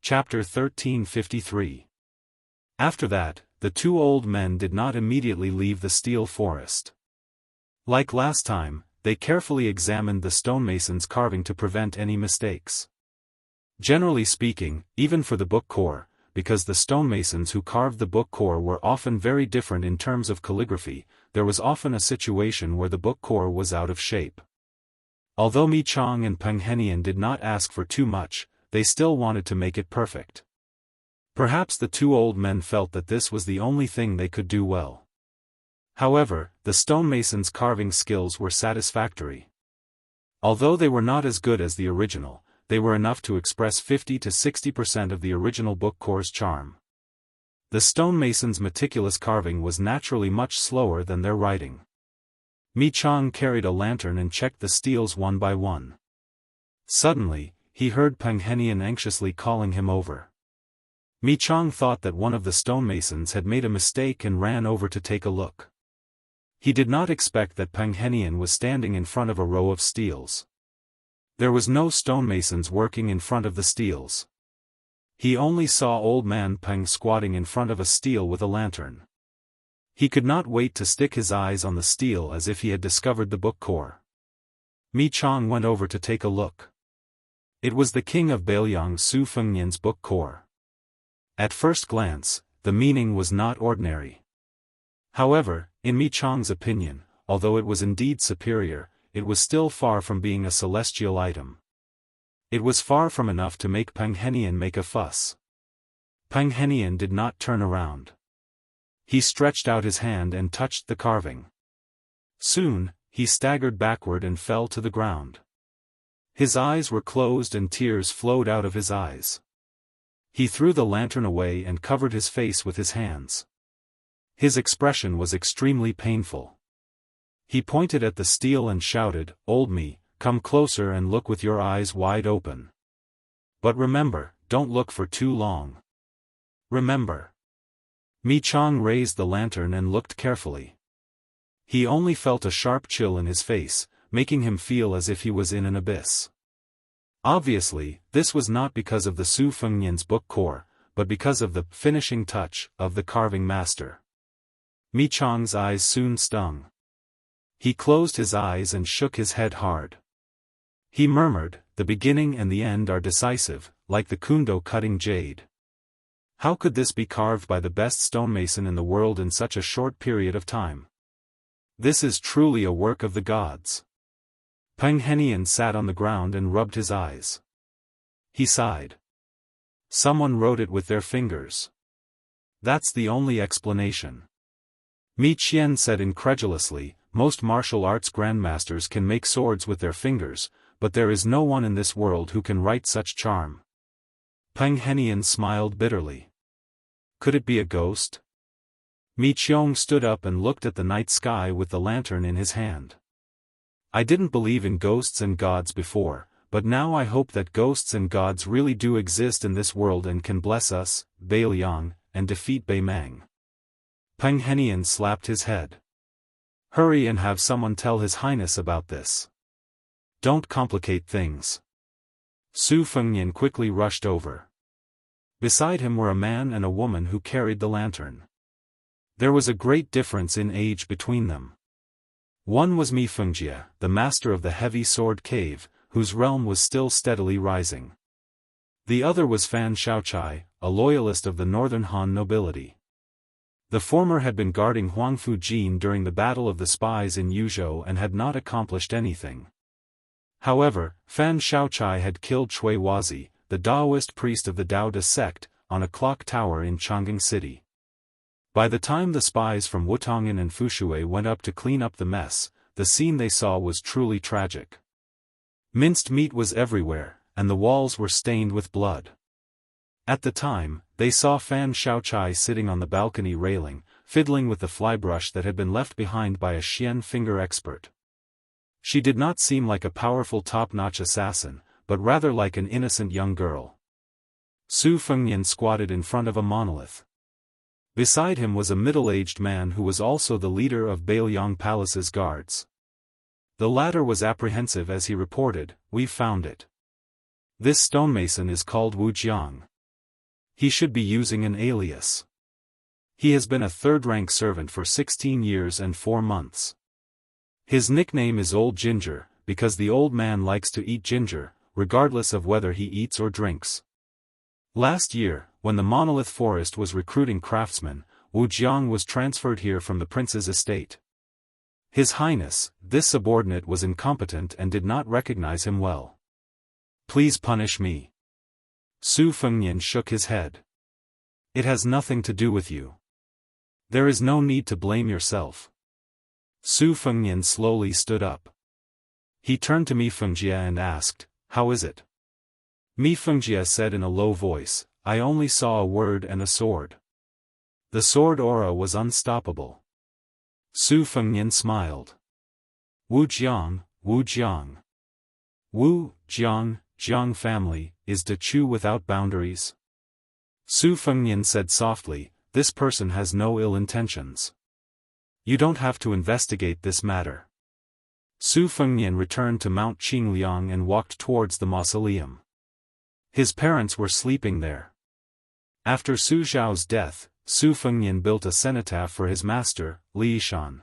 Chapter 1353. After that, the two old men did not immediately leave the steel forest. Like last time, they carefully examined the stonemason's carving to prevent any mistakes. Generally speaking, even for the book core, because the stonemasons who carved the book core were often very different in terms of calligraphy, there was often a situation where the book core was out of shape. Although Mi Chang and Peng Henian did not ask for too much, they still wanted to make it perfect. Perhaps the two old men felt that this was the only thing they could do well. However, the stonemasons' carving skills were satisfactory. Although they were not as good as the original, they were enough to express 50 to 60% of the original book core's charm. The stonemasons' meticulous carving was naturally much slower than their writing. Mi Chang carried a lantern and checked the steels one by one. Suddenly, he heard Peng Henian anxiously calling him over. Mi Chang thought that one of the stonemasons had made a mistake and ran over to take a look. He did not expect that Peng Henian was standing in front of a row of steels. There was no stonemasons working in front of the steels. He only saw old man Peng squatting in front of a steel with a lantern. He could not wait to stick his eyes on the steel as if he had discovered the book core. Mi Chang went over to take a look. It was the king of Bailiang Su Fengnian's book core. At first glance, the meaning was not ordinary. However, in Mi Chang's opinion, although it was indeed superior, it was still far from being a celestial item. It was far from enough to make Peng Henian make a fuss. Peng Henian did not turn around. He stretched out his hand and touched the carving. Soon, he staggered backward and fell to the ground. His eyes were closed and tears flowed out of his eyes. He threw the lantern away and covered his face with his hands. His expression was extremely painful. He pointed at the steel and shouted, "Old me, come closer and look with your eyes wide open. But remember, don't look for too long. Remember." Mi Chang raised the lantern and looked carefully. He only felt a sharp chill in his face, making him feel as if he was in an abyss. Obviously, this was not because of the Su Fengnian's book core, but because of the finishing touch of the carving master. Mi Chang's eyes soon stung. He closed his eyes and shook his head hard. He murmured, "The beginning and the end are decisive, like the kundo cutting jade. How could this be carved by the best stonemason in the world in such a short period of time? This is truly a work of the gods." Peng Henian sat on the ground and rubbed his eyes. He sighed. Someone wrote it with their fingers. That's the only explanation. Mi Qian said incredulously, "Most martial arts grandmasters can make swords with their fingers, but there is no one in this world who can write such charm." Peng Henian smiled bitterly. Could it be a ghost? Mi Qiong stood up and looked at the night sky with the lantern in his hand. "I didn't believe in ghosts and gods before, but now I hope that ghosts and gods really do exist in this world and can bless us, Bailiang, and defeat Bei Mang." Peng Henian slapped his head. "Hurry and have someone tell His Highness about this. Don't complicate things." Su Fengnian quickly rushed over. Beside him were a man and a woman who carried the lantern. There was a great difference in age between them. One was Mi Fengjie, the master of the heavy sword cave, whose realm was still steadily rising. The other was Fan Shaochai, a loyalist of the northern Han nobility. The former had been guarding Huangfu Jin during the Battle of the Spies in Yuzhou and had not accomplished anything. However, Fan Shaochai had killed Cui Wazi, the Daoist priest of the Daoist sect, on a clock tower in Chang'an City. By the time the spies from Wutong'an and Fushui went up to clean up the mess, the scene they saw was truly tragic. Minced meat was everywhere, and the walls were stained with blood. At the time, they saw Fan Shaochai sitting on the balcony railing, fiddling with the flybrush that had been left behind by a Xian finger expert. She did not seem like a powerful top-notch assassin, but rather like an innocent young girl. Su Fengnian squatted in front of a monolith. Beside him was a middle-aged man who was also the leader of Bailiang Palace's guards. The latter was apprehensive as he reported, "We've found it. This stonemason is called Wu Jiang. He should be using an alias. He has been a third-rank servant for 16 years and 4 months. His nickname is Old Ginger, because the old man likes to eat ginger, regardless of whether he eats or drinks. Last year, when the Monolith Forest was recruiting craftsmen, Wu Jiang was transferred here from the prince's estate. His Highness, this subordinate was incompetent and did not recognize him well. Please punish me. Su Fengnian shook his head. It has nothing to do with you. There is no need to blame yourself. Su Fengnian slowly stood up. He turned to Mi Fengjie and asked, "How is it?" Mi Fengjie said in a low voice, "I only saw a word and a sword." The sword aura was unstoppable. Su Fengnian smiled. Wu Jiang, Wu Jiang. Wu, Jiang, Jiang family, is De Chu without boundaries? Su Fengnian said softly, "This person has no ill intentions. You don't have to investigate this matter." Su Fengnian returned to Mount Qingliang and walked towards the mausoleum. His parents were sleeping there. After Su Zhao's death, Su Fengnian built a cenotaph for his master, Li Yishan.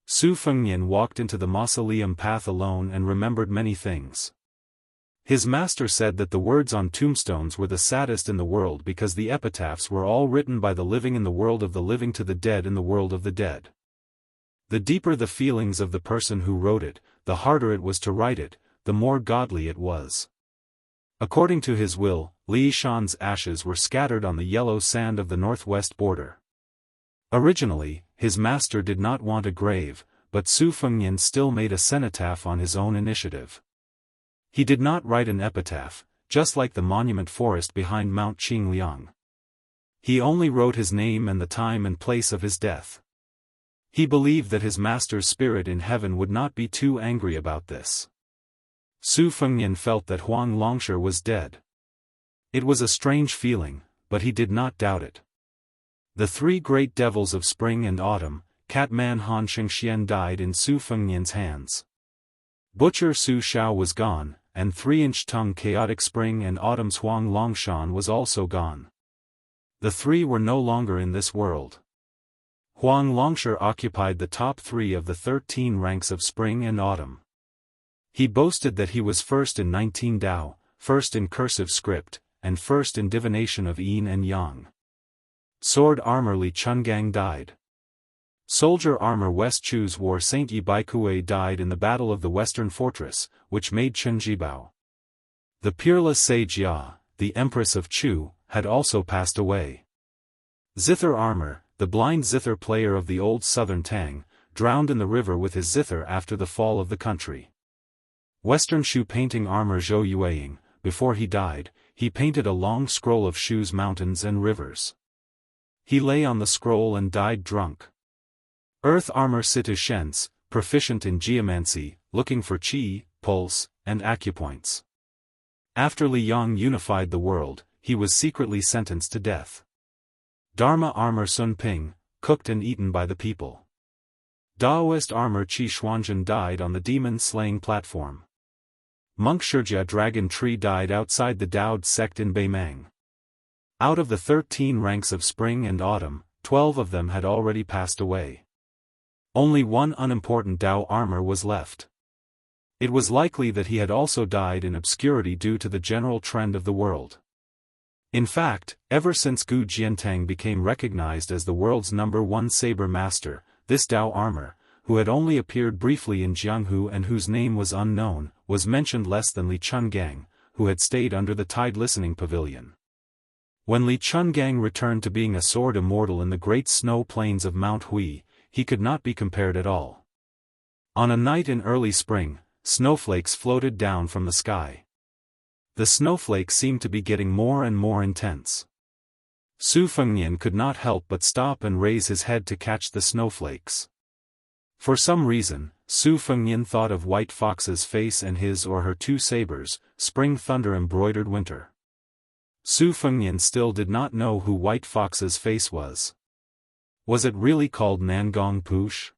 Su Fengnian walked into the mausoleum path alone and remembered many things. His master said that the words on tombstones were the saddest in the world because the epitaphs were all written by the living in the world of the living to the dead in the world of the dead. The deeper the feelings of the person who wrote it, the harder it was to write it, the more godly it was. According to his will, Li Yishan's ashes were scattered on the yellow sand of the northwest border. Originally, his master did not want a grave, but Su Fengnian still made a cenotaph on his own initiative. He did not write an epitaph, just like the monument forest behind Mount Qingliang. He only wrote his name and the time and place of his death. He believed that his master's spirit in heaven would not be too angry about this. Su Fengnian felt that Huang Longshi was dead. It was a strange feeling, but he did not doubt it. The 3 great devils of spring and autumn, Catman Han Shengxian died in Su Fengnian's hands. Butcher Su Xiao was gone, and 3-inch tongue chaotic spring and autumn's Huang Longshan was also gone. The 3 were no longer in this world. Huang Longshi occupied the top 3 of the 13 ranks of spring and autumn. He boasted that he was first in 19 Dao, first in cursive script, and first in divination of yin and yang. Sword armor Li Chungang died. Soldier armor West Chu's war Saint Yi Baikue died in the Battle of the Western Fortress, which made Chen Jibao. The peerless Sei Jia, the Empress of Chu, had also passed away. Zither armor, the blind zither player of the old southern Tang, drowned in the river with his zither after the fall of the country. Western Shu painting armor Zhou Yueying, before he died, he painted a long scroll of Shu's mountains and rivers. He lay on the scroll and died drunk. Earth armor Situ Shens, proficient in geomancy, looking for qi, pulse, and acupoints. After Li Yang unified the world, he was secretly sentenced to death. Dharma armor Sun Ping, cooked and eaten by the people. Daoist armor Qi Xuanzhen died on the demon-slaying platform. Monk Shijia dragon tree died outside the Daoist sect in Beimang. Out of the 13 ranks of spring and autumn, 12 of them had already passed away. Only one unimportant Dao armor was left. It was likely that he had also died in obscurity due to the general trend of the world. In fact, ever since Gu Jiantang became recognized as the world's #1 saber master, this Dao armor, who had only appeared briefly in Jianghu and whose name was unknown, was mentioned less than Li Chungang, who had stayed under the Tide Listening Pavilion. When Li Chungang returned to being a sword immortal in the great snow plains of Mount Hui, he could not be compared at all. On a night in early spring, snowflakes floated down from the sky. The snowflakes seemed to be getting more and more intense. Su Fengnian could not help but stop and raise his head to catch the snowflakes. For some reason, Su Fengnian thought of White Fox's face and his or her 2 sabers, spring thunder embroidered winter. Su Fengnian still did not know who White Fox's face was. Was it really called Nangong Push?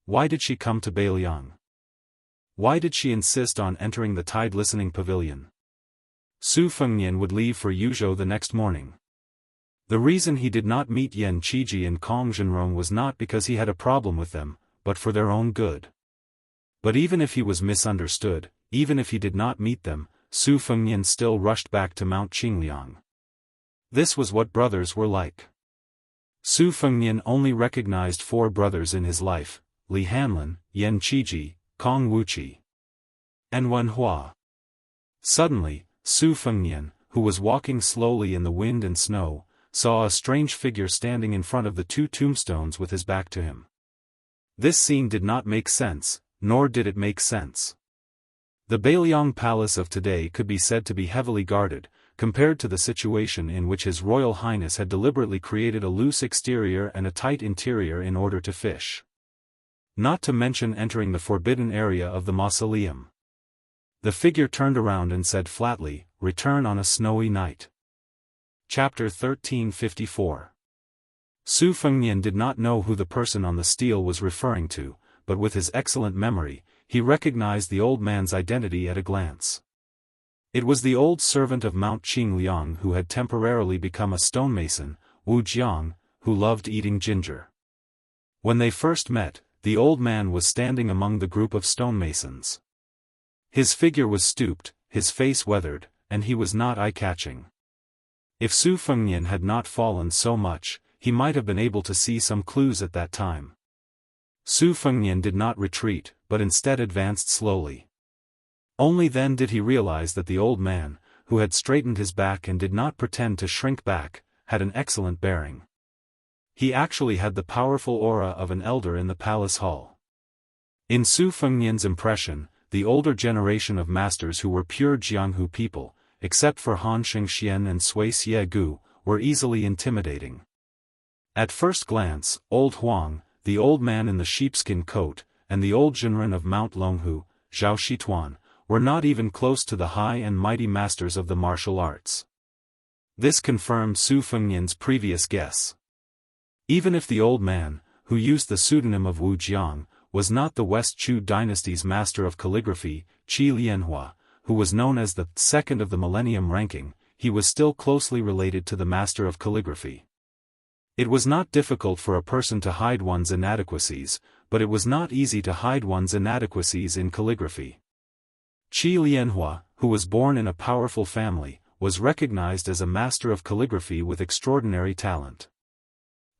Why did she come to Beiliang? Why did she insist on entering the Tide Listening Pavilion? Su Fengnian would leave for Yuzhou the next morning. The reason he did not meet Yan Qiji and Kong Zhenrong was not because he had a problem with them, but for their own good. But even if he was misunderstood, even if he did not meet them, Su Fengnian still rushed back to Mount Qingliang. This was what brothers were like. Su Fengnian only recognized 4 brothers in his life: Li Hanlin, Yan Qiji, Kong Wuqi, and Wen Hua. Suddenly, Su Fengnian, who was walking slowly in the wind and snow, saw a strange figure standing in front of the 2 tombstones with his back to him. This scene did not make sense, nor did it make sense. The Bailiang Palace of today could be said to be heavily guarded, compared to the situation in which His Royal Highness had deliberately created a loose exterior and a tight interior in order to fish. Not to mention entering the forbidden area of the mausoleum. The figure turned around and said flatly, "Return on a snowy night." Chapter 1354. Su Fengnian did not know who the person on the stele was referring to, but with his excellent memory, he recognized the old man's identity at a glance. It was the old servant of Mount Qingliang who had temporarily become a stonemason, Wu Jiang, who loved eating ginger. When they first met, the old man was standing among the group of stonemasons. His figure was stooped, his face weathered, and he was not eye-catching. If Su Fengnian had not fallen so much, he might have been able to see some clues at that time. Su Fengnian did not retreat, but instead advanced slowly. Only then did he realize that the old man, who had straightened his back and did not pretend to shrink back, had an excellent bearing. He actually had the powerful aura of an elder in the palace hall. In Su Fengnian's impression, the older generation of masters who were pure Jianghu people, except for Han Shengxian and Sui Xiegu, were easily intimidating. At first glance, old Huang, the old man in the sheepskin coat, and the old Zhenren of Mount Longhu, Zhao Shituan, were not even close to the high and mighty masters of the martial arts. This confirmed Su Fengnian's previous guess. Even if the old man, who used the pseudonym of Wu Jiang, was not the West Chu dynasty's master of calligraphy, Qi Lianhua, who was known as the second of the millennium ranking, he was still closely related to the master of calligraphy. It was not difficult for a person to hide one's inadequacies, but it was not easy to hide one's inadequacies in calligraphy. Qi Lianhua, who was born in a powerful family, was recognized as a master of calligraphy with extraordinary talent.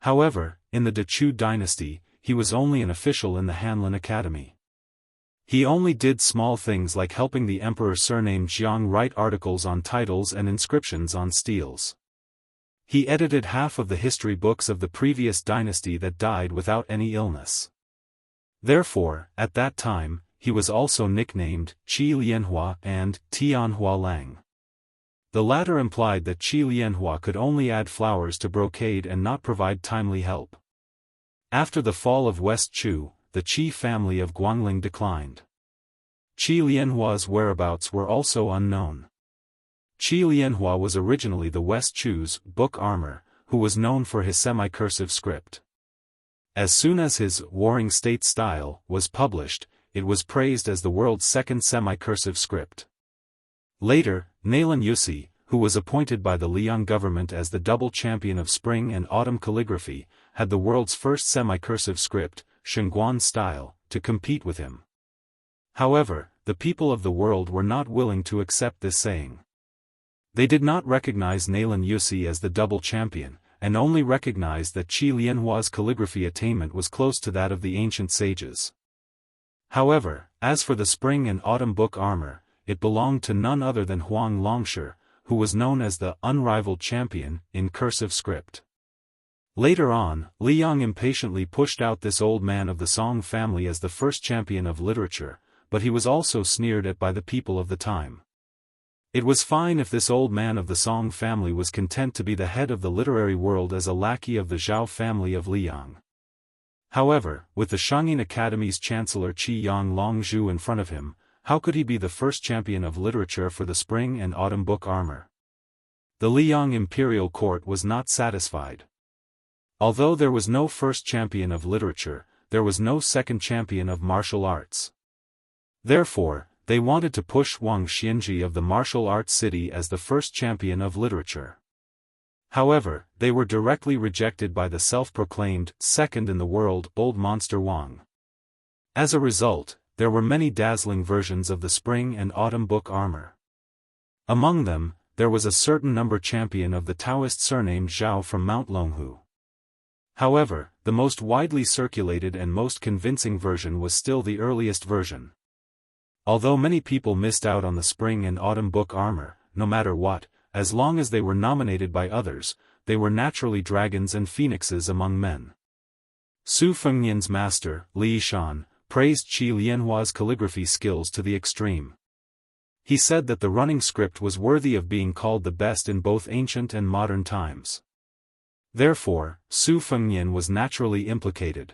However, in the Dechu dynasty, he was only an official in the Hanlin Academy. He only did small things like helping the emperor surnamed Jiang write articles on titles and inscriptions on steles. He edited half of the history books of the previous dynasty that died without any illness. Therefore, at that time, he was also nicknamed Qi Lianhua and Tianhua Lang. The latter implied that Qi Lianhua could only add flowers to brocade and not provide timely help. After the fall of West Chu, the Qi family of Guangling declined. Qi Lianhua's whereabouts were also unknown. Qi Lianhua was originally the West Chu's book armor, who was known for his semi-cursive script. As soon as his Warring State Style was published, it was praised as the world's second semi-cursive script. Later, Nailan Yusi, who was appointed by the Liang government as the double champion of spring and autumn calligraphy, had the world's first semi-cursive script, Shengguan style, to compete with him. However, the people of the world were not willing to accept this saying. They did not recognize Nailan Yusi as the double champion, and only recognized that Qi Lianhua's calligraphy attainment was close to that of the ancient sages. However, as for the spring and autumn book armor, it belonged to none other than Huang Longshi, who was known as the unrivaled champion in cursive script. Later on, Liang impatiently pushed out this old man of the Song family as the first champion of literature, but he was also sneered at by the people of the time. It was fine if this old man of the Song family was content to be the head of the literary world as a lackey of the Zhao family of Liang. However, with the Shangyin Academy's chancellor Qi Yang Longzhu in front of him, how could he be the first champion of literature for the spring and autumn book armor? The Liang imperial court was not satisfied. Although there was no first champion of literature, there was no second champion of martial arts. Therefore, they wanted to push Wuxia Xianxia of the martial arts city as the first champion of literature. However, they were directly rejected by the self-proclaimed second in the world old monster Wang. As a result, there were many dazzling versions of the spring and autumn book armor. Among them, there was a certain number champion of the Daoist surnamed Zhao from Mount Longhu. However, the most widely circulated and most convincing version was still the earliest version. Although many people missed out on the spring and autumn book armor, no matter what, as long as they were nominated by others, they were naturally dragons and phoenixes among men. Su Fengnian's master, Li Shan, praised Qi Lianhua's calligraphy skills to the extreme. He said that the running script was worthy of being called the best in both ancient and modern times. Therefore, Su Fengnian was naturally implicated.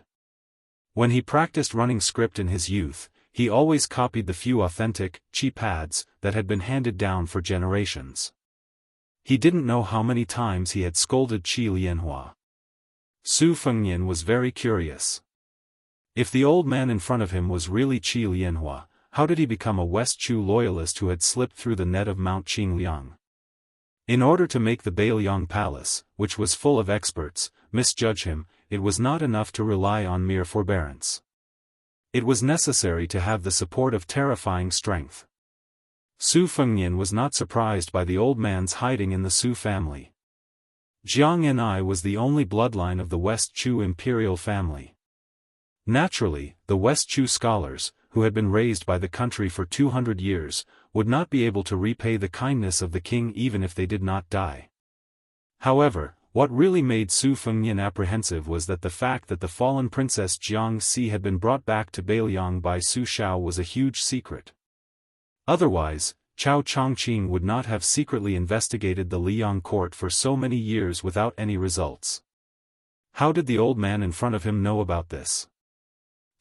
When he practiced running script in his youth, he always copied the few authentic, Qi pads that had been handed down for generations. He didn't know how many times he had scolded Qi Lianhua. Su Fengnian was very curious. If the old man in front of him was really Qi Lianhua, how did he become a West Chu loyalist who had slipped through the net of Mount Qingliang? In order to make the Beiliang Palace, which was full of experts, misjudge him, it was not enough to rely on mere forbearance. It was necessary to have the support of terrifying strength. Su Fengnian was not surprised by the old man's hiding in the Su family. Jianghu was the only bloodline of the West Chu imperial family. Naturally, the West Chu scholars, who had been raised by the country for 200 years, would not be able to repay the kindness of the king even if they did not die. However, what really made Su Fengnian apprehensive was that the fact that the fallen princess Jiangxi had been brought back to Beiliang by Su Shao was a huge secret. Otherwise, Chao Chongqing would not have secretly investigated the Liang court for so many years without any results. How did the old man in front of him know about this?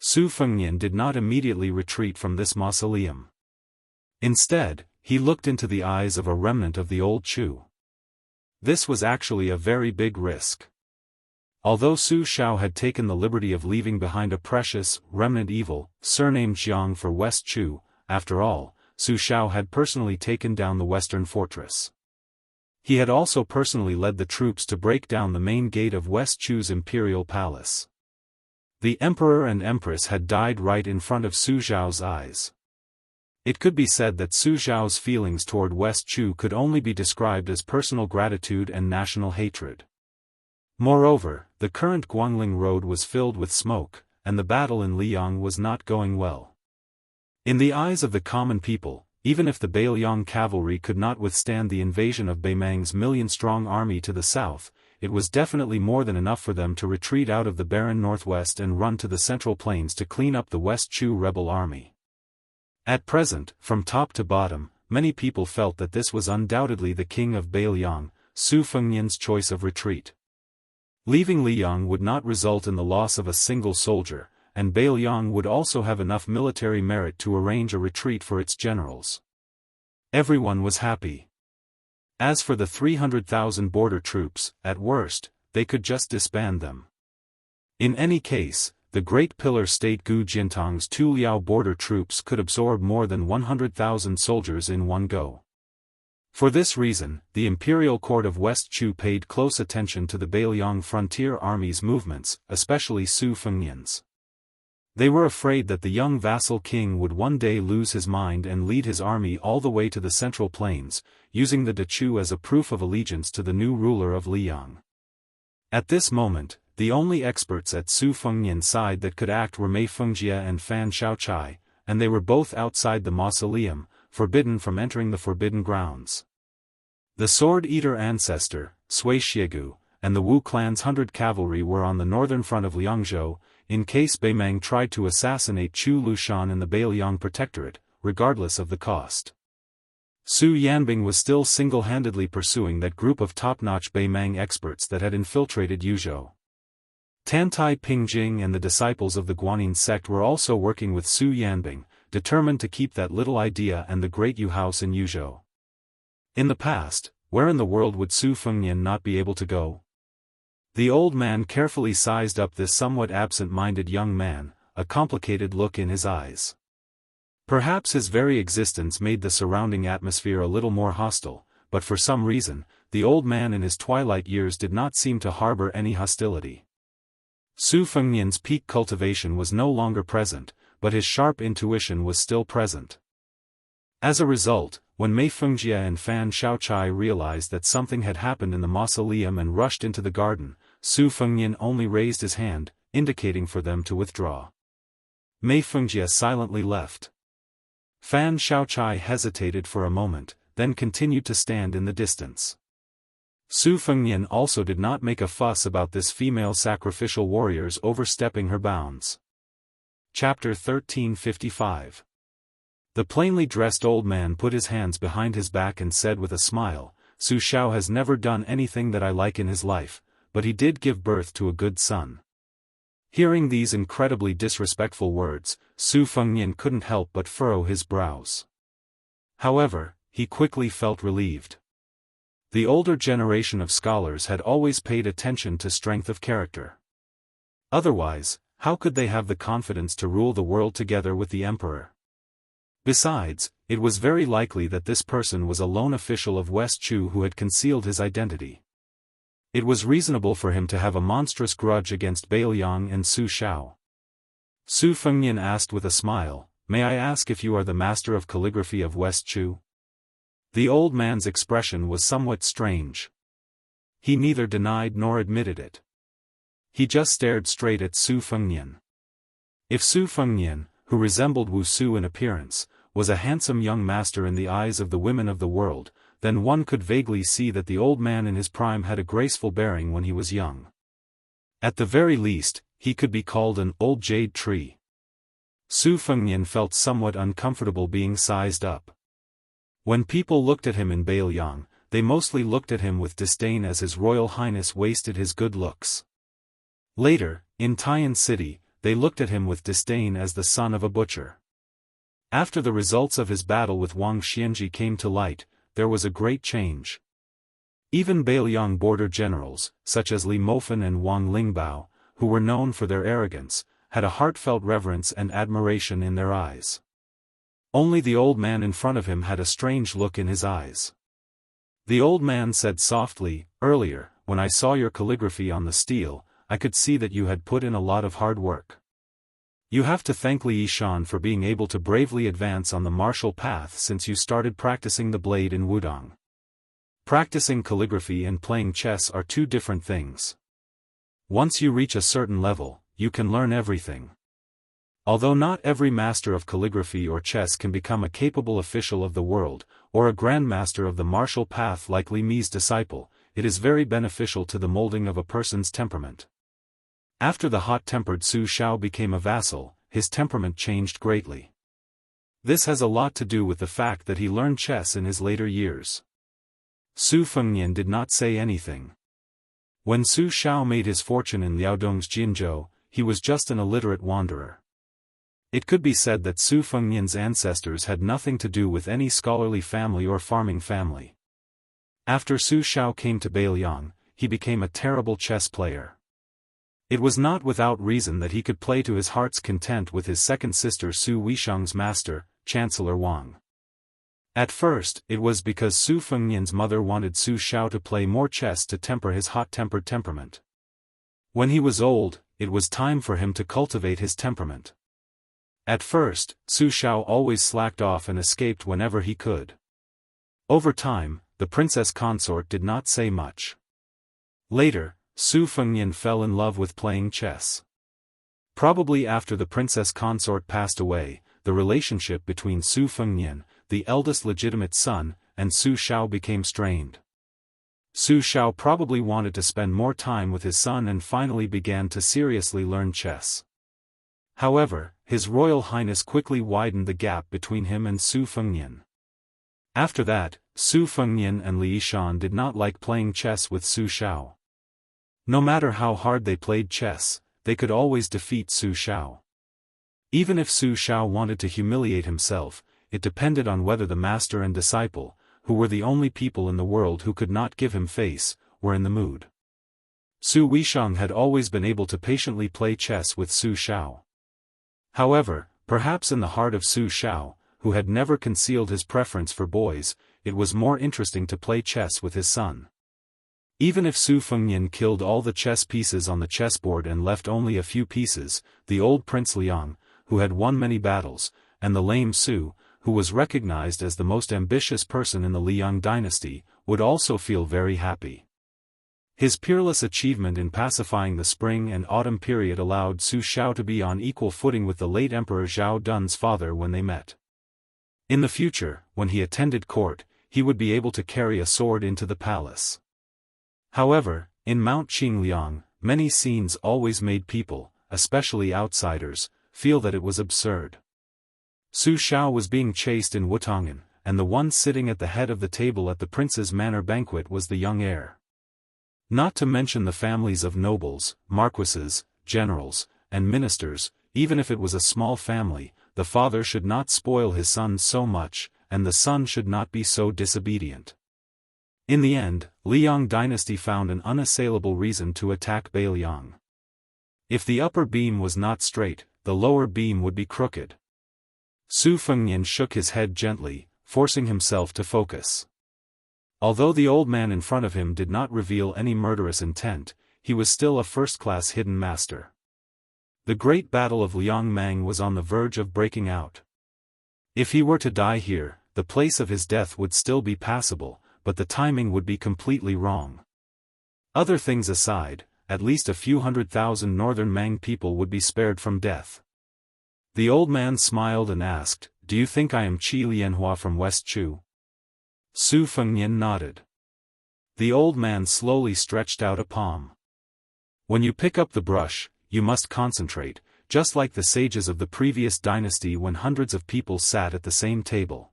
Su Fengnian did not immediately retreat from this mausoleum. Instead, he looked into the eyes of a remnant of the old Chu. This was actually a very big risk. Although Su Shao had taken the liberty of leaving behind a precious, remnant evil, surnamed Jiang for West Chu, after all, Su Shao had personally taken down the western fortress. He had also personally led the troops to break down the main gate of West Chu's imperial palace. The emperor and empress had died right in front of Su Zhao's eyes. It could be said that Su Zhao's feelings toward West Chu could only be described as personal gratitude and national hatred. Moreover, the current Guangling road was filled with smoke, and the battle in Liang was not going well. In the eyes of the common people, even if the Beiliang cavalry could not withstand the invasion of Beimang's million-strong army to the south, it was definitely more than enough for them to retreat out of the barren northwest and run to the central plains to clean up the West Chu rebel army. At present, from top to bottom, many people felt that this was undoubtedly the king of Beiliang, Su Fengnian's choice of retreat. Leaving Liang would not result in the loss of a single soldier, and Beiliang would also have enough military merit to arrange a retreat for its generals. Everyone was happy. As for the 300,000 border troops, at worst, they could just disband them. In any case, the Great Pillar State Gu Jintang's Tu Liao border troops could absorb more than 100,000 soldiers in one go. For this reason, the imperial court of West Chu paid close attention to the Beiliang frontier army's movements, especially Su Fengnian's. They were afraid that the young vassal king would one day lose his mind and lead his army all the way to the central plains, using the Dechu as a proof of allegiance to the new ruler of Liang. At this moment, the only experts at Su Fengnian's side that could act were Mei Fengjie and Fan Shaochai, and they were both outside the mausoleum, forbidden from entering the forbidden grounds. The sword-eater ancestor, Sui Xiegu, and the Wu clan's 100 cavalry were on the northern front of Liangzhou, in case Beimang tried to assassinate Chu Lushan in the Beiliang Protectorate, regardless of the cost. Su Yanbing was still single-handedly pursuing that group of top-notch Beimang experts that had infiltrated Yuzhou. Tantai Pingjing and the disciples of the Guanyin sect were also working with Su Yanbing, determined to keep that little idea and the great Yu house in Yuzhou. In the past, where in the world would Su Fengnian not be able to go? The old man carefully sized up this somewhat absent-minded young man, a complicated look in his eyes. Perhaps his very existence made the surrounding atmosphere a little more hostile, but for some reason, the old man in his twilight years did not seem to harbor any hostility. Su Fengnian's peak cultivation was no longer present, but his sharp intuition was still present. As a result, when Mei Fengjie and Fan Shaochai realized that something had happened in the mausoleum and rushed into the garden, Su Fengnian only raised his hand, indicating for them to withdraw. Mei Fengjie silently left. Fan Shaochai hesitated for a moment, then continued to stand in the distance. Su Fengnian also did not make a fuss about this female sacrificial warrior's overstepping her bounds. Chapter 1355. The plainly dressed old man put his hands behind his back and said with a smile, Su Shao has never done anything that I like in his life, but he did give birth to a good son. Hearing these incredibly disrespectful words, Su Fengnian couldn't help but furrow his brows. However, he quickly felt relieved. The older generation of scholars had always paid attention to strength of character. Otherwise, how could they have the confidence to rule the world together with the emperor? Besides, it was very likely that this person was a lone official of West Chu who had concealed his identity. It was reasonable for him to have a monstrous grudge against Bailiang and Su Shao. Su Fengnian asked with a smile, "May I ask if you are the master of calligraphy of West Chu?" The old man's expression was somewhat strange. He neither denied nor admitted it. He just stared straight at Su Fengnian. If Su Fengnian, who resembled Wu Su in appearance, was a handsome young master in the eyes of the women of the world, then one could vaguely see that the old man in his prime had a graceful bearing when he was young. At the very least, he could be called an old jade tree. Su Fengnian felt somewhat uncomfortable being sized up. When people looked at him in Bailiang, they mostly looked at him with disdain as His Royal Highness wasted his good looks. Later, in Taiyan City, they looked at him with disdain as the son of a butcher. After the results of his battle with Wang Xianji came to light, there was a great change. Even Bailiang border generals, such as Li Mofen and Wang Lingbao, who were known for their arrogance, had a heartfelt reverence and admiration in their eyes. Only the old man in front of him had a strange look in his eyes. The old man said softly, "Earlier, when I saw your calligraphy on the steel, I could see that you had put in a lot of hard work. You have to thank Li Yishan for being able to bravely advance on the martial path since you started practicing the blade in Wudong. Practicing calligraphy and playing chess are two different things. Once you reach a certain level, you can learn everything. Although not every master of calligraphy or chess can become a capable official of the world, or a grandmaster of the martial path like Li Mi's disciple, it is very beneficial to the molding of a person's temperament." After the hot-tempered Su Shao became a vassal, his temperament changed greatly. This has a lot to do with the fact that he learned chess in his later years. Su Fengnian did not say anything. When Su Shao made his fortune in Liaodong's Jinzhou, he was just an illiterate wanderer. It could be said that Su Fengnian's ancestors had nothing to do with any scholarly family or farming family. After Su Shao came to Bailiang, he became a terrible chess player. It was not without reason that he could play to his heart's content with his second sister Su Weisheng's master, Chancellor Wang. At first, it was because Su Fengnian's mother wanted Su Shao to play more chess to temper his hot-tempered temperament. When he was old, it was time for him to cultivate his temperament. At first, Su Shao always slacked off and escaped whenever he could. Over time, the princess consort did not say much. Later, Su Fengnian fell in love with playing chess. Probably after the princess consort passed away, the relationship between Su Fengnian, the eldest legitimate son, and Su Shao became strained. Su Shao probably wanted to spend more time with his son and finally began to seriously learn chess. However, His Royal Highness quickly widened the gap between him and Su Fengnian. After that, Su Fengnian and Li Yishan did not like playing chess with Su Shao. No matter how hard they played chess, they could always defeat Su Shao. Even if Su Shao wanted to humiliate himself, it depended on whether the master and disciple, who were the only people in the world who could not give him face, were in the mood. Su Weisheng had always been able to patiently play chess with Su Shao. However, Perhaps in the heart of Su Shao, who had never concealed his preference for boys, it was more interesting to play chess with his son. Even if Su Fengnian killed all the chess pieces on the chessboard and left only a few pieces, the old Prince Liang, who had won many battles, and the lame Su, who was recognized as the most ambitious person in the Liang dynasty, would also feel very happy. His peerless achievement in pacifying the spring and autumn period allowed Su Shao to be on equal footing with the late Emperor Zhao Dun's father when they met. In the future, when he attended court, he would be able to carry a sword into the palace. However, in Mount Qingliang, many scenes always made people, especially outsiders, feel that it was absurd. Su Shao was being chased in Wutongan, and the one sitting at the head of the table at the prince's manor banquet was the young heir. Not to mention the families of nobles, marquises, generals, and ministers. Even if it was a small family, the father should not spoil his son so much, and the son should not be so disobedient. In the end, Liang dynasty found an unassailable reason to attack Beiliang. If the upper beam was not straight, the lower beam would be crooked. Su Fengnian shook his head gently, forcing himself to focus. Although the old man in front of him did not reveal any murderous intent, he was still a first-class hidden master. The great battle of Liangmang was on the verge of breaking out. If he were to die here, the place of his death would still be passable, but the timing would be completely wrong. Other things aside, at least a few 100,000 northern Mang people would be spared from death. The old man smiled and asked, "Do you think I am Qi Lianhua from West Chu?" Su Fengnian nodded. The old man slowly stretched out a palm. "When you pick up the brush, you must concentrate, just like the sages of the previous dynasty when hundreds of people sat at the same table.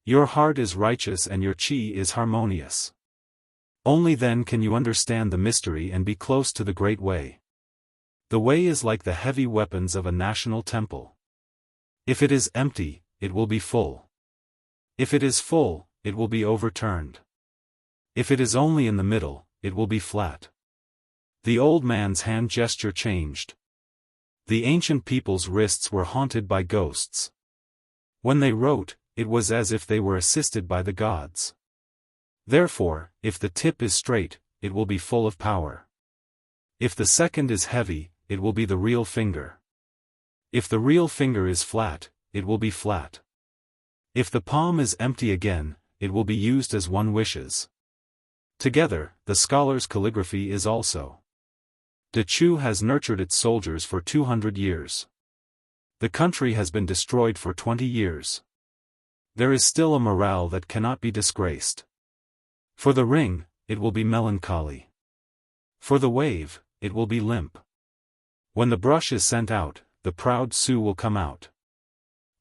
Your heart is righteous and your qi is harmonious. Only then can you understand the mystery and be close to the great way. The way is like the heavy weapons of a national temple. If it is empty, it will be full. If it is full, it will be overturned. If it is only in the middle, it will be flat." The old man's hand gesture changed. The ancient people's wrists were haunted by ghosts. When they wrote, it was as if they were assisted by the gods. Therefore, if the tip is straight, it will be full of power. If the second is heavy, it will be the real finger. If the real finger is flat, it will be flat. If the palm is empty again, it will be used as one wishes. Together, the scholar's calligraphy is also. De Chu has nurtured its soldiers for 200 years. The country has been destroyed for 20 years. There is still a morale that cannot be disgraced. For the ring, it will be melancholy. For the wave, it will be limp. When the brush is sent out, the proud Su will come out.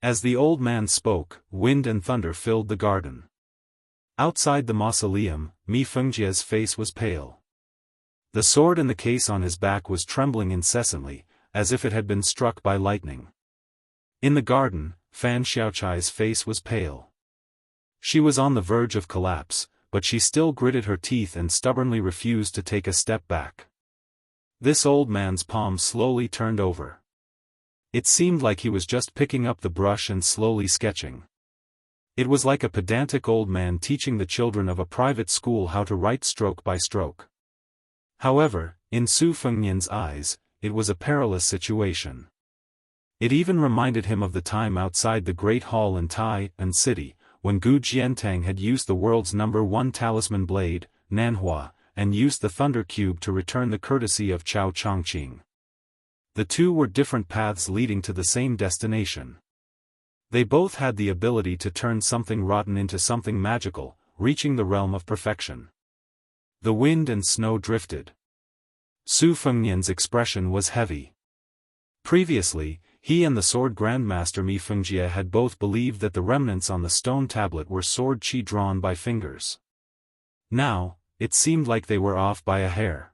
As the old man spoke, wind and thunder filled the garden. Outside the mausoleum, Mi Fengjia's face was pale. The sword in the case on his back was trembling incessantly, as if it had been struck by lightning. In the garden, Fan Xiaochai's face was pale. She was on the verge of collapse, but she still gritted her teeth and stubbornly refused to take a step back. This old man's palm slowly turned over. It seemed like he was just picking up the brush and slowly sketching. It was like a pedantic old man teaching the children of a private school how to write stroke by stroke. However, in Su Fengnian's eyes, it was a perilous situation. It even reminded him of the time outside the Great Hall in Tai and City, when Gu Jiantang had used the world's #1 talisman blade, Nanhua, and used the Thunder Cube to return the courtesy of Chao Chongqing. The two were different paths leading to the same destination. They both had the ability to turn something rotten into something magical, reaching the realm of perfection. The wind and snow drifted. Su Fengnian's expression was heavy. Previously, he and the sword grandmaster Mi Fengjie had both believed that the remnants on the stone tablet were sword qi drawn by fingers. Now, it seemed like they were off by a hair.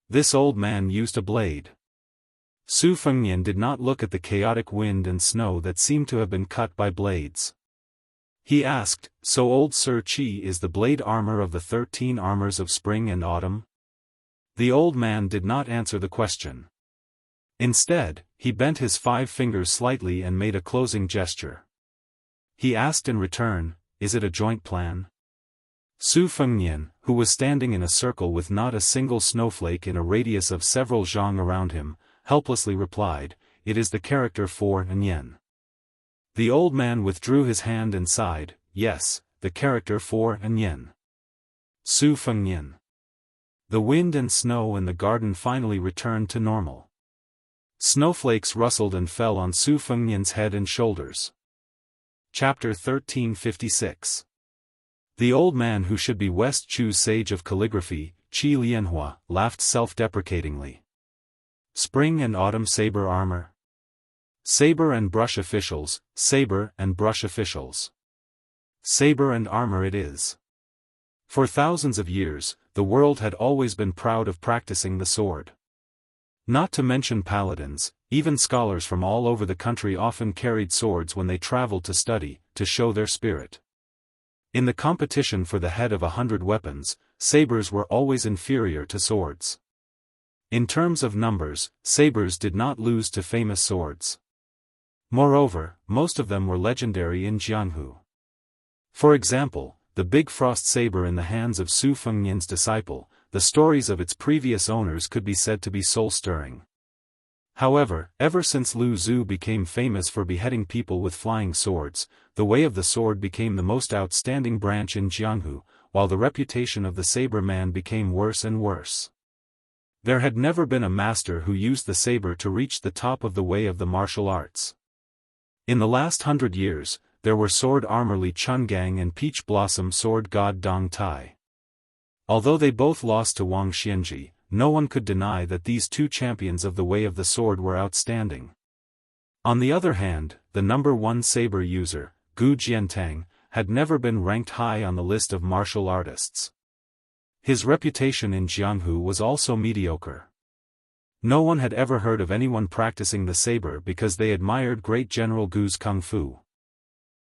This old man used a blade. Su Fengnian did not look at the chaotic wind and snow that seemed to have been cut by blades. He asked, "So old Sir Qi is the blade armor of the 13 armors of spring and autumn?" The old man did not answer the question. Instead, he bent his 5 fingers slightly and made a closing gesture. He asked in return, "Is it a joint plan?" Su Fengnian, who was standing in a circle with not a single snowflake in a radius of several zhang around him, helplessly replied, "It is the character for Nian." The old man withdrew his hand and sighed, "Yes, the character for Nian." Su Fengnian. The wind and snow in the garden finally returned to normal. Snowflakes rustled and fell on Su Fengnian's head and shoulders. Chapter 1356. The old man who should be West Chu's sage of calligraphy, Qi Lianhua, laughed self-deprecatingly. Spring and autumn saber armor. Saber and brush officials, saber and brush officials. Saber and armor it is. For thousands of years, the world had always been proud of practicing the sword. Not to mention paladins, even scholars from all over the country often carried swords when they traveled to study, to show their spirit. In the competition for the head of 100 weapons, sabers were always inferior to swords. In terms of numbers, sabers did not lose to famous swords. Moreover, most of them were legendary in Jianghu. For example, the big frost saber in the hands of Su Fengnian's disciple, the stories of its previous owners could be said to be soul-stirring. However, ever since Lu Zhu became famous for beheading people with flying swords, the way of the sword became the most outstanding branch in Jianghu, while the reputation of the saber man became worse and worse. There had never been a master who used the saber to reach the top of the way of the martial arts. In the last 100 years, there were sword armor Li Chungang and peach blossom sword god Dong Tai. Although they both lost to Wang Xianji, no one could deny that these two champions of the way of the sword were outstanding. On the other hand, the number 1 saber user, Gu Jiantang, had never been ranked high on the list of martial artists. His reputation in Jianghu was also mediocre. No one had ever heard of anyone practicing the saber because they admired great General Gu's kung fu.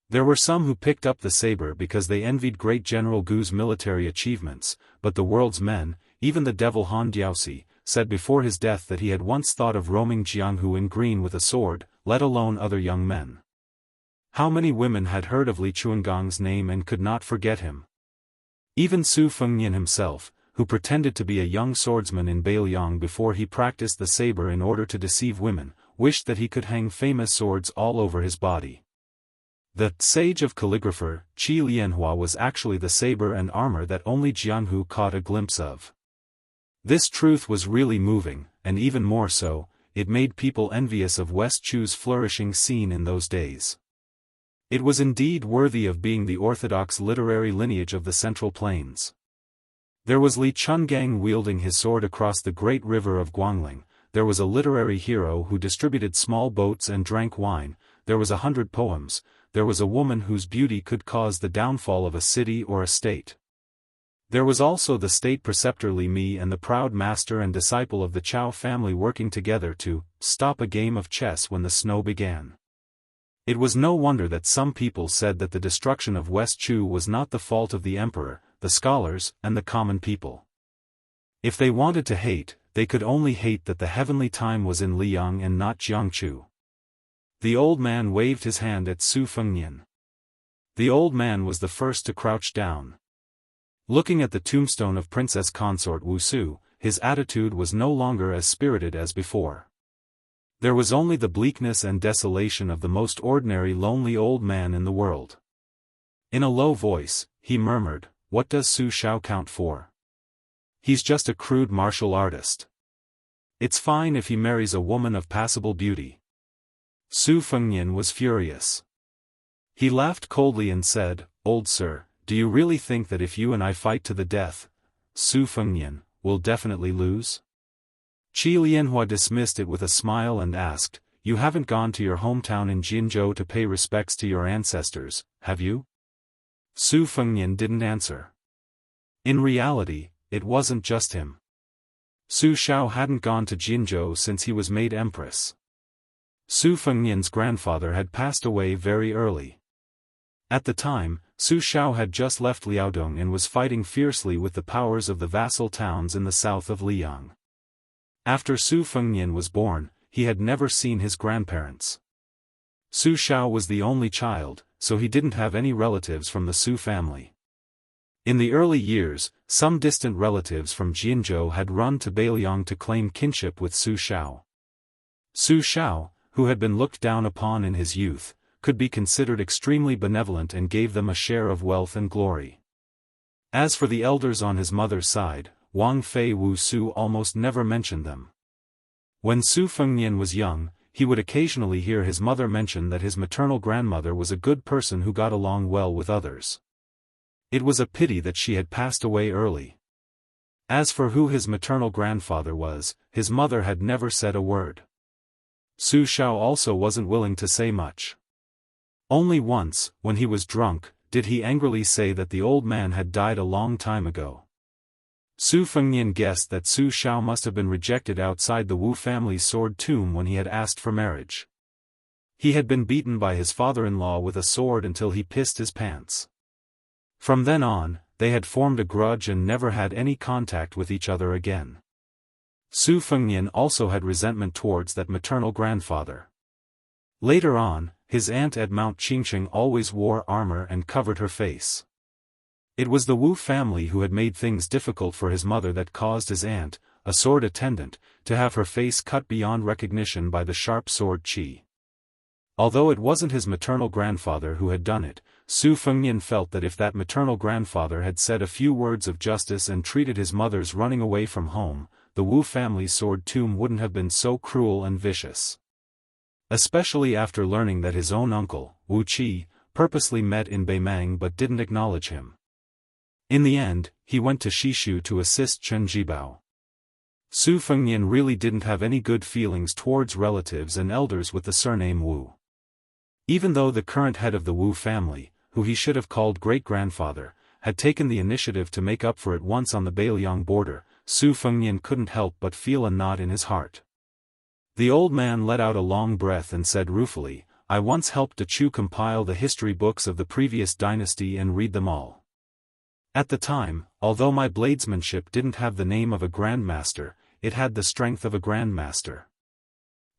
There were some who picked up the saber because they envied great General Gu's military achievements, but the world's men, even the devil Han Diaosi, said before his death that he had once thought of roaming Jianghu in green with a sword, let alone other young men. How many women had heard of Li Chuangang's name and could not forget him? Even Su Fengnian himself, who pretended to be a young swordsman in Beiliang before he practiced the saber in order to deceive women, wished that he could hang famous swords all over his body. The sage of calligrapher, Qi Lianhua, was actually the saber and armor that only Jianghu caught a glimpse of. This truth was really moving, and even more so, it made people envious of West Chu's flourishing scene in those days. It was indeed worthy of being the orthodox literary lineage of the Central Plains. There was Li Chungang wielding his sword across the great river of Guangling, there was a literary hero who distributed small boats and drank wine, there was 100 poems, there was a woman whose beauty could cause the downfall of a city or a state. There was also the state preceptor Li Mi and the proud master and disciple of the Chao family working together to stop a game of chess when the snow began. It was no wonder that some people said that the destruction of West Chu was not the fault of the emperor, the scholars, and the common people. If they wanted to hate, they could only hate that the heavenly time was in Liang and not Jiangchu. The old man waved his hand at Su Fengnian. The old man was the first to crouch down. Looking at the tombstone of Princess Consort Wusu, his attitude was no longer as spirited as before. There was only the bleakness and desolation of the most ordinary lonely old man in the world. In a low voice, he murmured, "What does Su Shao count for? He's just a crude martial artist. It's fine if he marries a woman of passable beauty." Su Fengnian was furious. He laughed coldly and said, "Old sir, do you really think that if you and I fight to the death, Su Fengnian will definitely lose?" Qi Lianhua dismissed it with a smile and asked, "You haven't gone to your hometown in Jinzhou to pay respects to your ancestors, have you?" Su Fengnian didn't answer. In reality, it wasn't just him. Su Shao hadn't gone to Jinzhou since he was made empress. Su Fengnian's grandfather had passed away very early. At the time, Su Shao had just left Liaodong and was fighting fiercely with the powers of the vassal towns in the south of Liang. After Su Fengnian was born, he had never seen his grandparents. Su Xiao was the only child, so he didn't have any relatives from the Su family. In the early years, some distant relatives from Jianghu had run to Beiliang to claim kinship with Su Xiao. Su Xiao, who had been looked down upon in his youth, could be considered extremely benevolent and gave them a share of wealth and glory. As for the elders on his mother's side, Wang Fei Wu Su almost never mentioned them. When Su Fengnian was young, he would occasionally hear his mother mention that his maternal grandmother was a good person who got along well with others. It was a pity that she had passed away early. As for who his maternal grandfather was, his mother had never said a word. Su Xiao also wasn't willing to say much. Only once, when he was drunk, did he angrily say that the old man had died a long time ago. Su Fengnian guessed that Su Xiao must have been rejected outside the Wu family's sword tomb when he had asked for marriage. He had been beaten by his father-in-law with a sword until he pissed his pants. From then on, they had formed a grudge and never had any contact with each other again. Su Fengnian also had resentment towards that maternal grandfather. Later on, his aunt at Mount Qingsheng always wore armor and covered her face. It was the Wu family who had made things difficult for his mother that caused his aunt, a sword attendant, to have her face cut beyond recognition by the sharp sword qi. Although it wasn't his maternal grandfather who had done it, Su Fengnian felt that if that maternal grandfather had said a few words of justice and treated his mother's running away from home, the Wu family's sword tomb wouldn't have been so cruel and vicious. Especially after learning that his own uncle, Wu Qi, purposely met in Beimang but didn't acknowledge him. In the end, he went to Shishu to assist Chen Jibao. Su Fengnian really didn't have any good feelings towards relatives and elders with the surname Wu. Even though the current head of the Wu family, who he should have called great-grandfather, had taken the initiative to make up for it once on the Beiliang border, Su Fengnian couldn't help but feel a knot in his heart. The old man let out a long breath and said ruefully, "I once helped the Chu compile the history books of the previous dynasty and read them all. At the time, although my bladesmanship didn't have the name of a grandmaster, it had the strength of a grandmaster.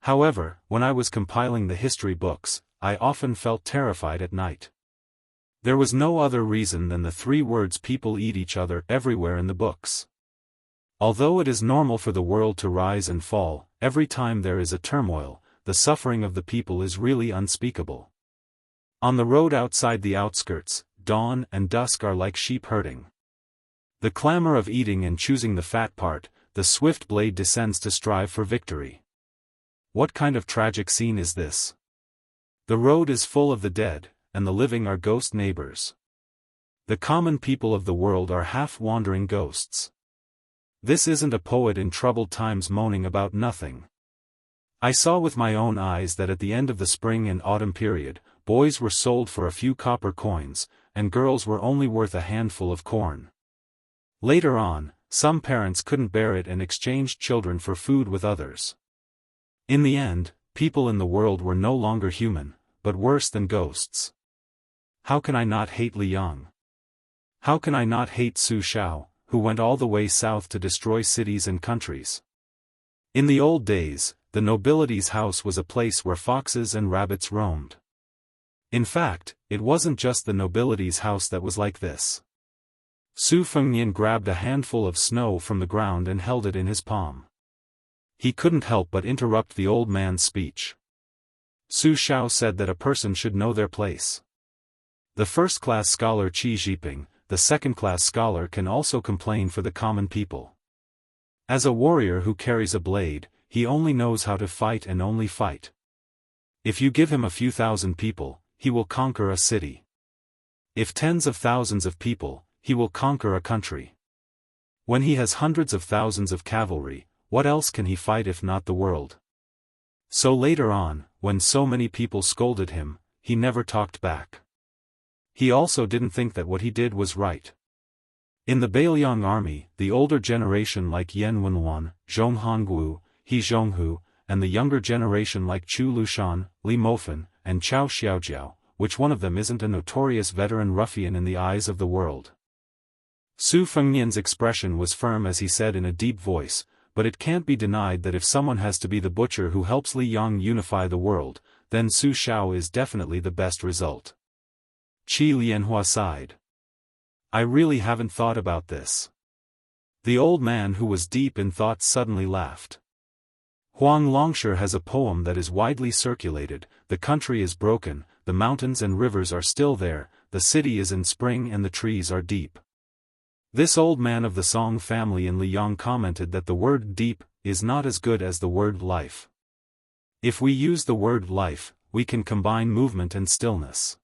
However, when I was compiling the history books, I often felt terrified at night. There was no other reason than the 3 words people eat each other everywhere in the books. Although it is normal for the world to rise and fall, every time there is a turmoil, the suffering of the people is really unspeakable. On the road outside the outskirts, dawn and dusk are like sheep herding. The clamor of eating and choosing the fat part, the swift blade descends to strive for victory. What kind of tragic scene is this? The road is full of the dead, and the living are ghost neighbors. The common people of the world are half-wandering ghosts. This isn't a poet in troubled times moaning about nothing. I saw with my own eyes that at the end of the spring and autumn period, boys were sold for a few copper coins, and girls were only worth a handful of corn. Later on, some parents couldn't bear it and exchanged children for food with others. In the end, people in the world were no longer human, but worse than ghosts. How can I not hate Li Yang? How can I not hate Su Xiao, who went all the way south to destroy cities and countries? In the old days, the nobility's house was a place where foxes and rabbits roamed. In fact, it wasn't just the nobility's house that was like this. Su Fengnian grabbed a handful of snow from the ground and held it in his palm. He couldn't help but interrupt the old man's speech. Su Xiao said that a person should know their place. The first-class scholar Qi Jiping, the second-class scholar can also complain for the common people. As a warrior who carries a blade, he only knows how to fight and only fight. If you give him a few thousand people, he will conquer a city. If tens of thousands of people, he will conquer a country. When he has hundreds of thousands of cavalry, what else can he fight if not the world? So later on, when so many people scolded him, he never talked back. He also didn't think that what he did was right. In the Beiliang army, the older generation like Yan Wenluan, Zhong Hongwu, He Zhonghu, and the younger generation like Chu Lushan, Li Mofan, and Chao Xiaojiao, which one of them isn't a notorious veteran ruffian in the eyes of the world? Su Fengnian's expression was firm as he said in a deep voice, but it can't be denied that if someone has to be the butcher who helps Li Yang unify the world, then Su Shao is definitely the best result. Qi Lianhua sighed. I really haven't thought about this. The old man who was deep in thought suddenly laughed. Huang Longshi has a poem that is widely circulated: the country is broken, the mountains and rivers are still there, the city is in spring and the trees are deep. This old man of the Song family in Liyang commented that the word deep is not as good as the word life. If we use the word life, we can combine movement and stillness.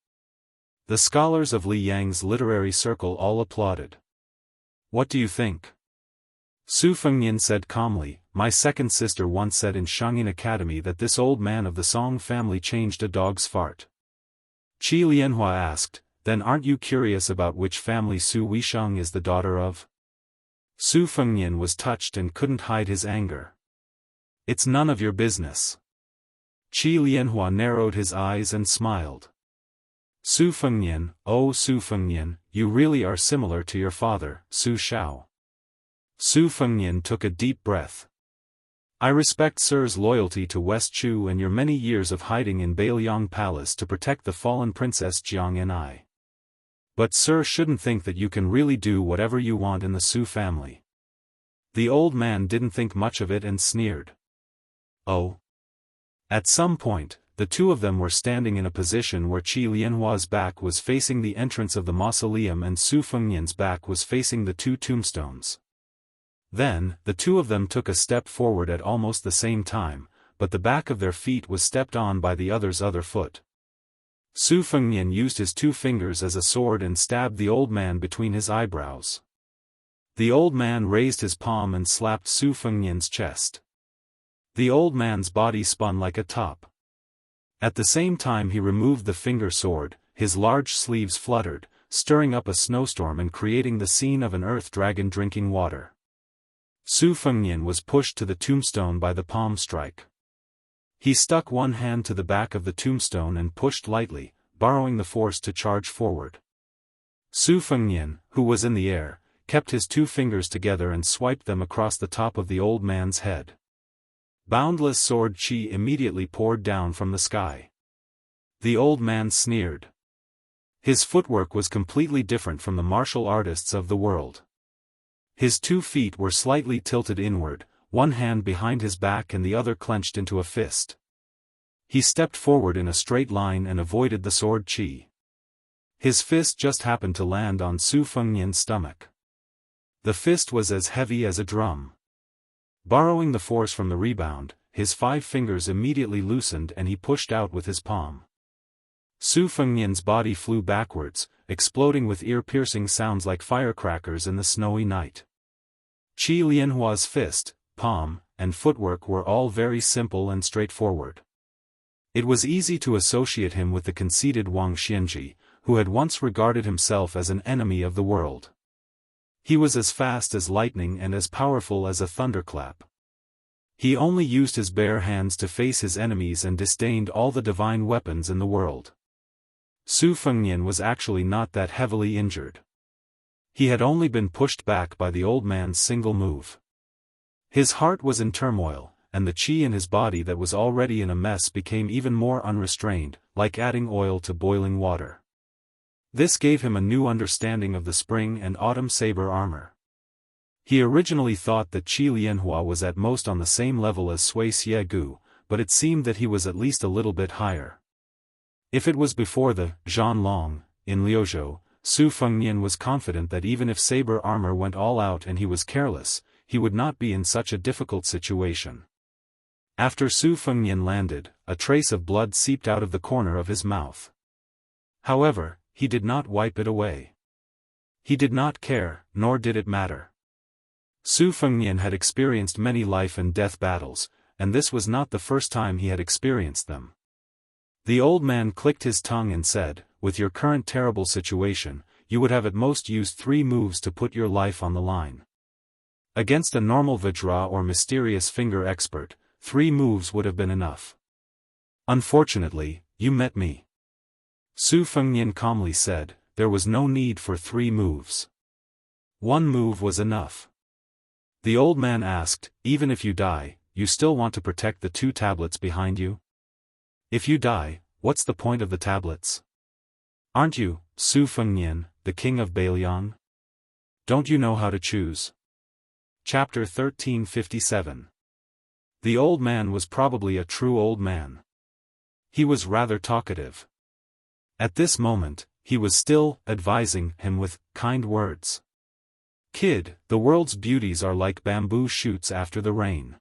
The scholars of Li Yang's literary circle all applauded. What do you think? Su Fengnian said calmly, my second sister once said in Shangyin Academy that this old man of the Song family changed a dog's fart. Qi Lianhua asked, then aren't you curious about which family Su Weisheng is the daughter of? Su Fengnian was touched and couldn't hide his anger. It's none of your business. Qi Lianhua narrowed his eyes and smiled. Su Fengnian, oh Su Fengnian, you really are similar to your father, Su Shao. Su Fengnian took a deep breath. I respect Sir's loyalty to West Chu and your many years of hiding in Beiliang Palace to protect the fallen Princess Jiang and I. But Sir shouldn't think that you can really do whatever you want in the Su family. The old man didn't think much of it and sneered. Oh. At some point, the two of them were standing in a position where Qi Lianhua's back was facing the entrance of the mausoleum and Su Fengnian's back was facing the two tombstones. Then, the two of them took a step forward at almost the same time, but the back of their feet was stepped on by the other's other foot. Su Fengnian used his two fingers as a sword and stabbed the old man between his eyebrows. The old man raised his palm and slapped Su Fengnian's chest. The old man's body spun like a top. At the same time he removed the finger sword, his large sleeves fluttered, stirring up a snowstorm and creating the scene of an earth dragon drinking water. Su Fengnian was pushed to the tombstone by the palm strike. He stuck one hand to the back of the tombstone and pushed lightly, borrowing the force to charge forward. Su Fengnian, who was in the air, kept his two fingers together and swiped them across the top of the old man's head. Boundless sword chi immediately poured down from the sky. The old man sneered. His footwork was completely different from the martial artists of the world. His 2 feet were slightly tilted inward, one hand behind his back and the other clenched into a fist. He stepped forward in a straight line and avoided the sword chi. His fist just happened to land on Su Fengnian's stomach. The fist was as heavy as a drum. Borrowing the force from the rebound, his 5 fingers immediately loosened and he pushed out with his palm. Su Fengnian's body flew backwards, exploding with ear-piercing sounds like firecrackers in the snowy night. Qi Lianhua's fist, palm, and footwork were all very simple and straightforward. It was easy to associate him with the conceited Wang Xianji, who had once regarded himself as an enemy of the world. He was as fast as lightning and as powerful as a thunderclap. He only used his bare hands to face his enemies and disdained all the divine weapons in the world. Su Fengnian was actually not that heavily injured. He had only been pushed back by the old man's single move. His heart was in turmoil, and the qi in his body that was already in a mess became even more unrestrained, like adding oil to boiling water. This gave him a new understanding of the spring and autumn saber armor. He originally thought that Qi Lianhua was at most on the same level as Sui Xiegu, but it seemed that he was at least a little bit higher. If it was before the Zhan Long, in Liuzhou, Su Fengnian was confident that even if saber armor went all out and he was careless, he would not be in such a difficult situation. After Su Fengnian landed, a trace of blood seeped out of the corner of his mouth. However, he did not wipe it away. He did not care, nor did it matter. Su Fengnian had experienced many life and death battles, and this was not the first time he had experienced them. The old man clicked his tongue and said, with your current terrible situation, you would have at most used 3 moves to put your life on the line. Against a normal Vajra or mysterious finger expert, 3 moves would have been enough. Unfortunately, you met me. Su Fengnian calmly said, there was no need for 3 moves. 1 move was enough. The old man asked, even if you die, you still want to protect the 2 tablets behind you? If you die, what's the point of the tablets? Aren't you, Su Fengnian, the king of Beiliang? Don't you know how to choose? Chapter 1357. The old man was probably a true old man. He was rather talkative. At this moment, he was still advising him with kind words. Kid, the world's beauties are like bamboo shoots after the rain.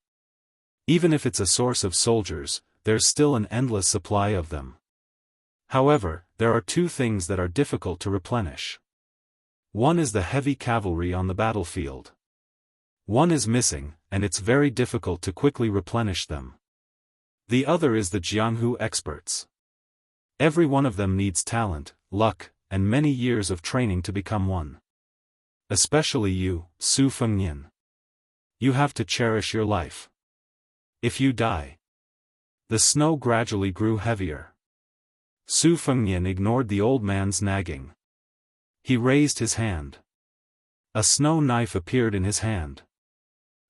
Even if it's a source of soldiers, there's still an endless supply of them. However, there are 2 things that are difficult to replenish. One is the heavy cavalry on the battlefield. One is missing, and it's very difficult to quickly replenish them. The other is the Jianghu experts. Every one of them needs talent, luck, and many years of training to become one. Especially you, Su Fengnian. You have to cherish your life. If you die. The snow gradually grew heavier. Su Fengnian ignored the old man's nagging. He raised his hand. A snow knife appeared in his hand.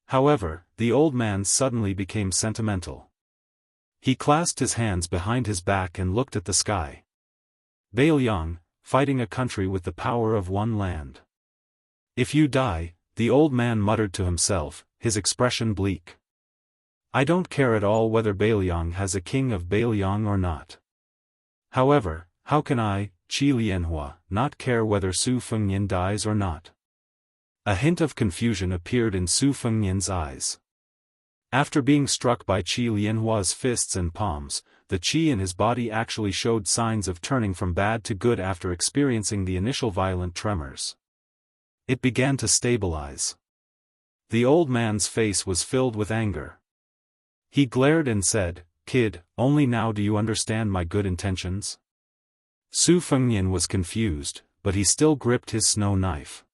However, the old man suddenly became sentimental. He clasped his hands behind his back and looked at the sky. Beiliang, fighting a country with the power of one land. If you die, the old man muttered to himself, his expression bleak. I don't care at all whether Beiliang has a king of Beiliang or not. However, how can I, Qi Lianhua, not care whether Su Fengnian dies or not? A hint of confusion appeared in Su Fengnian's eyes. After being struck by Qi Lianhua's fists and palms, the qi in his body actually showed signs of turning from bad to good after experiencing the initial violent tremors. It began to stabilize. The old man's face was filled with anger. He glared and said, Kid, only now do you understand my good intentions? Su Fengnian was confused, but he still gripped his snow knife.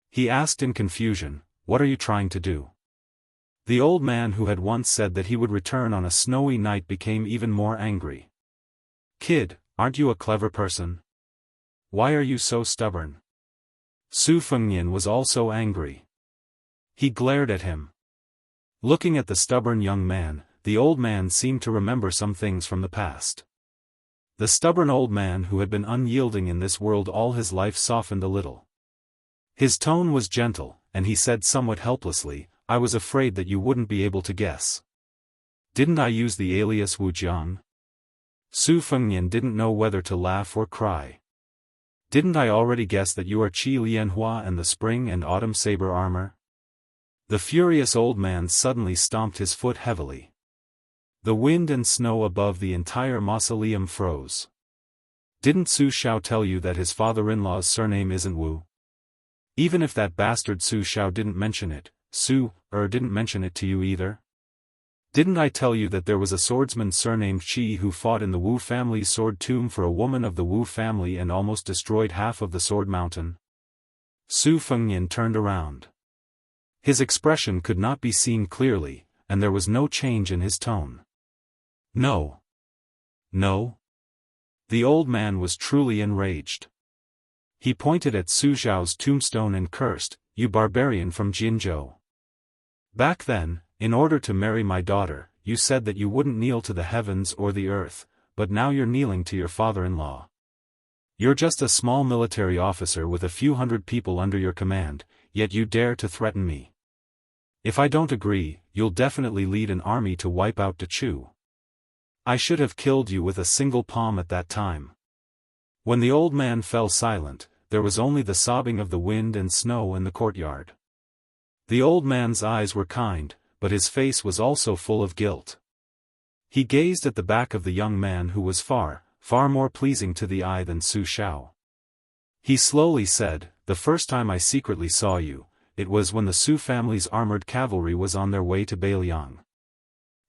He asked in confusion, what are you trying to do? The old man who had once said that he would return on a snowy night became even more angry. Kid, aren't you a clever person? Why are you so stubborn? Su Fengnian was also angry. He glared at him. Looking at the stubborn young man, the old man seemed to remember some things from the past. The stubborn old man who had been unyielding in this world all his life softened a little. His tone was gentle, and he said somewhat helplessly, I was afraid that you wouldn't be able to guess. Didn't I use the alias Wu Jiang? Su Fengnian didn't know whether to laugh or cry. Didn't I already guess that you are Qi Lianhua and the spring and autumn saber armor? The furious old man suddenly stomped his foot heavily. The wind and snow above the entire mausoleum froze. Didn't Su Xiao tell you that his father-in-law's surname isn't Wu? Even if that bastard Su Xiao didn't mention it, didn't mention it to you either? Didn't I tell you that there was a swordsman surnamed Qi who fought in the Wu family's sword tomb for a woman of the Wu family and almost destroyed half of the sword mountain? Su Fengnian turned around. His expression could not be seen clearly, and there was no change in his tone. No. No? The old man was truly enraged. He pointed at Su Xiao's tombstone and cursed, you barbarian from Jianghu. Back then, in order to marry my daughter, you said that you wouldn't kneel to the heavens or the earth, but now you're kneeling to your father-in-law. You're just a small military officer with a few hundred people under your command, yet you dare to threaten me. If I don't agree, you'll definitely lead an army to wipe out Dachu. I should have killed you with a single palm at that time. When the old man fell silent, there was only the sobbing of the wind and snow in the courtyard. The old man's eyes were kind, but his face was also full of guilt. He gazed at the back of the young man who was far more pleasing to the eye than Su Xiao. He slowly said, the first time I secretly saw you, it was when the Su family's armored cavalry was on their way to Beiliang.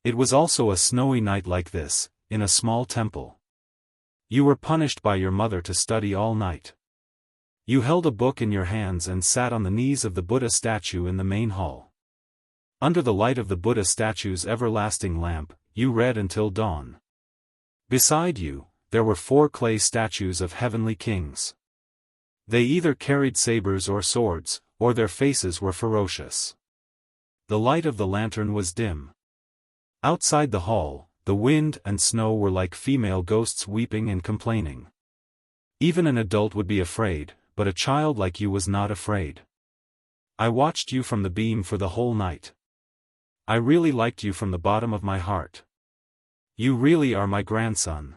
It was also a snowy night like this, in a small temple. You were punished by your mother to study all night. You held a book in your hands and sat on the knees of the Buddha statue in the main hall. Under the light of the Buddha statue's everlasting lamp, you read until dawn. Beside you, there were 4 clay statues of heavenly kings. They either carried sabers or swords, or their faces were ferocious. The light of the lantern was dim. Outside the hall, the wind and snow were like female ghosts weeping and complaining. Even an adult would be afraid, but a child like you was not afraid. I watched you from the beam for the whole night. I really liked you from the bottom of my heart. You really are my grandson.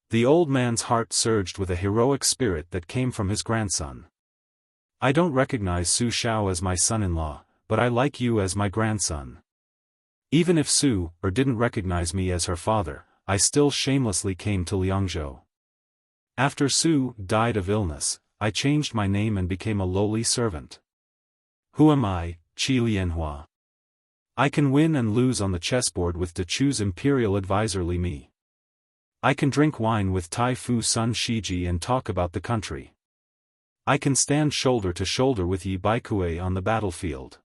The old man's heart surged with a heroic spirit that came from his grandson. I don't recognize Su Xiao as my son-in-law, but I like you as my grandson. Even if Su didn't recognize me as her father, I still shamelessly came to Liangzhou. After Su died of illness, I changed my name and became a lowly servant. Who am I, Qi Lianhua? I can win and lose on the chessboard with Dechu's imperial advisor Li Mi. I can drink wine with Tai Fu Sun Shiji and talk about the country. I can stand shoulder to shoulder with Yi Baikue on the battlefield.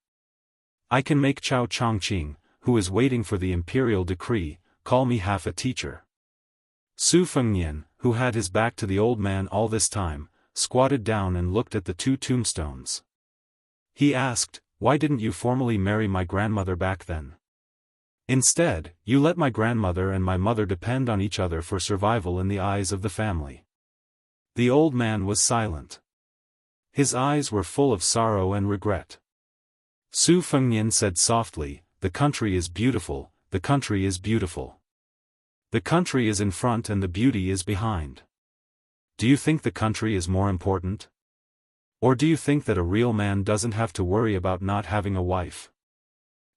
I can make Chao Chongqing, who is waiting for the imperial decree, call me half a teacher. Su Fengnian, who had his back to the old man all this time, squatted down and looked at the two tombstones. He asked, "Why didn't you formally marry my grandmother back then? Instead, you let my grandmother and my mother depend on each other for survival in the eyes of the family." The old man was silent. His eyes were full of sorrow and regret. Su Fengnian said softly, "The country is beautiful, the country is beautiful. The country is in front and the beauty is behind. Do you think the country is more important? Or do you think that a real man doesn't have to worry about not having a wife?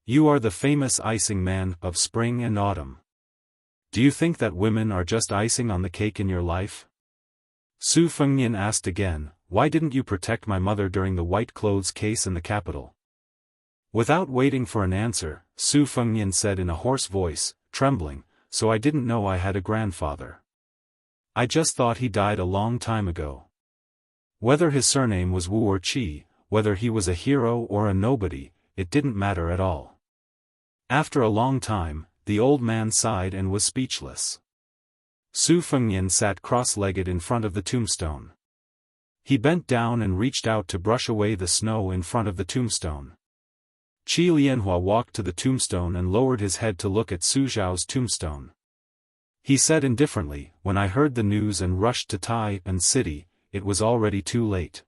You are the famous icing man of spring and autumn. Do you think that women are just icing on the cake in your life?" Su Fengnian asked again, "Why didn't you protect my mother during the white clothes case in the capital?" Without waiting for an answer, Su Fengnian said in a hoarse voice, trembling, "So I didn't know I had a grandfather. I just thought he died a long time ago." Whether his surname was Wu or Qi, whether he was a hero or a nobody, it didn't matter at all. After a long time, the old man sighed and was speechless. Su Fengnian sat cross-legged in front of the tombstone. He bent down and reached out to brush away the snow in front of the tombstone. Qi Lianhua walked to the tombstone and lowered his head to look at Su Zhao's tombstone. He said indifferently, "When I heard the news and rushed to Tai and city, it was already too late."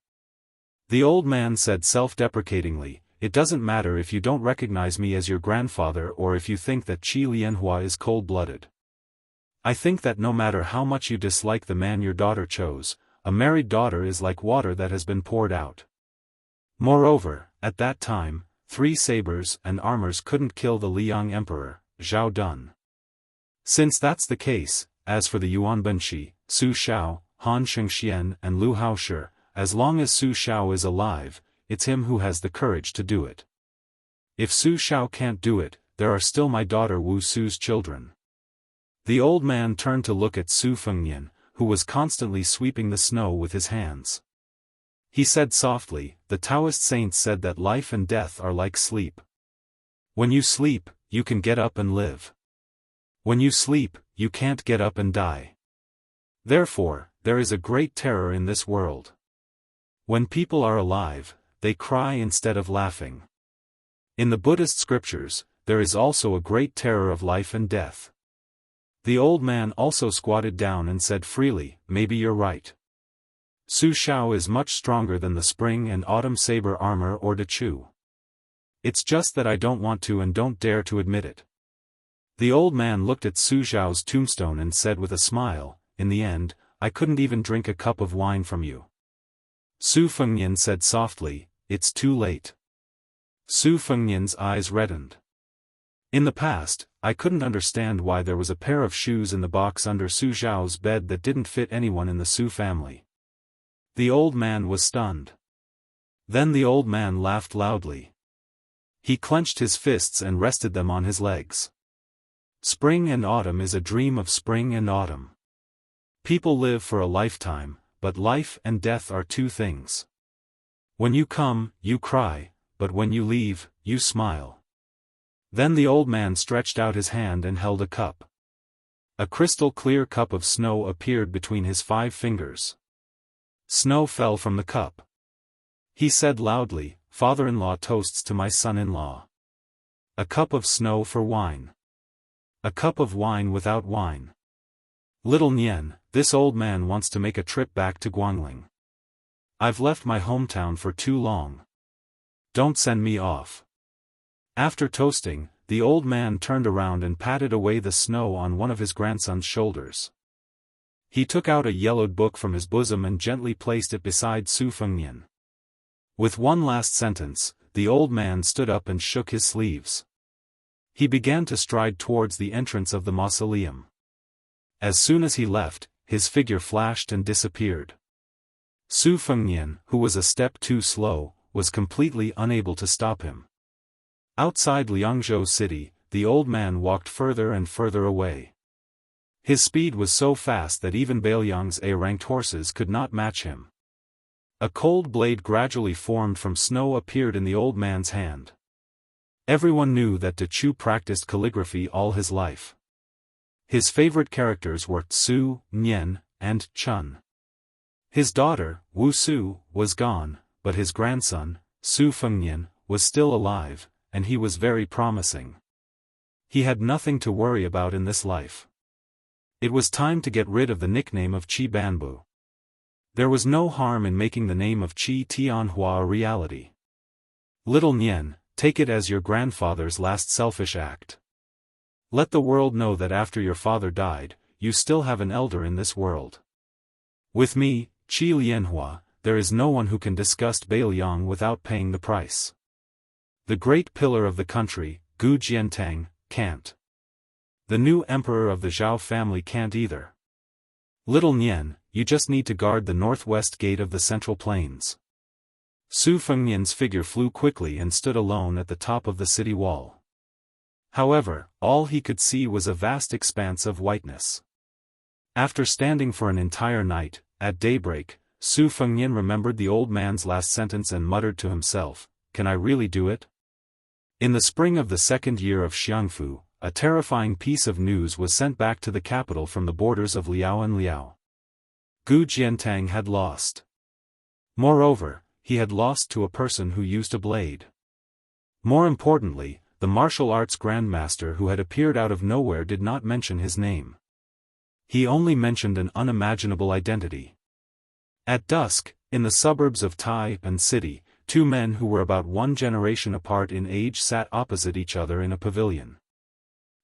The old man said self-deprecatingly, "It doesn't matter if you don't recognize me as your grandfather or if you think that Qi Lianhua is cold-blooded. I think that no matter how much you dislike the man your daughter chose, a married daughter is like water that has been poured out. Moreover, at that time, 3 sabers and armors couldn't kill the Liang Emperor, Zhao Dun. Since that's the case, as for the Yuan Benshi, Su Xiao, Han Shengxian and Lu Haoshi, as long as Su Xiao is alive, it's him who has the courage to do it. If Su Xiao can't do it, there are still my daughter Wu Su's children." The old man turned to look at Su Fengnian, who was constantly sweeping the snow with his hands. He said softly, "The Taoist saints said that life and death are like sleep. When you sleep, you can get up and live. When you sleep, you can't get up and die. Therefore, there is a great terror in this world. When people are alive, they cry instead of laughing. In the Buddhist scriptures, there is also a great terror of life and death." The old man also squatted down and said freely, "Maybe you're right. Su Xiao is much stronger than the spring and autumn saber armor or Dechu. It's just that I don't want to and don't dare to admit it." The old man looked at Su Xiao's tombstone and said with a smile, "In the end, I couldn't even drink a cup of wine from you." Su Fengnian said softly, "It's too late." Su Fengnian's eyes reddened. In the past, I couldn't understand why there was a pair of shoes in the box under Su Xiao's bed that didn't fit anyone in the Su family. The old man was stunned. Then the old man laughed loudly. He clenched his fists and rested them on his legs. Spring and autumn is a dream of spring and autumn. People live for a lifetime, but life and death are 2 things. When you come, you cry, but when you leave, you smile. Then the old man stretched out his hand and held a cup. A crystal-clear cup of snow appeared between his 5 fingers. Snow fell from the cup. He said loudly, "Father-in-law toasts to my son-in-law." A cup of snow for wine. A cup of wine without wine. Little Nian, this old man wants to make a trip back to Guangling. I've left my hometown for too long. Don't send me off. After toasting, the old man turned around and patted away the snow on one of his grandson's shoulders. He took out a yellowed book from his bosom and gently placed it beside Su Fengnian. With one last sentence, the old man stood up and shook his sleeves. He began to stride towards the entrance of the mausoleum. As soon as he left, his figure flashed and disappeared. Su Fengnian, who was a step too slow, was completely unable to stop him. Outside Liangzhou city, the old man walked further and further away. His speed was so fast that even Bailiang's A-ranked horses could not match him. A cold blade gradually formed from snow appeared in the old man's hand. Everyone knew that De Chu practiced calligraphy all his life. His favorite characters were Su, Nian, and Chun. His daughter, Wu Su, was gone, but his grandson, Su Fengnian, was still alive, and he was very promising. He had nothing to worry about in this life. It was time to get rid of the nickname of Qi Banbu. There was no harm in making the name of Qi Tianhua a reality. Little Nian, take it as your grandfather's last selfish act. Let the world know that after your father died, you still have an elder in this world. With me, Qi Lianhua, there is no one who can disgust Bailiang without paying the price. The great pillar of the country, Gu Jiantang, can't. The new emperor of the Zhao family can't either. Little Nian, you just need to guard the northwest gate of the Central Plains. Su Fengnian's figure flew quickly and stood alone at the top of the city wall. However, all he could see was a vast expanse of whiteness. After standing for an entire night, at daybreak, Su Fengnian remembered the old man's last sentence and muttered to himself, "Can I really do it?" In the spring of the second year of Jianghu, a terrifying piece of news was sent back to the capital from the borders of Liao and Liao. Gu Jiantang had lost. Moreover, he had lost to a person who used a blade. More importantly, the martial arts grandmaster who had appeared out of nowhere did not mention his name. He only mentioned an unimaginable identity. At dusk, in the suburbs of Tai and City, two men who were about one generation apart in age sat opposite each other in a pavilion.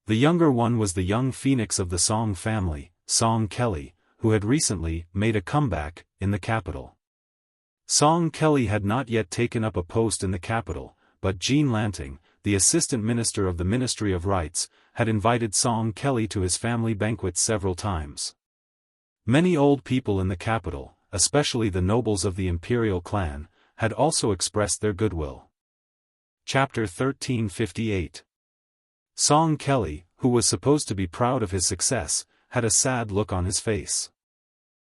The younger one was the young phoenix of the Song family, Song Kelly, who had recently made a comeback in the capital. Song Kelly had not yet taken up a post in the capital, but Jean Lanting, the assistant minister of the Ministry of Rights, had invited Song Kelly to his family banquets several times. Many old people in the capital, especially the nobles of the imperial clan, had also expressed their goodwill. Chapter 1358. Song Kelly, who was supposed to be proud of his success, had a sad look on his face.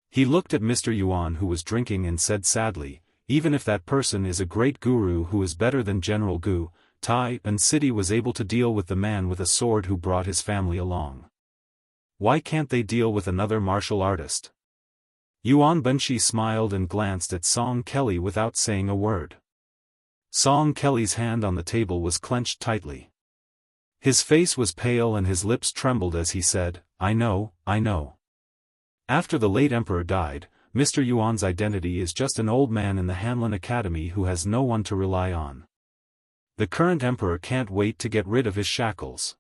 He looked at Mr. Yuan who was drinking and said sadly, "Even if that person is a great guru who is better than General Gu, Tai and City was able to deal with the man with a sword who brought his family along. Why can't they deal with another martial artist?" Yuan Benshi smiled and glanced at Song Kelly without saying a word. Song Kelly's hand on the table was clenched tightly. His face was pale and his lips trembled as he said, I know. After the late emperor died, Mr. Yuan's identity is just an old man in the Hanlin Academy who has no one to rely on. The current emperor can't wait to get rid of his shackles.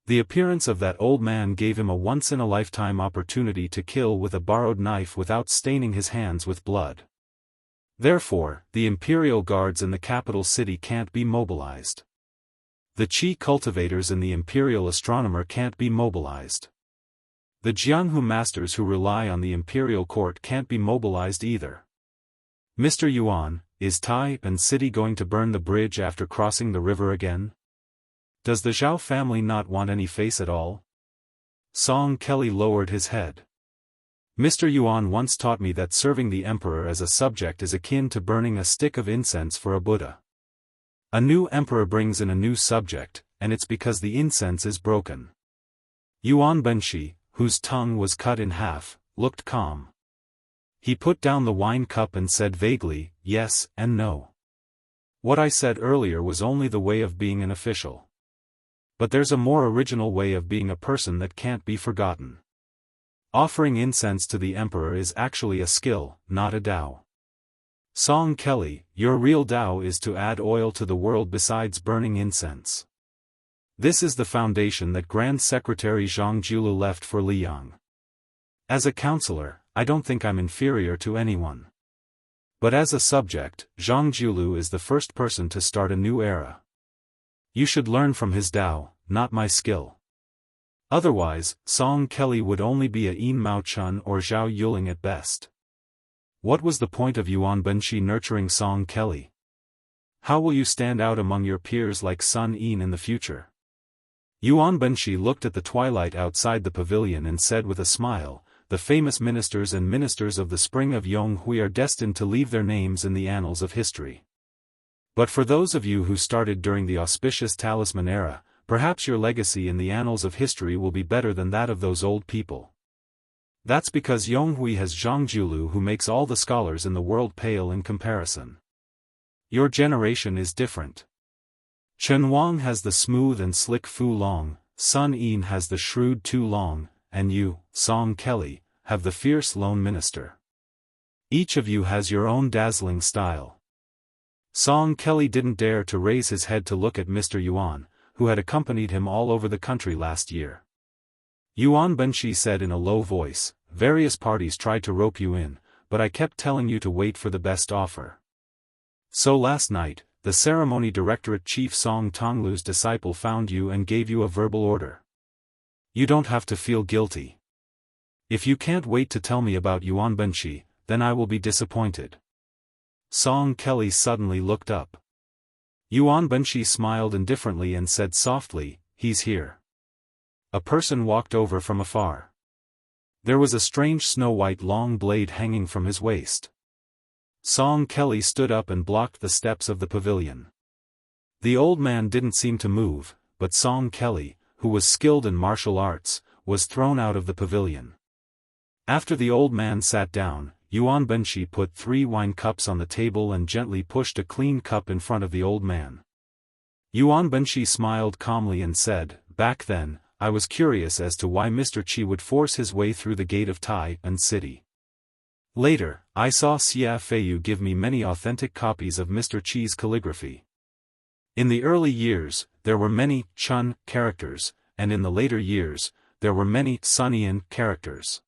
The appearance of that old man gave him a once-in-a-lifetime opportunity to kill with a borrowed knife without staining his hands with blood. Therefore, the imperial guards in the capital city can't be mobilized. The Qi cultivators and the imperial astronomer can't be mobilized. The Jianghu masters who rely on the imperial court can't be mobilized either. Mr. Yuan, is Tai and City going to burn the bridge after crossing the river again? Does the Zhao family not want any face at all? Song Kelly lowered his head. Mr. Yuan once taught me that serving the emperor as a subject is akin to burning a stick of incense for a Buddha. A new emperor brings in a new subject, and it's because the incense is broken. Yuan Benshi, whose tongue was cut in half, looked calm. He put down the wine cup and said vaguely, yes and no. What I said earlier was only the way of being an official. But there's a more original way of being a person that can't be forgotten. Offering incense to the emperor is actually a skill, not a Dao. Song Kelly, your real Dao is to add oil to the world besides burning incense. This is the foundation that Grand Secretary Zhang Julu left for Liang. As a counselor, I don't think I'm inferior to anyone. But as a subject, Zhang Julu is the first person to start a new era. You should learn from his Dao, not my skill. Otherwise, Song Kelly would only be a Yin Mao Chun or Zhao Yuling at best. What was the point of Yuan Benshi nurturing Song Kelly? How will you stand out among your peers like Sun Yin in the future? Yuan Benshi looked at the twilight outside the pavilion and said with a smile, the famous ministers and ministers of the spring of Yonghui are destined to leave their names in the annals of history. But for those of you who started during the auspicious talisman era, perhaps your legacy in the annals of history will be better than that of those old people. That's because Yonghui has Zhang Julu, who makes all the scholars in the world pale in comparison. Your generation is different. Chen Wang has the smooth and slick Fu Long, Sun Yin has the shrewd Tu Long, and you, Song Kelly, have the fierce lone minister. Each of you has your own dazzling style. Song Kelly didn't dare to raise his head to look at Mr. Yuan, who had accompanied him all over the country last year. Yuan Benshi said in a low voice, various parties tried to rope you in, but I kept telling you to wait for the best offer. So last night, the ceremony directorate chief Song Tonglu's disciple found you and gave you a verbal order. You don't have to feel guilty. If you can't wait to tell me about Yuan Benshi, then I will be disappointed. Song Kelly suddenly looked up. Yuan Benshi smiled indifferently and said softly, he's here. A person walked over from afar. There was a strange snow-white long blade hanging from his waist. Song Kelly stood up and blocked the steps of the pavilion. The old man didn't seem to move, but Song Kelly, who was skilled in martial arts, was thrown out of the pavilion. After the old man sat down, Yuan Benshi put 3 wine cups on the table and gently pushed a clean cup in front of the old man. Yuan Benshi smiled calmly and said, back then, I was curious as to why Mr. Qi would force his way through the gate of Tai and City. Later, I saw Xia Feiyu give me many authentic copies of Mr. Qi's calligraphy. In the early years, there were many Chun characters, and in the later years, there were many Sun Yin characters.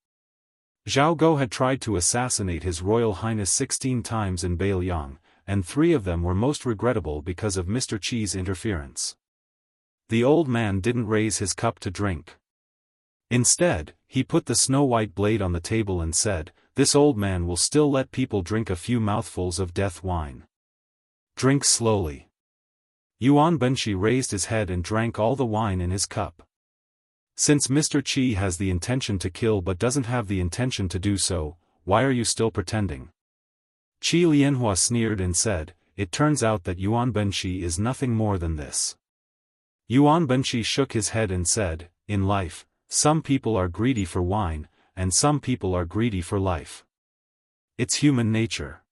Zhao Go had tried to assassinate His Royal Highness 16 times in Beiliang, and 3 of them were most regrettable because of Mr. Qi's interference. The old man didn't raise his cup to drink. Instead, he put the snow-white blade on the table and said, this old man will still let people drink a few mouthfuls of death wine. Drink slowly. Yuan Benshi raised his head and drank all the wine in his cup. Since Mr. Qi has the intention to kill but doesn't have the intention to do so, why are you still pretending? Qi Lianhua sneered and said, it turns out that Yuan Benshi is nothing more than this. Yuan Benshi shook his head and said, in life, some people are greedy for wine, and some people are greedy for life. It's human nature.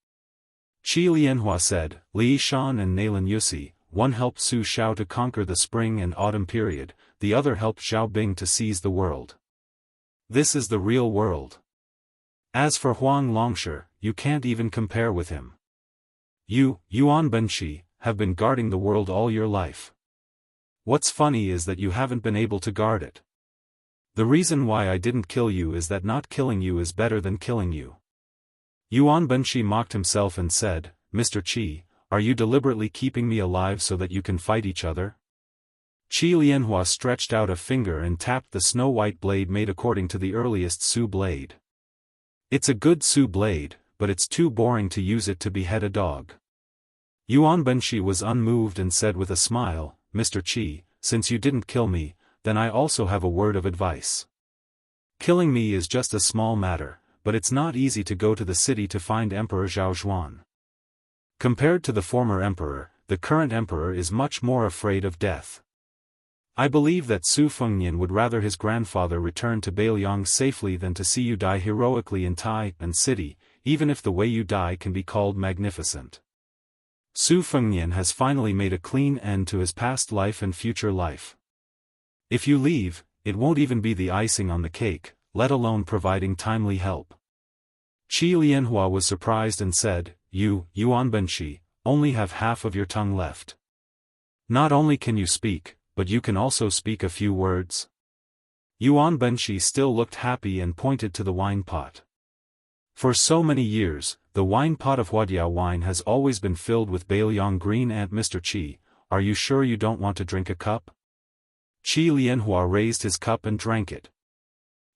Qi Lianhua said, Li Shan and Nailan Yusi, one helped Su Xiao to conquer the spring and autumn period, the other helped Xiao Bing to seize the world. This is the real world. As for Huang Longshi, you can't even compare with him. You, Yuan Benshi, have been guarding the world all your life. What's funny is that you haven't been able to guard it. The reason why I didn't kill you is that not killing you is better than killing you. Yuan Benshi mocked himself and said, Mr. Qi, are you deliberately keeping me alive so that you can fight each other? Qi Lianhua stretched out a finger and tapped the snow-white blade made according to the earliest Su blade. It's a good Su blade, but it's too boring to use it to behead a dog. Yuan Benshi was unmoved and said with a smile, Mr. Qi, since you didn't kill me, then I also have a word of advice. Killing me is just a small matter, but it's not easy to go to the city to find Emperor Zhao Zhuan. Compared to the former emperor, the current emperor is much more afraid of death. I believe that Su Fengnian would rather his grandfather return to Beiliang safely than to see you die heroically in Tai and City, even if the way you die can be called magnificent. Su Fengnian has finally made a clean end to his past life and future life. If you leave, it won't even be the icing on the cake, let alone providing timely help. Qi Lianhua was surprised and said, You, Yuan Benshi, only have half of your tongue left. Not only can you speak, but you can also speak a few words. Yuan Benshi still looked happy and pointed to the wine pot. For so many years, the wine pot of Huadiao wine has always been filled with Bailiang green and Mr. Qi, are you sure you don't want to drink a cup? Qi Lianhua raised his cup and drank it.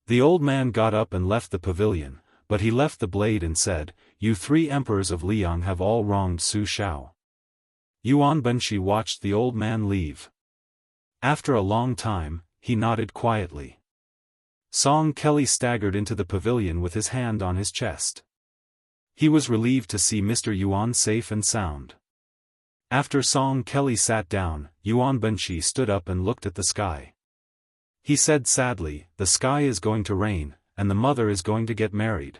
The old man got up and left the pavilion, but he left the blade and said, You 3 emperors of Liang have all wronged Su Shao. Yuan Benshi watched the old man leave. After a long time, he nodded quietly. Song Kelly staggered into the pavilion with his hand on his chest. He was relieved to see Mr. Yuan safe and sound. After Song Kelly sat down, Yuan Benshi stood up and looked at the sky. He said sadly, The sky is going to rain, and the mother is going to get married.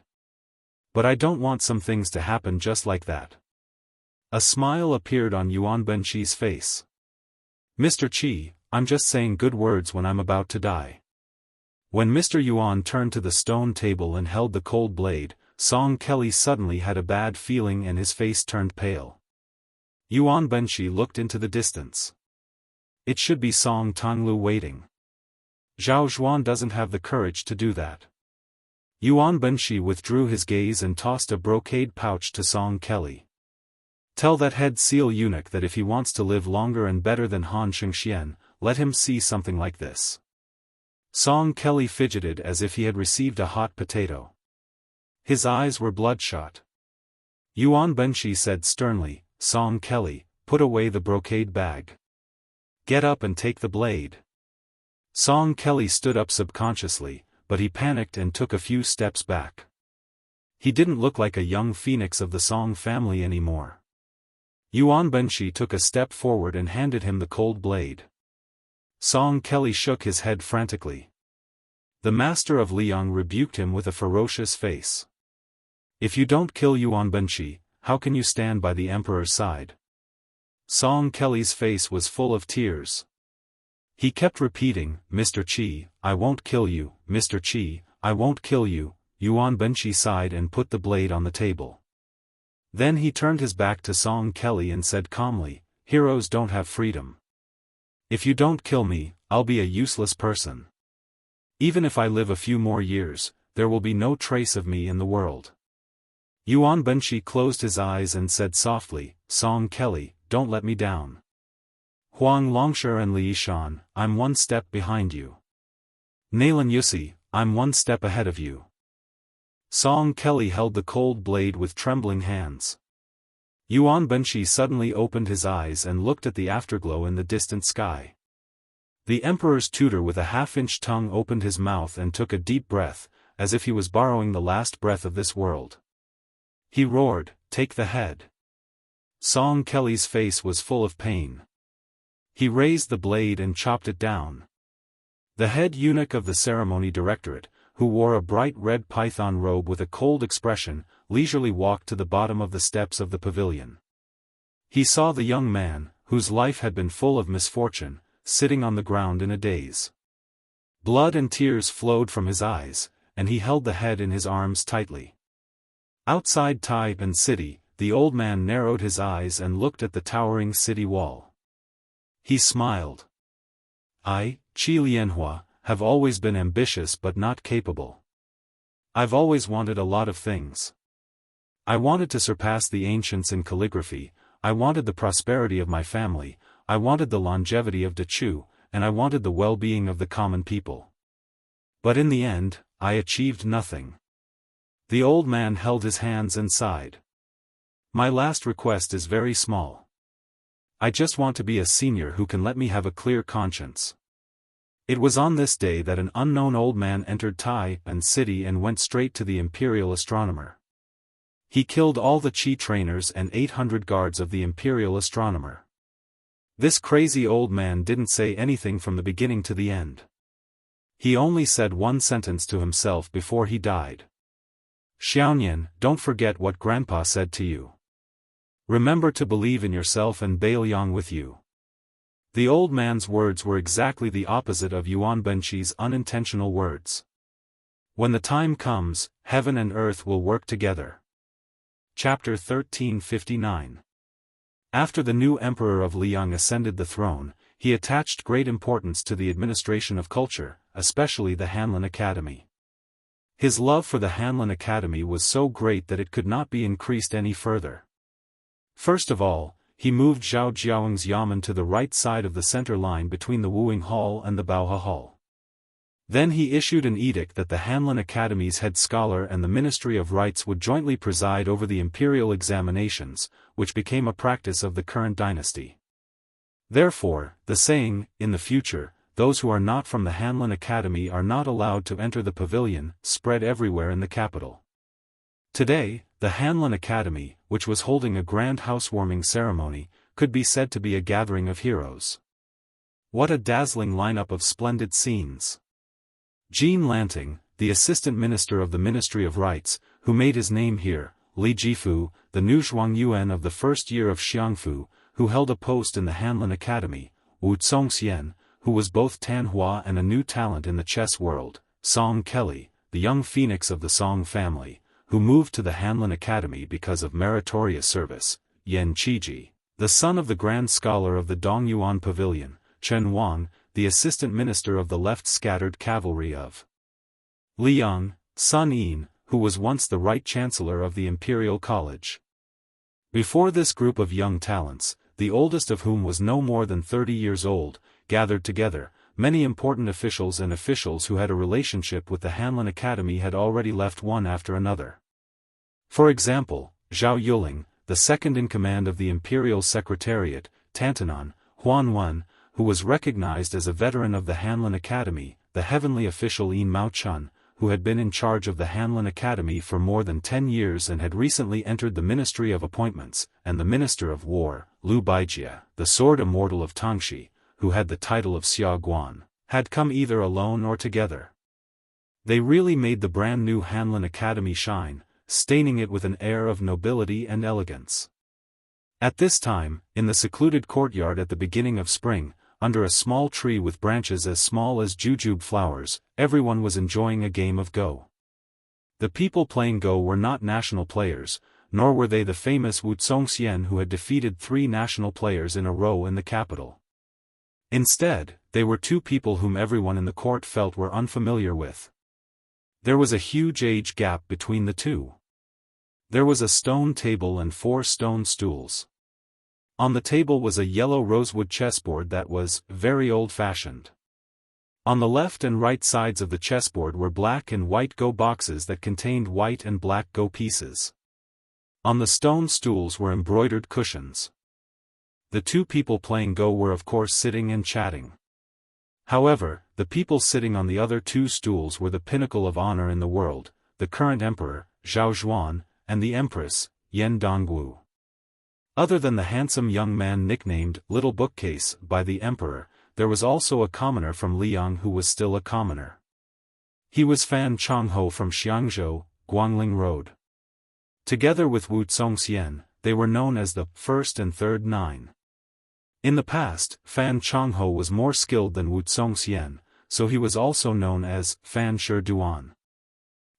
But I don't want some things to happen just like that. A smile appeared on Yuan Benshi's face. Mr. Qi, I'm just saying good words when I'm about to die. When Mr. Yuan turned to the stone table and held the cold blade, Song Kelly suddenly had a bad feeling and his face turned pale. Yuan Benshi looked into the distance. It should be Song Tonglu waiting. Zhao Zhuan doesn't have the courage to do that. Yuan Benshi withdrew his gaze and tossed a brocade pouch to Song Kelly. Tell that head seal eunuch that if he wants to live longer and better than Han Shengxian, let him see something like this. Song Kelly fidgeted as if he had received a hot potato. His eyes were bloodshot. Yuan Benshi said sternly, Song Kelly, put away the brocade bag. Get up and take the blade. Song Kelly stood up subconsciously, but he panicked and took a few steps back. He didn't look like a young phoenix of the Song family anymore. Yuan Benshi took a step forward and handed him the cold blade. Song Kelly shook his head frantically. The master of Liang rebuked him with a ferocious face. If you don't kill Yuan Benshi, how can you stand by the emperor's side? Song Kelly's face was full of tears. He kept repeating, Mr. Qi, I won't kill you, Mr. Qi, I won't kill you. Yuan Benshi sighed and put the blade on the table. Then he turned his back to Song Kelly and said calmly, Heroes don't have freedom. If you don't kill me, I'll be a useless person. Even if I live a few more years, there will be no trace of me in the world. Yuan Benshi closed his eyes and said softly, Song Kelly, don't let me down. Huang Longsher and Li Yishan, I'm one step behind you. Nalan Yusi, I'm one step ahead of you. Song Kelly held the cold blade with trembling hands. Yuan Benshi suddenly opened his eyes and looked at the afterglow in the distant sky. The emperor's tutor with a half-inch tongue opened his mouth and took a deep breath, as if he was borrowing the last breath of this world. He roared, Take the head. Song Kelly's face was full of pain. He raised the blade and chopped it down. The head eunuch of the ceremony directorate, who wore a bright red python robe with a cold expression, leisurely walked to the bottom of the steps of the pavilion. He saw the young man, whose life had been full of misfortune, sitting on the ground in a daze. Blood and tears flowed from his eyes, and he held the head in his arms tightly. Outside Taipan City, the old man narrowed his eyes and looked at the towering city wall. He smiled. I, Qi Lianhua, have always been ambitious but not capable. I've always wanted a lot of things. I wanted to surpass the ancients in calligraphy, I wanted the prosperity of my family, I wanted the longevity of Dechu, and I wanted the well-being of the common people. But in the end, I achieved nothing. The old man held his hands and sighed. My last request is very small. I just want to be a senior who can let me have a clear conscience. It was on this day that an unknown old man entered Taipan City and went straight to the imperial astronomer. He killed all the Qi trainers and 800 guards of the imperial astronomer. This crazy old man didn't say anything from the beginning to the end. He only said one sentence to himself before he died. Xiaoyan, don't forget what Grandpa said to you. Remember to believe in yourself and Bailiang with you. The old man's words were exactly the opposite of Yuan Benqi's unintentional words. When the time comes, heaven and earth will work together. Chapter 1359. After the new emperor of Liang ascended the throne, he attached great importance to the administration of culture, especially the Hanlin Academy. His love for the Hanlin Academy was so great that it could not be increased any further. First of all, he moved Zhao Jiaoying's yamen to the right side of the center line between the Wuing Hall and the Baohe Hall. Then he issued an edict that the Hanlin Academy's head scholar and the Ministry of Rites would jointly preside over the imperial examinations, which became a practice of the current dynasty. Therefore, the saying, in the future, those who are not from the Hanlin Academy are not allowed to enter the pavilion, spread everywhere in the capital. Today, the Hanlin Academy, which was holding a grand housewarming ceremony, could be said to be a gathering of heroes. What a dazzling lineup of splendid scenes! Jean Lanting, the assistant minister of the Ministry of Rites, who made his name here, Li Jifu, the new Zhuangyuan of the first year of Xianghu, who held a post in the Hanlin Academy, Wuxia Xianxia, who was both Tanhua and a new talent in the chess world, Song Kelly, the young phoenix of the Song family, who moved to the Hanlin Academy because of meritorious service, Yan Qiji, the son of the grand scholar of the Dongyuan Pavilion, Chen Wang, the assistant minister of the left scattered cavalry of Liang, Sun Yin, who was once the right chancellor of the Imperial College. Before this group of young talents, the oldest of whom was no more than 30 years old, gathered together, many important officials and officials who had a relationship with the Hanlin Academy had already left one after another. For example, Zhao Yuling, the second in command of the Imperial Secretariat, Tantanan, Huan Wen, who was recognized as a veteran of the Hanlin Academy, the heavenly official Yin Mao Chun, who had been in charge of the Hanlin Academy for more than 10 years and had recently entered the Ministry of Appointments, and the Minister of War, Liu Baijie, the sword immortal of Tangxi, who had the title of Xia Guan, had come either alone or together. They really made the brand new Hanlin Academy shine, staining it with an air of nobility and elegance. At this time, in the secluded courtyard at the beginning of spring, under a small tree with branches as small as jujube flowers, everyone was enjoying a game of Go. The people playing Go were not national players, nor were they the famous Wuxia Xianxia who had defeated 3 national players in a row in the capital. Instead, they were 2 people whom everyone in the court felt were unfamiliar with. There was a huge age gap between the two. There was a stone table and 4 stone stools. On the table was a yellow rosewood chessboard that was very old-fashioned. On the left and right sides of the chessboard were black and white Go boxes that contained white and black Go pieces. On the stone stools were embroidered cushions. The 2 people playing Go were of course sitting and chatting. However, the people sitting on the other 2 stools were the pinnacle of honor in the world, the current emperor, Zhao Zhuan, and the empress, Yan Dongwu. Other than the handsome young man nicknamed Little Bookcase by the emperor, there was also a commoner from Liang who was still a commoner. He was Fan Chongho from Xiangzhou, Guangling Road. Together with Wuxia Xianxia, they were known as the First and Third Nine. In the past, Fan Chongho was more skilled than Wuxia Xianxia, so he was also known as Fan Shi Duan.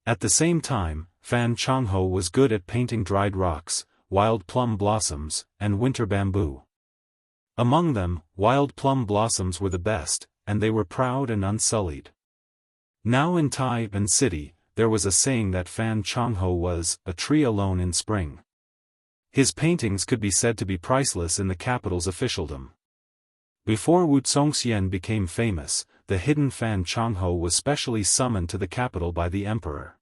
At the same time, Fan Chongho was good at painting dried rocks, wild plum blossoms, and winter bamboo. Among them, wild plum blossoms were the best, and they were proud and unsullied. Now in Taiban City, there was a saying that Fan Chongho was a tree alone in spring. His paintings could be said to be priceless in the capital's officialdom. Before Wuxia Xianxia became famous, the hidden Fan Chongho was specially summoned to the capital by the emperor.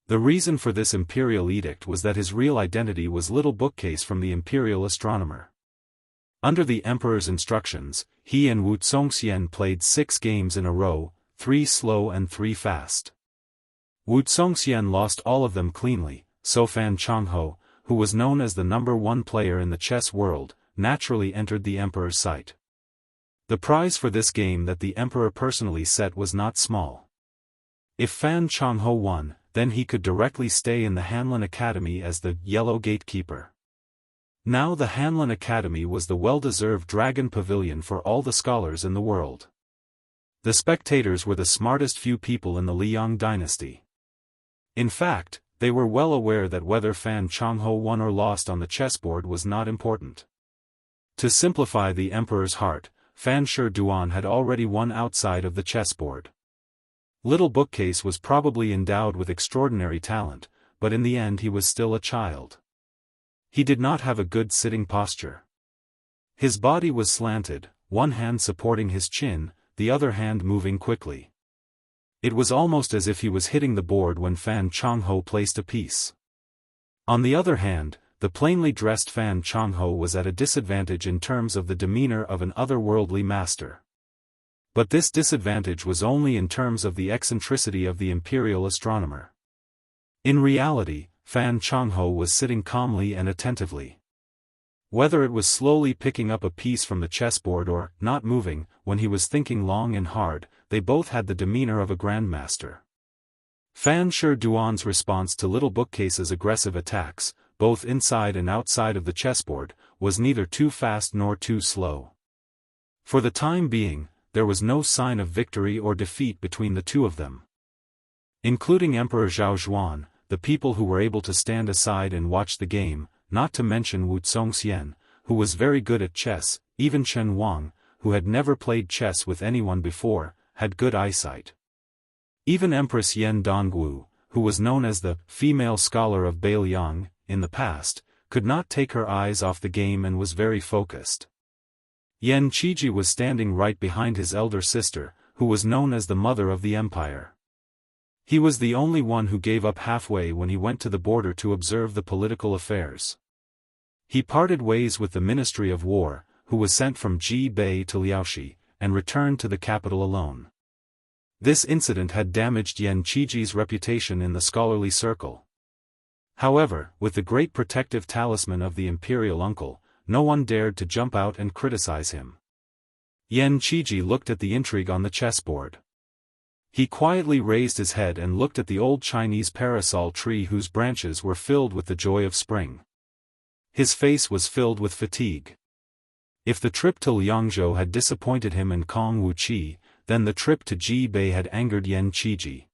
The reason for this imperial edict was that his real identity was Little Bookcase from the imperial astronomer. Under the emperor's instructions, he and Wuxia Xianxia played 6 games in a row, 3 slow and 3 fast. Wuxia Xianxia lost all of them cleanly, so Fan Chongho, who was known as the #1 player in the chess world, naturally entered the emperor's sight. The prize for this game that the emperor personally set was not small. If Fan Chongho won, then he could directly stay in the Hanlin Academy as the Yellow Gatekeeper. Now the Hanlin Academy was the well-deserved dragon pavilion for all the scholars in the world. The spectators were the smartest few people in the Liang dynasty. In fact, they were well aware that whether Fan Changho won or lost on the chessboard was not important. To simplify the emperor's heart, Fan Shi-duan had already won outside of the chessboard. Little Bookcase was probably endowed with extraordinary talent, but in the end he was still a child. He did not have a good sitting posture. His body was slanted, one hand supporting his chin, the other hand moving quickly. It was almost as if he was hitting the board when Fan Changho placed a piece. On the other hand, the plainly dressed Fan Changho was at a disadvantage in terms of the demeanor of an otherworldly master. But this disadvantage was only in terms of the eccentricity of the imperial astronomer. In reality, Fan Changho was sitting calmly and attentively. Whether it was slowly picking up a piece from the chessboard or, not moving, when he was thinking long and hard, they both had the demeanor of a grandmaster. Fan Shi-duan's response to Little Bookcase's aggressive attacks, both inside and outside of the chessboard, was neither too fast nor too slow. For the time being, there was no sign of victory or defeat between the two of them. Including Emperor Zhao Zhuan, the people who were able to stand aside and watch the game, not to mention Wuxia Xianxia, who was very good at chess, even Chen Wang, who had never played chess with anyone before, had good eyesight. Even Empress Yan Dongwu, who was known as the female scholar of Beiliang in the past, could not take her eyes off the game and was very focused. Yan Qiji was standing right behind his elder sister, who was known as the mother of the empire. He was the only one who gave up halfway when he went to the border to observe the political affairs. He parted ways with the Ministry of War, who was sent from Ji Bei to Liaoxi, and returned to the capital alone. This incident had damaged Yan Qiji's reputation in the scholarly circle. However, with the great protective talisman of the imperial uncle, no one dared to jump out and criticize him. Yan Qiji looked at the intrigue on the chessboard. He quietly raised his head and looked at the old Chinese parasol tree whose branches were filled with the joy of spring. His face was filled with fatigue. If the trip to Liangzhou had disappointed him and Kong Wuqi, then the trip to Ji Bei had angered Yan Qiji.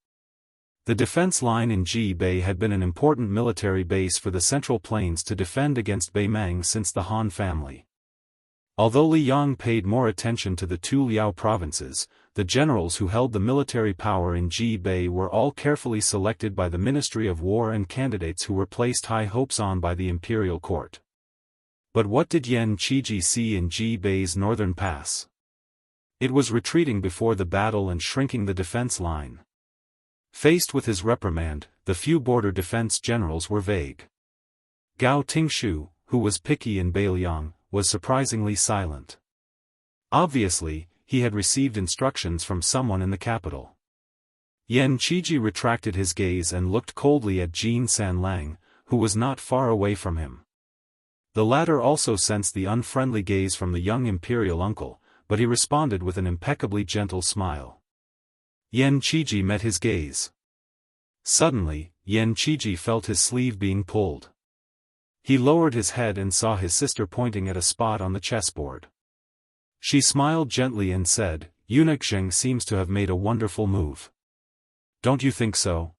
The defense line in Ji Bei had been an important military base for the Central Plains to defend against Beimang since the Han family. Although Li Yang paid more attention to the two Liao provinces, the generals who held the military power in Ji Bei were all carefully selected by the Ministry of War and candidates who were placed high hopes on by the imperial court. But what did Yan Qiji see in Ji Bei's northern pass? It was retreating before the battle and shrinking the defense line. Faced with his reprimand, the few border defense generals were vague. Gao Tingshu, who was picky in Beiliang, was surprisingly silent. Obviously, he had received instructions from someone in the capital. Yan Qiji retracted his gaze and looked coldly at Jin Sanlang, who was not far away from him. The latter also sensed the unfriendly gaze from the young imperial uncle, but he responded with an impeccably gentle smile. Yan Qiji met his gaze. Suddenly, Yan Qiji felt his sleeve being pulled. He lowered his head and saw his sister pointing at a spot on the chessboard. She smiled gently and said, "Eunuch Zheng seems to have made a wonderful move. Don't you think so?"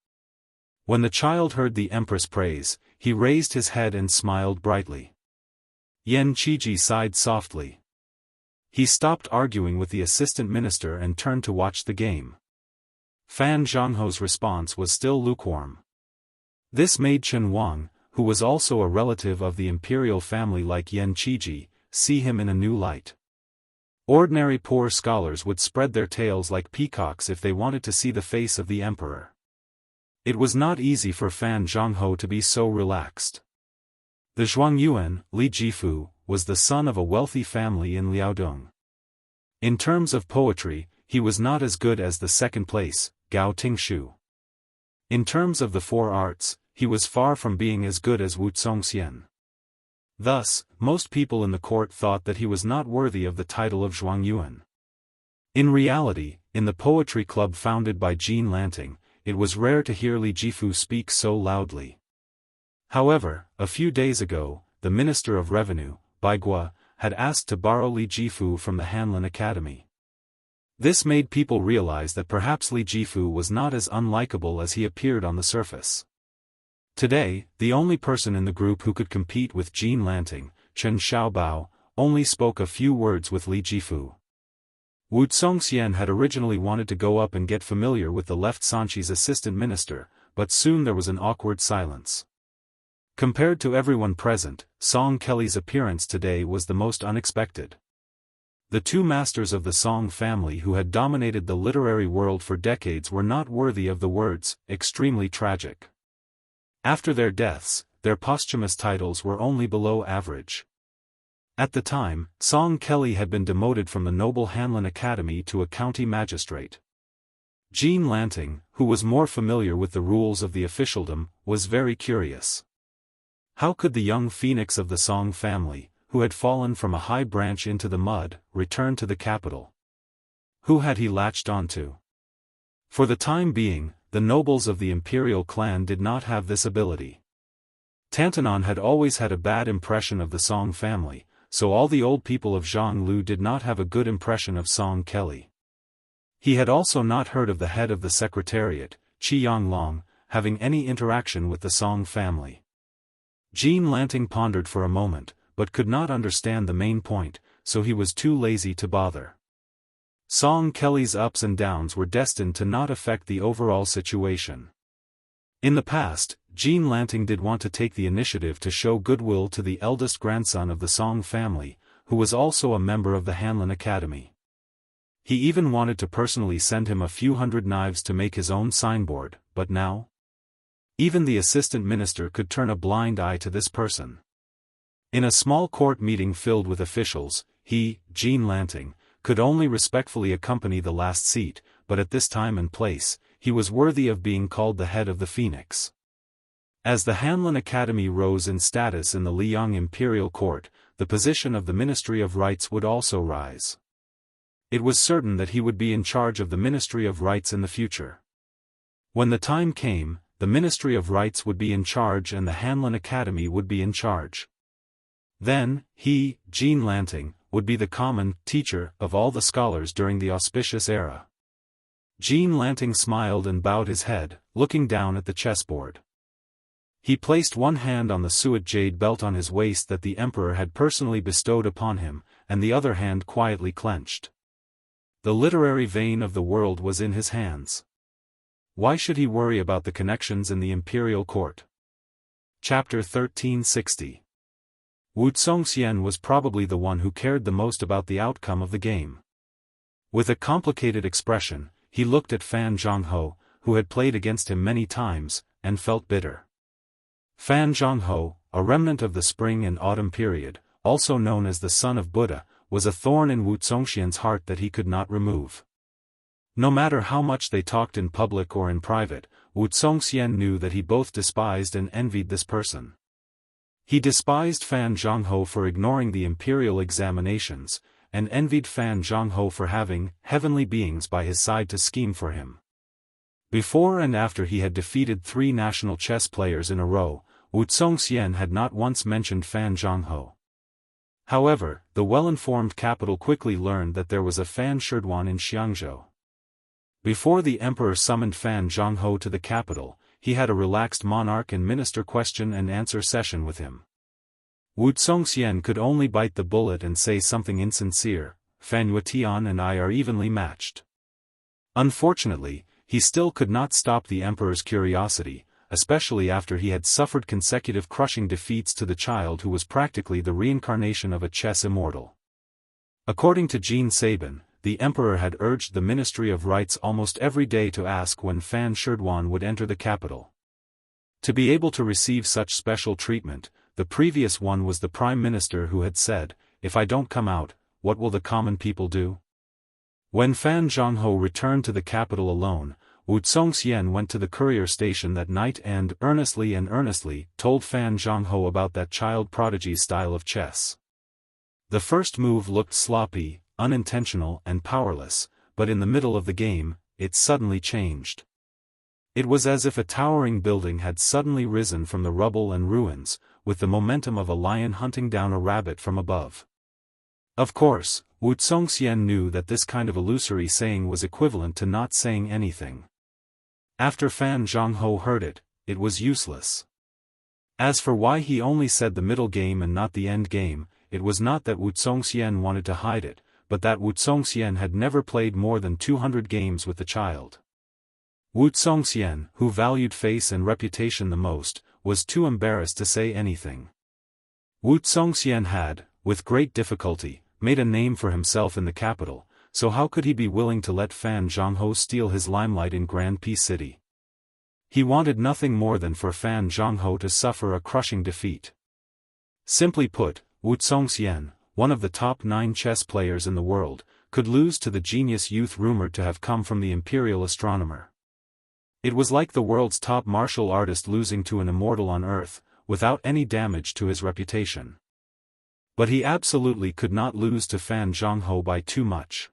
When the child heard the empress praise, he raised his head and smiled brightly. Yan Qiji sighed softly. He stopped arguing with the assistant minister and turned to watch the game. Fan Zhangho's response was still lukewarm. This made Chen Wang, who was also a relative of the imperial family like Yan Qiji, see him in a new light. Ordinary poor scholars would spread their tails like peacocks if they wanted to see the face of the emperor. It was not easy for Fan Zhangho to be so relaxed. The Zhuangyuan, Li Jifu, was the son of a wealthy family in Liaodong. In terms of poetry, he was not as good as the second place, Gao Tingshu. In terms of the four arts, he was far from being as good as Wuxia Xianxia. Thus, most people in the court thought that he was not worthy of the title of Zhuangyuan. In reality, in the poetry club founded by Jean Lanting, it was rare to hear Li Jifu speak so loudly. However, a few days ago, the Minister of Revenue, Baigua, had asked to borrow Li Jifu from the Hanlin Academy. This made people realize that perhaps Li Jifu was not as unlikable as he appeared on the surface. Today, the only person in the group who could compete with Jean Lanting, Chen Xiaobao, only spoke a few words with Li Jifu. Wu Zongxian had originally wanted to go up and get familiar with the left Sanchi's assistant minister, but soon there was an awkward silence. Compared to everyone present, Song Kelly's appearance today was the most unexpected. The two masters of the Song family who had dominated the literary world for decades were not worthy of the words, extremely tragic. After their deaths, their posthumous titles were only below average. At the time, Song Kelly had been demoted from the noble Hanlin Academy to a county magistrate. Jean Lanting, who was more familiar with the rules of the officialdom, was very curious. How could the young phoenix of the Song family, who had fallen from a high branch into the mud, return to the capital? Who had he latched onto? For the time being, the nobles of the imperial clan did not have this ability. Tantanon had always had a bad impression of the Song family, so all the old people of Jianghu did not have a good impression of Song Kelly. He had also not heard of the head of the secretariat, Qi Yanglong, having any interaction with the Song family. Jean Lanting pondered for a moment, but could not understand the main point, so he was too lazy to bother. Song Kelly's ups and downs were destined to not affect the overall situation. In the past, Jean Lanting did want to take the initiative to show goodwill to the eldest grandson of the Song family, who was also a member of the Hanlin Academy. He even wanted to personally send him a few hundred knives to make his own signboard, but now? Even the assistant minister could turn a blind eye to this person. In a small court meeting filled with officials, he, Jean Lanting, could only respectfully accompany the last seat, but at this time and place, he was worthy of being called the head of the Phoenix. As the Hanlin Academy rose in status in the Liang Imperial Court, the position of the Ministry of Rites would also rise. It was certain that he would be in charge of the Ministry of Rites in the future. When the time came, the Ministry of Rites would be in charge and the Hanlin Academy would be in charge. Then, he, Jean Lanting, would be the common teacher of all the scholars during the auspicious era. Jean Lanting smiled and bowed his head, looking down at the chessboard. He placed one hand on the suet jade belt on his waist that the emperor had personally bestowed upon him, and the other hand quietly clenched. The literary vein of the world was in his hands. Why should he worry about the connections in the imperial court? Chapter 1360. Wu Zongxian was probably the one who cared the most about the outcome of the game. With a complicated expression, he looked at Fan Zhongho, who had played against him many times, and felt bitter. Fan Zhongho, a remnant of the spring and autumn period, also known as the son of Buddha, was a thorn in Wu Zongxian's heart that he could not remove. No matter how much they talked in public or in private, Wu Zongxian knew that he both despised and envied this person. He despised Fan Zhongho for ignoring the imperial examinations, and envied Fan Zhongho for having heavenly beings by his side to scheme for him. Before and after he had defeated 3 national chess players in a row, Wu Zongxian had not once mentioned Fan Zhongho. However, the well-informed capital quickly learned that there was a Fan Sherdwan in Jianghu. Before the emperor summoned Fan Zhongho to the capital, he had a relaxed monarch and minister question and answer session with him. Wu Zongxian could only bite the bullet and say something insincere, Fan Yuetian and I are evenly matched. Unfortunately, he still could not stop the emperor's curiosity, especially after he had suffered consecutive crushing defeats to the child who was practically the reincarnation of a chess immortal. According to Jean Sabin, the emperor had urged the Ministry of Rites almost every day to ask when Fan Sherdwan would enter the capital. To be able to receive such special treatment, the previous one was the prime minister who had said, "If I don't come out, what will the common people do?" When Fan Zhongho returned to the capital alone, Wu Zongxian went to the courier station that night and earnestly told Fan Zhongho about that child prodigy's style of chess. The first move looked sloppy, unintentional and powerless, but in the middle of the game, it suddenly changed. It was as if a towering building had suddenly risen from the rubble and ruins, with the momentum of a lion hunting down a rabbit from above. Of course, Wuxia Xianxia knew that this kind of illusory saying was equivalent to not saying anything. After Fan Jianghu heard it, it was useless. As for why he only said the middle game and not the end game, it was not that Wuxia Xianxia wanted to hide it, but that Wuxia Xianxia had never played more than 200 games with the child. Wuxia Xianxia, who valued face and reputation the most, was too embarrassed to say anything. Wuxia Xianxia had, with great difficulty, made a name for himself in the capital, so how could he be willing to let Fan Jianghu steal his limelight in Grand Peace City? He wanted nothing more than for Fan Jianghu to suffer a crushing defeat. Simply put, Wuxia Xianxia, one of the top 9 chess players in the world, could lose to the genius youth rumored to have come from the imperial astronomer. It was like the world's top martial artist losing to an immortal on Earth, without any damage to his reputation. But he absolutely could not lose to Fan Jianghu by too much.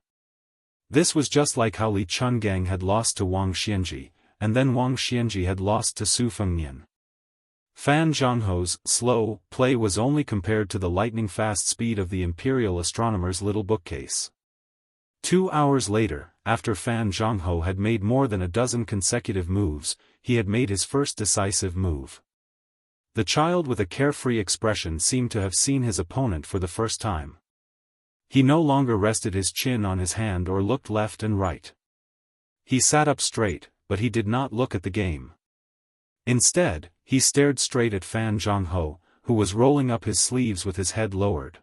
This was just like how Li Chungang had lost to Wang Xianji, and then Wang Xianji had lost to Su Fengnian. Fan Jianghu's slow play was only compared to the lightning-fast speed of the imperial astronomer's little bookcase. 2 hours later, after Fan Jianghu had made more than a dozen consecutive moves, he had made his first decisive move. The child with a carefree expression seemed to have seen his opponent for the first time. He no longer rested his chin on his hand or looked left and right. He sat up straight, but he did not look at the game. Instead, he stared straight at Fan Jianghu, who was rolling up his sleeves with his head lowered.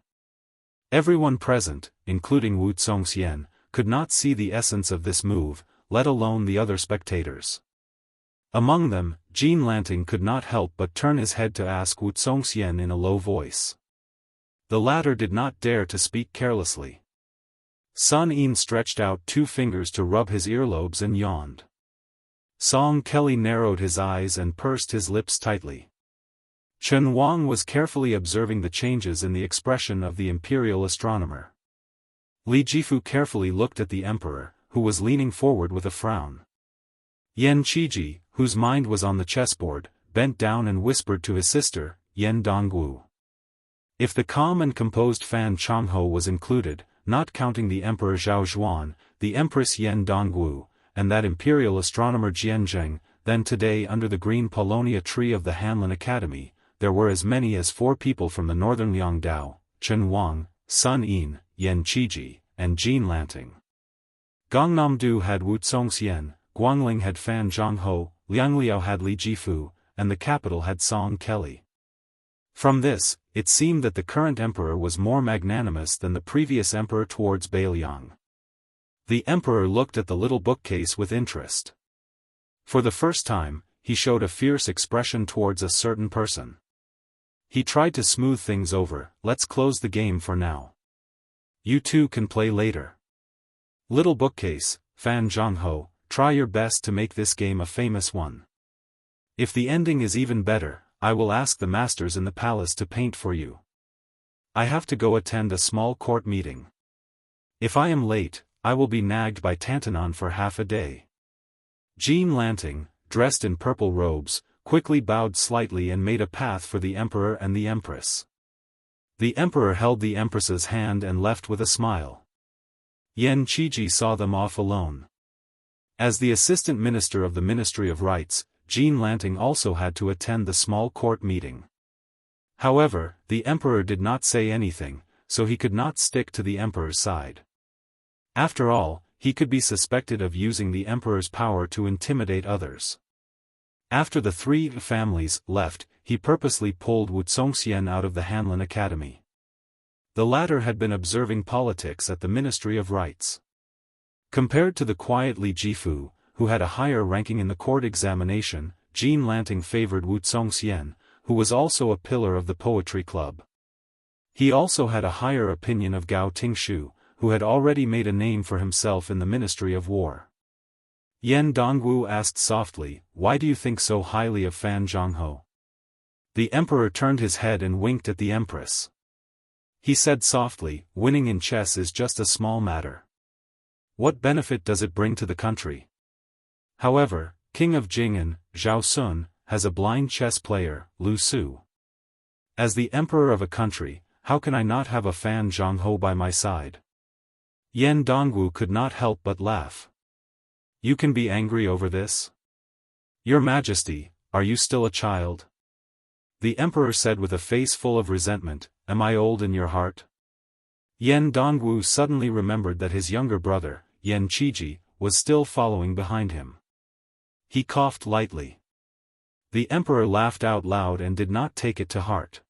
Everyone present, including Wuxia Xianxia, could not see the essence of this move, let alone the other spectators. Among them, Jean Lanting could not help but turn his head to ask Wuxia Xianxia in a low voice. The latter did not dare to speak carelessly. Sun Yin stretched out 2 fingers to rub his earlobes and yawned. Song Kelly narrowed his eyes and pursed his lips tightly. Chen Wang was carefully observing the changes in the expression of the imperial astronomer. Li Jifu carefully looked at the emperor, who was leaning forward with a frown. Yan Qiji, whose mind was on the chessboard, bent down and whispered to his sister, Yan Dongwu. If the calm and composed Fan Jianghu was included, not counting the Emperor Zhao Zhuan, the Empress Yan Dongwu, and that imperial astronomer Jian Zheng, then today under the green Paulownia tree of the Hanlin Academy, there were as many as 4 people from the northern Liangdao, Chen Wang, Sun Yin, Yan Qiji, and Jean Lanting. Gangnam-do had Wuxia Xianxia, Guangling had Fan Jianghu, Liangliao had Li Jifu, and the capital had Song Kelly. From this, it seemed that the current emperor was more magnanimous than the previous emperor towards Beiliang. The emperor looked at the little bookcase with interest. For the first time, he showed a fierce expression towards a certain person. He tried to smooth things over. Let's close the game for now. You two can play later. Little bookcase, Fan Jianghu, try your best to make this game a famous one. If the ending is even better, I will ask the masters in the palace to paint for you. I have to go attend a small court meeting. If I am late, I will be nagged by Tantanon for half a day. Jean Lanting, dressed in purple robes, quickly bowed slightly and made a path for the emperor and the empress. The emperor held the empress's hand and left with a smile. Yan Qiji saw them off alone. As the assistant minister of the Ministry of Rights, Jean Lanting also had to attend the small court meeting. However, the emperor did not say anything, so he could not stick to the emperor's side. After all, he could be suspected of using the emperor's power to intimidate others. After the 3 families left, he purposely pulled Wuxia Xianxia out of the Hanlin Academy. The latter had been observing politics at the Ministry of Rights. Compared to the quiet Li Jifu, who had a higher ranking in the court examination, Jean Lanting favored Wuxia Xianxia, who was also a pillar of the poetry club. He also had a higher opinion of Gao Tingshu, who had already made a name for himself in the Ministry of War. Yan Dongwu asked softly, "Why do you think so highly of Fan Jianghu?" The emperor turned his head and winked at the empress. He said softly, "Winning in chess is just a small matter. What benefit does it bring to the country? However, King of Jing'an, Zhao Sun, has a blind chess player, Lu Su. As the emperor of a country, how can I not have a Fan Jianghu by my side? Yan Dongwu could not help but laugh. You can be angry over this? Your Majesty, are you still a child? The emperor said with a face full of resentment, am I old in your heart? Yan Dongwu suddenly remembered that his younger brother, Yan Qiji, was still following behind him. He coughed lightly. The emperor laughed out loud and did not take it to heart.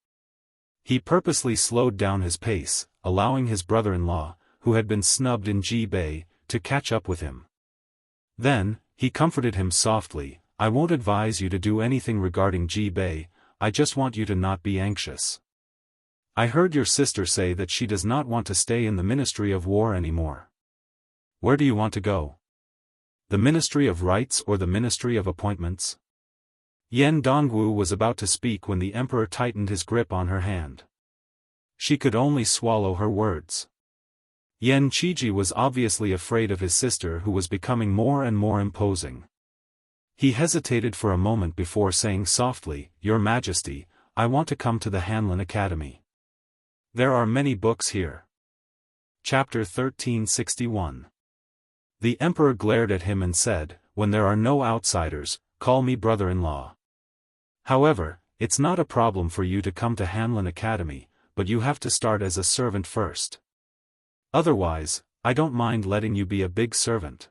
He purposely slowed down his pace, allowing his brother-in-law, who had been snubbed in Ji Bei, to catch up with him. Then, he comforted him softly, I won't advise you to do anything regarding Ji Bei, I just want you to not be anxious. I heard your sister say that she does not want to stay in the Ministry of War anymore. Where do you want to go? The Ministry of Rights or the Ministry of Appointments? Yan Dongwu was about to speak when the emperor tightened his grip on her hand. She could only swallow her words. Yan Qiji was obviously afraid of his sister who was becoming more and more imposing. He hesitated for a moment before saying softly, Your Majesty, I want to come to the Hanlin Academy. There are many books here. Chapter 1361. The emperor glared at him and said, When there are no outsiders, call me brother-in-law. However, it's not a problem for you to come to Hanlin Academy, but you have to start as a servant first. Otherwise, I don't mind letting you be a big servant.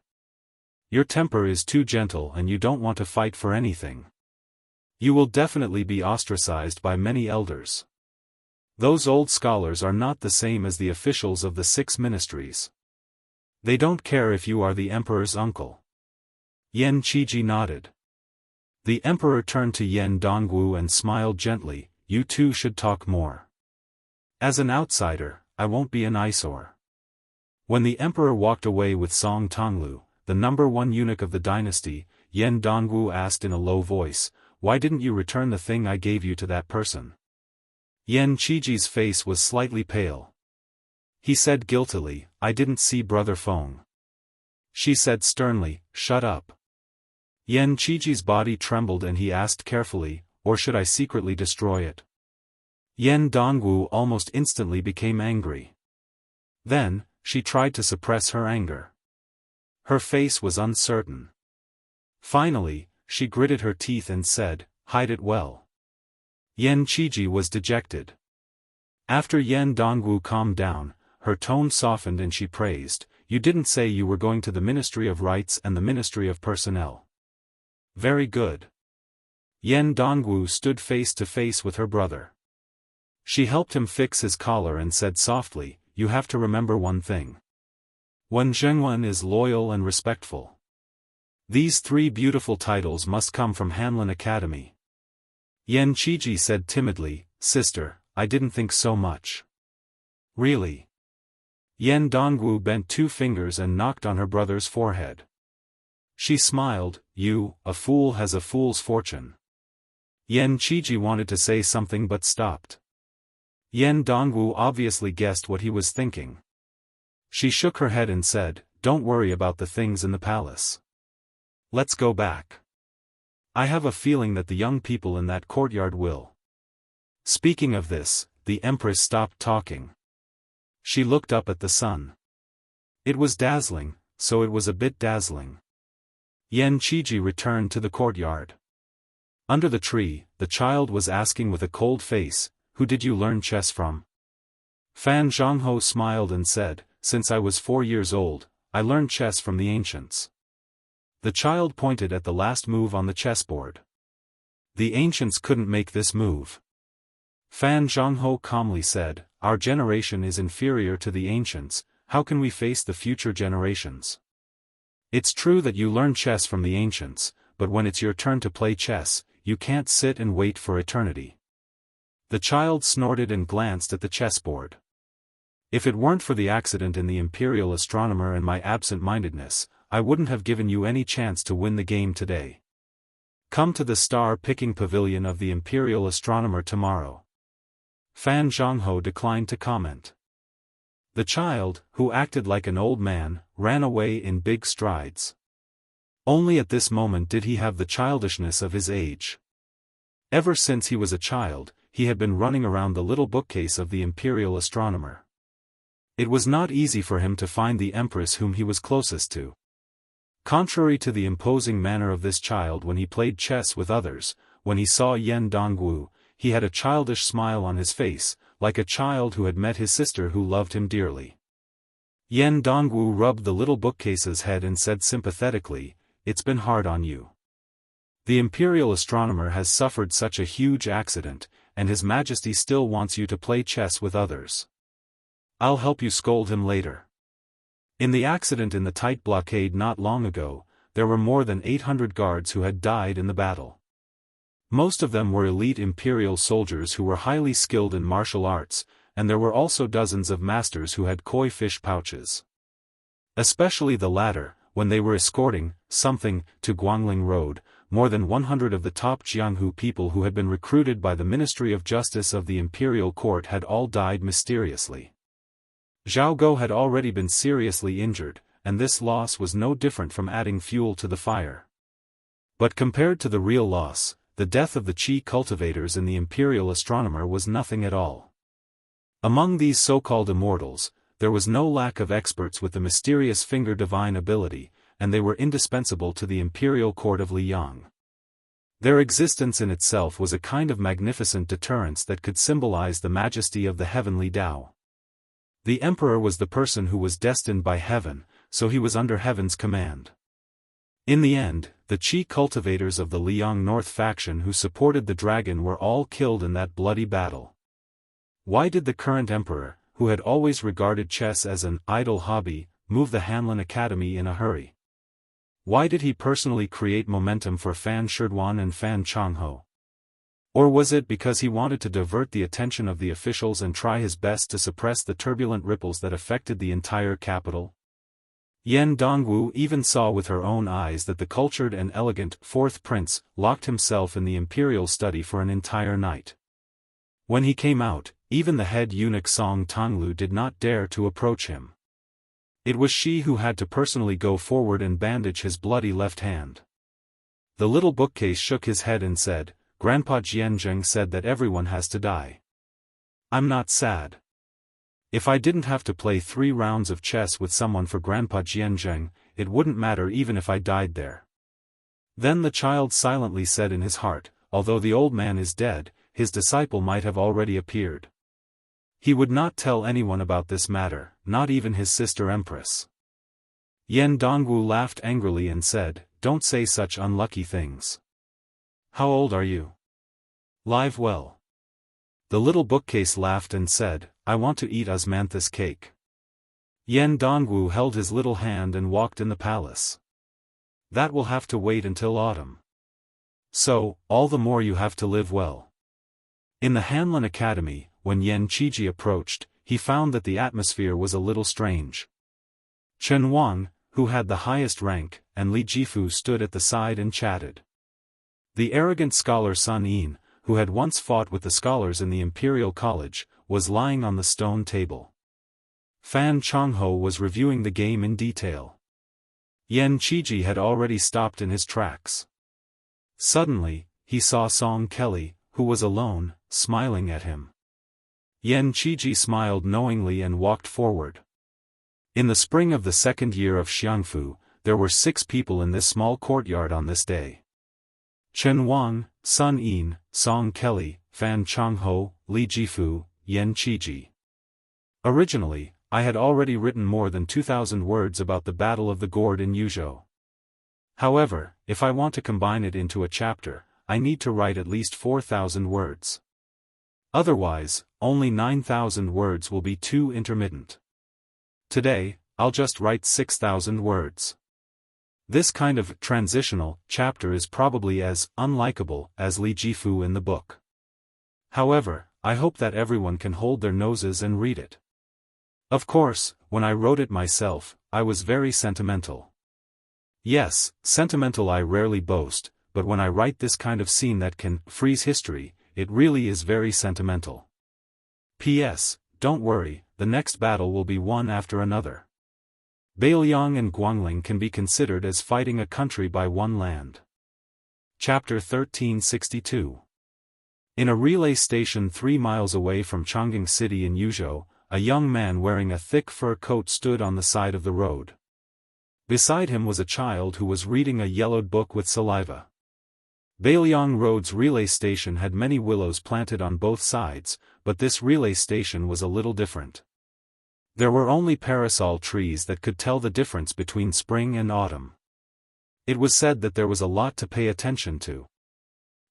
Your temper is too gentle and you don't want to fight for anything. You will definitely be ostracized by many elders. Those old scholars are not the same as the officials of the 6 ministries. They don't care if you are the emperor's uncle. Yan Qiji nodded. The emperor turned to Yan Dongwu and smiled gently, You two should talk more. As an outsider, I won't be an eyesore. When the emperor walked away with Song Tonglu, the #1 eunuch of the dynasty, Yan Dongwu asked in a low voice, Why didn't you return the thing I gave you to that person? Yan Qiji's face was slightly pale. He said guiltily, I didn't see Brother Feng. She said sternly, Shut up. Yan Qiji's body trembled and he asked carefully, Or should I secretly destroy it? Yan Dongwu almost instantly became angry. Then, she tried to suppress her anger. Her face was uncertain. Finally, she gritted her teeth and said, Hide it well. Yan Qiji was dejected. After Yan Dongwu calmed down, her tone softened and she praised, You didn't say you were going to the Ministry of Rights and the Ministry of Personnel. Very good. Yan Dongwu stood face to face with her brother. She helped him fix his collar and said softly, You have to remember one thing. Wen Zhengwen is loyal and respectful. These 3 beautiful titles must come from Hanlin Academy. Yan Qiji said timidly, Sister, I didn't think so much. Really? Yan Dongwu bent 2 fingers and knocked on her brother's forehead. She smiled, You, a fool has a fool's fortune. Yan Qiji wanted to say something but stopped. Yan Dongwu obviously guessed what he was thinking. She shook her head and said, Don't worry about the things in the palace. Let's go back. I have a feeling that the young people in that courtyard will. Speaking of this, the empress stopped talking. She looked up at the sun. It was dazzling, so it was a bit dazzling. Yan Qiji returned to the courtyard. Under the tree, the child was asking with a cold face, Who did you learn chess from? Fan Zhongho smiled and said, Since I was 4 years old, I learned chess from the ancients. The child pointed at the last move on the chessboard. The ancients couldn't make this move. Fan Zhongho calmly said, Our generation is inferior to the ancients, how can we face the future generations? It's true that you learn chess from the ancients, but when it's your turn to play chess, you can't sit and wait for eternity. The child snorted and glanced at the chessboard. If it weren't for the accident in the Imperial Astronomer and my absent-mindedness, I wouldn't have given you any chance to win the game today. Come to the star-picking pavilion of the Imperial Astronomer tomorrow. Fan Zhongho declined to comment. The child, who acted like an old man, ran away in big strides. Only at this moment did he have the childishness of his age. Ever since he was a child, he had been running around the little bookcase of the imperial astronomer. It was not easy for him to find the empress whom he was closest to. Contrary to the imposing manner of this child when he played chess with others, when he saw Yan Dongwu, he had a childish smile on his face, like a child who had met his sister who loved him dearly. Yan Dongwu rubbed the little bookcase's head and said sympathetically, "It's been hard on you. The imperial astronomer has suffered such a huge accident, and His Majesty still wants you to play chess with others. I'll help you scold him later." In the accident in the tight blockade not long ago, there were more than 800 guards who had died in the battle. Most of them were elite imperial soldiers who were highly skilled in martial arts, and there were also dozens of masters who had koi fish pouches. Especially the latter, when they were escorting something to Guangling Road, more than 100 of the top Jianghu people who had been recruited by the Ministry of Justice of the imperial court had all died mysteriously. Zhao Go had already been seriously injured, and this loss was no different from adding fuel to the fire. But compared to the real loss, the death of the Qi cultivators and the imperial astronomer was nothing at all. Among these so-called immortals, there was no lack of experts with the mysterious finger divine ability, and they were indispensable to the imperial court of Liang. Their existence in itself was a kind of magnificent deterrence that could symbolize the majesty of the heavenly Tao. The emperor was the person who was destined by heaven, so he was under heaven's command. In the end, the Qi cultivators of the Liang North faction who supported the dragon were all killed in that bloody battle. Why did the current emperor, who had always regarded chess as an idle hobby, move the Hanlin Academy in a hurry? Why did he personally create momentum for Fan Sherdwan and Fan Changho? Or was it because he wanted to divert the attention of the officials and try his best to suppress the turbulent ripples that affected the entire capital? Yan Dongwu even saw with her own eyes that the cultured and elegant fourth prince locked himself in the imperial study for an entire night. When he came out, even the head eunuch Song Tonglu did not dare to approach him. It was she who had to personally go forward and bandage his bloody left hand. The little bookcase shook his head and said, "Grandpa Jianzheng said that everyone has to die. I'm not sad. If I didn't have to play 3 rounds of chess with someone for Grandpa Jianzheng, it wouldn't matter even if I died there." Then the child silently said in his heart, "Although the old man is dead, his disciple might have already appeared." He would not tell anyone about this matter, not even his sister Empress. Yan Dongwu laughed angrily and said, "Don't say such unlucky things. How old are you? Live well." The little bookcase laughed and said, "I want to eat osmanthus cake." Yan Dongwu held his little hand and walked in the palace. "That will have to wait until autumn. So, all the more you have to live well." In the Hanlin Academy, when Yan Qiji approached, he found that the atmosphere was a little strange. Chen Wang, who had the highest rank, and Li Jifu stood at the side and chatted. The arrogant scholar Sun Yin, who had once fought with the scholars in the Imperial College, was lying on the stone table. Fan Changho was reviewing the game in detail. Yan Qiji had already stopped in his tracks. Suddenly, he saw Song Kelly, who was alone, smiling at him. Yan Qiji smiled knowingly and walked forward. In the spring of the 2nd year of Xiangfu, there were 6 people in this small courtyard on this day. Chen Wang, Sun Yin, Song Kelly, Fan Changho, Li Jifu, Yan Qiji. Originally, I had already written more than 2,000 words about the Battle of the Gourd in Yuzhou. However, if I want to combine it into a chapter, I need to write at least 4,000 words. Otherwise, only 9,000 words will be too intermittent. Today, I'll just write 6,000 words. This kind of transitional chapter is probably as unlikable as Li Jifu in the book. However, I hope that everyone can hold their noses and read it. Of course, when I wrote it myself, I was very sentimental. Yes, sentimental I rarely boast, but when I write this kind of scene that can freeze history, it really is very sentimental. P.S. Don't worry, the next battle will be one after another. Beiliang and Guangling can be considered as fighting a country by one land. Chapter 1362. In a relay station 3 miles away from Chongqing City in Yuzhou, a young man wearing a thick fur coat stood on the side of the road. Beside him was a child who was reading a yellowed book with saliva. Bailiang Road's relay station had many willows planted on both sides, but this relay station was a little different. There were only parasol trees that could tell the difference between spring and autumn. It was said that there was a lot to pay attention to.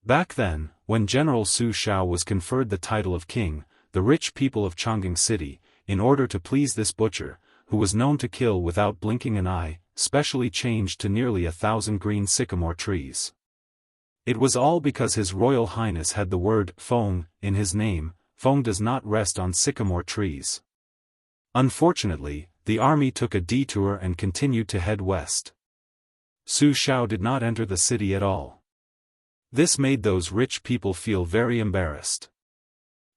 Back then, when General Su Shao was conferred the title of king, the rich people of Chongqing City, in order to please this butcher, who was known to kill without blinking an eye, specially changed to nearly 1,000 green sycamore trees. It was all because His Royal Highness had the word "feng" in his name. Feng does not rest on sycamore trees. Unfortunately, the army took a detour and continued to head west. Su Shao did not enter the city at all. This made those rich people feel very embarrassed.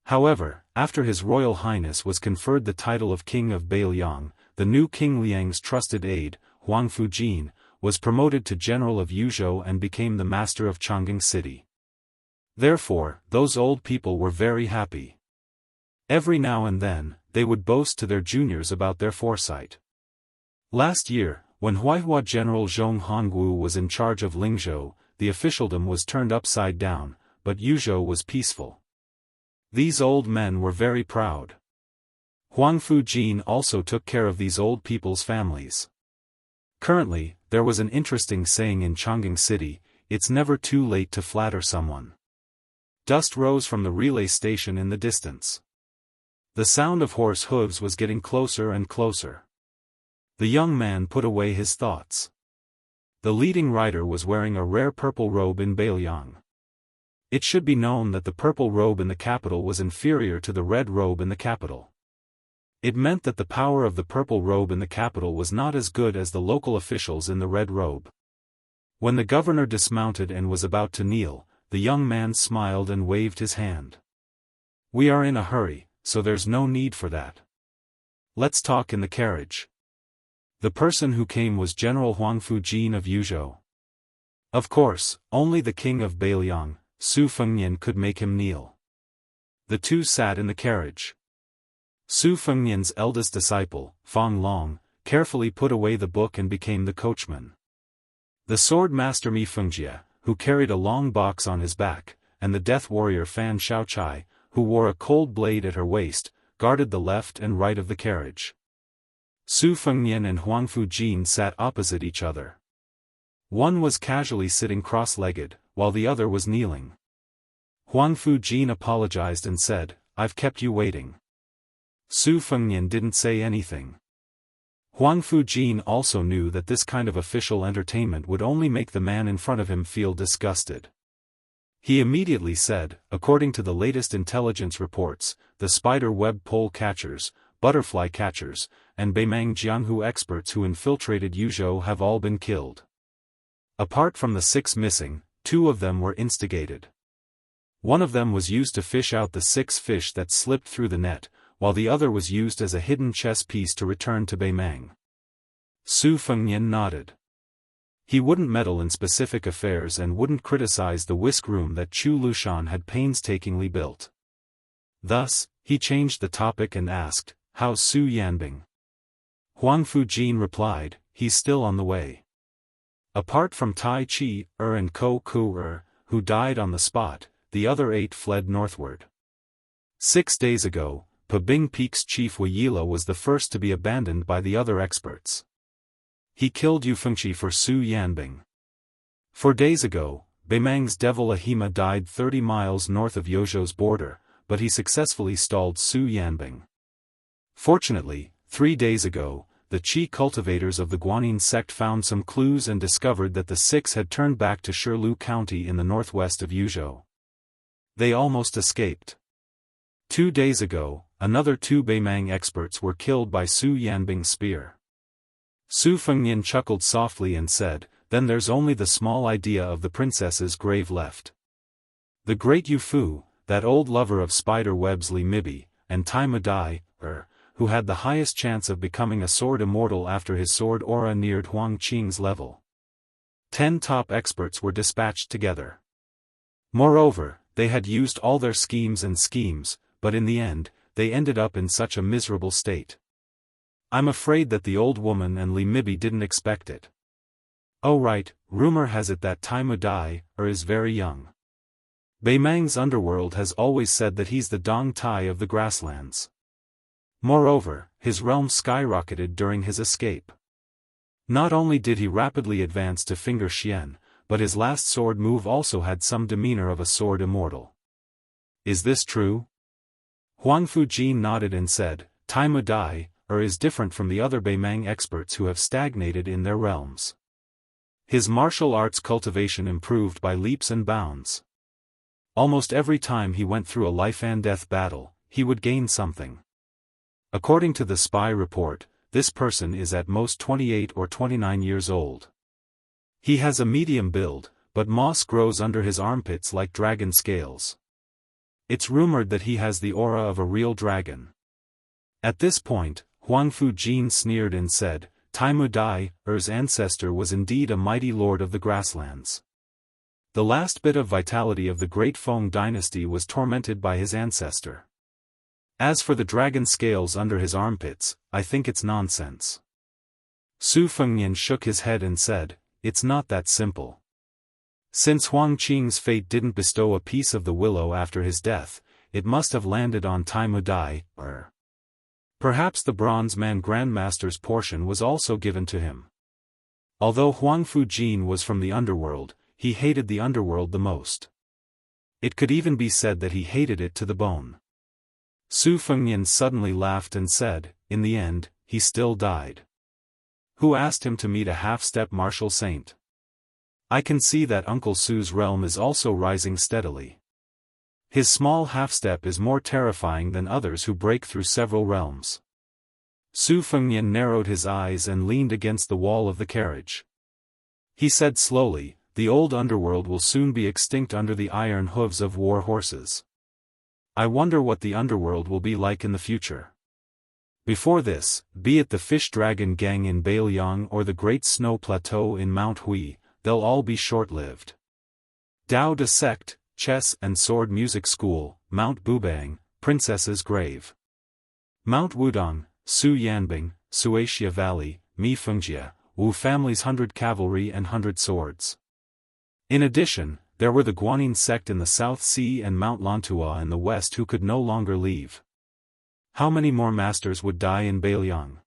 However, after His Royal Highness was conferred the title of King of Bailiang, the new King Liang's trusted aide, Huang Fujin, was promoted to General of Yuzhou and became the master of Chongqing City. Therefore, those old people were very happy. Every now and then, they would boast to their juniors about their foresight. Last year, when Huaihua General Zhong Hongwu was in charge of Lingzhou, the officialdom was turned upside down, but Yuzhou was peaceful. These old men were very proud. Huang Fujin also took care of these old people's families. Currently, there was an interesting saying in Chongqing City: "It's never too late to flatter someone." Dust rose from the relay station in the distance. The sound of horse hooves was getting closer and closer. The young man put away his thoughts. The leading rider was wearing a rare purple robe in Bailiang. It should be known that the purple robe in the capital was inferior to the red robe in the capital. It meant that the power of the purple robe in the capital was not as good as the local officials in the red robe. When the governor dismounted and was about to kneel, the young man smiled and waved his hand. "We are in a hurry, so there's no need for that. Let's talk in the carriage." The person who came was General Huang Fujin of Yuzhou. Of course, only the king of Bailiang, Su Fengnian, could make him kneel. The two sat in the carriage. Su Fengnian's eldest disciple, Fang Long, carefully put away the book and became the coachman. The sword master Mi Fengjie, who carried a long box on his back, and the death warrior Fan Shaochai, who wore a cold blade at her waist, guarded the left and right of the carriage. Su Fengnian and Huang Fujin sat opposite each other. One was casually sitting cross-legged, while the other was kneeling. Huang Fujin apologized and said, "I've kept you waiting." Su Fengnian didn't say anything. Huang Fujin also knew that this kind of official entertainment would only make the man in front of him feel disgusted. He immediately said, "According to the latest intelligence reports, the spider web pole catchers, butterfly catchers, and Beimang Jianghu experts who infiltrated Yuzhou have all been killed. Apart from the 6 missing, 2 of them were instigated. One of them was used to fish out the 6 fish that slipped through the net, while the other was used as a hidden chess piece to return to Beimang." Su Fengnian nodded. He wouldn't meddle in specific affairs and wouldn't criticize the whisk room that Chu Lushan had painstakingly built. Thus, he changed the topic and asked, "How's Su Yanbing?" Huang Fujin replied, "He's still on the way." Apart from Tai Chi, and Ko Ku, who died on the spot, the other 8 fled northward. 6 days ago, Pabing Peak's chief Wei Yila was the first to be abandoned by the other experts. He killed Yu Fengqi for Su Yanbing. 4 days ago, Beimang's devil Ahima died 30 miles north of Yozhou's border, but he successfully stalled Su Yanbing. Fortunately, 3 days ago, the Qi cultivators of the Guanyin sect found some clues and discovered that the 6 had turned back to Shilu County in the northwest of Yuzhou. They almost escaped. 2 days ago, another 2 Beimang experts were killed by Su Yanbing's spear. Su Fengnian chuckled softly and said, "Then there's only the small idea of the princess's grave left. The great Yu Fu, that old lover of spider webs Li Mibi, and Tai Madai, who had the highest chance of becoming a sword immortal after his sword aura neared Huang Qing's level. 10 top experts were dispatched together. Moreover, they had used all their schemes, but in the end, they ended up in such a miserable state. I'm afraid that the old woman and Li Mibi didn't expect it. Oh right, rumor has it that Tai Mu Dai, is very young. Bei Mang's underworld has always said that he's the Dong Tai of the grasslands. Moreover, his realm skyrocketed during his escape. Not only did he rapidly advance to Finger Xian, but his last sword move also had some demeanor of a sword immortal. Is this true? Huang Fujin nodded and said, Tai Mu Dai, is different from the other Bei Mang experts who have stagnated in their realms. His martial arts cultivation improved by leaps and bounds. Almost every time he went through a life-and-death battle, he would gain something. According to the spy report, this person is at most 28 or 29 years old. He has a medium build, but moss grows under his armpits like dragon scales. It's rumored that he has the aura of a real dragon. At this point, Huang Fujin sneered and said, Tai Mu Dai's ancestor was indeed a mighty lord of the grasslands. The last bit of vitality of the great Feng dynasty was tormented by his ancestor. As for the dragon scales under his armpits, I think it's nonsense. Su Fengnian shook his head and said, it's not that simple. Since Huang Qing's fate didn't bestow a piece of the willow after his death, it must have landed on Tai Mu Dai. Perhaps the Bronze Man Grandmaster's portion was also given to him. Although Huang Fujin was from the underworld, he hated the underworld the most. It could even be said that he hated it to the bone. Su Fengnian suddenly laughed and said, in the end, he still died. Who asked him to meet a half-step martial saint? I can see that Uncle Su's realm is also rising steadily. His small half-step is more terrifying than others who break through several realms. Su Fengnian narrowed his eyes and leaned against the wall of the carriage. He said slowly, the old underworld will soon be extinct under the iron hooves of war horses. I wonder what the underworld will be like in the future. Before this, be it the Fish Dragon Gang in Bailiang or the Great Snow Plateau in Mount Hui, they'll all be short-lived. Dao De Sect, Chess and Sword Music School, Mount Bubang, Princess's Grave. Mount Wudong, Su Yanbing, Suaxia Valley, Mi Fengjia, Wu family's 100 cavalry and 100 swords. In addition, there were the Guanyin sect in the South Sea and Mount Lantua in the west who could no longer leave. How many more masters would die in Bailiang?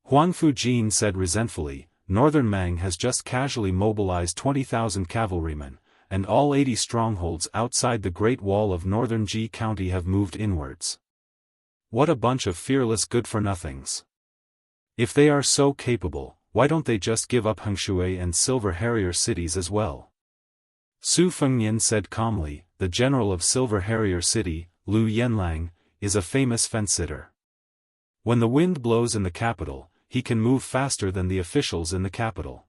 Huang Fujin said resentfully, Northern Mang has just casually mobilized 20,000 cavalrymen, and all 80 strongholds outside the Great Wall of Northern Ji County have moved inwards. What a bunch of fearless good-for-nothings. If they are so capable, why don't they just give up Hengshui and Silver Harrier cities as well? Su Fengnian said calmly, the general of Silver Harrier City, Lu Yenlang, is a famous fence-sitter. When the wind blows in the capital, he can move faster than the officials in the capital.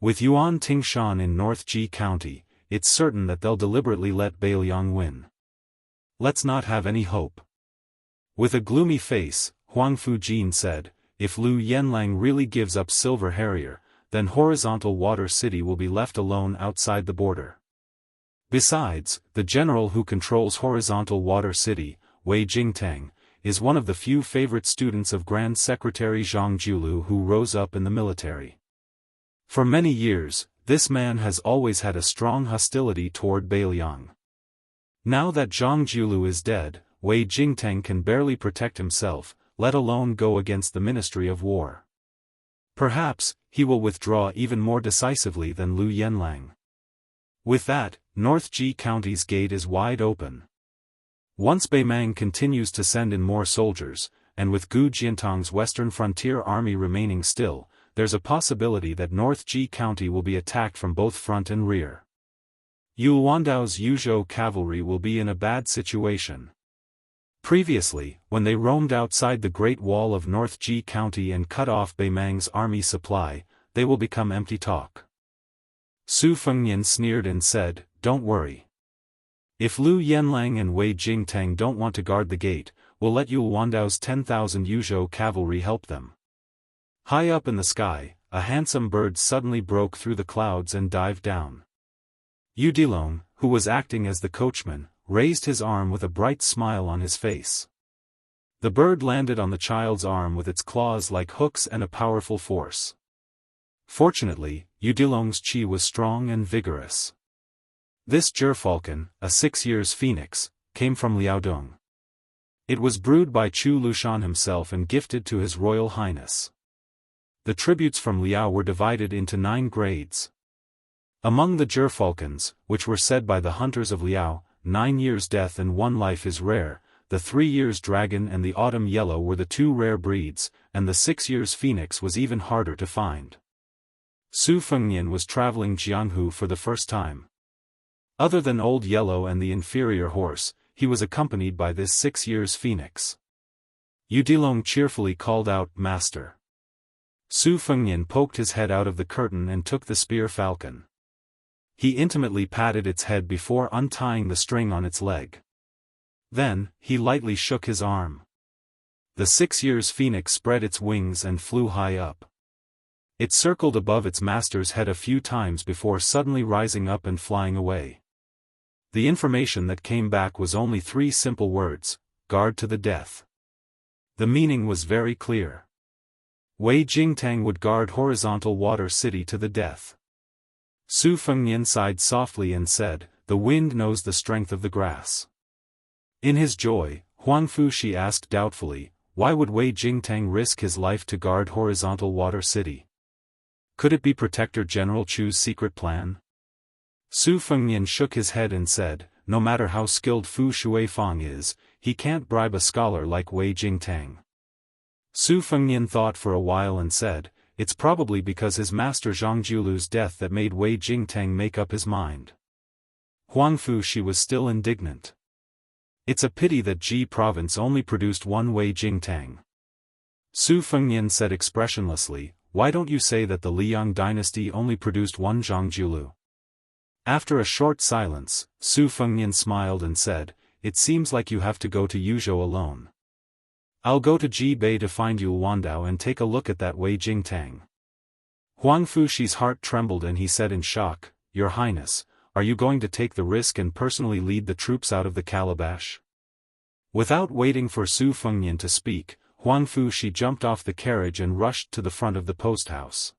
With Yuan Tingshan in North Ji County, it's certain that they'll deliberately let Bailiang win. Let's not have any hope. With a gloomy face, Huang Fujin said, if Lu Yenlang really gives up Silver Harrier, then Horizontal Water City will be left alone outside the border. Besides, the general who controls Horizontal Water City, Wei Jingtang, is one of the few favorite students of Grand Secretary Zhang Julu who rose up in the military. For many years, this man has always had a strong hostility toward Bailiang. Now that Zhang Julu is dead, Wei Jingtang can barely protect himself, let alone go against the Ministry of War. Perhaps, he will withdraw even more decisively than Lu Yenlang. With that, North Ji County's gate is wide open. Once Bei Mang continues to send in more soldiers, and with Gu Jiantong's Western Frontier Army remaining still, there's a possibility that North Ji County will be attacked from both front and rear. Yu Wandao's Yuzhou cavalry will be in a bad situation. Previously, when they roamed outside the Great Wall of North Ji County and cut off Bei Mang's army supply, they will become empty talk. Su Fengnian sneered and said, don't worry. If Lu Yenlang and Wei Jingtang don't want to guard the gate, we'll let Yu Wandao's 10,000 Yuzhou cavalry help them. High up in the sky, a handsome bird suddenly broke through the clouds and dived down. Udilong, who was acting as the coachman, raised his arm with a bright smile on his face. The bird landed on the child's arm with its claws like hooks and a powerful force. Fortunately, Udilong's chi was strong and vigorous. This gerfalcon, a 6 years phoenix, came from Liaodong. It was brewed by Chu Lushan himself and gifted to His Royal Highness. The tributes from Liao were divided into 9 grades. Among the gerfalcons, which were said by the hunters of Liao, 9 years death and 1 life is rare, the 3 years dragon and the autumn yellow were the 2 rare breeds, and the 6 years phoenix was even harder to find. Su Fengnian was traveling Jianghu for the first time. Other than Old Yellow and the inferior horse, he was accompanied by this 6 years phoenix. Udilong cheerfully called out, "Master." Su Fengnian poked his head out of the curtain and took the spear falcon. He intimately patted its head before untying the string on its leg. Then, he lightly shook his arm. The 6 years phoenix spread its wings and flew high up. It circled above its master's head a few times before suddenly rising up and flying away. The information that came back was only 3 simple words: guard to the death. The meaning was very clear. Wei Jingtang would guard horizontal water city to the death. Su Fengnian sighed softly and said, "The wind knows the strength of the grass." In his joy, Huang Fushi asked doubtfully, why would Wei Jingtang risk his life to guard horizontal water city? Could it be Protector General Chu's secret plan? Su Fengnian shook his head and said, no matter how skilled Fu Shuifang is, he can't bribe a scholar like Wei Jingtang. Su Fengnian thought for a while and said, it's probably because his master Zhang Jiulu's death that made Wei Jingtang make up his mind. Huang Fushi was still indignant. It's a pity that Ji province only produced 1 Wei Jingtang. Su Fengnian said expressionlessly, why don't you say that the Liang dynasty only produced 1 Zhang Jiulu? After a short silence, Su Fengnian smiled and said, it seems like you have to go to Yuzhou alone. I'll go to Ji Bei to find Yulwandao and take a look at that Wei Jingtang. Huang Fushi's heart trembled and he said in shock, Your Highness, are you going to take the risk and personally lead the troops out of the calabash? Without waiting for Su Fengnian to speak, Huang Fushi jumped off the carriage and rushed to the front of the post house.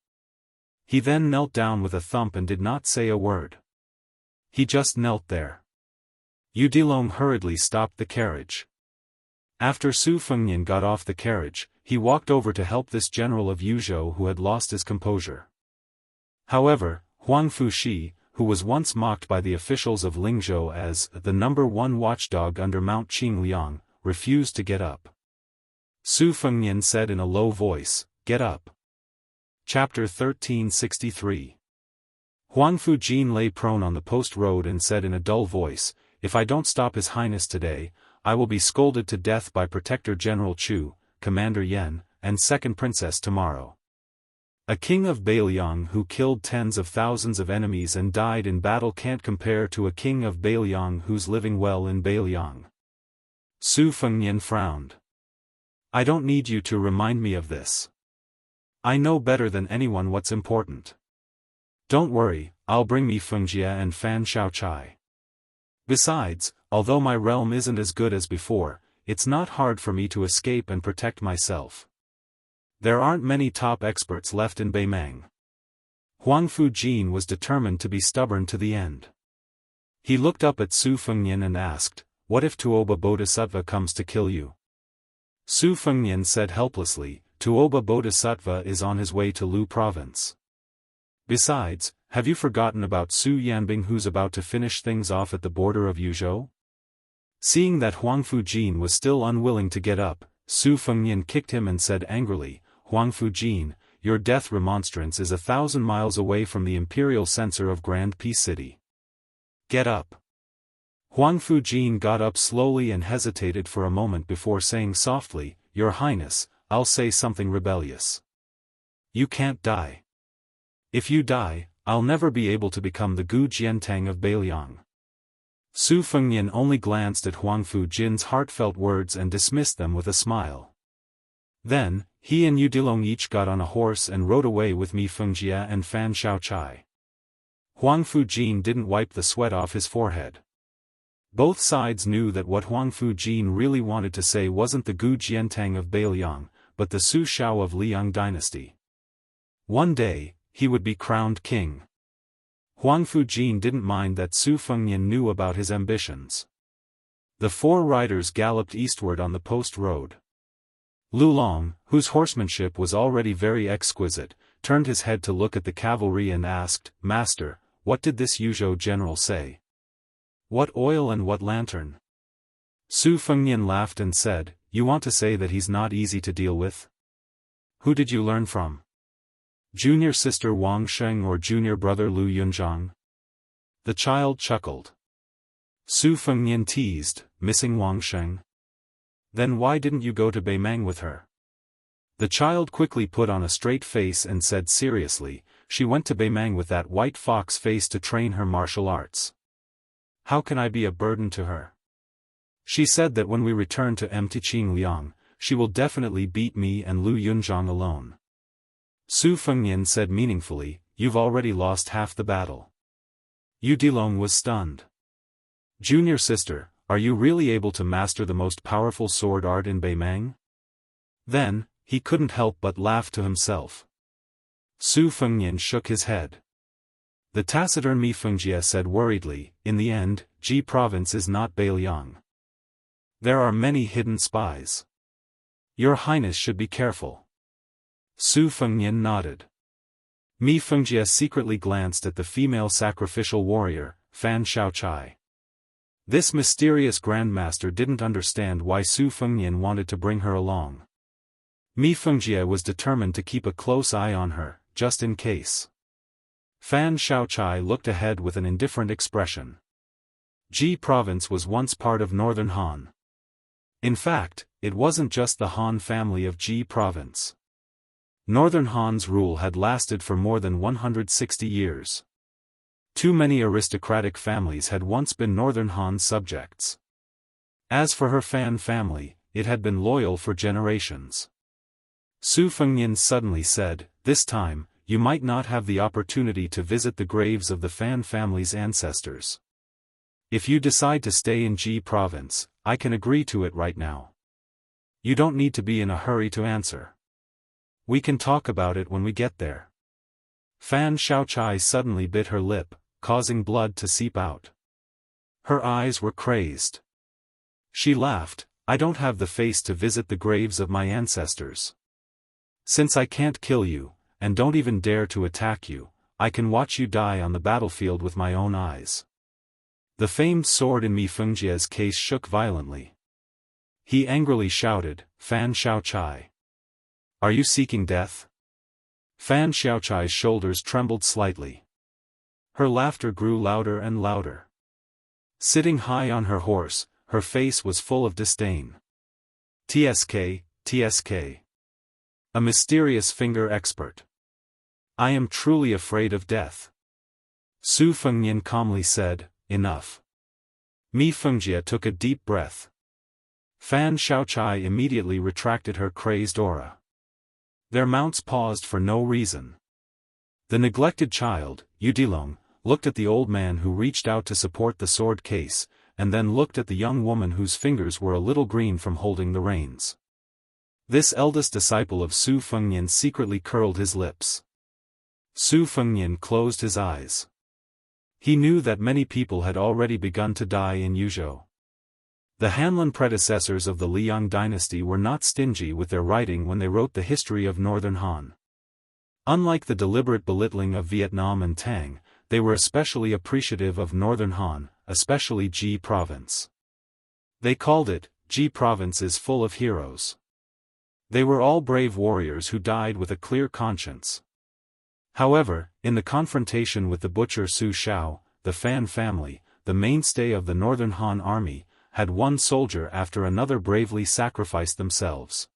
He then knelt down with a thump and did not say a word. He just knelt there. Udilong hurriedly stopped the carriage. After Su Fengnian got off the carriage, he walked over to help this general of Yuzhou who had lost his composure. However, Huang Fushi, who was once mocked by the officials of Lingzhou as the #1 watchdog under Mount Qingliang, refused to get up. Su Fengnian said in a low voice, Get up. Chapter 1363. Huang Fujin lay prone on the post road and said in a dull voice, If I don't stop His Highness today, I will be scolded to death by Protector General Chu, Commander Yan, and Second Princess tomorrow. A king of Beiliang who killed tens of thousands of enemies and died in battle can't compare to a king of Beiliang who's living well in Beiliang. Su Fengnian frowned. I don't need you to remind me of this. I know better than anyone what's important. Don't worry, I'll bring me Fengjia and Fan Shaochai. Besides, although my realm isn't as good as before, it's not hard for me to escape and protect myself. There aren't many top experts left in Beimang. Huang Fujin was determined to be stubborn to the end. He looked up at Su Fengnian and asked, What if Tuoba Bodhisattva comes to kill you? Su Fengnian said helplessly, Tuoba Bodhisattva is on his way to Lu province. Besides, have you forgotten about Su Yanbing who's about to finish things off at the border of Yuzhou? Seeing that Huang Fujin was still unwilling to get up, Su Fengnian kicked him and said angrily, Huang Fujin, your death remonstrance is 1,000 miles away from the imperial censor of Grand Peace City. Get up. Huang Fujin got up slowly and hesitated for a moment before saying softly, Your Highness, I'll say something rebellious. You can't die. If you die, I'll never be able to become the Gu Jiantang of Beiliang. Su Fengnian only glanced at Huang Fujin's heartfelt words and dismissed them with a smile. Then, he and Udilong each got on a horse and rode away with Mi Fengjia and Fan Shaochai. Huang Fujin didn't wipe the sweat off his forehead. Both sides knew that what Huang Fujin really wanted to say wasn't the Gu Jiantang of Beiliang, but the Su Shao of Liang dynasty. One day, he would be crowned king. Huang Fujin didn't mind that Su Fengnian knew about his ambitions. The 4 riders galloped eastward on the post road. Lu Long, whose horsemanship was already very exquisite, turned his head to look at the cavalry and asked, "Master, what did this Yuzhou general say? What oil and what lantern?" Su Fengnian laughed and said, "You want to say that he's not easy to deal with? Who did you learn from? Junior sister Wang Sheng or junior brother Lu Yunzhang?" The child chuckled. Su Fengnian teased, "Missing Wang Sheng? Then why didn't you go to Beimang with her?" The child quickly put on a straight face and said seriously, "She went to Beimang with that white fox face to train her martial arts. How can I be a burden to her? She said that when we return to Mtiqing she will definitely beat me and Lu Yunzhang alone." Su Fengnian said meaningfully, "You've already lost half the battle." Yu Dilong was stunned. "Junior sister, are you really able to master the most powerful sword art in Beimang?" Then, he couldn't help but laugh to himself. Su Fengnian shook his head. The taciturn Mi Fengjie said worriedly, "In the end, Ji province is not Beiliang. There are many hidden spies. Your Highness should be careful." Su Fengnian nodded. Mi Fengjie secretly glanced at the female sacrificial warrior, Fan Shaochai. This mysterious grandmaster didn't understand why Su Fengnian wanted to bring her along. Mi Fengjie was determined to keep a close eye on her, just in case. Fan Shaochai looked ahead with an indifferent expression. Ji province was once part of northern Han. In fact, it wasn't just the Han family of Ji province. Northern Han's rule had lasted for more than 160 years. Too many aristocratic families had once been Northern Han's subjects. As for her Fan family, it had been loyal for generations. Su Fengnian suddenly said, "This time, you might not have the opportunity to visit the graves of the Fan family's ancestors. If you decide to stay in Ji province, I can agree to it right now. You don't need to be in a hurry to answer. We can talk about it when we get there." Fan Shaochai suddenly bit her lip, causing blood to seep out. Her eyes were crazed. She laughed, "I don't have the face to visit the graves of my ancestors. Since I can't kill you, and don't even dare to attack you, I can watch you die on the battlefield with my own eyes." The famed sword in Mi Fengjie's case shook violently. He angrily shouted, "Fan Shaochai! Are you seeking death?" Fan Shaochai's shoulders trembled slightly. Her laughter grew louder and louder. Sitting high on her horse, her face was full of disdain. "TSK, TSK. A mysterious finger expert. I am truly afraid of death." Su Fengnian calmly said, "Enough." Mi Fengjie took a deep breath. Fan Shaochai immediately retracted her crazed aura. Their mounts paused for no reason. The neglected child, Yu Dilong, looked at the old man who reached out to support the sword case, and then looked at the young woman whose fingers were a little green from holding the reins. This eldest disciple of Su Fengnian secretly curled his lips. Su Fengnian closed his eyes. He knew that many people had already begun to die in Yuzhou. The Hanlin predecessors of the Liang dynasty were not stingy with their writing when they wrote the history of Northern Han. Unlike the deliberate belittling of Vietnam and Tang, they were especially appreciative of Northern Han, especially Ji province. They called it, "Ji province is full of heroes." They were all brave warriors who died with a clear conscience. However, in the confrontation with the butcher Su Shao, the Fan family, the mainstay of the Northern Han army, had one soldier after another bravely sacrificed themselves.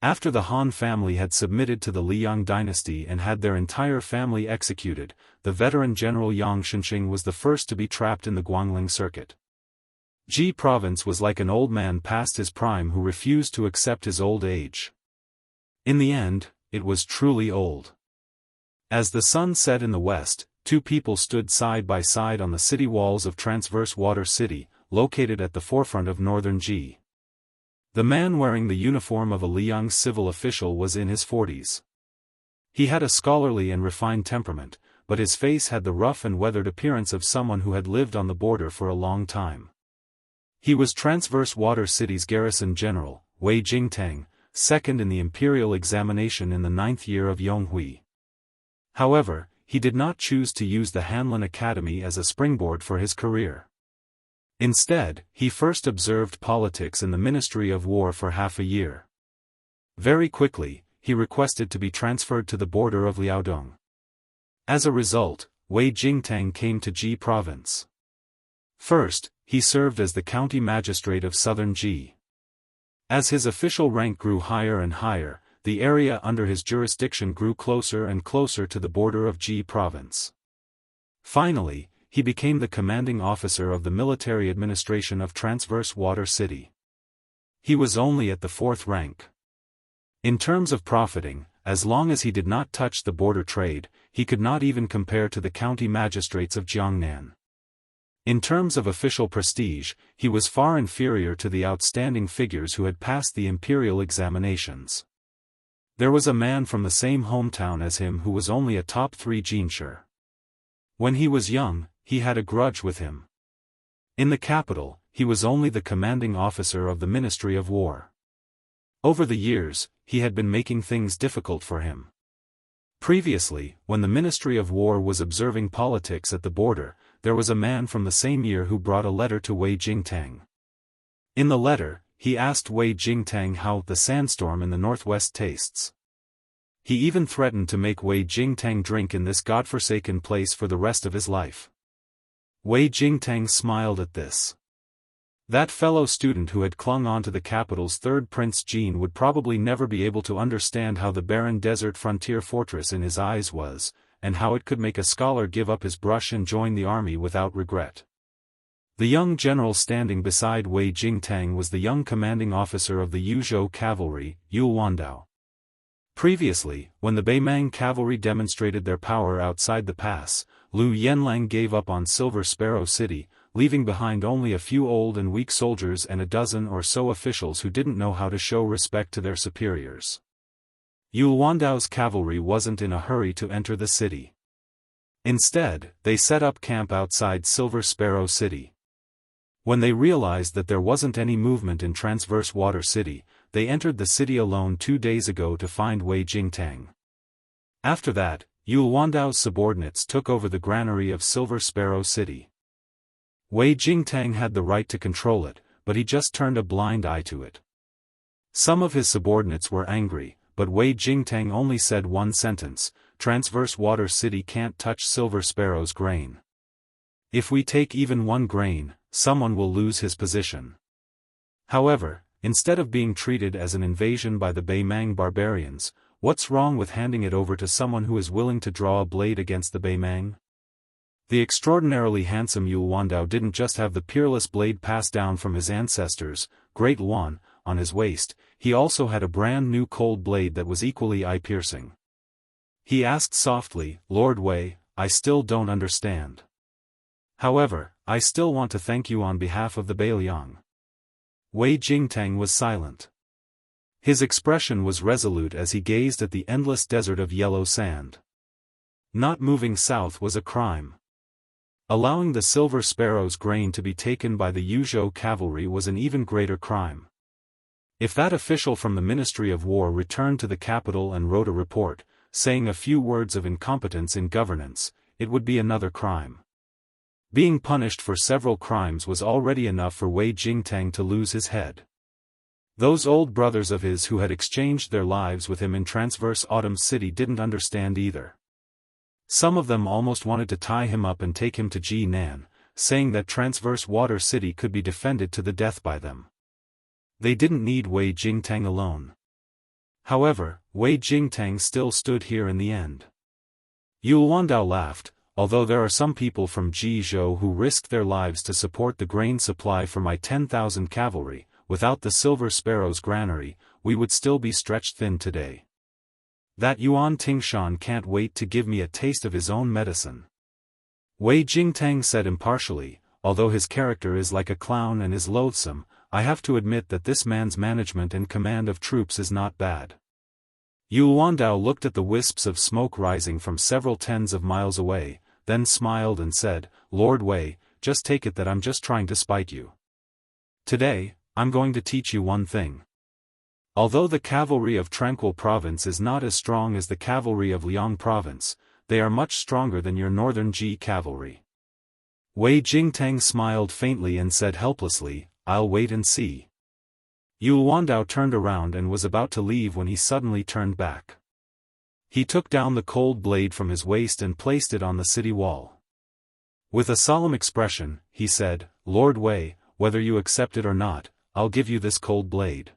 After the Han family had submitted to the Liang dynasty and had their entire family executed, the veteran General Yang Shenxing was the first to be trapped in the Guangling circuit. Ji province was like an old man past his prime who refused to accept his old age. In the end, it was truly old. As the sun set in the west, two people stood side by side on the city walls of Transverse Water City, located at the forefront of northern Ji. The man wearing the uniform of a Liang civil official was in his 40s. He had a scholarly and refined temperament, but his face had the rough and weathered appearance of someone who had lived on the border for a long time. He was Transverse Water City's garrison general, Wei Jingtang, second in the imperial examination in the 9th year of Yonghui. However, he did not choose to use the Hanlin Academy as a springboard for his career. Instead, he first observed politics in the Ministry of War for half a year. Very quickly, he requested to be transferred to the border of Liaodong. As a result, Wei Jingtang came to Ji province. First, he served as the county magistrate of southern Ji. As his official rank grew higher and higher, the area under his jurisdiction grew closer and closer to the border of Ji province. Finally, he became the commanding officer of the military administration of Transverse Water City. He was only at the 4th rank. In terms of profiting, as long as he did not touch the border trade, he could not even compare to the county magistrates of Jiangnan. In terms of official prestige, he was far inferior to the outstanding figures who had passed the imperial examinations. There was a man from the same hometown as him who was only a top 3 jinshi. When he was young, he had a grudge with him. In the capital, he was only the commanding officer of the Ministry of War. Over the years, he had been making things difficult for him. Previously, when the Ministry of War was observing politics at the border, there was a man from the same year who brought a letter to Wei Jingtang. In the letter, he asked Wei Jingtang how the sandstorm in the northwest tastes. He even threatened to make Wei Jingtang drink in this godforsaken place for the rest of his life. Wei Jingtang smiled at this. That fellow student who had clung on to the capital's third Prince Jean would probably never be able to understand how the barren desert frontier fortress in his eyes was, and how it could make a scholar give up his brush and join the army without regret. The young general standing beside Wei Jingtang was the young commanding officer of the Yuzhou cavalry, Yul Wandao. Previously, when the Beimang cavalry demonstrated their power outside the pass, Lu Yanlang gave up on Silver Sparrow City, leaving behind only a few old and weak soldiers and a dozen or so officials who didn't know how to show respect to their superiors. Yul Wandao's cavalry wasn't in a hurry to enter the city. Instead, they set up camp outside Silver Sparrow City. When they realized that there wasn't any movement in Transverse Water City, they entered the city alone 2 days ago to find Wei Jingtang. After that, Yul Wandao's subordinates took over the granary of Silver Sparrow City. Wei Jingtang had the right to control it, but he just turned a blind eye to it. Some of his subordinates were angry, but Wei Jingtang only said one sentence: Transverse Water City can't touch Silver Sparrow's grain. If we take even 1 grain, someone will lose his position. However, instead of being treated as an invasion by the Beimang barbarians, what's wrong with handing it over to someone who is willing to draw a blade against the Beimang? The extraordinarily handsome Yul Wandao didn't just have the peerless blade passed down from his ancestors, Great Wan, on his waist, he also had a brand new cold blade that was equally eye-piercing. He asked softly, "Lord Wei, I still don't understand. However, I still want to thank you on behalf of the Beiliang." Wei Jingtang was silent. His expression was resolute as he gazed at the endless desert of yellow sand. Not moving south was a crime. Allowing the Silver Sparrow's grain to be taken by the Yuzhou cavalry was an even greater crime. If that official from the Ministry of War returned to the capital and wrote a report, saying a few words of incompetence in governance, it would be another crime. Being punished for several crimes was already enough for Wei Jingtang to lose his head. Those old brothers of his who had exchanged their lives with him in Transverse Autumn City didn't understand either. Some of them almost wanted to tie him up and take him to Jinan, saying that Transverse Water City could be defended to the death by them. They didn't need Wei Jingtang alone. However, Wei Jingtang still stood here in the end. Yul Wandao laughed, "Although there are some people from Jizhou who risked their lives to support the grain supply for my 10,000 cavalry, without the Silver Sparrow's granary, we would still be stretched thin today. That Yuan Tingshan can't wait to give me a taste of his own medicine." Wei Jingtang said impartially, although his character is like a clown and is loathsome, I have to admit that this man's management and command of troops is not bad. Yu Wandao looked at the wisps of smoke rising from several tens of miles away, then smiled and said, Lord Wei, just take it that I'm just trying to spite you. Today, I'm going to teach you one thing. Although the cavalry of Tranquil Province is not as strong as the cavalry of Liang Province, they are much stronger than your northern Ji cavalry. Wei Jingtang smiled faintly and said helplessly, I'll wait and see. Yu Wandao turned around and was about to leave when he suddenly turned back. He took down the cold blade from his waist and placed it on the city wall. With a solemn expression, he said, Lord Wei, whether you accept it or not, I'll give you this cold blade.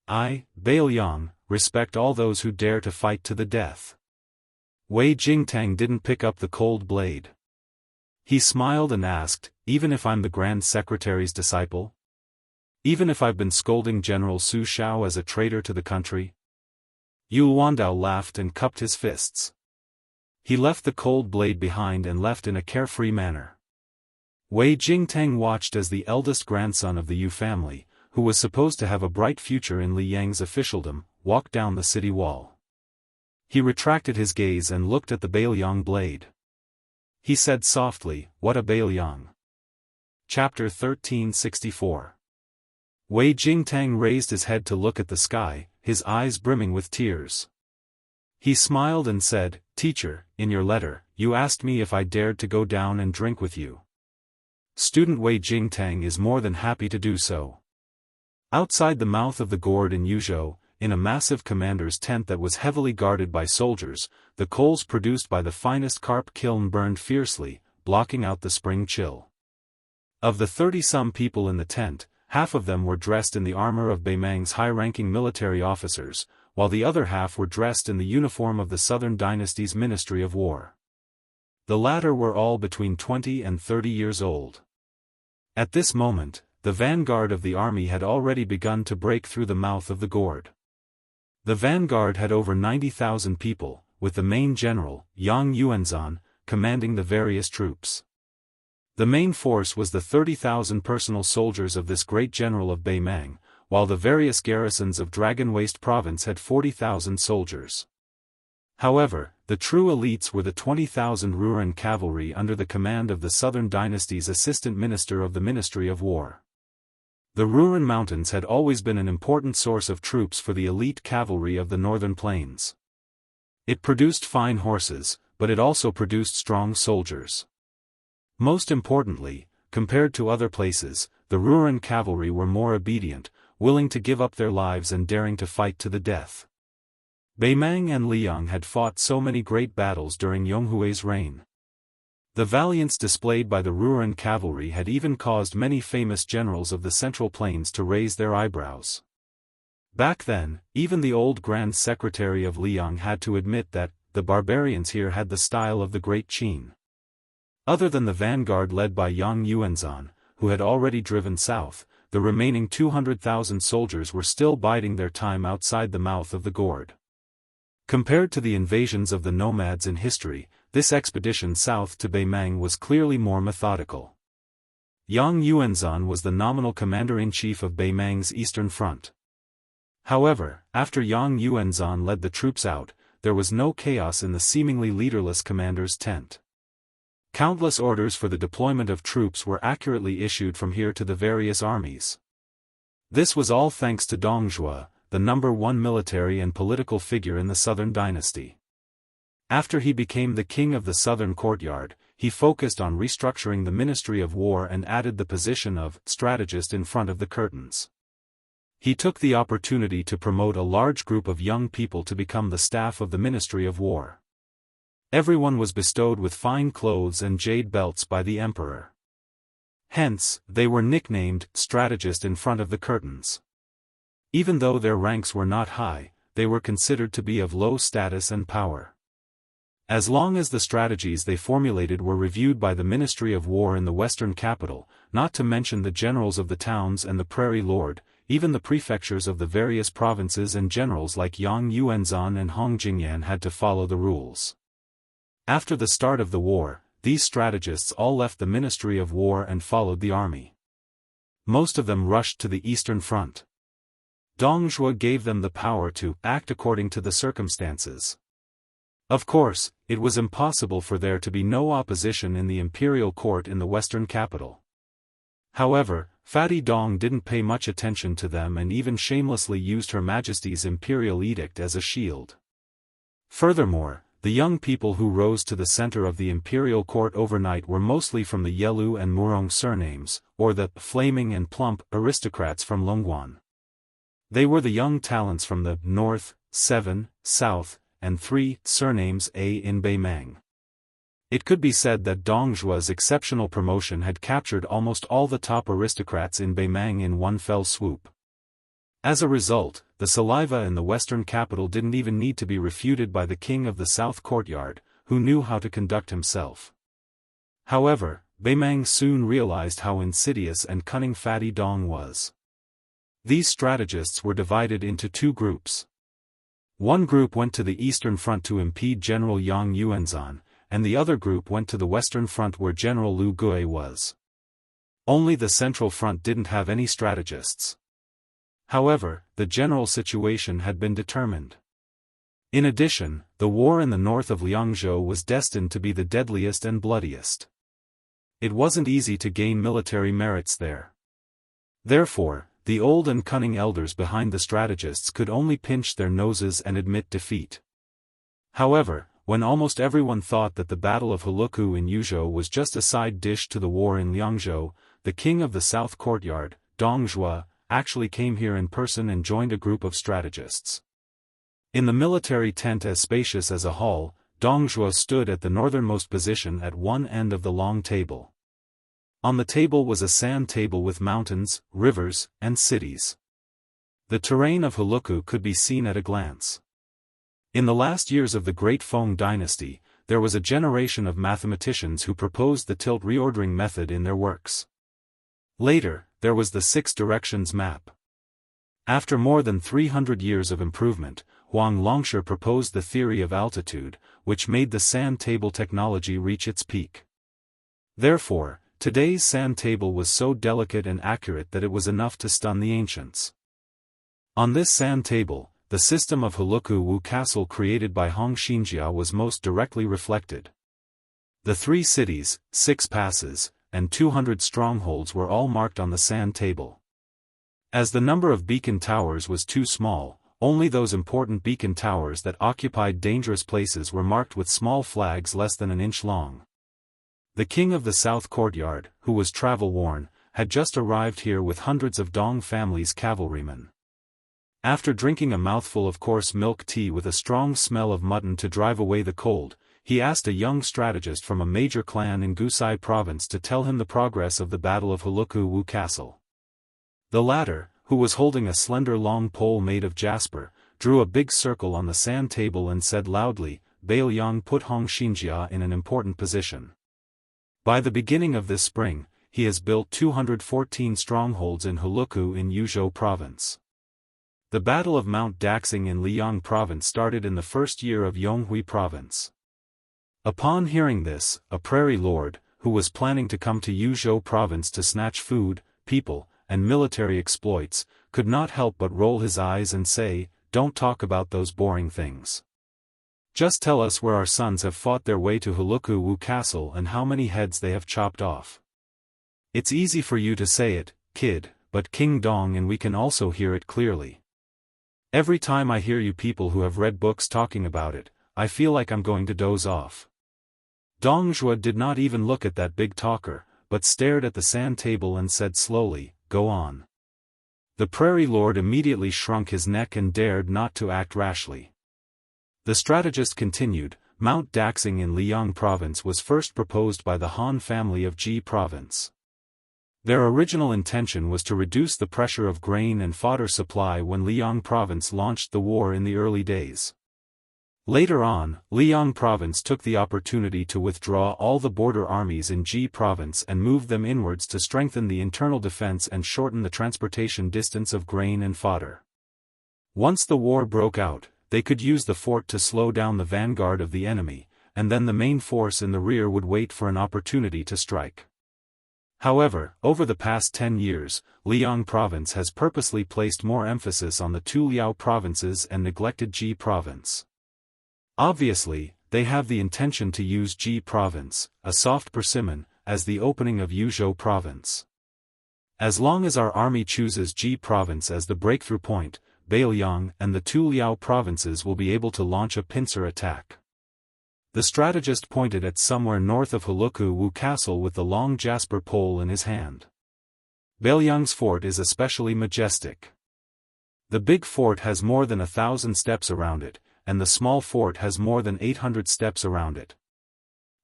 I, Bai Liang, respect all those who dare to fight to the death. Wei Jingtang didn't pick up the cold blade. He smiled and asked, even if I'm the Grand Secretary's disciple? Even if I've been scolding General Su Shao as a traitor to the country? Yu Wandao laughed and cupped his fists. He left the cold blade behind and left in a carefree manner. Wei Jingtang watched as the eldest grandson of the Yu family, who was supposed to have a bright future in Li Yang's officialdom, walked down the city wall. He retracted his gaze and looked at the Bai Liang blade. He said softly, What a Bai Liang. Chapter 1364. Wei Jingtang raised his head to look at the sky, his eyes brimming with tears. He smiled and said, Teacher, in your letter, you asked me if I dared to go down and drink with you. Student Wei Jingtang is more than happy to do so. Outside the mouth of the gourd in Yuzhou, in a massive commander's tent that was heavily guarded by soldiers, the coals produced by the finest carp kiln burned fiercely, blocking out the spring chill. Of the 30-some people in the tent, half of them were dressed in the armor of Beimang's high-ranking military officers, while the other half were dressed in the uniform of the Southern Dynasty's Ministry of War. The latter were all between 20 and 30 years old. At this moment, the vanguard of the army had already begun to break through the mouth of the gourd. The vanguard had over 90,000 people, with the main general, Yang Yuanzhan, commanding the various troops. The main force was the 30,000 personal soldiers of this great general of Beimang, while the various garrisons of Dragon Waste Province had 40,000 soldiers. However, the true elites were the 20,000 Ruren cavalry under the command of the Southern Dynasty's assistant minister of the Ministry of War. The Ruren Mountains had always been an important source of troops for the elite cavalry of the northern plains. It produced fine horses, but it also produced strong soldiers. Most importantly, compared to other places, the Ruren cavalry were more obedient, willing to give up their lives and daring to fight to the death. Beimang and Liang had fought so many great battles during Yonghui's reign. The valiance displayed by the Ruren cavalry had even caused many famous generals of the Central Plains to raise their eyebrows. Back then, even the old Grand Secretary of Liang had to admit that, the barbarians here had the style of the Great Qin. Other than the vanguard led by Yang Yuanzhan, who had already driven south, the remaining 200,000 soldiers were still biding their time outside the mouth of the gourd. Compared to the invasions of the nomads in history, this expedition south to Beimang was clearly more methodical. Yang Yuanzhan was the nominal commander-in-chief of Beimang's eastern front. However, after Yang Yuanzhan led the troops out, there was no chaos in the seemingly leaderless commander's tent. Countless orders for the deployment of troops were accurately issued from here to the various armies. This was all thanks to Dongzhuo, the #1 military and political figure in the Southern Dynasty. After he became the king of the Southern Courtyard, he focused on restructuring the Ministry of War and added the position of strategist in front of the curtains. He took the opportunity to promote a large group of young people to become the staff of the Ministry of War. Everyone was bestowed with fine clothes and jade belts by the emperor. Hence, they were nicknamed strategist in front of the curtains. Even though their ranks were not high, they were considered to be of low status and power. As long as the strategies they formulated were reviewed by the Ministry of War in the western capital, not to mention the generals of the towns and the prairie lord, even the prefectures of the various provinces and generals like Yang Yuanzhan and Hong Jingyan had to follow the rules. After the start of the war, these strategists all left the Ministry of War and followed the army. Most of them rushed to the Eastern Front. Dong Zhuo gave them the power to act according to the circumstances. Of course, it was impossible for there to be no opposition in the imperial court in the western capital. However, Fatty Dong didn't pay much attention to them and even shamelessly used Her Majesty's imperial edict as a shield. Furthermore, the young people who rose to the center of the imperial court overnight were mostly from the Yelu and Murong surnames, or the flaming and plump aristocrats from Longguan. They were the young talents from the north, 7, south, and 3 surnames A in Beimang. It could be said that Dong Zhuo's exceptional promotion had captured almost all the top aristocrats in Beimang in one fell swoop. As a result, the saliva in the western capital didn't even need to be refuted by the king of the south courtyard, who knew how to conduct himself. However, Beimang soon realized how insidious and cunning Fatty Dong was. These strategists were divided into two groups. One group went to the eastern front to impede General Yang Yuanzhan, and the other group went to the western front where General Lu Gui was. Only the central front didn't have any strategists. However, the general situation had been determined. In addition, the war in the north of Liangzhou was destined to be the deadliest and bloodiest. It wasn't easy to gain military merits there. Therefore, the old and cunning elders behind the strategists could only pinch their noses and admit defeat. However, when almost everyone thought that the Battle of Heluku in Yuzhou was just a side dish to the war in Liangzhou, the king of the south courtyard, Dong Zhuo, actually came here in person and joined a group of strategists. In the military tent as spacious as a hall, Dong Zhuo stood at the northernmost position at one end of the long table. On the table was a sand table with mountains, rivers, and cities. The terrain of Heluku could be seen at a glance. In the last years of the Great Feng dynasty, there was a generation of mathematicians who proposed the tilt reordering method in their works. Later, there was the 6 directions map. After more than 300 years of improvement, Huang Longshe proposed the theory of altitude, which made the sand table technology reach its peak. Therefore, today's sand table was so delicate and accurate that it was enough to stun the ancients. On this sand table, the system of Heluku Wu Castle created by Hong Xinjia was most directly reflected. The 3 cities, 6 passes, and 200 strongholds were all marked on the sand table. As the number of beacon towers was too small, only those important beacon towers that occupied dangerous places were marked with small flags less than an inch long. The king of the south courtyard, who was travel-worn, had just arrived here with hundreds of Dong family's cavalrymen. After drinking a mouthful of coarse milk tea with a strong smell of mutton to drive away the cold, he asked a young strategist from a major clan in Gusai province to tell him the progress of the Battle of Heluku Wu Castle. The latter, who was holding a slender long pole made of jasper, drew a big circle on the sand table and said loudly, "Bail Yang put Hong Xinjia in an important position. By the beginning of this spring, he has built 214 strongholds in Heluku in Yuzhou province." The Battle of Mount Daxing in Liang province started in the first year of Yonghui province. Upon hearing this, a prairie lord, who was planning to come to Yuzhou province to snatch food, people, and military exploits, could not help but roll his eyes and say, "Don't talk about those boring things. Just tell us where our sons have fought their way to Heluku Wu Castle and how many heads they have chopped off. It's easy for you to say it, kid, but King Dong and we can also hear it clearly. Every time I hear you people who have read books talking about it, I feel like I'm going to doze off." Dong Zhuo did not even look at that big talker, but stared at the sand table and said slowly, "Go on." The prairie lord immediately shrunk his neck and dared not to act rashly. The strategist continued, "Mount Daxing in Liang province was first proposed by the Han family of Ji province. Their original intention was to reduce the pressure of grain and fodder supply when Liang province launched the war in the early days. Later on, Liang province took the opportunity to withdraw all the border armies in Ji province and move them inwards to strengthen the internal defense and shorten the transportation distance of grain and fodder. Once the war broke out, they could use the fort to slow down the vanguard of the enemy, and then the main force in the rear would wait for an opportunity to strike. However, over the past 10 years, Liang province has purposely placed more emphasis on the two Liao provinces and neglected Ji province. Obviously, they have the intention to use Ji province, a soft persimmon, as the opening of Yuzhou province. As long as our army chooses Ji province as the breakthrough point, Beiliang and the two Liao provinces will be able to launch a pincer attack. The strategist pointed at somewhere north of Huluku Wu Castle with the long jasper pole in his hand. Beiliang's fort is especially majestic. The big fort has more than 1,000 steps around it, and the small fort has more than 800 steps around it.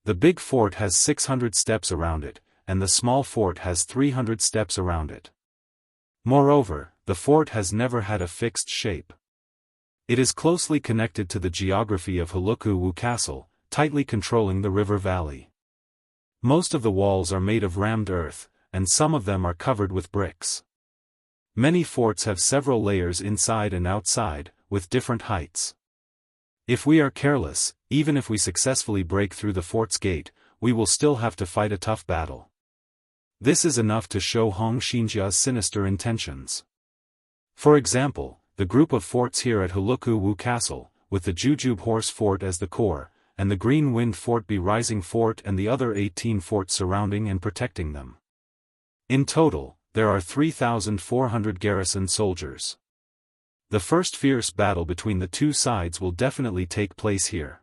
The big fort has 600 steps around it, and the small fort has 300 steps around it. Moreover, the fort has never had a fixed shape. It is closely connected to the geography of Huluku Wu Castle, tightly controlling the river valley. Most of the walls are made of rammed earth, and some of them are covered with bricks. Many forts have several layers inside and outside, with different heights. If we are careless, even if we successfully break through the fort's gate, we will still have to fight a tough battle. This is enough to show Hong Xinjia's sinister intentions. For example, the group of forts here at Huluku Wu Castle, with the Jujube Horse Fort as the core, and the Green Wind Fort Be Rising Fort and the other 18 forts surrounding and protecting them. In total, there are 3,400 garrison soldiers. The first fierce battle between the two sides will definitely take place here.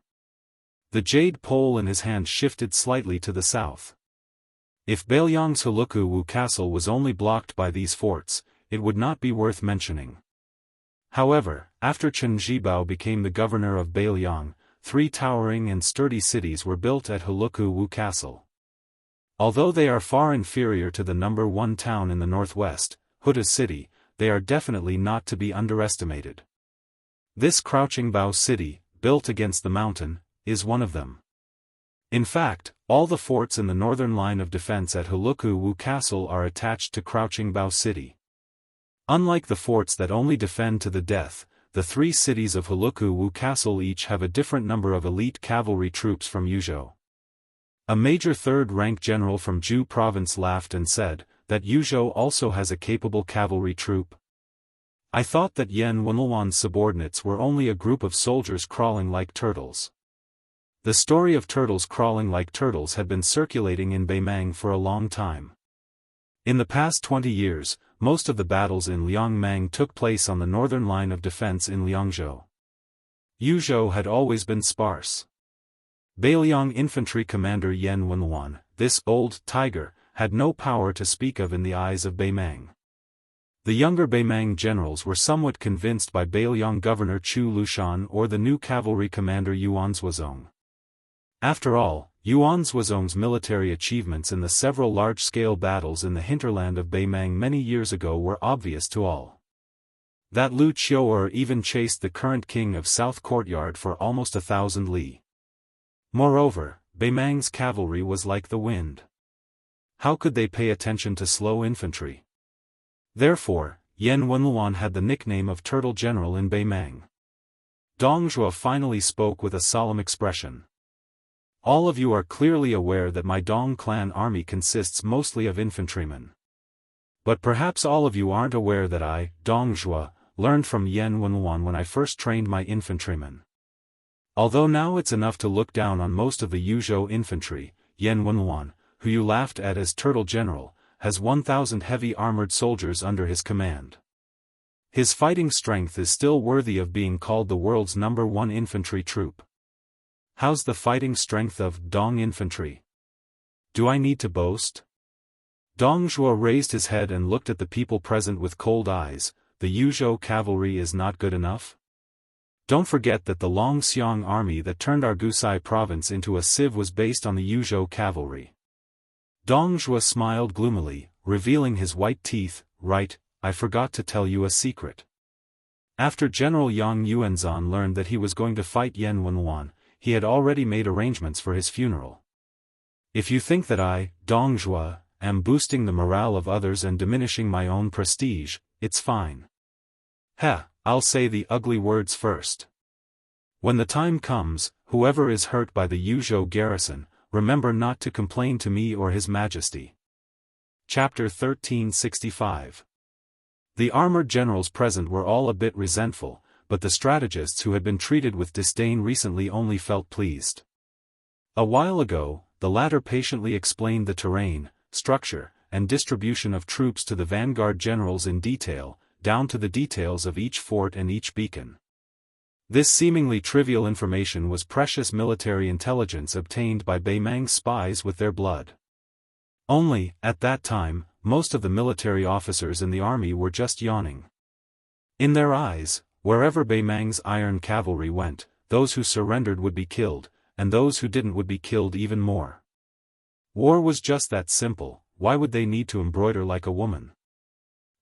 The jade pole in his hand shifted slightly to the south. If Beiliang's Huluku Wu Castle was only blocked by these forts, it would not be worth mentioning. However, after Chen Zhibao became the governor of Beiliang, 3 towering and sturdy cities were built at Huluku Wu Castle. Although they are far inferior to the number 1 town in the northwest, Huda City, they are definitely not to be underestimated. This Crouching Bao city, built against the mountain, is one of them. In fact, all the forts in the northern line of defense at Huluku Wu Castle are attached to Crouching Bao city. Unlike the forts that only defend to the death, the 3 cities of Huluku Wu Castle each have a different number of elite cavalry troops from Yuzhou. A major third-rank general from Ju province laughed and said, that Yuzhou also has a capable cavalry troop. I thought that Yan Wenluan's subordinates were only a group of soldiers crawling like turtles. The story of turtles crawling like turtles had been circulating in Beimang for a long time. In the past 20 years, most of the battles in Liangmang took place on the northern line of defense in Liangzhou. Yuzhou had always been sparse. Beiliang infantry commander Yan Wenluan, this old tiger, had no power to speak of in the eyes of Beimang. The younger Beimang generals were somewhat convinced by Beiliang governor Chu Lushan or the new cavalry commander Yuan Zhuozong. After all, Yuan Zhuozong's military achievements in the several large-scale battles in the hinterland of Beimang many years ago were obvious to all. That Lu Qiu'er even chased the current king of South Courtyard for almost 1,000 li. Moreover, Beimang's cavalry was like the wind. How could they pay attention to slow infantry? Therefore, Yan Wenluan had the nickname of Turtle General in Beimang. Dong Zhuo finally spoke with a solemn expression. All of you are clearly aware that my Dong clan army consists mostly of infantrymen. But perhaps all of you aren't aware that I, Dong Zhuo, learned from Yan Wenluan when I first trained my infantrymen. Although now it's enough to look down on most of the Yuzhou infantry, Yan Wenluan, who you laughed at as Turtle General, has 1,000 heavy armored soldiers under his command. His fighting strength is still worthy of being called the world's #1 infantry troop. How's the fighting strength of Dong infantry? Do I need to boast? Dong Zhuo raised his head and looked at the people present with cold eyes. The Yuzhou cavalry is not good enough? Don't forget that the Longxiang army that turned Argusai province into a sieve was based on the Yuzhou cavalry. Dong Zhuo smiled gloomily, revealing his white teeth. Right, I forgot to tell you a secret. After General Yang Yuanzhan learned that he was going to fight Yan Wenluan, he had already made arrangements for his funeral. If you think that I, Dong Zhuo, am boosting the morale of others and diminishing my own prestige, it's fine. I'll say the ugly words first. When the time comes, whoever is hurt by the Yuzhou garrison, remember not to complain to me or His Majesty. Chapter 1365. The armored generals present were all a bit resentful, but the strategists who had been treated with disdain recently only felt pleased. A while ago, the latter patiently explained the terrain, structure, and distribution of troops to the vanguard generals in detail, down to the details of each fort and each beacon. This seemingly trivial information was precious military intelligence obtained by Beimang's spies with their blood. Only, at that time, most of the military officers in the army were just yawning. In their eyes, wherever Beimang's iron cavalry went, those who surrendered would be killed, and those who didn't would be killed even more. War was just that simple. Why would they need to embroider like a woman?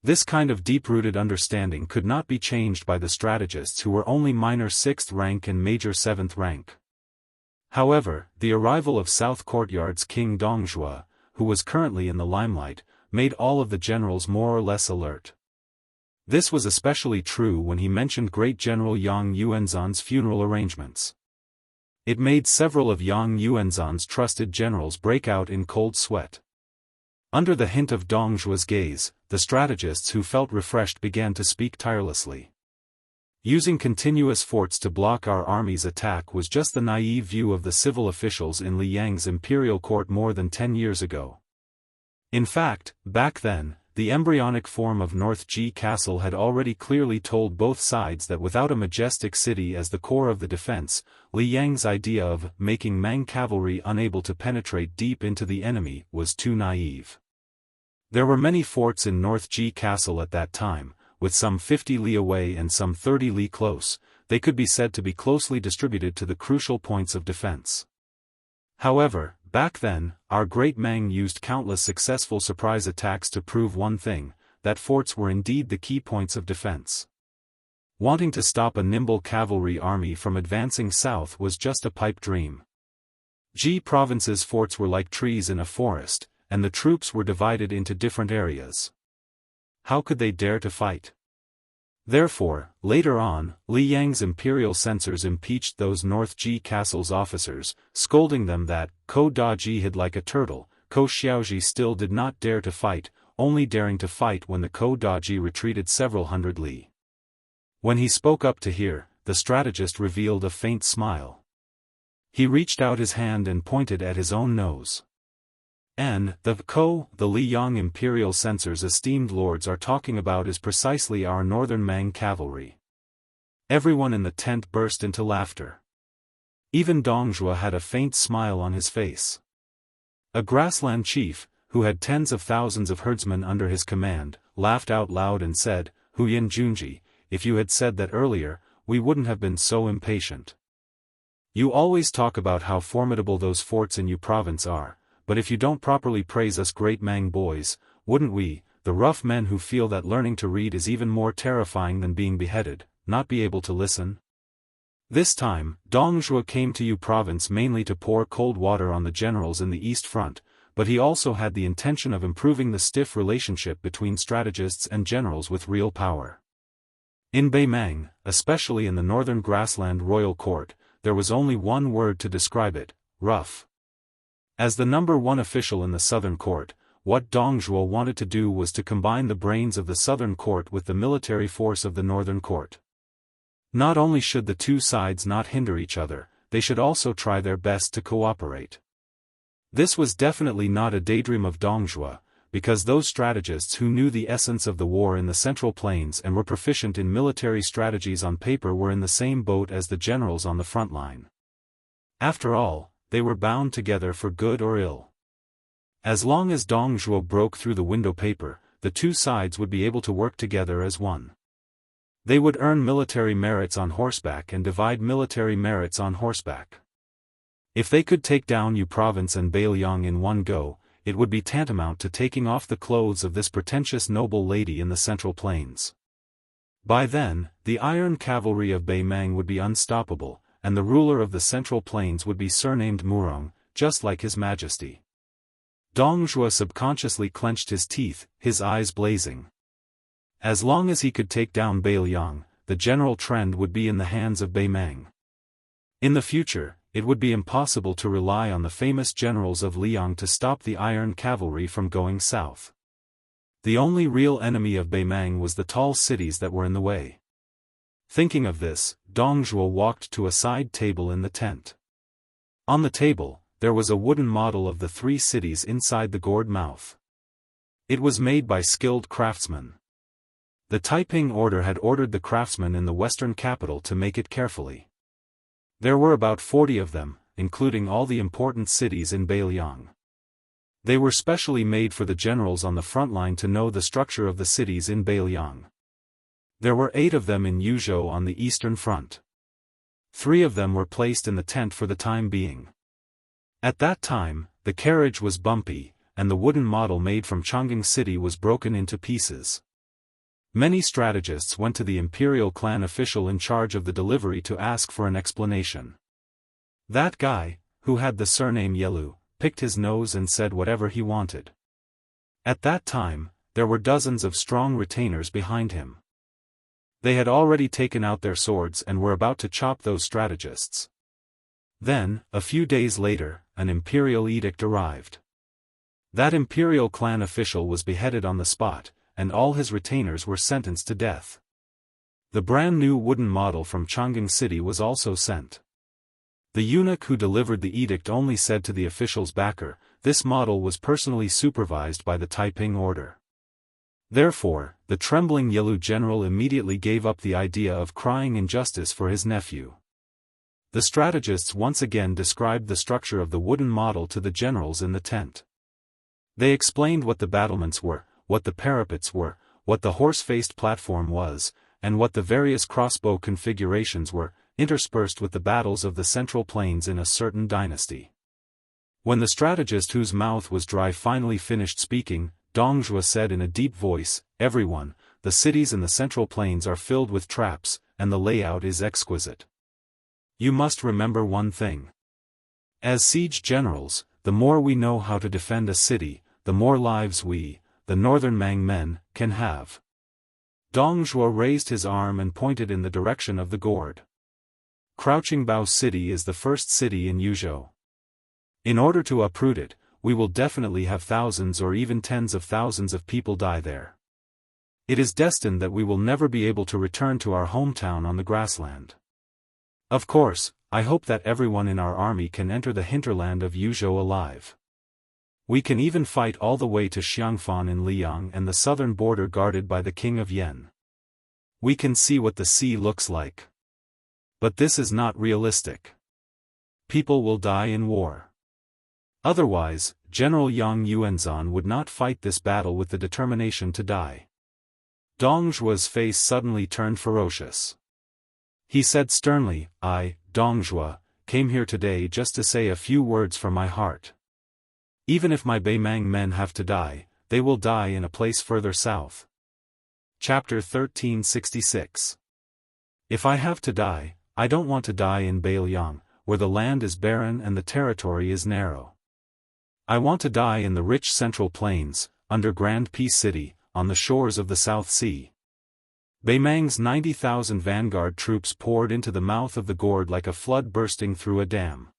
This kind of deep-rooted understanding could not be changed by the strategists who were only minor 6th rank and major 7th rank. However, the arrival of South Courtyard's King Dongzhuo, who was currently in the limelight, made all of the generals more or less alert. This was especially true when he mentioned Great General Yang Yuanzhan's funeral arrangements. It made several of Yang Yuanzhan's trusted generals break out in cold sweat. Under the hint of Dongzhuo's gaze, the strategists who felt refreshed began to speak tirelessly. Using continuous forts to block our army's attack was just the naive view of the civil officials in Li Yang's imperial court more than 10 years ago. In fact, back then, the embryonic form of North Ji Castle had already clearly told both sides that without a majestic city as the core of the defense, Li Yang's idea of making Mang cavalry unable to penetrate deep into the enemy was too naive. There were many forts in North Ji Castle at that time, with some 50 li away and some 30 li close. They could be said to be closely distributed to the crucial points of defense. However, back then, our great Mang used countless successful surprise attacks to prove one thing, that forts were indeed the key points of defense. Wanting to stop a nimble cavalry army from advancing south was just a pipe dream. Ji province's forts were like trees in a forest, and the troops were divided into different areas. How could they dare to fight? Therefore, later on, Li Yang's imperial censors impeached those North Ji Castle's officers, scolding them that, Ko Daji hid like a turtle. Ko Xiaoji still did not dare to fight, only daring to fight when the Ko Daji retreated several hundred li. When he spoke up to hear, the strategist revealed a faint smile. He reached out his hand and pointed at his own nose. And, the Li Yang imperial censors esteemed lords are talking about is precisely our northern Mang cavalry. Everyone in the tent burst into laughter. Even Dongzhuo had a faint smile on his face. A grassland chief, who had tens of thousands of herdsmen under his command, laughed out loud and said, Huyan Junji, if you had said that earlier, we wouldn't have been so impatient. You always talk about how formidable those forts in Yu province are. But if you don't properly praise us great Mang boys, wouldn't we, the rough men who feel that learning to read is even more terrifying than being beheaded, not be able to listen? This time, Dongzhuo came to Yu province mainly to pour cold water on the generals in the east front, but he also had the intention of improving the stiff relationship between strategists and generals with real power. In Beimang, especially in the northern grassland royal court, there was only one word to describe it: rough. As the number one official in the southern court, what Dongzhuo wanted to do was to combine the brains of the southern court with the military force of the northern court. Not only should the two sides not hinder each other, they should also try their best to cooperate. This was definitely not a daydream of Dongzhuo, because those strategists who knew the essence of the war in the Central Plains and were proficient in military strategies on paper were in the same boat as the generals on the front line. After all, they were bound together for good or ill. As long as Dongzhuo broke through the window paper, the two sides would be able to work together as one. They would earn military merits on horseback and divide military merits on horseback. If they could take down Yu province and Beiliang in one go, it would be tantamount to taking off the clothes of this pretentious noble lady in the Central Plains. By then, the iron cavalry of Beimang would be unstoppable, and the ruler of the Central Plains would be surnamed Murong, just like His Majesty. Dongzhuo subconsciously clenched his teeth, his eyes blazing. As long as he could take down Beiliang, the general trend would be in the hands of Beimang. In the future, it would be impossible to rely on the famous generals of Liang to stop the iron cavalry from going south. The only real enemy of Beimang was the tall cities that were in the way. Thinking of this, Dongzhuo walked to a side table in the tent. On the table, there was a wooden model of the 3 cities inside the gourd mouth. It was made by skilled craftsmen. The Taiping order had ordered the craftsmen in the western capital to make it carefully. There were about 40 of them, including all the important cities in Beiliang. They were specially made for the generals on the front line to know the structure of the cities in Beiliang. There were 8 of them in Yuzhou on the eastern front. 3 of them were placed in the tent for the time being. At that time, the carriage was bumpy, and the wooden model made from Chongqing City was broken into pieces. Many strategists went to the imperial clan official in charge of the delivery to ask for an explanation. That guy, who had the surname Yelu, picked his nose and said whatever he wanted. At that time, there were dozens of strong retainers behind him. They had already taken out their swords and were about to chop those strategists. Then, a few days later, an imperial edict arrived. That imperial clan official was beheaded on the spot, and all his retainers were sentenced to death. The brand new wooden model from Chongqing City was also sent. The eunuch who delivered the edict only said to the official's backer, "This model was personally supervised by the Taiping order." Therefore, the trembling Yelu general immediately gave up the idea of crying injustice for his nephew. The strategists once again described the structure of the wooden model to the generals in the tent. They explained what the battlements were, what the parapets were, what the horse-faced platform was, and what the various crossbow configurations were, interspersed with the battles of the central plains in a certain dynasty. When the strategist whose mouth was dry finally finished speaking, Dongzhuo said in a deep voice, "Everyone, the cities in the central plains are filled with traps, and the layout is exquisite. You must remember one thing. As siege generals, the more we know how to defend a city, the more lives we, the northern Mang men, can have." Dongzhuo raised his arm and pointed in the direction of the gourd. Crouching Bao City is the first city in Yuzhou. In order to uproot it, we will definitely have thousands or even tens of thousands of people die there. It is destined that we will never be able to return to our hometown on the grassland. Of course, I hope that everyone in our army can enter the hinterland of Yuzhou alive. We can even fight all the way to Xiangfan in Liang and the southern border guarded by the king of Yan. We can see what the sea looks like. But this is not realistic. People will die in war. Otherwise, General Yang Yuanzhan would not fight this battle with the determination to die. Dongzhuo's face suddenly turned ferocious. He said sternly, "I, Dongzhuo, came here today just to say a few words from my heart. Even if my Beimang men have to die, they will die in a place further south." Chapter 1366. If I have to die, I don't want to die in Beiliang, where the land is barren and the territory is narrow. I want to die in the rich central plains, under Grand Peace City, on the shores of the South Sea. Beimang's 90,000 vanguard troops poured into the mouth of the gourd like a flood bursting through a dam.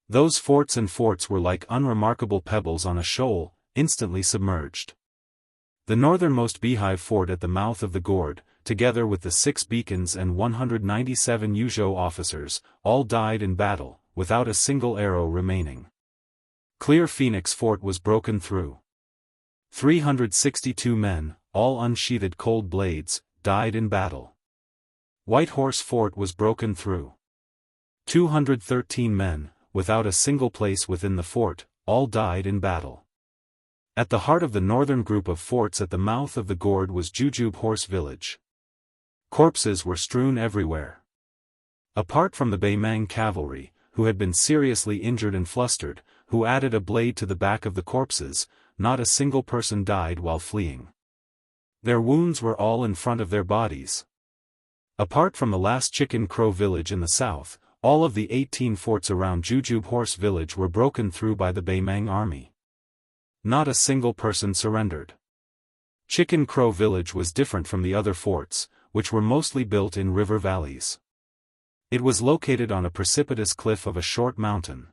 Those forts were like unremarkable pebbles on a shoal, instantly submerged. The northernmost beehive fort at the mouth of the gourd, together with the 6 beacons and 197 Yuzhou officers, all died in battle, without a single arrow remaining. Clear Phoenix Fort was broken through. 362 men, all unsheathed cold blades, died in battle. White Horse Fort was broken through. 213 men, without a single place within the fort, all died in battle. At the heart of the northern group of forts at the mouth of the gourd was Jujube Horse Village. Corpses were strewn everywhere. Apart from the Beimang cavalry, who had been seriously injured and flustered, who added a blade to the back of the corpses, not a single person died while fleeing. Their wounds were all in front of their bodies. Apart from the last Chicken Crow village in the south, all of the 18 forts around Jujube Horse Village were broken through by the Beimang army. Not a single person surrendered. Chicken Crow Village was different from the other forts, which were mostly built in river valleys. It was located on a precipitous cliff of a short mountain.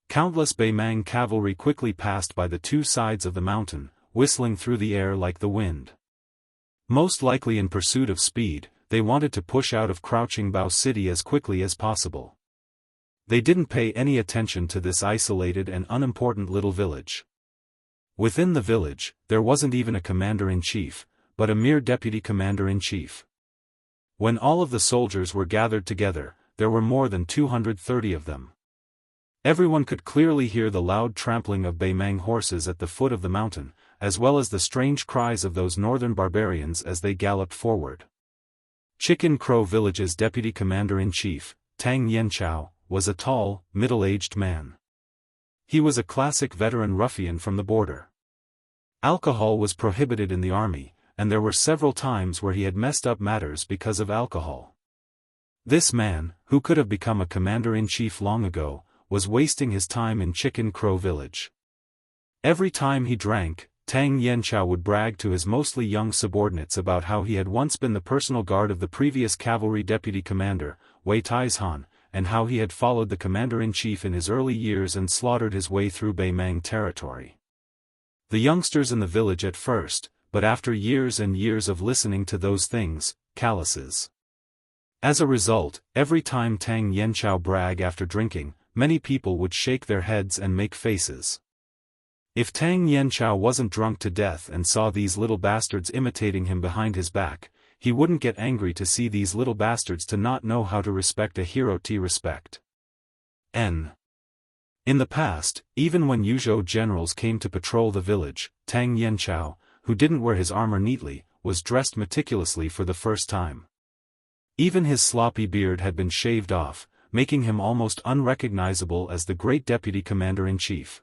Countless Beimang cavalry quickly passed by the two sides of the mountain, whistling through the air like the wind. Most likely in pursuit of speed, they wanted to push out of crouching Bao City as quickly as possible. They didn't pay any attention to this isolated and unimportant little village. Within the village, there wasn't even a commander-in-chief, but a mere deputy commander-in-chief. When all of the soldiers were gathered together, there were more than 230 of them. Everyone could clearly hear the loud trampling of Beimang horses at the foot of the mountain, as well as the strange cries of those northern barbarians as they galloped forward. Chicken Crow Village's deputy commander-in-chief, Tang Yanchao, was a tall, middle-aged man. He was a classic veteran ruffian from the border. Alcohol was prohibited in the army, and there were several times where he had messed up matters because of alcohol. This man, who could have become a commander-in-chief long ago, was wasting his time in Chicken Crow Village. Every time he drank, Tang Yanchao would brag to his mostly young subordinates about how he had once been the personal guard of the previous cavalry deputy commander, Wei Taizhan, and how he had followed the commander-in-chief in his early years and slaughtered his way through Beimang territory. The youngsters in the village at first, but after years and years of listening to those things, calluses. As a result, every time Tang Yanchao bragged after drinking, many people would shake their heads and make faces. If Tang Yanchao wasn't drunk to death and saw these little bastards imitating him behind his back, he wouldn't get angry to see these little bastards to not know how to respect a hero. Respect. In the past, even when Yuzhou generals came to patrol the village, Tang Yanchao, who didn't wear his armor neatly, was dressed meticulously for the first time. Even his sloppy beard had been shaved off, making him almost unrecognizable as the great deputy commander-in-chief.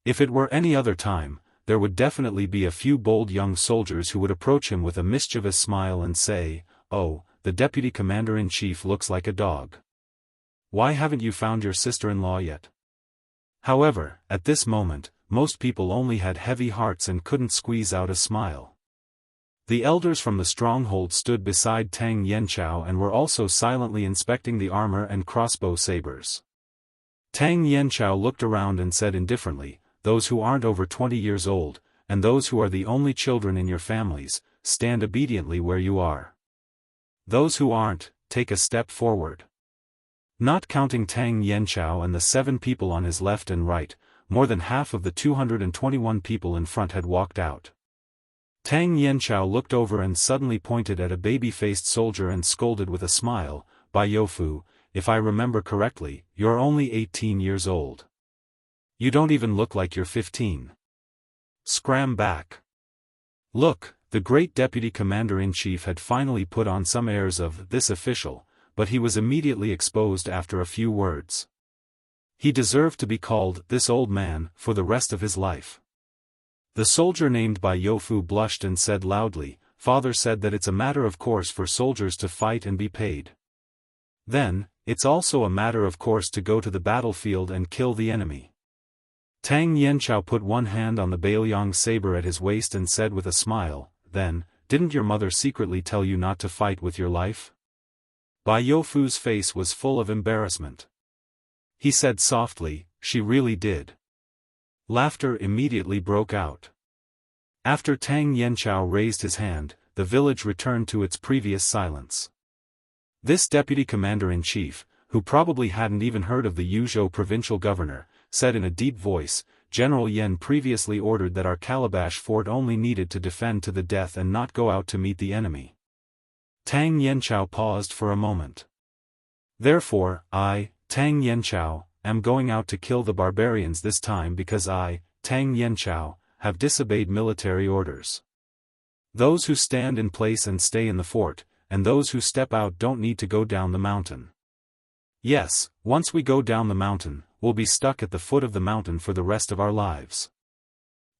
If it were any other time, there would definitely be a few bold young soldiers who would approach him with a mischievous smile and say, "Oh, the deputy commander-in-chief looks like a dog. Why haven't you found your sister-in-law yet?" However, at this moment, most people only had heavy hearts and couldn't squeeze out a smile. The elders from the stronghold stood beside Tang Yanchao and were also silently inspecting the armor and crossbow sabers. Tang Yanchao looked around and said indifferently, "Those who aren't over 20 years old, and those who are the only children in your families, stand obediently where you are. Those who aren't, take a step forward." Not counting Tang Yanchao and the 7 people on his left and right, more than half of the 221 people in front had walked out. Tang Yanchao looked over and suddenly pointed at a baby-faced soldier and scolded with a smile, "Bai Youfu, if I remember correctly, you're only 18 years old. You don't even look like you're 15. Scram back." Look, the great deputy commander-in-chief had finally put on some airs of this official, but he was immediately exposed after a few words. He deserved to be called this old man for the rest of his life. The soldier named Bai Youfu blushed and said loudly, "Father said that it's a matter of course for soldiers to fight and be paid. Then, it's also a matter of course to go to the battlefield and kill the enemy." Tang Yanchao put one hand on the Baoyang saber at his waist and said with a smile, "Then, didn't your mother secretly tell you not to fight with your life?" Bai Youfu's face was full of embarrassment. He said softly, "She really did." Laughter immediately broke out. After Tang Yanchao raised his hand, the village returned to its previous silence. This deputy commander-in-chief, who probably hadn't even heard of the Yuzhou provincial governor, said in a deep voice, "General Yen previously ordered that our Calabash fort only needed to defend to the death and not go out to meet the enemy." Tang Yanchao paused for a moment. "Therefore, I, Tang Yanchao, am going out to kill the barbarians this time because I, Tang Yanchao, have disobeyed military orders. Those who stand in place and stay in the fort, and those who step out don't need to go down the mountain. Yes, once we go down the mountain, we'll be stuck at the foot of the mountain for the rest of our lives.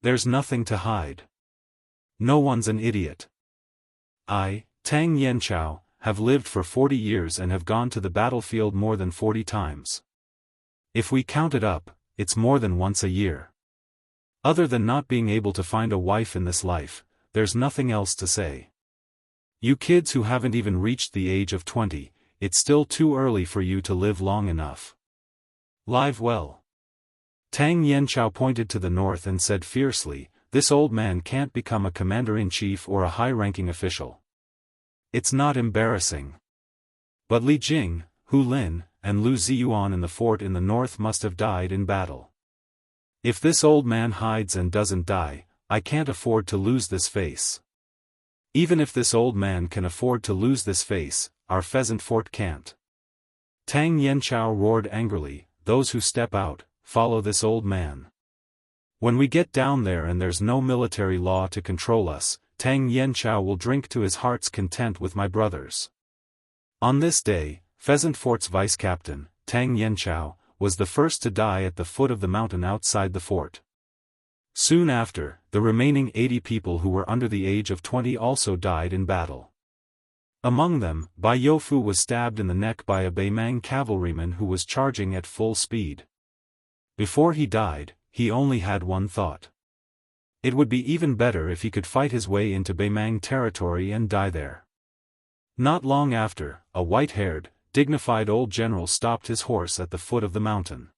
There's nothing to hide. No one's an idiot. I, Tang Yanchao, have lived for 40 years and have gone to the battlefield more than 40 times. If we count it up, it's more than once a year. Other than not being able to find a wife in this life, there's nothing else to say. You kids who haven't even reached the age of 20, it's still too early for you to live long enough. Live well. Tang Yanchao pointed to the north and said fiercely, this old man can't become a commander-in-chief or a high-ranking official. It's not embarrassing. But Li Jing, Hu Lin, and Lu Ziyuan in the fort in the north must have died in battle. If this old man hides and doesn't die, I can't afford to lose this face. Even if this old man can afford to lose this face, our pheasant fort can't. Tang Yanchao roared angrily, those who step out, follow this old man. When we get down there and there's no military law to control us, Tang Yanchao will drink to his heart's content with my brothers. On this day, Pheasant Fort's vice-captain, Tang Yanchao, was the first to die at the foot of the mountain outside the fort. Soon after, the remaining 80 people who were under the age of 20 also died in battle. Among them, Bai Youfu was stabbed in the neck by a Beimang cavalryman who was charging at full speed. Before he died, he only had one thought. It would be even better if he could fight his way into Beimang territory and die there. Not long after, a white-haired, dignified old general stopped his horse at the foot of the mountain.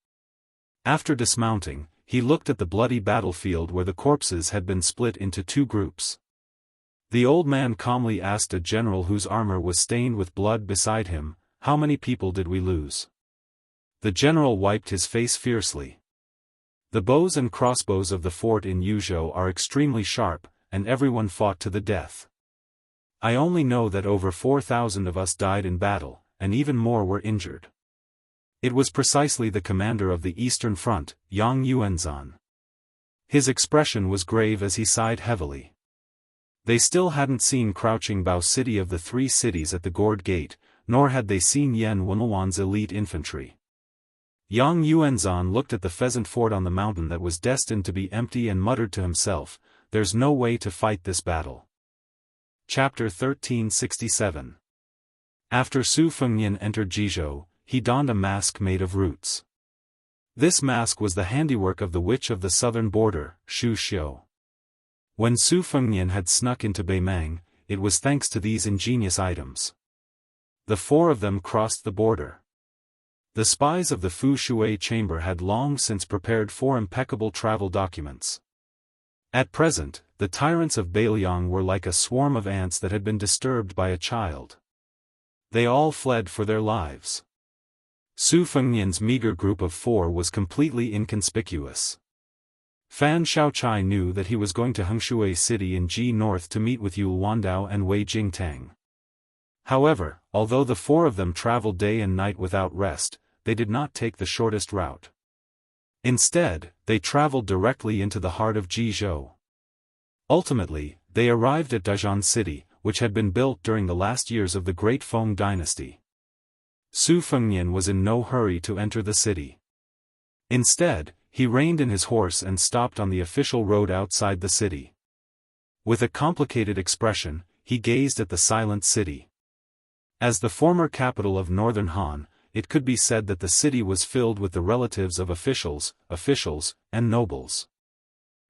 After dismounting, he looked at the bloody battlefield where the corpses had been split into two groups. The old man calmly asked a general whose armor was stained with blood beside him, how many people did we lose? The general wiped his face fiercely. The bows and crossbows of the fort in Yuzhou are extremely sharp, and everyone fought to the death. I only know that over 4,000 of us died in battle, and even more were injured. It was precisely the commander of the Eastern Front, Yang Yuanzhan. His expression was grave as he sighed heavily. They still hadn't seen Crouching Bao City of the Three Cities at the Gourd Gate, nor had they seen Yan Wenluan's elite infantry. Yang Yuanzhan looked at the pheasant fort on the mountain that was destined to be empty and muttered to himself, there's no way to fight this battle. Chapter 1367. After Su Fengnian entered Jizhou, he donned a mask made of roots. This mask was the handiwork of the witch of the southern border, Shu Xiu. When Su Fengnian had snuck into Beimang, it was thanks to these ingenious items. The four of them crossed the border. The spies of the Fu Shui chamber had long since prepared 4 impeccable travel documents. At present, the tyrants of Beiliang were like a swarm of ants that had been disturbed by a child. They all fled for their lives. Su Fengnian's meager group of 4 was completely inconspicuous. Fan Shaochai knew that he was going to Hengshui City in Ji North to meet with Yu Wandao and Wei Jingtang. However, although the 4 of them traveled day and night without rest, they did not take the shortest route. Instead, they traveled directly into the heart of Jizhou. Ultimately, they arrived at Dajian City, which had been built during the last years of the Great Feng dynasty. Su Fengnian was in no hurry to enter the city. Instead, he reined in his horse and stopped on the official road outside the city. With a complicated expression, he gazed at the silent city. As the former capital of Northern Han, it could be said that the city was filled with the relatives of officials, and nobles.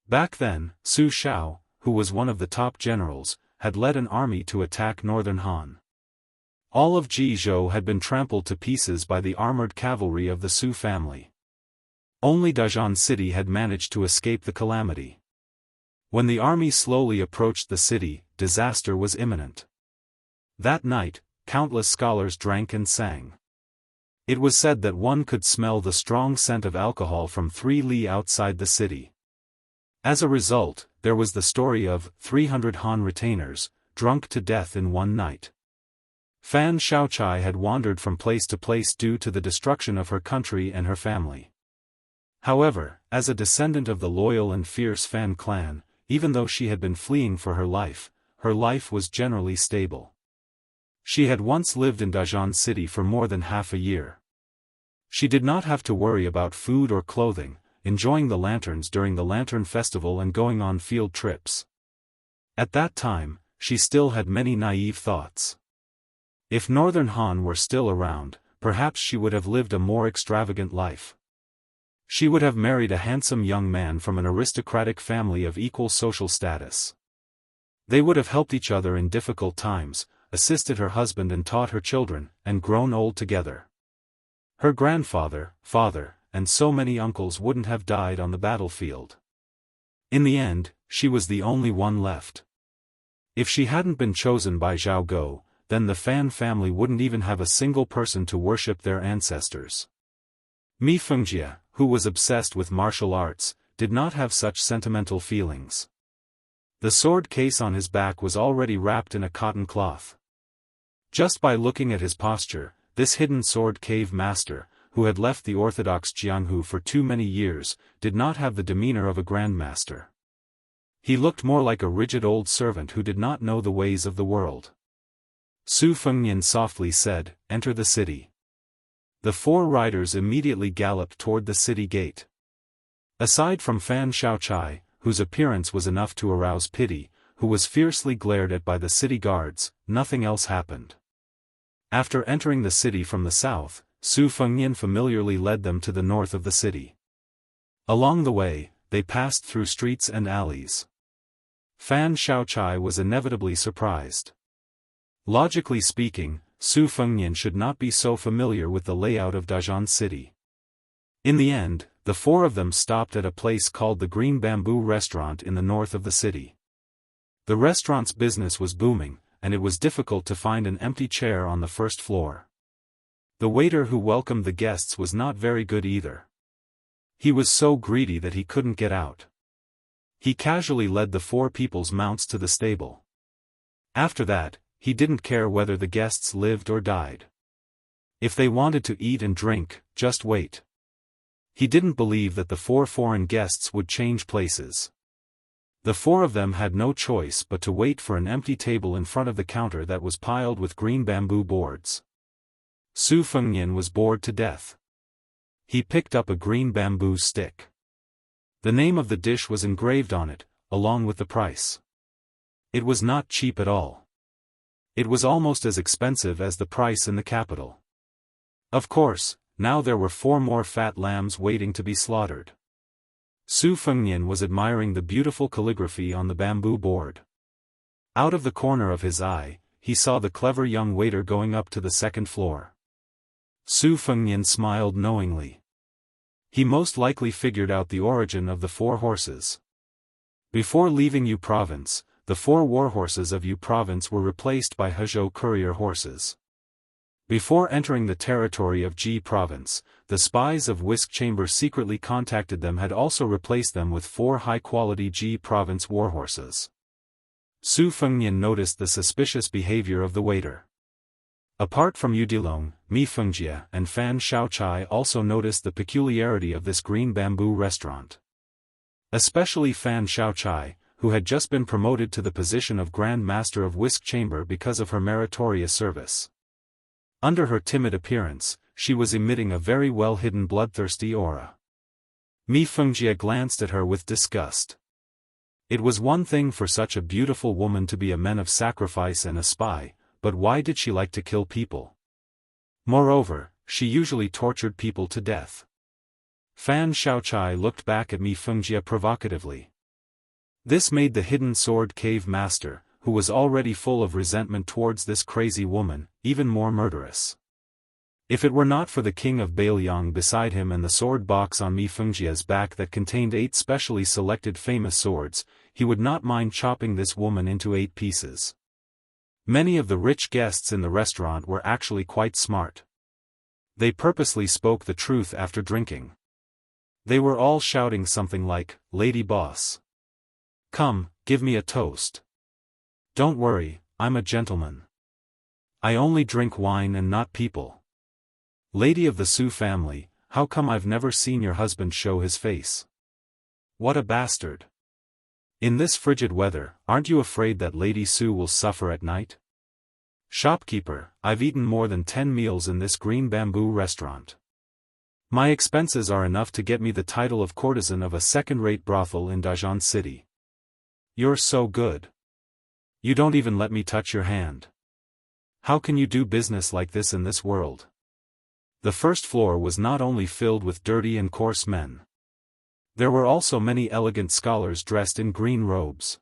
Back then, Su Xiao, who was one of the top generals, had led an army to attack Northern Han. All of Jizhou had been trampled to pieces by the armored cavalry of the Su family. Only Dajian City had managed to escape the calamity. When the army slowly approached the city, disaster was imminent. That night, countless scholars drank and sang. It was said that one could smell the strong scent of alcohol from 3 li outside the city. As a result, there was the story of 300 Han retainers, drunk to death in one night. Fan Shaochai had wandered from place to place due to the destruction of her country and her family. However, as a descendant of the loyal and fierce Fan clan, even though she had been fleeing for her life was generally stable. She had once lived in Dajian City for more than half a year. She did not have to worry about food or clothing, enjoying the lanterns during the Lantern Festival and going on field trips. At that time, she still had many naive thoughts. If Northern Han were still around, perhaps she would have lived a more extravagant life. She would have married a handsome young man from an aristocratic family of equal social status. They would have helped each other in difficult times, assisted her husband and taught her children, and grown old together. Her grandfather, father, and so many uncles wouldn't have died on the battlefield. In the end, she was the only one left. If she hadn't been chosen by Jianghu, then the Fan family wouldn't even have a single person to worship their ancestors. Mi Fengjie, who was obsessed with martial arts, did not have such sentimental feelings. The sword case on his back was already wrapped in a cotton cloth. Just by looking at his posture, this hidden sword cave master, who had left the orthodox Jianghu for too many years, did not have the demeanor of a grandmaster. He looked more like a rigid old servant who did not know the ways of the world. Su Fengnian softly said, "Enter the city." The 4 riders immediately galloped toward the city gate. Aside from Fan Xiaochai, whose appearance was enough to arouse pity, who was fiercely glared at by the city guards, nothing else happened. After entering the city from the south, Su Fengnian familiarly led them to the north of the city. Along the way, they passed through streets and alleys. Fan Xiaochai was inevitably surprised. Logically speaking, Su Fengnian should not be so familiar with the layout of Dazhan City. In the end, the 4 of them stopped at a place called the Green Bamboo Restaurant in the north of the city. The restaurant's business was booming, and it was difficult to find an empty chair on the first floor. The waiter who welcomed the guests was not very good either. He was so greedy that he couldn't get out. He casually led the 4 people's mounts to the stable. After that, he didn't care whether the guests lived or died. If they wanted to eat and drink, just wait. He didn't believe that the 4 foreign guests would change places. The 4 of them had no choice but to wait for an empty table in front of the counter that was piled with green bamboo boards. Su Fengnian was bored to death. He picked up a green bamboo stick. The name of the dish was engraved on it, along with the price. It was not cheap at all. It was almost as expensive as the price in the capital. Of course, now there were 4 more fat lambs waiting to be slaughtered. Su Fengnian was admiring the beautiful calligraphy on the bamboo board. Out of the corner of his eye, he saw the clever young waiter going up to the 2nd floor. Su Fengnian smiled knowingly. He most likely figured out the origin of the 4 horses. Before leaving Yu Province, the 4 war horses of Yu Province were replaced by Hezhou courier horses. Before entering the territory of Ji Province, the spies of Whisk Chamber secretly contacted them had also replaced them with 4 high-quality Ji Province warhorses. Su Fengnian noticed the suspicious behavior of the waiter. Apart from Yu Dilong, Mi Fengjie and Fan Xiaochai also noticed the peculiarity of this green bamboo restaurant. Especially Fan Xiaochai, who had just been promoted to the position of Grand Master of Whisk Chamber because of her meritorious service. Under her timid appearance, she was emitting a very well-hidden bloodthirsty aura. Mi Fengjie glanced at her with disgust. It was one thing for such a beautiful woman to be a man of sacrifice and a spy, but why did she like to kill people? Moreover, she usually tortured people to death. Fan Xiaochai looked back at Mi Fengjie provocatively. This made the hidden sword cave master, who was already full of resentment towards this crazy woman, even more murderous. If it were not for the king of Bailiang beside him and the sword box on Mi Fengjie's back that contained 8 specially selected famous swords, he would not mind chopping this woman into 8 pieces. Many of the rich guests in the restaurant were actually quite smart. They purposely spoke the truth after drinking. They were all shouting something like, "Lady boss. Come, give me a toast. Don't worry, I'm a gentleman. I only drink wine and not people. Lady of the Su family, how come I've never seen your husband show his face? What a bastard. In this frigid weather, aren't you afraid that Lady Su will suffer at night? Shopkeeper, I've eaten more than 10 meals in this green bamboo restaurant. My expenses are enough to get me the title of courtesan of a second-rate brothel in Dazhan City. You're so good. You don't even let me touch your hand. How can you do business like this in this world?" The first floor was not only filled with dirty and coarse men. There were also many elegant scholars dressed in green robes.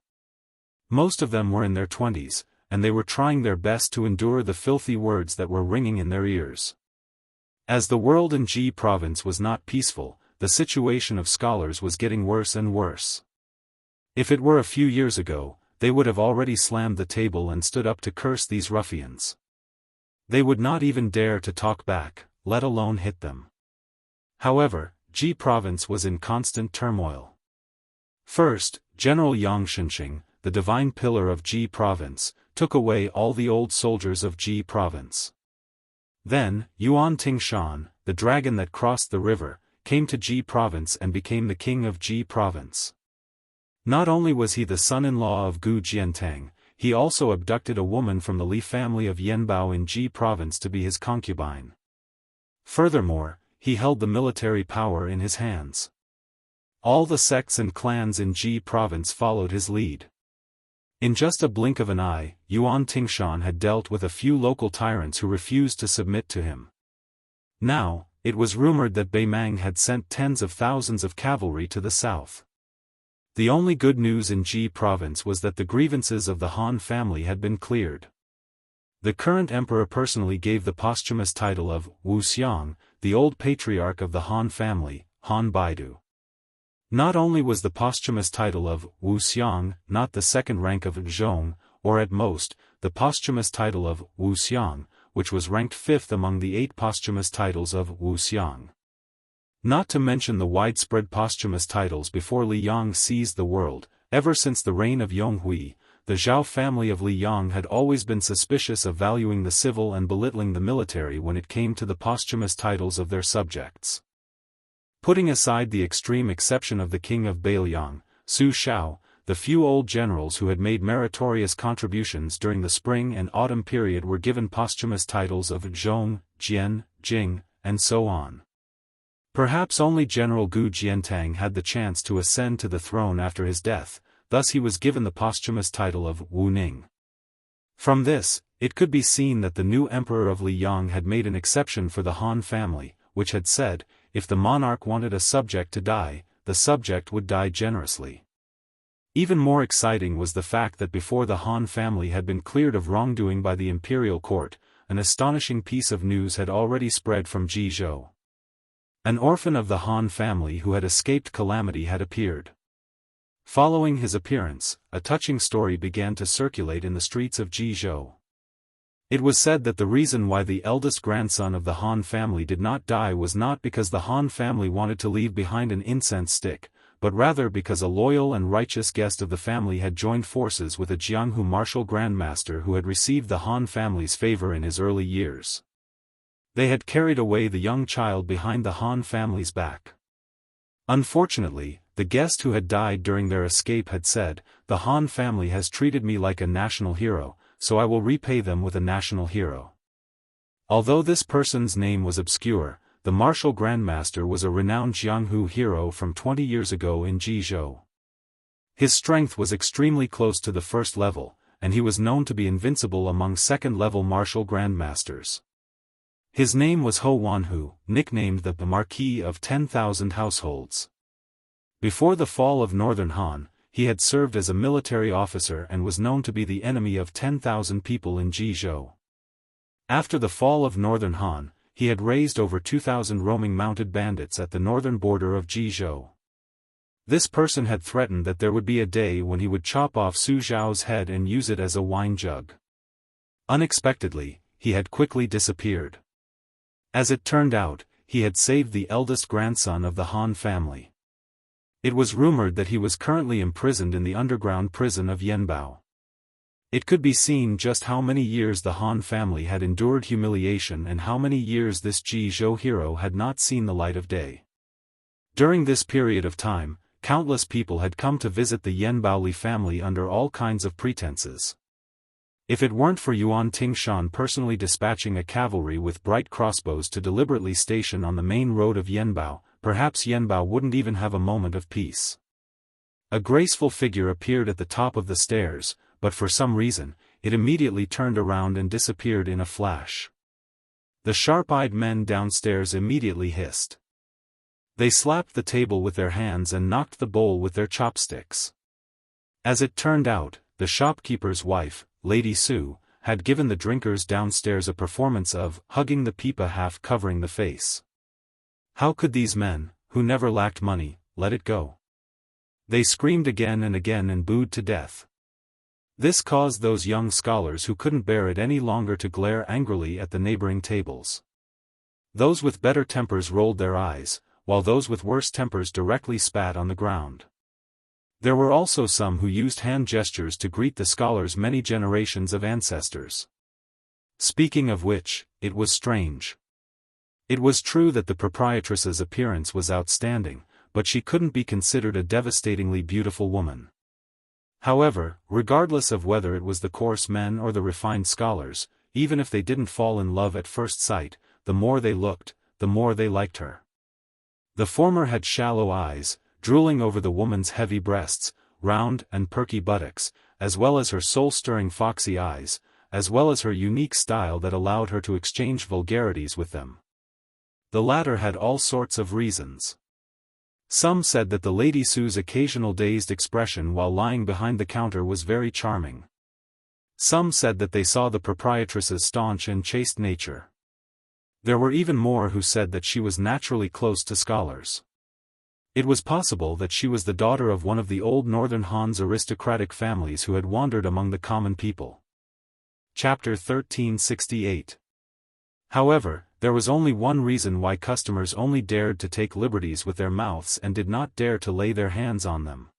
Most of them were in their 20s, and they were trying their best to endure the filthy words that were ringing in their ears. As the world in Ji province was not peaceful, the situation of scholars was getting worse and worse. If it were a few years ago, they would have already slammed the table and stood up to curse these ruffians. They would not even dare to talk back, let alone hit them. However, Ji province was in constant turmoil. First, General Yang Xianxia, the divine pillar of Ji province, took away all the old soldiers of Ji province. Then, Yuan Tingshan, the dragon that crossed the river, came to Ji province and became the king of Ji province. Not only was he the son-in-law of Gu Jiantang, he also abducted a woman from the Li family of Yanbao in Ji province to be his concubine. Furthermore, he held the military power in his hands. All the sects and clans in Ji province followed his lead. In just a blink of an eye, Yuan Tingshan had dealt with a few local tyrants who refused to submit to him. Now, it was rumored that Beimang had sent tens of thousands of cavalry to the south. The only good news in Ji province was that the grievances of the Han family had been cleared. The current emperor personally gave the posthumous title of Wu Xiang, the old patriarch of the Han family, Han Baidu. Not only was the posthumous title of Wu Xiang not the second rank of Zhong, or at most, the posthumous title of Wu Xiang, which was ranked fifth among the 8 posthumous titles of Wu Xiang. Not to mention the widespread posthumous titles before Li Yang seized the world. Ever since the reign of Yonghui, the Zhao family of Li Yang had always been suspicious of valuing the civil and belittling the military when it came to the posthumous titles of their subjects. Putting aside the extreme exception of the king of Beiliang, Su Shao, the few old generals who had made meritorious contributions during the spring and autumn period were given posthumous titles of Zhong, Jian, Jing, and so on. Perhaps only General Gu Jiantang had the chance to ascend to the throne after his death, thus he was given the posthumous title of Wu Ning. From this, it could be seen that the new emperor of Liyang had made an exception for the Han family, which had said, if the monarch wanted a subject to die, the subject would die generously. Even more exciting was the fact that before the Han family had been cleared of wrongdoing by the imperial court, an astonishing piece of news had already spread from Jizhou. An orphan of the Han family who had escaped calamity had appeared. Following his appearance, a touching story began to circulate in the streets of Jizhou. It was said that the reason why the eldest grandson of the Han family did not die was not because the Han family wanted to leave behind an incense stick, but rather because a loyal and righteous guest of the family had joined forces with a Jianghu martial grandmaster who had received the Han family's favor in his early years. They had carried away the young child behind the Han family's back. Unfortunately, the guest who had died during their escape had said, "The Han family has treated me like a national hero, so I will repay them with a national hero." Although this person's name was obscure, the martial grandmaster was a renowned Jianghu hero from 20 years ago in Jizhou. His strength was extremely close to the first level, and he was known to be invincible among second-level martial grandmasters. His name was Ho Wanhu, nicknamed the Marquis of 10,000 Households. Before the fall of Northern Han, he had served as a military officer and was known to be the enemy of 10,000 people in Jizhou. After the fall of Northern Han, he had raised over 2,000 roaming mounted bandits at the northern border of Jizhou. This person had threatened that there would be a day when he would chop off Su Zhao's head and use it as a wine jug. Unexpectedly, he had quickly disappeared. As it turned out, he had saved the eldest grandson of the Han family. It was rumored that he was currently imprisoned in the underground prison of Yanbao. It could be seen just how many years the Han family had endured humiliation and how many years this Jizhou hero had not seen the light of day. During this period of time, countless people had come to visit the Yanbao Li family under all kinds of pretenses. If it weren't for Yuan Tingshan personally dispatching a cavalry with bright crossbows to deliberately station on the main road of Yanbao, perhaps Yanbao wouldn't even have a moment of peace. A graceful figure appeared at the top of the stairs, but for some reason, it immediately turned around and disappeared in a flash. The sharp-eyed men downstairs immediately hissed. They slapped the table with their hands and knocked the bowl with their chopsticks. As it turned out, the shopkeeper's wife, Lady Su, had given the drinkers downstairs a performance of hugging the pipa half covering the face. How could these men, who never lacked money, let it go? They screamed again and booed to death. This caused those young scholars who couldn't bear it any longer to glare angrily at the neighboring tables. Those with better tempers rolled their eyes, while those with worse tempers directly spat on the ground. There were also some who used hand gestures to greet the scholars' many generations of ancestors. Speaking of which, it was strange. It was true that the proprietress's appearance was outstanding, but she couldn't be considered a devastatingly beautiful woman. However, regardless of whether it was the coarse men or the refined scholars, even if they didn't fall in love at first sight, the more they looked, the more they liked her. The former had shallow eyes, drooling over the woman's heavy breasts, round and perky buttocks, as well as her soul-stirring foxy eyes, as well as her unique style that allowed her to exchange vulgarities with them. The latter had all sorts of reasons. Some said that the Lady Su's occasional dazed expression while lying behind the counter was very charming. Some said that they saw the proprietress's staunch and chaste nature. There were even more who said that she was naturally close to scholars. It was possible that she was the daughter of one of the old northern Han's aristocratic families who had wandered among the common people. Chapter 1368. However, there was only one reason why customers only dared to take liberties with their mouths and did not dare to lay their hands on them.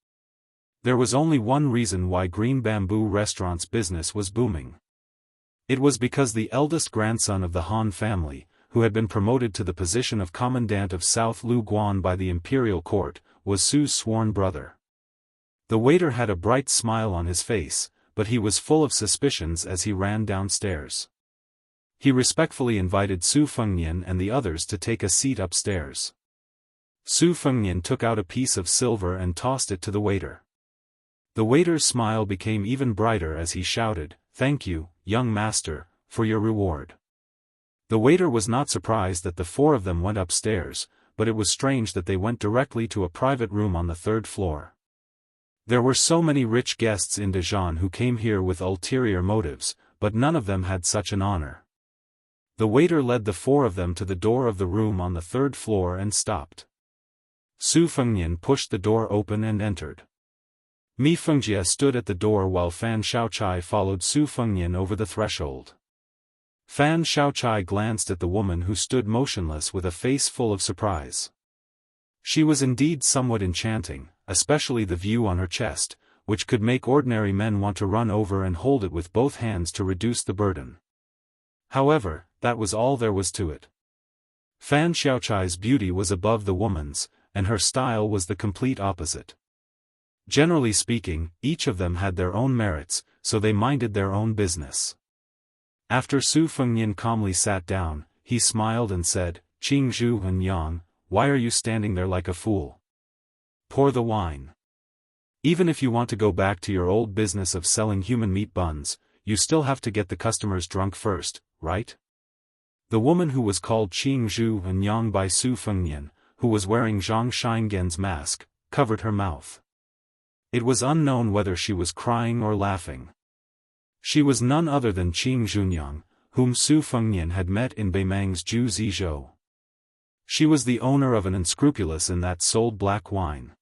There was only one reason why Green Bamboo Restaurant's business was booming. It was because the eldest grandson of the Han family, who had been promoted to the position of commandant of South Lu Guan by the imperial court, was Su's sworn brother. The waiter had a bright smile on his face, but he was full of suspicions as he ran downstairs. He respectfully invited Su Fengnian and the others to take a seat upstairs. Su Fengnian took out a piece of silver and tossed it to the waiter. The waiter's smile became even brighter as he shouted, "Thank you, young master, for your reward." The waiter was not surprised that the four of them went upstairs, but it was strange that they went directly to a private room on the third floor. There were so many rich guests in Dijon who came here with ulterior motives, but none of them had such an honor. The waiter led the four of them to the door of the room on the third floor and stopped. Su Fengnian pushed the door open and entered. Mi Fengjie stood at the door while Fan Shaochai followed Su Fengnian over the threshold. Fan Shaochai glanced at the woman who stood motionless with a face full of surprise. She was indeed somewhat enchanting, especially the view on her chest, which could make ordinary men want to run over and hold it with both hands to reduce the burden. However, that was all there was to it. Fan Shaochai's beauty was above the woman's, and her style was the complete opposite. Generally speaking, each of them had their own merits, so they minded their own business. After Su Fengnian calmly sat down, he smiled and said, "Qing Zhu and Yang, why are you standing there like a fool? Pour the wine. Even if you want to go back to your old business of selling human meat buns, you still have to get the customers drunk first, right?" The woman who was called Qing Zhu and Yang by Su Fengnian, who was wearing Zhang Sheingen's mask, covered her mouth. It was unknown whether she was crying or laughing. She was none other than Qing Zhunyang, whom Su Fengnian had met in Beimang's Ju Zizhou. She was the owner of an unscrupulous inn that sold black wine.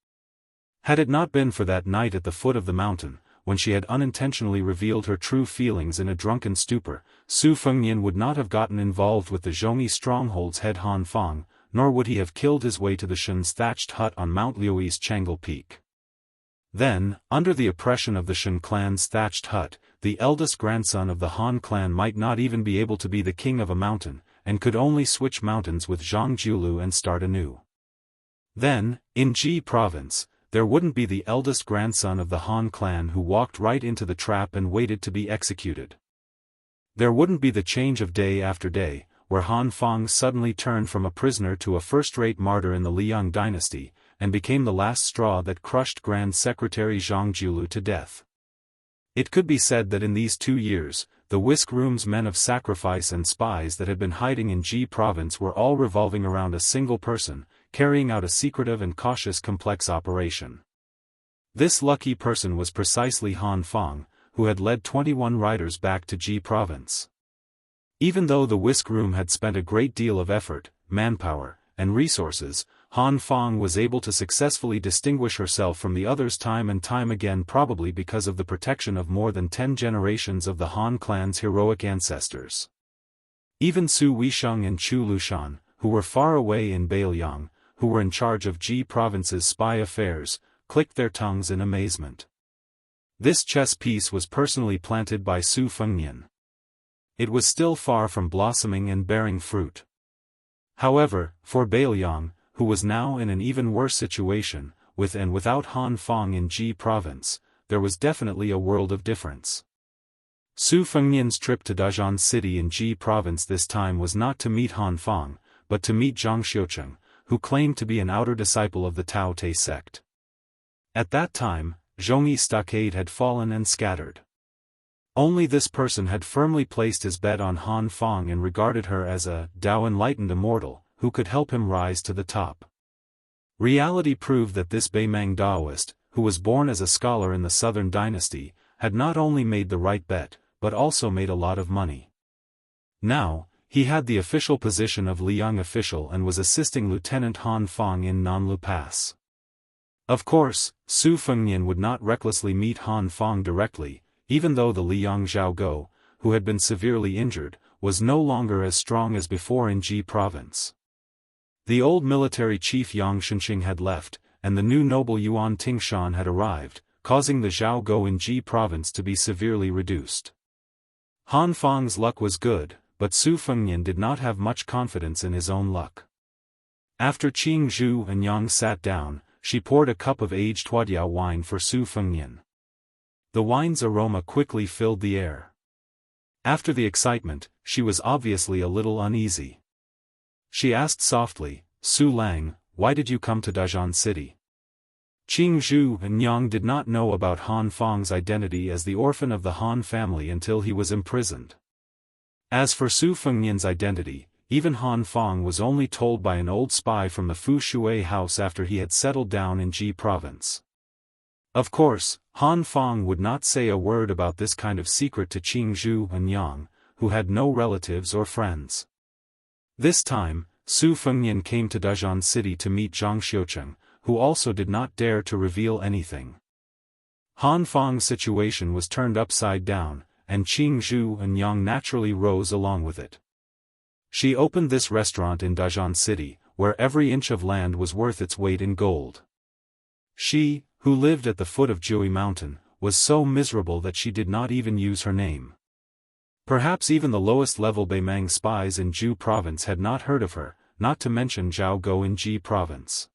Had it not been for that night at the foot of the mountain, when she had unintentionally revealed her true feelings in a drunken stupor, Su Fengnian would not have gotten involved with the Zhongyi stronghold's head Han Fang, nor would he have killed his way to the Shun's thatched hut on Mount Liuyi's Chang'e Peak. Then, under the oppression of the Shun clan's thatched hut, the eldest grandson of the Han clan might not even be able to be the king of a mountain, and could only switch mountains with Zhang Jiulu and start anew. Then, in Ji province, there wouldn't be the eldest grandson of the Han clan who walked right into the trap and waited to be executed. There wouldn't be the change of day after day, where Han Fang suddenly turned from a prisoner to a first-rate martyr in the Liang dynasty, and became the last straw that crushed Grand Secretary Zhang Jiulu to death. It could be said that in these 2 years, the whisk room's men of sacrifice and spies that had been hiding in Ji province were all revolving around a single person, carrying out a secretive and cautious complex operation. This lucky person was precisely Han Fang, who had led 21 riders back to Ji province. Even though the whisk room had spent a great deal of effort, manpower, and resources, Han Fang was able to successfully distinguish herself from the others time and time again, probably because of the protection of more than 10 generations of the Han clan's heroic ancestors. Even Su Weisheng and Chu Lushan, who were far away in Bailiang, who were in charge of Ji province's spy affairs, clicked their tongues in amazement. This chess piece was personally planted by Su Fengnian. It was still far from blossoming and bearing fruit. However, for Bailiang, who was now in an even worse situation, with and without Han Fang in Ji province, there was definitely a world of difference. Su Fengnian's trip to Dazhan city in Ji province this time was not to meet Han Fang, but to meet Zhang Xiucheng, who claimed to be an outer disciple of the Tao Te sect. At that time, Zhongyi stockade had fallen and scattered. Only this person had firmly placed his bet on Han Fang and regarded her as a Tao-enlightened immortal, who could help him rise to the top. Reality proved that this Beimang Daoist, who was born as a scholar in the Southern Dynasty, had not only made the right bet, but also made a lot of money. Now, he had the official position of Liang official and was assisting Lieutenant Han Fang in Nanlu Pass. Of course, Su Fengnian would not recklessly meet Han Fang directly, even though the Liang Zhaogo, who had been severely injured, was no longer as strong as before in Ji province. The old military chief Yang Shenxing had left, and the new noble Yuan Tingshan had arrived, causing the Zhaogo in Ji province to be severely reduced. Han Fang's luck was good, but Su Fengnian did not have much confidence in his own luck. After Qing Zhu and Yang sat down, she poured a cup of aged Huadiao wine for Su Fengnian. The wine's aroma quickly filled the air. After the excitement, she was obviously a little uneasy. She asked softly, "Su Lang, why did you come to Dazhan city?" Qing Zhu and Yang did not know about Han Fang's identity as the orphan of the Han family until he was imprisoned. As for Su Fengnian's identity, even Han Fang was only told by an old spy from the Fu Shui house after he had settled down in Ji province. Of course, Han Fang would not say a word about this kind of secret to Qing Zhu and Yang, who had no relatives or friends. This time, Su Fengnian came to Dazhan city to meet Zhang Xiucheng, who also did not dare to reveal anything. Han Fang's situation was turned upside down, and Qing Zhu and Yang naturally rose along with it. She opened this restaurant in Dazhan city, where every inch of land was worth its weight in gold. She, who lived at the foot of Jiui Mountain, was so miserable that she did not even use her name. Perhaps even the lowest-level Beimang spies in Jiu province had not heard of her, not to mention Zhao Go in Ji province.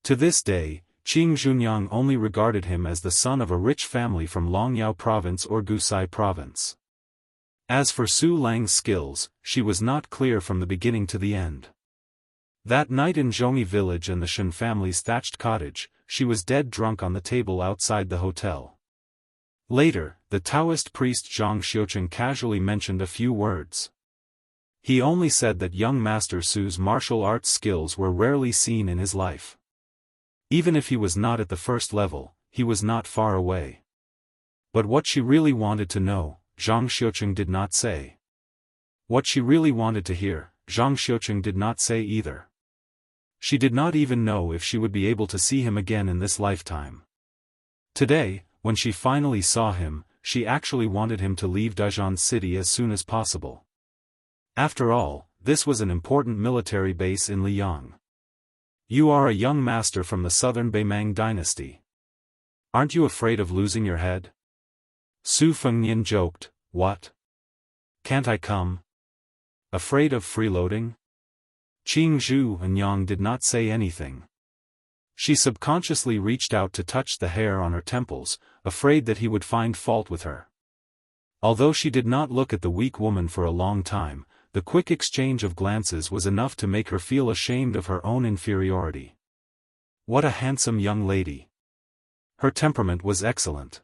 To this day, Qing Zhunyang only regarded him as the son of a rich family from Longyao province or Gusai province. As for Su Lang's skills, she was not clear from the beginning to the end. That night in Zhongyi village and the Shen family's thatched cottage, she was dead drunk on the table outside the hotel. Later, the Taoist priest Zhang Xiucheng casually mentioned a few words. He only said that young Master Su's martial arts skills were rarely seen in his life. Even if he was not at the first level, he was not far away. But what she really wanted to know, Zhang Xiucheng did not say. What she really wanted to hear, Zhang Xiucheng did not say either. She did not even know if she would be able to see him again in this lifetime. Today, when she finally saw him, she actually wanted him to leave Dazhan city as soon as possible. After all, this was an important military base in Liang. You are a young master from the southern Beimang dynasty. Aren't you afraid of losing your head? Su Fengnian joked, "What? Can't I come? Afraid of freeloading?" Qing Zhu and Yang did not say anything. She subconsciously reached out to touch the hair on her temples, afraid that he would find fault with her. Although she did not look at the weak woman for a long time, the quick exchange of glances was enough to make her feel ashamed of her own inferiority. What a handsome young lady. Her temperament was excellent.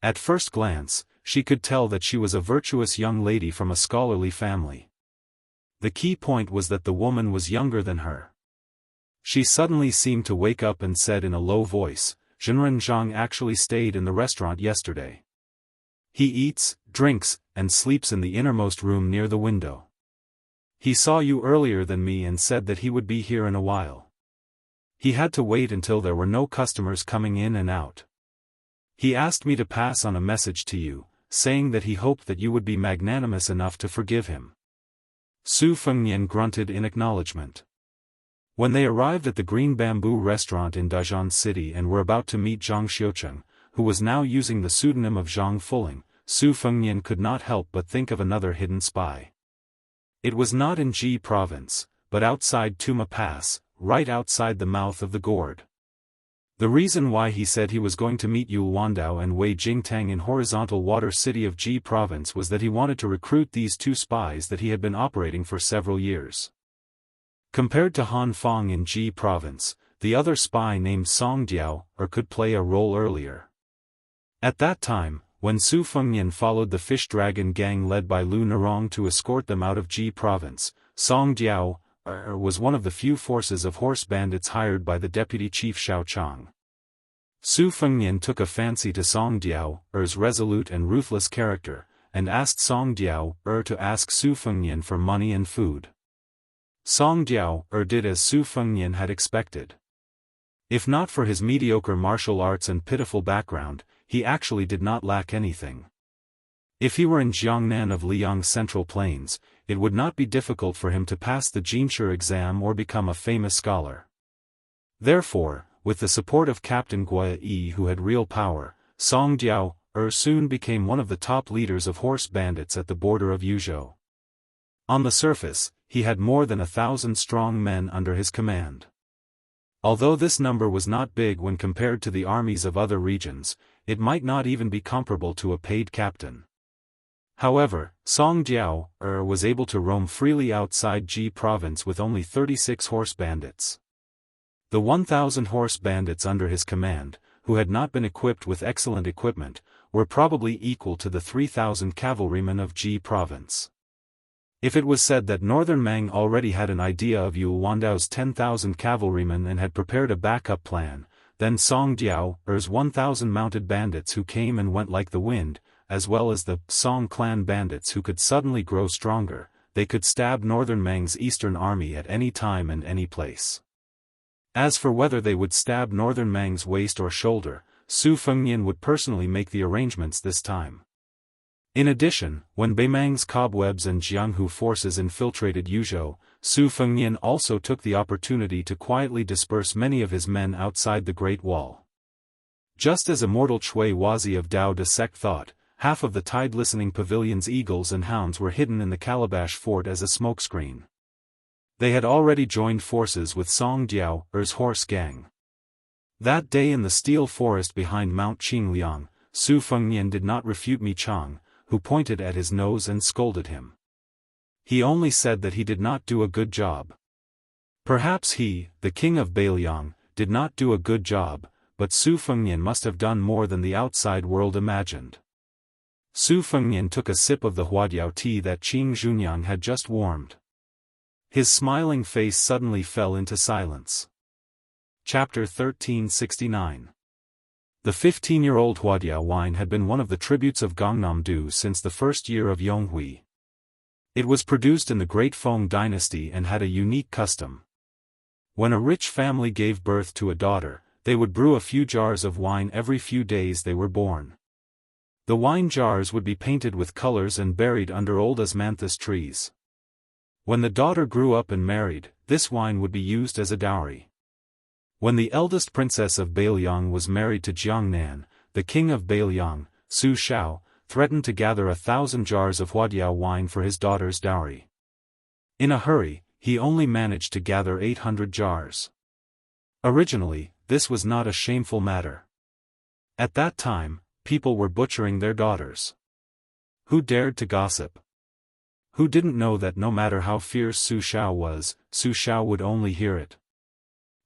At first glance, she could tell that she was a virtuous young lady from a scholarly family. The key point was that the woman was younger than her. She suddenly seemed to wake up and said in a low voice, "Zhenren Zhang actually stayed in the restaurant yesterday." He eats, drinks, and sleeps in the innermost room near the window. He saw you earlier than me and said that he would be here in a while. He had to wait until there were no customers coming in and out. He asked me to pass on a message to you, saying that he hoped that you would be magnanimous enough to forgive him." Su Fengnian grunted in acknowledgement. When they arrived at the Green Bamboo restaurant in Dajun City and were about to meet Zhang Xiucheng, who was now using the pseudonym of Zhang Fuling, Su Fengnian could not help but think of another hidden spy. It was not in Ji province, but outside Tuma Pass, right outside the mouth of the gourd. The reason why he said he was going to meet Yul Wandao and Wei Jingtang in horizontal water city of Ji province was that he wanted to recruit these two spies that he had been operating for several years. Compared to Han Fong in Ji province, the other spy named Song Diao could play a role earlier. At that time, when Su Fengnian followed the fish dragon gang led by Lu Nerong to escort them out of Ji province, Song Diao was one of the few forces of horse bandits hired by the deputy chief Xiao Chang. Su Fengnian took a fancy to Song Diao's resolute and ruthless character, and asked Song Diao to ask Su Fengnian for money and food. Song Diao did as Su Fengnian had expected. If not for his mediocre martial arts and pitiful background, he actually did not lack anything. If he were in Jiangnan of Liang Central Plains, it would not be difficult for him to pass the Jinshi exam or become a famous scholar. Therefore, with the support of Captain Guo Yi who had real power, Song Diao soon became one of the top leaders of horse bandits at the border of Yuzhou. On the surface, he had more than 1,000 strong men under his command. Although this number was not big when compared to the armies of other regions, it might not even be comparable to a paid captain. However, Song Diao was able to roam freely outside Ji province with only 36 horse bandits. The 1,000 horse bandits under his command, who had not been equipped with excellent equipment, were probably equal to the 3,000 cavalrymen of Ji province. If it was said that Northern Mang already had an idea of Yul Wandao's 10,000 cavalrymen and had prepared a backup plan, then Song Diao's 1,000 mounted bandits who came and went like the wind, as well as the Song clan bandits who could suddenly grow stronger, they could stab Northern Mang's eastern army at any time and any place. As for whether they would stab Northern Mang's waist or shoulder, Su Fengnian would personally make the arrangements this time. In addition, when Beimang's cobwebs and Jianghu forces infiltrated Yuzhou, Su Fengnian also took the opportunity to quietly disperse many of his men outside the Great Wall. Just as Immortal Chui Wazi of Dao De sect thought, half of the tide-listening pavilion's eagles and hounds were hidden in the Calabash fort as a smokescreen. They had already joined forces with Song Diao's horse gang. That day in the steel forest behind Mount Qingliang, Su Fengnian did not refute Mi Chang, who pointed at his nose and scolded him. He only said that he did not do a good job. Perhaps he, the king of Beiliang, did not do a good job, but Su Fengnian must have done more than the outside world imagined. Su Fengnian took a sip of the huadiao tea that Qing Junyang had just warmed. His smiling face suddenly fell into silence. Chapter 1369. The 15-year-old huadiao wine had been one of the tributes of Gangnam-do since the first year of Yonghui. It was produced in the Great Feng dynasty and had a unique custom. When a rich family gave birth to a daughter, they would brew a few jars of wine every few days they were born. The wine jars would be painted with colors and buried under old osmanthus trees. When the daughter grew up and married, this wine would be used as a dowry. When the eldest princess of Beiliang was married to Jiangnan, the king of Beiliang, Su Shao, threatened to gather 1,000 jars of huadiao wine for his daughter's dowry. In a hurry, he only managed to gather 800 jars. Originally, this was not a shameful matter. At that time, people were butchering their daughters. Who dared to gossip? Who didn't know that no matter how fierce Su Shao was, Su Shao would only hear it?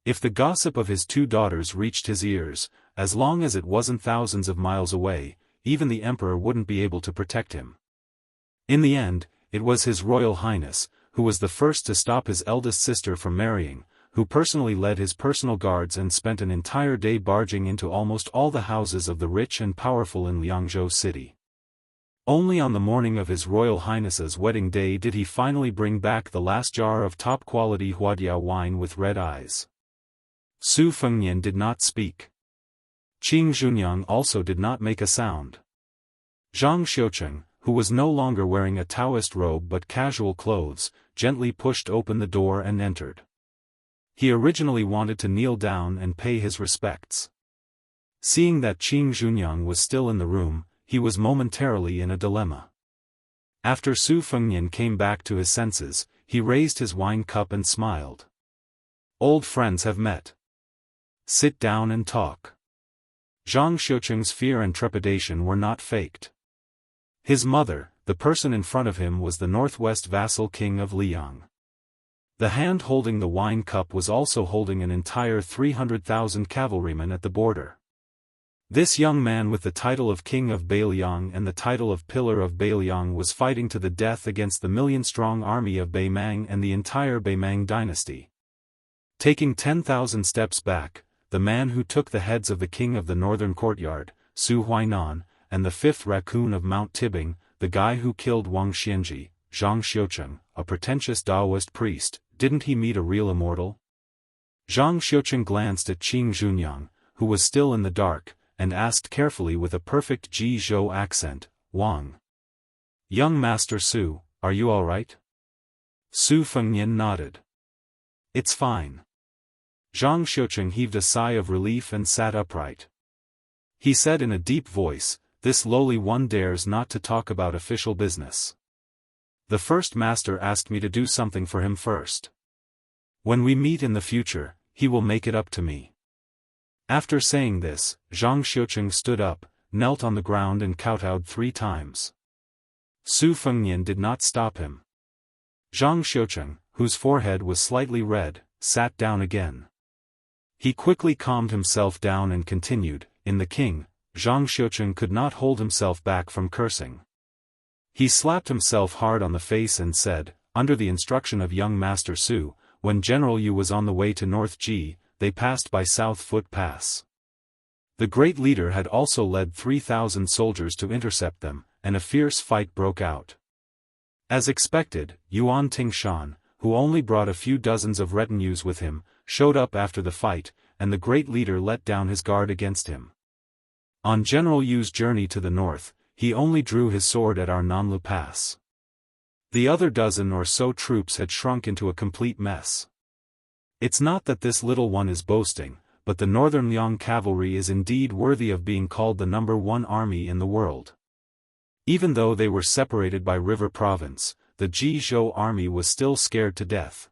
If the gossip of his two daughters reached his ears, as long as it wasn't thousands of miles away, even the emperor wouldn't be able to protect him. In the end, it was His Royal Highness, who was the first to stop his eldest sister from marrying, who personally led his personal guards and spent an entire day barging into almost all the houses of the rich and powerful in Liangzhou city. Only on the morning of His Royal Highness's wedding day did he finally bring back the last jar of top-quality Huadiao wine with red eyes. Su Fengnian did not speak. Qing Junyang also did not make a sound. Zhang Xiucheng, who was no longer wearing a Daoist robe but casual clothes, gently pushed open the door and entered. He originally wanted to kneel down and pay his respects. Seeing that Qing Junyang was still in the room, he was momentarily in a dilemma. After Su Fengnian came back to his senses, he raised his wine cup and smiled. Old friends have met. Sit down and talk. Zhang Xiucheng's fear and trepidation were not faked. His mother, the person in front of him, was the northwest vassal king of Liang. The hand holding the wine cup was also holding an entire 300,000 cavalrymen at the border. This young man with the title of King of Beiliang and the title of Pillar of Beiliang was fighting to the death against the million-strong army of Beimang and the entire Beimang dynasty. Taking 10,000 steps back, the man who took the heads of the king of the northern courtyard, Su Huainan, and the fifth raccoon of Mount Tibing, the guy who killed Wang Xianji, Zhang Xiucheng, a pretentious Daoist priest, didn't he meet a real immortal? Zhang Xiucheng glanced at Qing Junyang, who was still in the dark, and asked carefully with a perfect Jizhou accent, Wang. Young Master Su, are you all right? Su Fengnian nodded. It's fine. Zhang Xiucheng heaved a sigh of relief and sat upright. He said in a deep voice, this lowly one dares not to talk about official business. The first master asked me to do something for him first. When we meet in the future, he will make it up to me. After saying this, Zhang Xiucheng stood up, knelt on the ground and kowtowed 3 times. Su Fengnian did not stop him. Zhang Xiucheng, whose forehead was slightly red, sat down again. He quickly calmed himself down and continued, in the king, Zhang Xiucheng could not hold himself back from cursing. He slapped himself hard on the face and said, under the instruction of young Master Su, when General Yu was on the way to North Ji, they passed by South Foot Pass. The great leader had also led 3,000 soldiers to intercept them, and a fierce fight broke out. As expected, Yuan Tingshan, who only brought a few dozens of retinues with him, showed up after the fight, and the great leader let down his guard against him. On General Yu's journey to the north, he only drew his sword at our Nanlu Pass. The other dozen or so troops had shrunk into a complete mess. It's not that this little one is boasting, but the Northern Liang cavalry is indeed worthy of being called the #1 army in the world. Even though they were separated by River Province, the Jizhou army was still scared to death.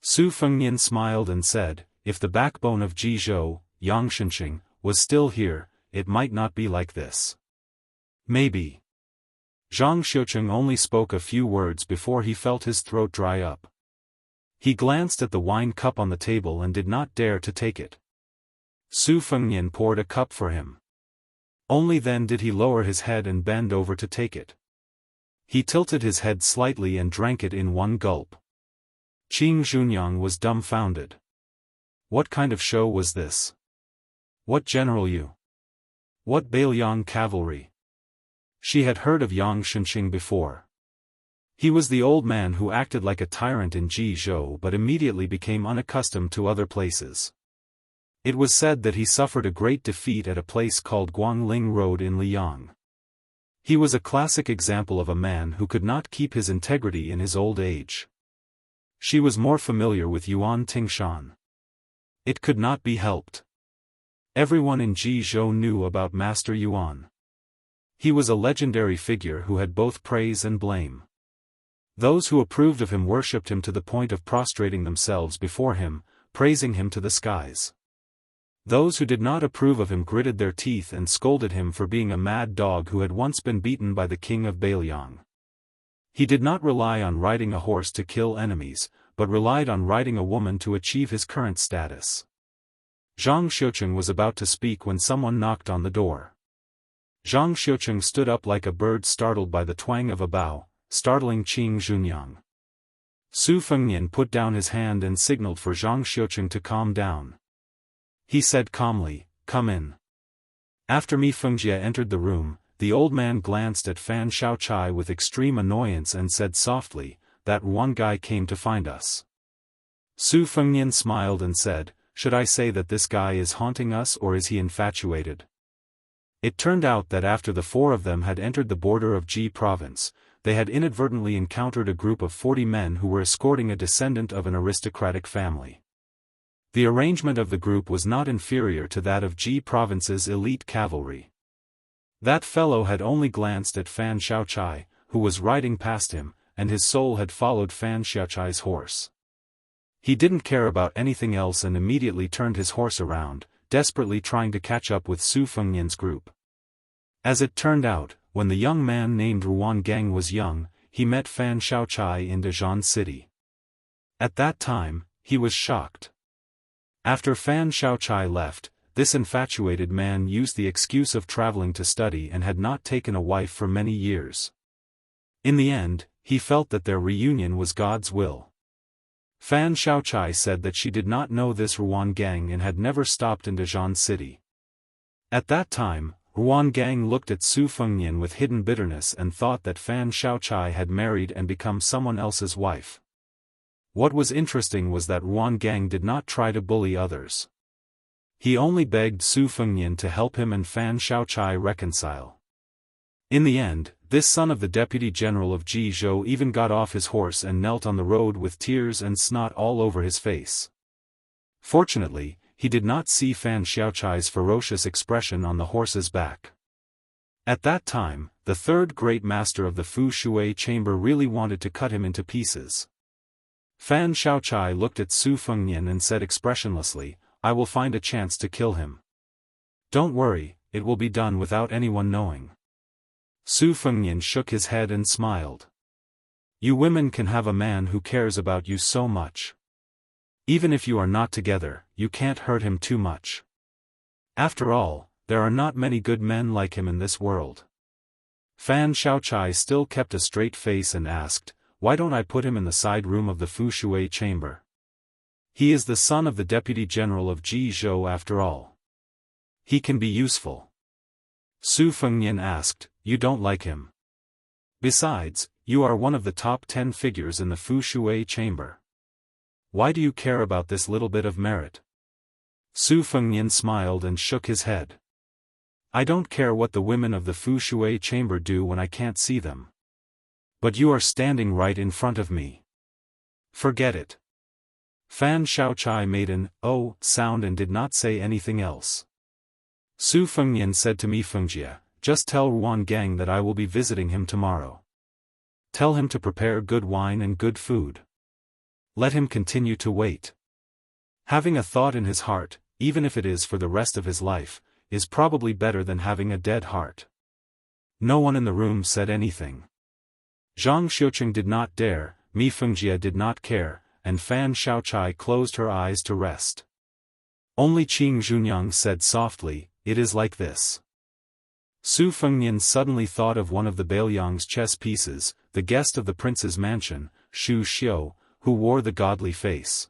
Su Fengnian smiled and said, if the backbone of Jizhou, Yang Shenxing, was still here, it might not be like this. Maybe. Zhang Xiucheng only spoke a few words before he felt his throat dry up. He glanced at the wine cup on the table and did not dare to take it. Su Fengnian poured a cup for him. Only then did he lower his head and bend over to take it. He tilted his head slightly and drank it in one gulp. Qing Junyang was dumbfounded. What kind of show was this? What General Yu? What Beiliang cavalry? She had heard of Yang Shenxing before. He was the old man who acted like a tyrant in Jizhou but immediately became unaccustomed to other places. It was said that he suffered a great defeat at a place called Guangling Road in Liang. He was a classic example of a man who could not keep his integrity in his old age. She was more familiar with Yuan Tingshan. It could not be helped. Everyone in Jizhou knew about Master Yuan. He was a legendary figure who had both praise and blame. Those who approved of him worshipped him to the point of prostrating themselves before him, praising him to the skies. Those who did not approve of him gritted their teeth and scolded him for being a mad dog who had once been beaten by the king of Beiliang. He did not rely on riding a horse to kill enemies, but relied on riding a woman to achieve his current status. Zhang Xiucheng was about to speak when someone knocked on the door. Zhang Xiucheng stood up like a bird startled by the twang of a bow, startling Qing Junyang. Su Fengnian put down his hand and signaled for Zhang Xiucheng to calm down. He said calmly, "Come in." After Mi Fengjie entered the room, the old man glanced at Fan Xiaochai with extreme annoyance and said softly, "That one guy came to find us." Su Fengnian smiled and said, "Should I say that this guy is haunting us or is he infatuated?" It turned out that after the four of them had entered the border of Ji province, they had inadvertently encountered a group of 40 men who were escorting a descendant of an aristocratic family. The arrangement of the group was not inferior to that of Ji province's elite cavalry. That fellow had only glanced at Fan Xiaochai, who was riding past him, and his soul had followed Fan Xiaochai's horse. He didn't care about anything else and immediately turned his horse around, desperately trying to catch up with Su Fengnian's group. As it turned out, when the young man named Ruan Gang was young, he met Fan Xiaochai in Daoist City. At that time, he was shocked. After Fan Xiaochai left, this infatuated man used the excuse of traveling to study and had not taken a wife for many years. In the end, he felt that their reunion was God's will. Fan Xiaochai said that she did not know this Ruan Gang and had never stopped in Daoist City. At that time, Ruan Gang looked at Su Fengnian with hidden bitterness and thought that Fan Xiaochai had married and become someone else's wife. What was interesting was that Ruan Gang did not try to bully others. He only begged Su Fengnian to help him and Fan Xiaochai reconcile. In the end, this son of the deputy general of Jizhou even got off his horse and knelt on the road with tears and snot all over his face. Fortunately, he did not see Fan Xiaochai's ferocious expression on the horse's back. At that time, the third great master of the Fu Shui chamber really wanted to cut him into pieces. Fan Xiaochai looked at Su Fengnian and said expressionlessly, "I will find a chance to kill him. Don't worry, it will be done without anyone knowing." Su Fengnian shook his head and smiled. "You women can have a man who cares about you so much. Even if you are not together, you can't hurt him too much. After all, there are not many good men like him in this world." Fan Xiaochai still kept a straight face and asked, "Why don't I put him in the side room of the Fu Shui chamber? He is the son of the deputy general of Jizhou after all. He can be useful." Su Fengnian asked, "You don't like him? Besides, you are one of the top 10 figures in the Fu Shui chamber. Why do you care about this little bit of merit?" Su Fengnian smiled and shook his head. "I don't care what the women of the Fu Shui chamber do when I can't see them. But you are standing right in front of me. Forget it." Fan Xiaochai made an "oh" sound and did not say anything else. Su Fengnian said to me, "Fengjie, just tell Ruan Gang that I will be visiting him tomorrow. Tell him to prepare good wine and good food. Let him continue to wait. Having a thought in his heart, even if it is for the rest of his life, is probably better than having a dead heart." No one in the room said anything. Zhang Xiuqing did not dare, Mi Fengjie did not care, and Fan Xiaochai closed her eyes to rest. Only Qing Zhunyang said softly, "It is like this." Su Fengnian suddenly thought of one of the Bailiang's chess pieces, the guest of the prince's mansion, Shu Xiu, who wore the godly face.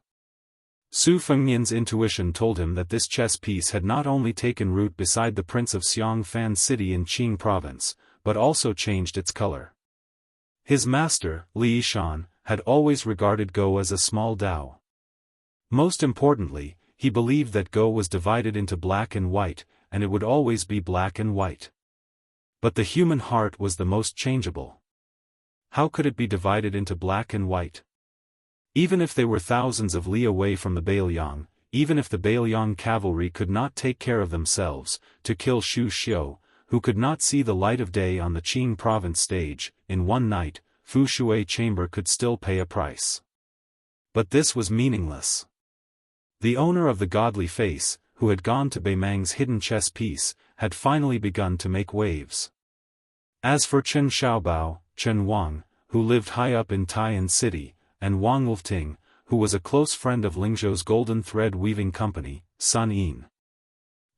Su Fengnian's intuition told him that this chess piece had not only taken root beside the prince of Xiangfan city in Qing province, but also changed its color. His master, Li Yishan, had always regarded Go as a small Dao. Most importantly, he believed that Go was divided into black and white, and it would always be black and white. But the human heart was the most changeable. How could it be divided into black and white? Even if they were thousands of li away from the Bailiang, even if the Bailiang cavalry could not take care of themselves, to kill Shu Xiu, who could not see the light of day on the Qing province stage, in one night, Fu Shui chamber could still pay a price. But this was meaningless. The owner of the godly face, who had gone to Beimang's hidden chess piece, had finally begun to make waves. As for Chen Xiaobao, Chen Wang, who lived high up in Taiyan City, and Wang Wolfting, who was a close friend of Lingzhou's golden thread weaving company, Sun Yin.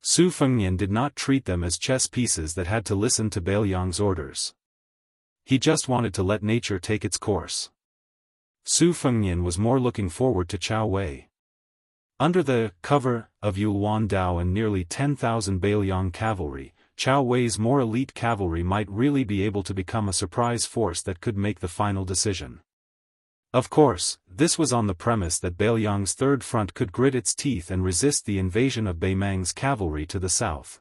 Su Fengnian did not treat them as chess pieces that had to listen to Bailiang's orders. He just wanted to let nature take its course. Su Fengnian was more looking forward to Chao Wei. Under the cover of Yulwan Dao and nearly 10,000 Bailiang cavalry, Chao Wei's more elite cavalry might really be able to become a surprise force that could make the final decision. Of course, this was on the premise that Bailiang's Third Front could grit its teeth and resist the invasion of Beimang's cavalry to the south.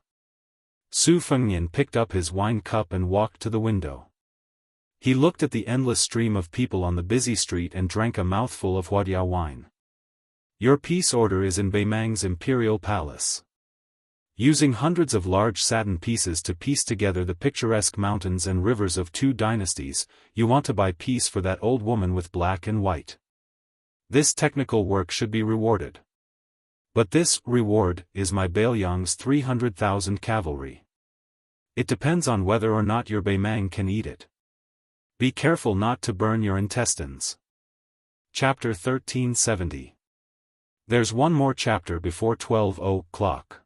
Su Fengnian picked up his wine cup and walked to the window. He looked at the endless stream of people on the busy street and drank a mouthful of huadia wine. Your peace order is in Beimang's imperial palace. Using hundreds of large satin pieces to piece together the picturesque mountains and rivers of two dynasties, you want to buy peace for that old woman with black and white. This technical work should be rewarded. But this reward is my Bailiang's 300,000 cavalry. It depends on whether or not your Beimang can eat it. Be careful not to burn your intestines. Chapter 1370. There's one more chapter before 12 o'clock.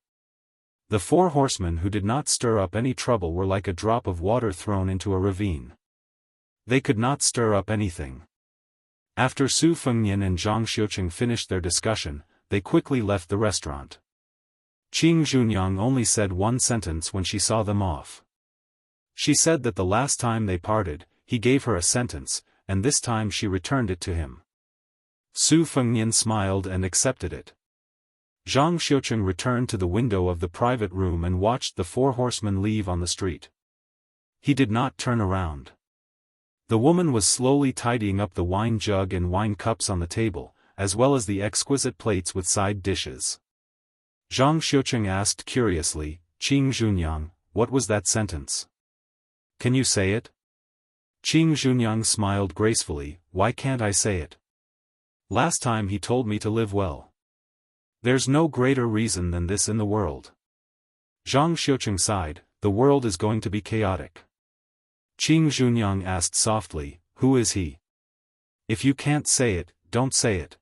The four horsemen who did not stir up any trouble were like a drop of water thrown into a ravine. They could not stir up anything. After Su Fengnian and Zhang Xiuqing finished their discussion, they quickly left the restaurant. Qing Junyang only said one sentence when she saw them off. She said that the last time they parted, he gave her a sentence, and this time she returned it to him. Su Fengnian smiled and accepted it. Zhang Xiuqing returned to the window of the private room and watched the four horsemen leave on the street. He did not turn around. The woman was slowly tidying up the wine jug and wine cups on the table, as well as the exquisite plates with side dishes. Zhang Xiuqing asked curiously, Qing Junyang, what was that sentence? Can you say it? Qing Junyang smiled gracefully, why can't I say it? Last time he told me to live well. There's no greater reason than this in the world. Zhang Xiuqing sighed, the world is going to be chaotic. Qing Junyang asked softly, who is he? If you can't say it, don't say it.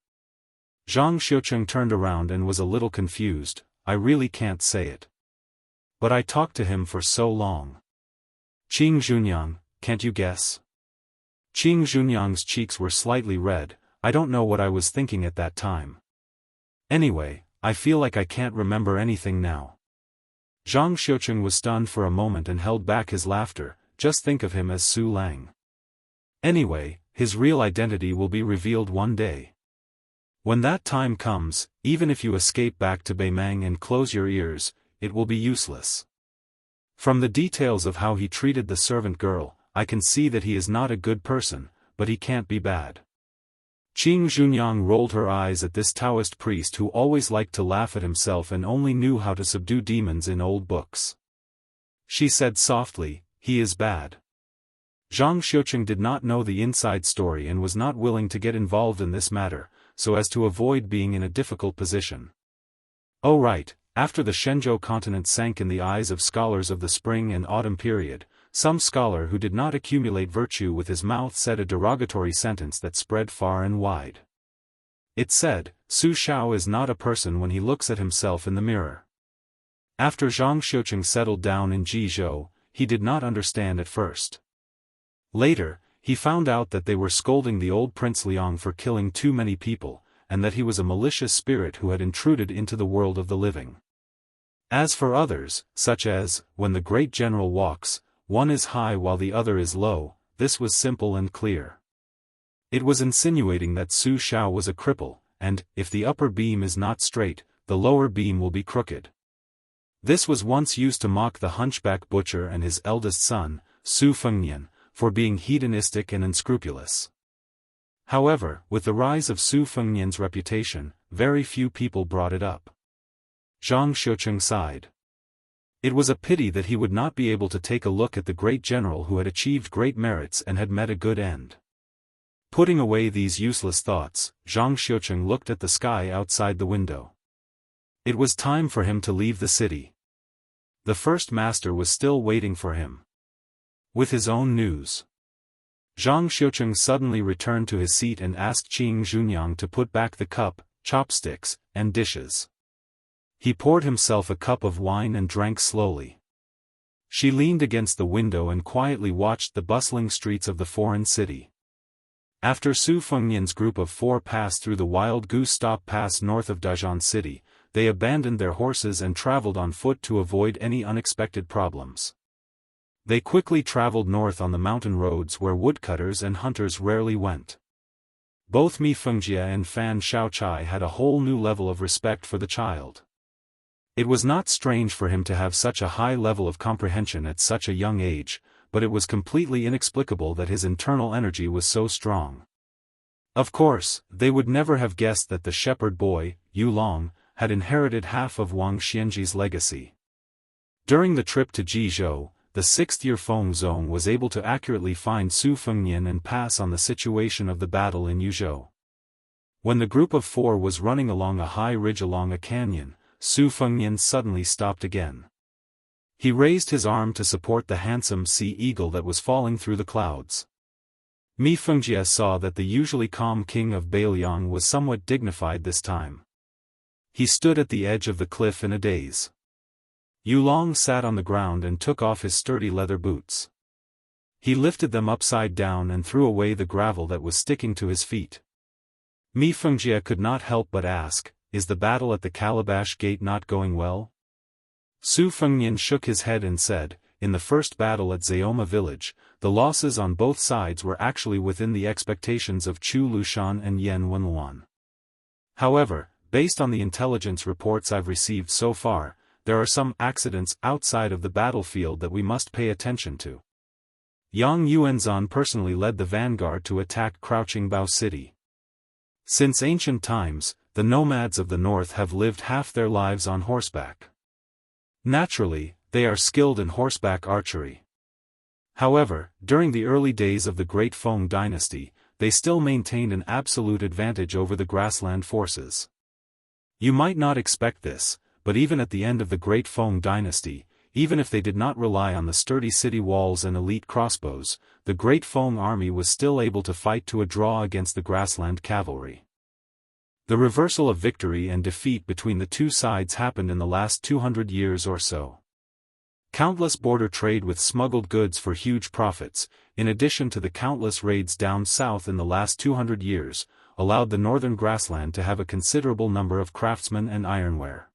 Zhang Xiuqing turned around and was a little confused, I really can't say it. But I talked to him for so long. Qing Junyang, can't you guess? Qing Junyang's cheeks were slightly red, I don't know what I was thinking at that time. Anyway, I feel like I can't remember anything now. Zhang Xiuqing was stunned for a moment and held back his laughter, just think of him as Su Lang. Anyway, his real identity will be revealed one day. When that time comes, even if you escape back to Beimang and close your ears, it will be useless. From the details of how he treated the servant girl, I can see that he is not a good person, but he can't be bad. Qing Junyang rolled her eyes at this Taoist priest who always liked to laugh at himself and only knew how to subdue demons in old books. She said softly, he is bad. Zhang Xiuqing did not know the inside story and was not willing to get involved in this matter, so as to avoid being in a difficult position. Oh right, after the Shenzhou continent sank in the eyes of scholars of the spring and autumn period, some scholar who did not accumulate virtue with his mouth said a derogatory sentence that spread far and wide. It said, Su Shao is not a person when he looks at himself in the mirror. After Zhang Xiuqing settled down in Jizhou, he did not understand at first. Later, he found out that they were scolding the old Prince Liang for killing too many people, and that he was a malicious spirit who had intruded into the world of the living. As for others, such as, when the great general walks, one is high while the other is low, this was simple and clear. It was insinuating that Su Shao was a cripple, and, if the upper beam is not straight, the lower beam will be crooked. This was once used to mock the hunchback butcher and his eldest son, Su Fengnian, for being hedonistic and unscrupulous. However, with the rise of Su Fengnian's reputation, very few people brought it up. Zhang Xiuqing sighed. It was a pity that he would not be able to take a look at the great general who had achieved great merits and had met a good end. Putting away these useless thoughts, Zhang Xiuqing looked at the sky outside the window. It was time for him to leave the city. The first master was still waiting for him. With his own news. Zhang Xiuqing suddenly returned to his seat and asked Qing Junyang to put back the cup, chopsticks, and dishes. He poured himself a cup of wine and drank slowly. She leaned against the window and quietly watched the bustling streets of the foreign city. After Su Fengnian's group of four passed through the Wild Goose Stop Pass north of Dajian City, they abandoned their horses and traveled on foot to avoid any unexpected problems. They quickly traveled north on the mountain roads where woodcutters and hunters rarely went. Both Mi Fengjie and Fan Shaochai had a whole new level of respect for the child. It was not strange for him to have such a high level of comprehension at such a young age, but it was completely inexplicable that his internal energy was so strong. Of course, they would never have guessed that the shepherd boy, Yu Long, had inherited half of Wang Xianji's legacy. During the trip to Jizhou, the 6th-year Feng Zong was able to accurately find Su Fengnian and pass on the situation of the battle in Yuzhou. When the group of 4 was running along a high ridge along a canyon, Su Fengnian suddenly stopped again. He raised his arm to support the handsome sea eagle that was falling through the clouds. Mi Fengjie saw that the usually calm king of Bailiang was somewhat dignified this time. He stood at the edge of the cliff in a daze. Yu Long sat on the ground and took off his sturdy leather boots. He lifted them upside down and threw away the gravel that was sticking to his feet. Mi Fengjie could not help but ask, "Is the battle at the Calabash Gate not going well?" Su Fengnian shook his head and said, "In the first battle at Zayoma village, the losses on both sides were actually within the expectations of Chu Lushan and Yan Wenluan. However, based on the intelligence reports I've received so far, there are some accidents outside of the battlefield that we must pay attention to." Yang Yuanzhan personally led the vanguard to attack Crouching Bao City. Since ancient times, the nomads of the north have lived half their lives on horseback. Naturally, they are skilled in horseback archery. However, during the early days of the Great Feng dynasty, they still maintained an absolute advantage over the grassland forces. You might not expect this, but even at the end of the Great Feng dynasty, even if they did not rely on the sturdy city walls and elite crossbows, the Great Feng army was still able to fight to a draw against the grassland cavalry. The reversal of victory and defeat between the two sides happened in the last 200 years or so. Countless border trade with smuggled goods for huge profits, in addition to the countless raids down south in the last 200 years, allowed the northern grassland to have a considerable number of craftsmen and ironware.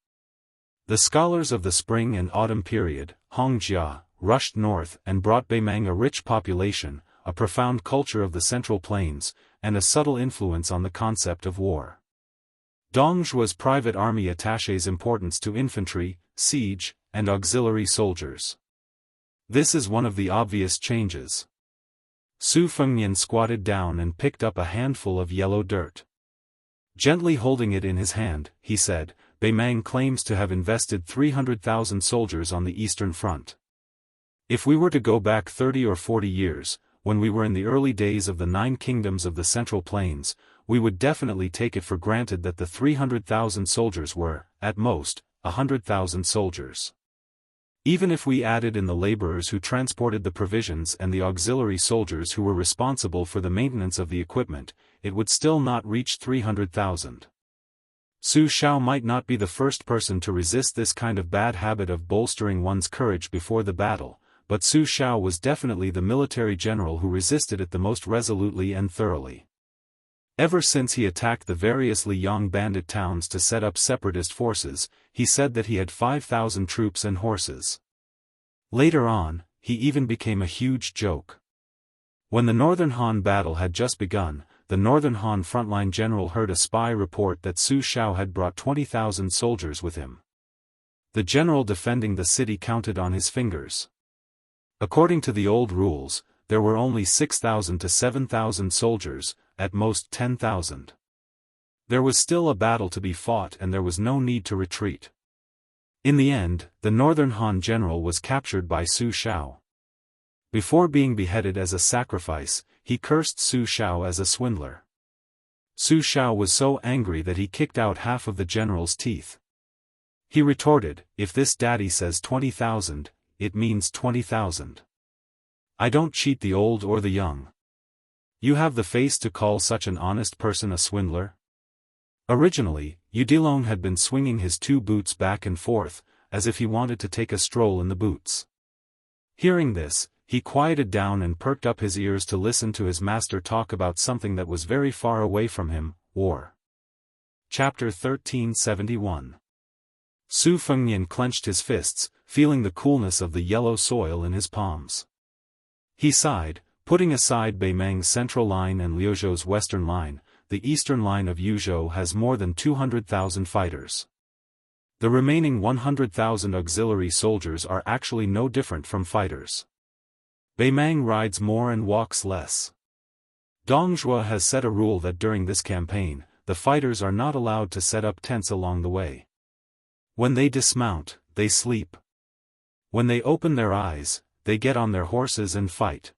The scholars of the spring and autumn period, Hongjia, rushed north and brought Beimang a rich population, a profound culture of the Central Plains, and a subtle influence on the concept of war. Dongzhua's private army attaches importance to infantry, siege, and auxiliary soldiers. This is one of the obvious changes. Su Fengnian squatted down and picked up a handful of yellow dirt. Gently holding it in his hand, he said, "Beimang claims to have invested 300,000 soldiers on the Eastern Front. If we were to go back 30 or 40 years, when we were in the early days of the 9 kingdoms of the Central Plains, we would definitely take it for granted that the 300,000 soldiers were, at most, 100,000 soldiers. Even if we added in the laborers who transported the provisions and the auxiliary soldiers who were responsible for the maintenance of the equipment, it would still not reach 300,000. Su Shao might not be the first person to resist this kind of bad habit of bolstering one's courage before the battle, but Su Shao was definitely the military general who resisted it the most resolutely and thoroughly. Ever since he attacked the various Liang bandit towns to set up separatist forces, he said that he had 5,000 troops and horses. Later on, he even became a huge joke. When the Northern Han battle had just begun, the Northern Han frontline general heard a spy report that Su Shao had brought 20,000 soldiers with him. The general defending the city counted on his fingers. According to the old rules, there were only 6,000 to 7,000 soldiers, at most 10,000. There was still a battle to be fought and there was no need to retreat. In the end, the Northern Han general was captured by Su Shao. Before being beheaded as a sacrifice, he cursed Su Shao as a swindler. Su Shao was so angry that he kicked out half of the general's teeth. He retorted, "If this daddy says 20,000, it means 20,000. I don't cheat the old or the young. You have the face to call such an honest person a swindler?" Originally, Udilong had been swinging his 2 boots back and forth, as if he wanted to take a stroll in the boots. Hearing this, he quieted down and perked up his ears to listen to his master talk about something that was very far away from him, war. Chapter 1371. Su Fengnian clenched his fists, feeling the coolness of the yellow soil in his palms. He sighed, putting aside Bei Meng's central line and Liuzhou's western line. The eastern line of Yuzhou has more than 200,000 fighters. The remaining 100,000 auxiliary soldiers are actually no different from fighters. Bei Meng rides more and walks less. Dong Zhuo has set a rule that during this campaign, the fighters are not allowed to set up tents along the way. When they dismount, they sleep. When they open their eyes, they get on their horses and fight.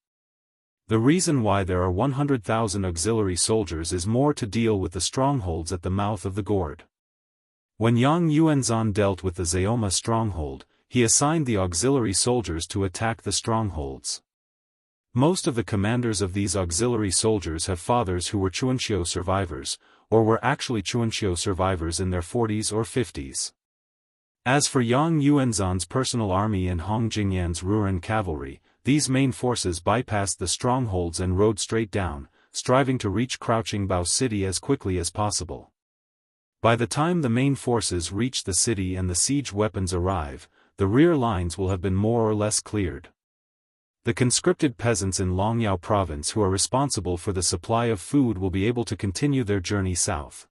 The reason why there are 100,000 auxiliary soldiers is more to deal with the strongholds at the mouth of the gorge. When Yang Yuanzhan dealt with the Zayoma stronghold, he assigned the auxiliary soldiers to attack the strongholds. Most of the commanders of these auxiliary soldiers have fathers who were Chuanqiu survivors, or were actually Chuanqiu survivors in their 40s or 50s. As for Yang Yuanzhan's personal army and Hong Jingyan's Ruren cavalry, these main forces bypassed the strongholds and rode straight down, striving to reach Crouching Bao City as quickly as possible. By the time the main forces reach the city and the siege weapons arrive, the rear lines will have been more or less cleared. The conscripted peasants in Longyao province who are responsible for the supply of food will be able to continue their journey south.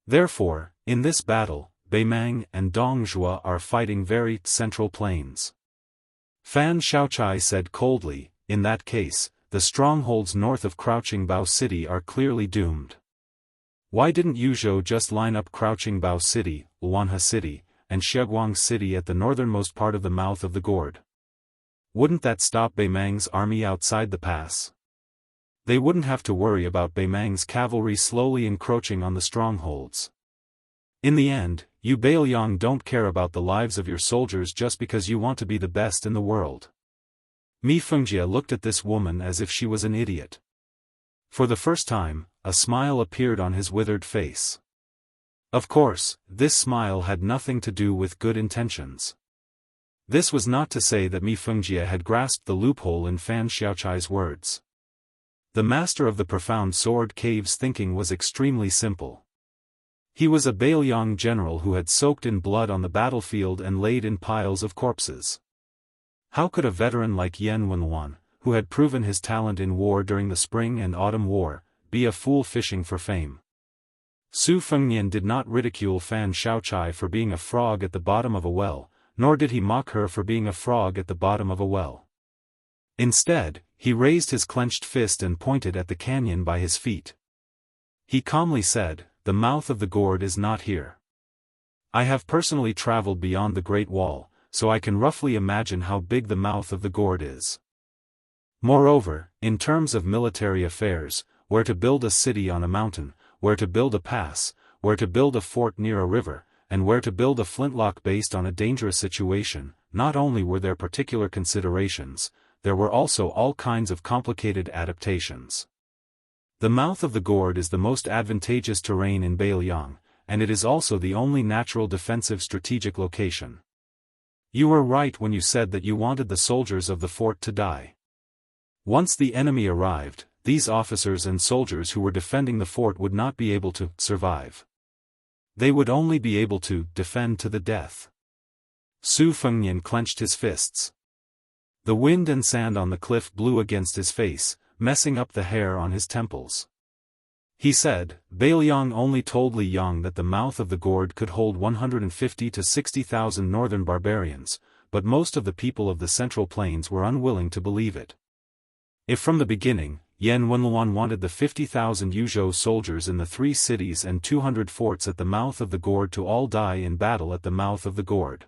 Therefore, in this battle, Bei Meng and Dong Zhuo are fighting very central plains. Fan Xiaochai said coldly, in that case, the strongholds north of Crouching Bao City are clearly doomed. Why didn't Yuzhou just line up Crouching Bao City, Luanhe City, and Sheguang City at the northernmost part of the mouth of the gorge? Wouldn't that stop Bei Meng's army outside the pass? They wouldn't have to worry about Bei Meng's cavalry slowly encroaching on the strongholds. In the end, you Bailiang don't care about the lives of your soldiers just because you want to be the best in the world. Mi Fengjie looked at this woman as if she was an idiot. For the first time, a smile appeared on his withered face. Of course, this smile had nothing to do with good intentions. This was not to say that Mi Fengjie had grasped the loophole in Fan Xiaochai's words. The master of the profound sword cave's thinking was extremely simple. He was a Bailiang general who had soaked in blood on the battlefield and laid in piles of corpses. How could a veteran like Yan Wenluan, who had proven his talent in war during the Spring and Autumn War, be a fool fishing for fame? Su Fengnian did not ridicule Fan Xiaochai for being a frog at the bottom of a well, nor did he mock her for being a frog at the bottom of a well. Instead, he raised his clenched fist and pointed at the canyon by his feet. He calmly said, "The mouth of the gorge is not here. I have personally traveled beyond the Great Wall, so I can roughly imagine how big the mouth of the gorge is. Moreover, in terms of military affairs, where to build a city on a mountain, where to build a pass, where to build a fort near a river, and where to build a flintlock based on a dangerous situation, not only were there particular considerations, there were also all kinds of complicated adaptations. The mouth of the gorge is the most advantageous terrain in Bailiang, and it is also the only natural defensive strategic location. You were right when you said that you wanted the soldiers of the fort to die. Once the enemy arrived, these officers and soldiers who were defending the fort would not be able to survive. They would only be able to defend to the death." Su Fengnian clenched his fists. The wind and sand on the cliff blew against his face, messing up the hair on his temples. He said, "Bailiang only told Li Yang that the mouth of the gorge could hold 150 to 60,000 northern barbarians, but most of the people of the Central Plains were unwilling to believe it. If from the beginning, Yan Wenluan wanted the 50,000 Yuzhou soldiers in the 3 cities and 200 forts at the mouth of the gorge to all die in battle at the mouth of the gorge."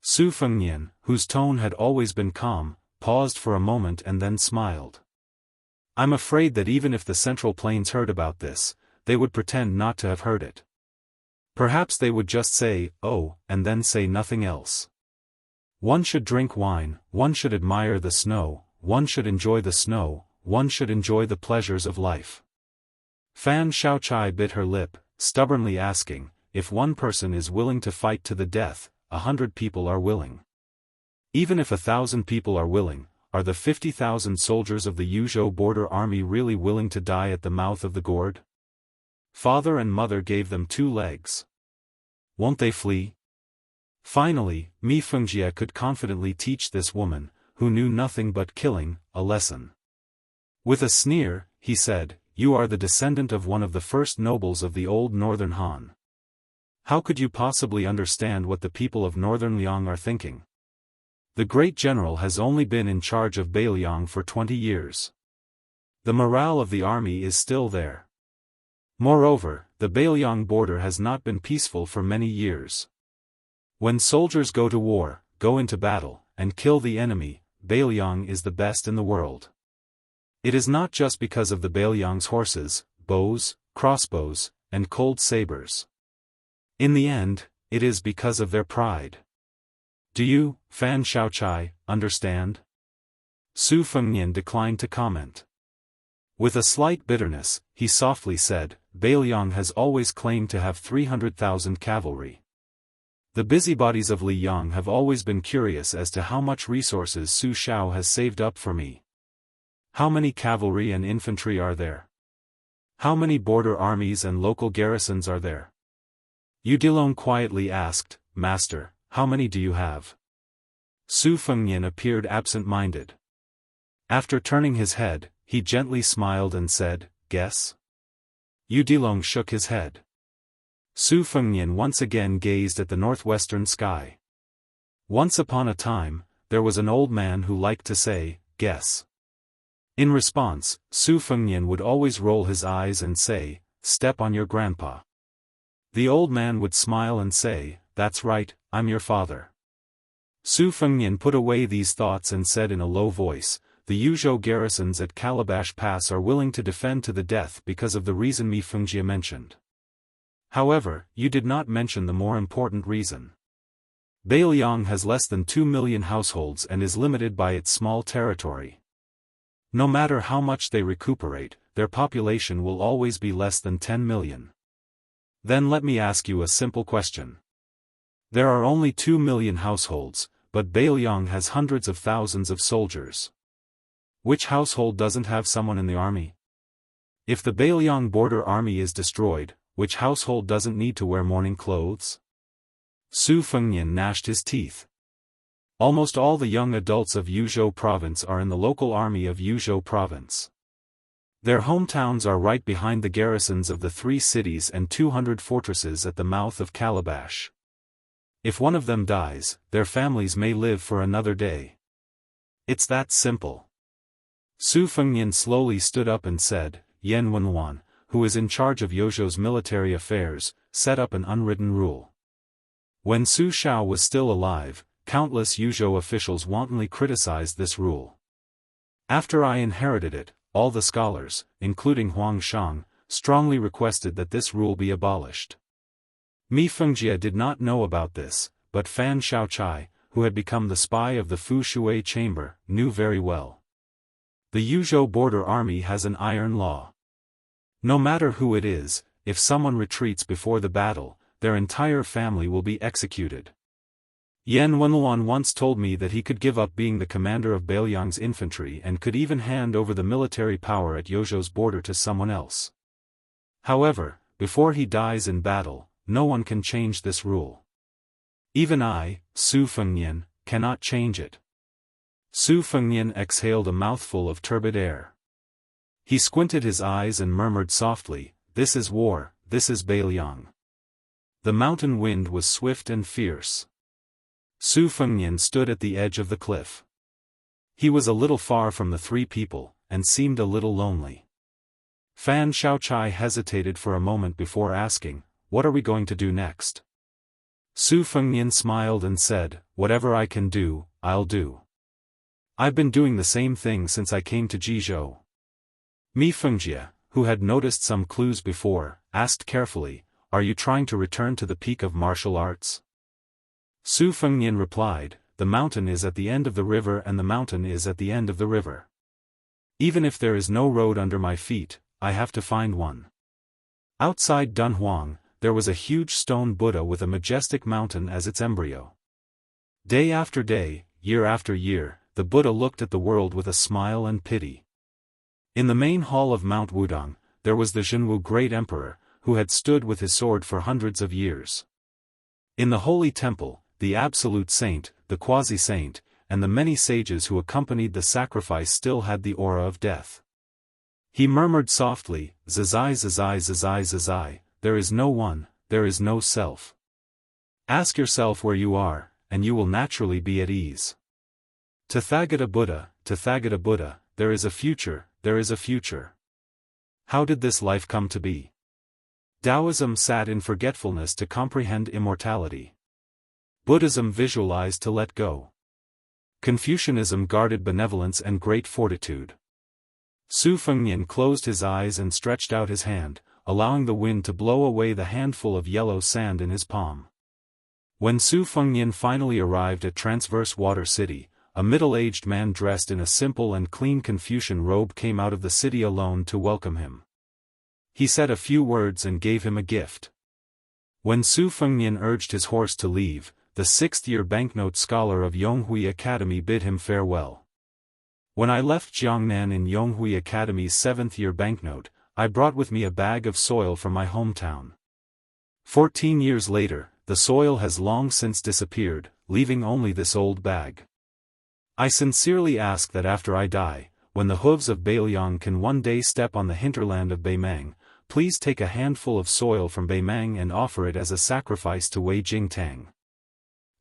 Su Fengnian, whose tone had always been calm, paused for a moment and then smiled. "I'm afraid that even if the Central Plains heard about this, they would pretend not to have heard it. Perhaps they would just say, 'Oh,' and then say nothing else. One should drink wine, one should admire the snow, one should enjoy the snow, one should enjoy the pleasures of life." Fan Xiaochai bit her lip, stubbornly asking, "If one person is willing to fight to the death, 100 people are willing. Even if 1,000 people are willing, are the 50,000 soldiers of the Yuzhou border army really willing to die at the mouth of the gorge? Father and mother gave them 2 legs. Won't they flee? Finally, Mi Fengjie could confidently teach this woman, who knew nothing but killing, a lesson. With a sneer, he said, "You are the descendant of one of the first nobles of the old northern Han. How could you possibly understand what the people of northern Liang are thinking? The great general has only been in charge of Beiliang for 20 years. The morale of the army is still there. Moreover, the Beiliang border has not been peaceful for many years. When soldiers go to war, go into battle, and kill the enemy, Beiliang is the best in the world. It is not just because of the Beiliang's horses, bows, crossbows, and cold sabers. In the end, it is because of their pride. Do you, Fan Xiaochai, understand?" Su Fengnian declined to comment. With a slight bitterness, he softly said, "Beiliang has always claimed to have 300,000 cavalry. The busybodies of Liyang have always been curious as to how much resources Su Shao has saved up for me. How many cavalry and infantry are there? How many border armies and local garrisons are there?" Yu Dilong quietly asked, "Master, how many do you have?" Su Fengnian appeared absent-minded. After turning his head, he gently smiled and said, "Guess?" Yu Dilong shook his head. Su Fengnian once again gazed at the northwestern sky. Once upon a time, there was an old man who liked to say, "Guess." In response, Su Fengnian would always roll his eyes and say, "Step on your grandpa." The old man would smile and say, "That's right, I'm your father." Su Fengnian put away these thoughts and said in a low voice, "The Yuzhou garrisons at Calabash Pass are willing to defend to the death because of the reason Mi Fengjie mentioned. However, you did not mention the more important reason. Beiliang has less than 2 million households and is limited by its small territory. No matter how much they recuperate, their population will always be less than 10 million. Then let me ask you a simple question. There are only 2 million households, but Beiliang has hundreds of thousands of soldiers. Which household doesn't have someone in the army? If the Beiliang border army is destroyed, which household doesn't need to wear mourning clothes?" Su Fengnian gnashed his teeth. Almost all the young adults of Yuzhou province are in the local army of Yuzhou province. Their hometowns are right behind the garrisons of the 3 cities and 200 fortresses at the mouth of Calabash. If one of them dies, their families may live for another day. It's that simple. Su Fengnian slowly stood up and said, "Yan Wenluan, who is in charge of Yozhou's military affairs, set up an unwritten rule. When Su Shao was still alive, countless Yuzhou officials wantonly criticized this rule. After I inherited it, all the scholars, including Huang Shang, strongly requested that this rule be abolished. Mi Fengjie did not know about this, but Fan Xiaochai, who had become the spy of the Fu Shui chamber, knew very well. The Yuzhou border army has an iron law. No matter who it is, if someone retreats before the battle, their entire family will be executed. Yan Wenluan once told me that he could give up being the commander of Beiliang's infantry and could even hand over the military power at Yozhou's border to someone else. However, before he dies in battle, no one can change this rule. Even I, Su Fengnian, cannot change it." Su Fengnian exhaled a mouthful of turbid air. He squinted his eyes and murmured softly, "This is war, this is Beiliang." The mountain wind was swift and fierce. Su Fengnian stood at the edge of the cliff. He was a little far from the 3 people, and seemed a little lonely. Fan Xiaochai hesitated for a moment before asking, "What are we going to do next?" Su Fengnian smiled and said, "Whatever I can do, I'll do. I've been doing the same thing since I came to Jizhou." Mi Fengjie, who had noticed some clues before, asked carefully, "Are you trying to return to the peak of martial arts?" Su Fengnian replied, "The mountain is at the end of the river and the mountain is at the end of the river. Even if there is no road under my feet, I have to find one." Outside Dunhuang, there was a huge stone Buddha with a majestic mountain as its embryo. Day after day, year after year, the Buddha looked at the world with a smile and pity. In the main hall of Mount Wudong, there was the Jianghu great emperor, who had stood with his sword for hundreds of years. In the holy temple, the absolute saint, the quasi-saint, and the many sages who accompanied the sacrifice still had the aura of death. He murmured softly, "Zazai zazai zazai zazai, there is no one, there is no self. Ask yourself where you are, and you will naturally be at ease. Tathagata Buddha, Tathagata Buddha, there is a future, there is a future. How did this life come to be?" Taoism sat in forgetfulness to comprehend immortality. Buddhism visualized to let go. Confucianism guarded benevolence and great fortitude. Su Fengnian closed his eyes and stretched out his hand, allowing the wind to blow away the handful of yellow sand in his palm. When Su Fengnian finally arrived at Transverse Water City, a middle-aged man dressed in a simple and clean Confucian robe came out of the city alone to welcome him. He said a few words and gave him a gift. When Su Fengnian urged his horse to leave, the sixth-year banknote scholar of Yonghui Academy bid him farewell. "When I left Jiangnan in Yonghui Academy's seventh-year banknote, I brought with me a bag of soil from my hometown. 14 years later, the soil has long since disappeared, leaving only this old bag. I sincerely ask that after I die, when the hooves of Beiliang can one day step on the hinterland of Beimang, please take a handful of soil from Beimang and offer it as a sacrifice to Wei Jingtang."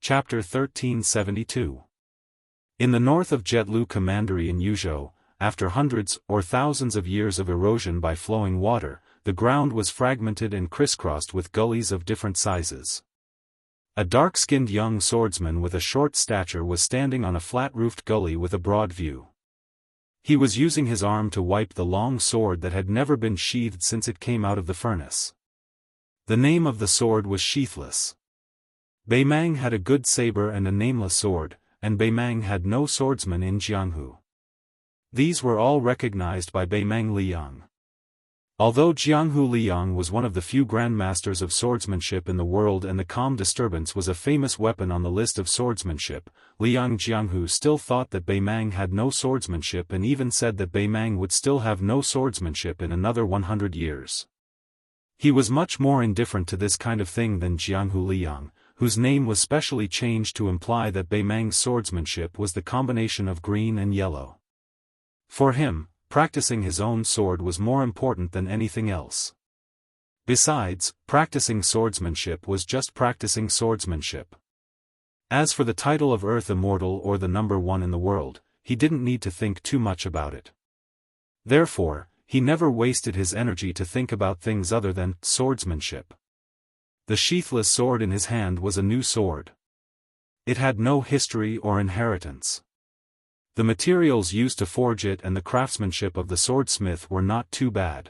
Chapter 1372. In the north of Jetlu Commandery in Yuzhou, after hundreds or thousands of years of erosion by flowing water, the ground was fragmented and crisscrossed with gullies of different sizes. A dark-skinned young swordsman with a short stature was standing on a flat-roofed gully with a broad view. He was using his arm to wipe the long sword that had never been sheathed since it came out of the furnace. The name of the sword was Sheathless. Beimang had a good saber and a nameless sword, and Beimang had no swordsman in Jianghu. These were all recognized by Beimang Liyang. Although Jianghu Liyang was one of the few grandmasters of swordsmanship in the world and the calm disturbance was a famous weapon on the list of swordsmanship, Liang Jianghu still thought that Beimang had no swordsmanship and even said that Beimang would still have no swordsmanship in another 100 years. He was much more indifferent to this kind of thing than Jianghu Liyang, whose name was specially changed to imply that Beimang's swordsmanship was the combination of green and yellow. For him, practicing his own sword was more important than anything else. Besides, practicing swordsmanship was just practicing swordsmanship. As for the title of Earth Immortal or the number one in the world, he didn't need to think too much about it. Therefore, he never wasted his energy to think about things other than swordsmanship. The sheathless sword in his hand was a new sword. It had no history or inheritance. The materials used to forge it and the craftsmanship of the swordsmith were not too bad.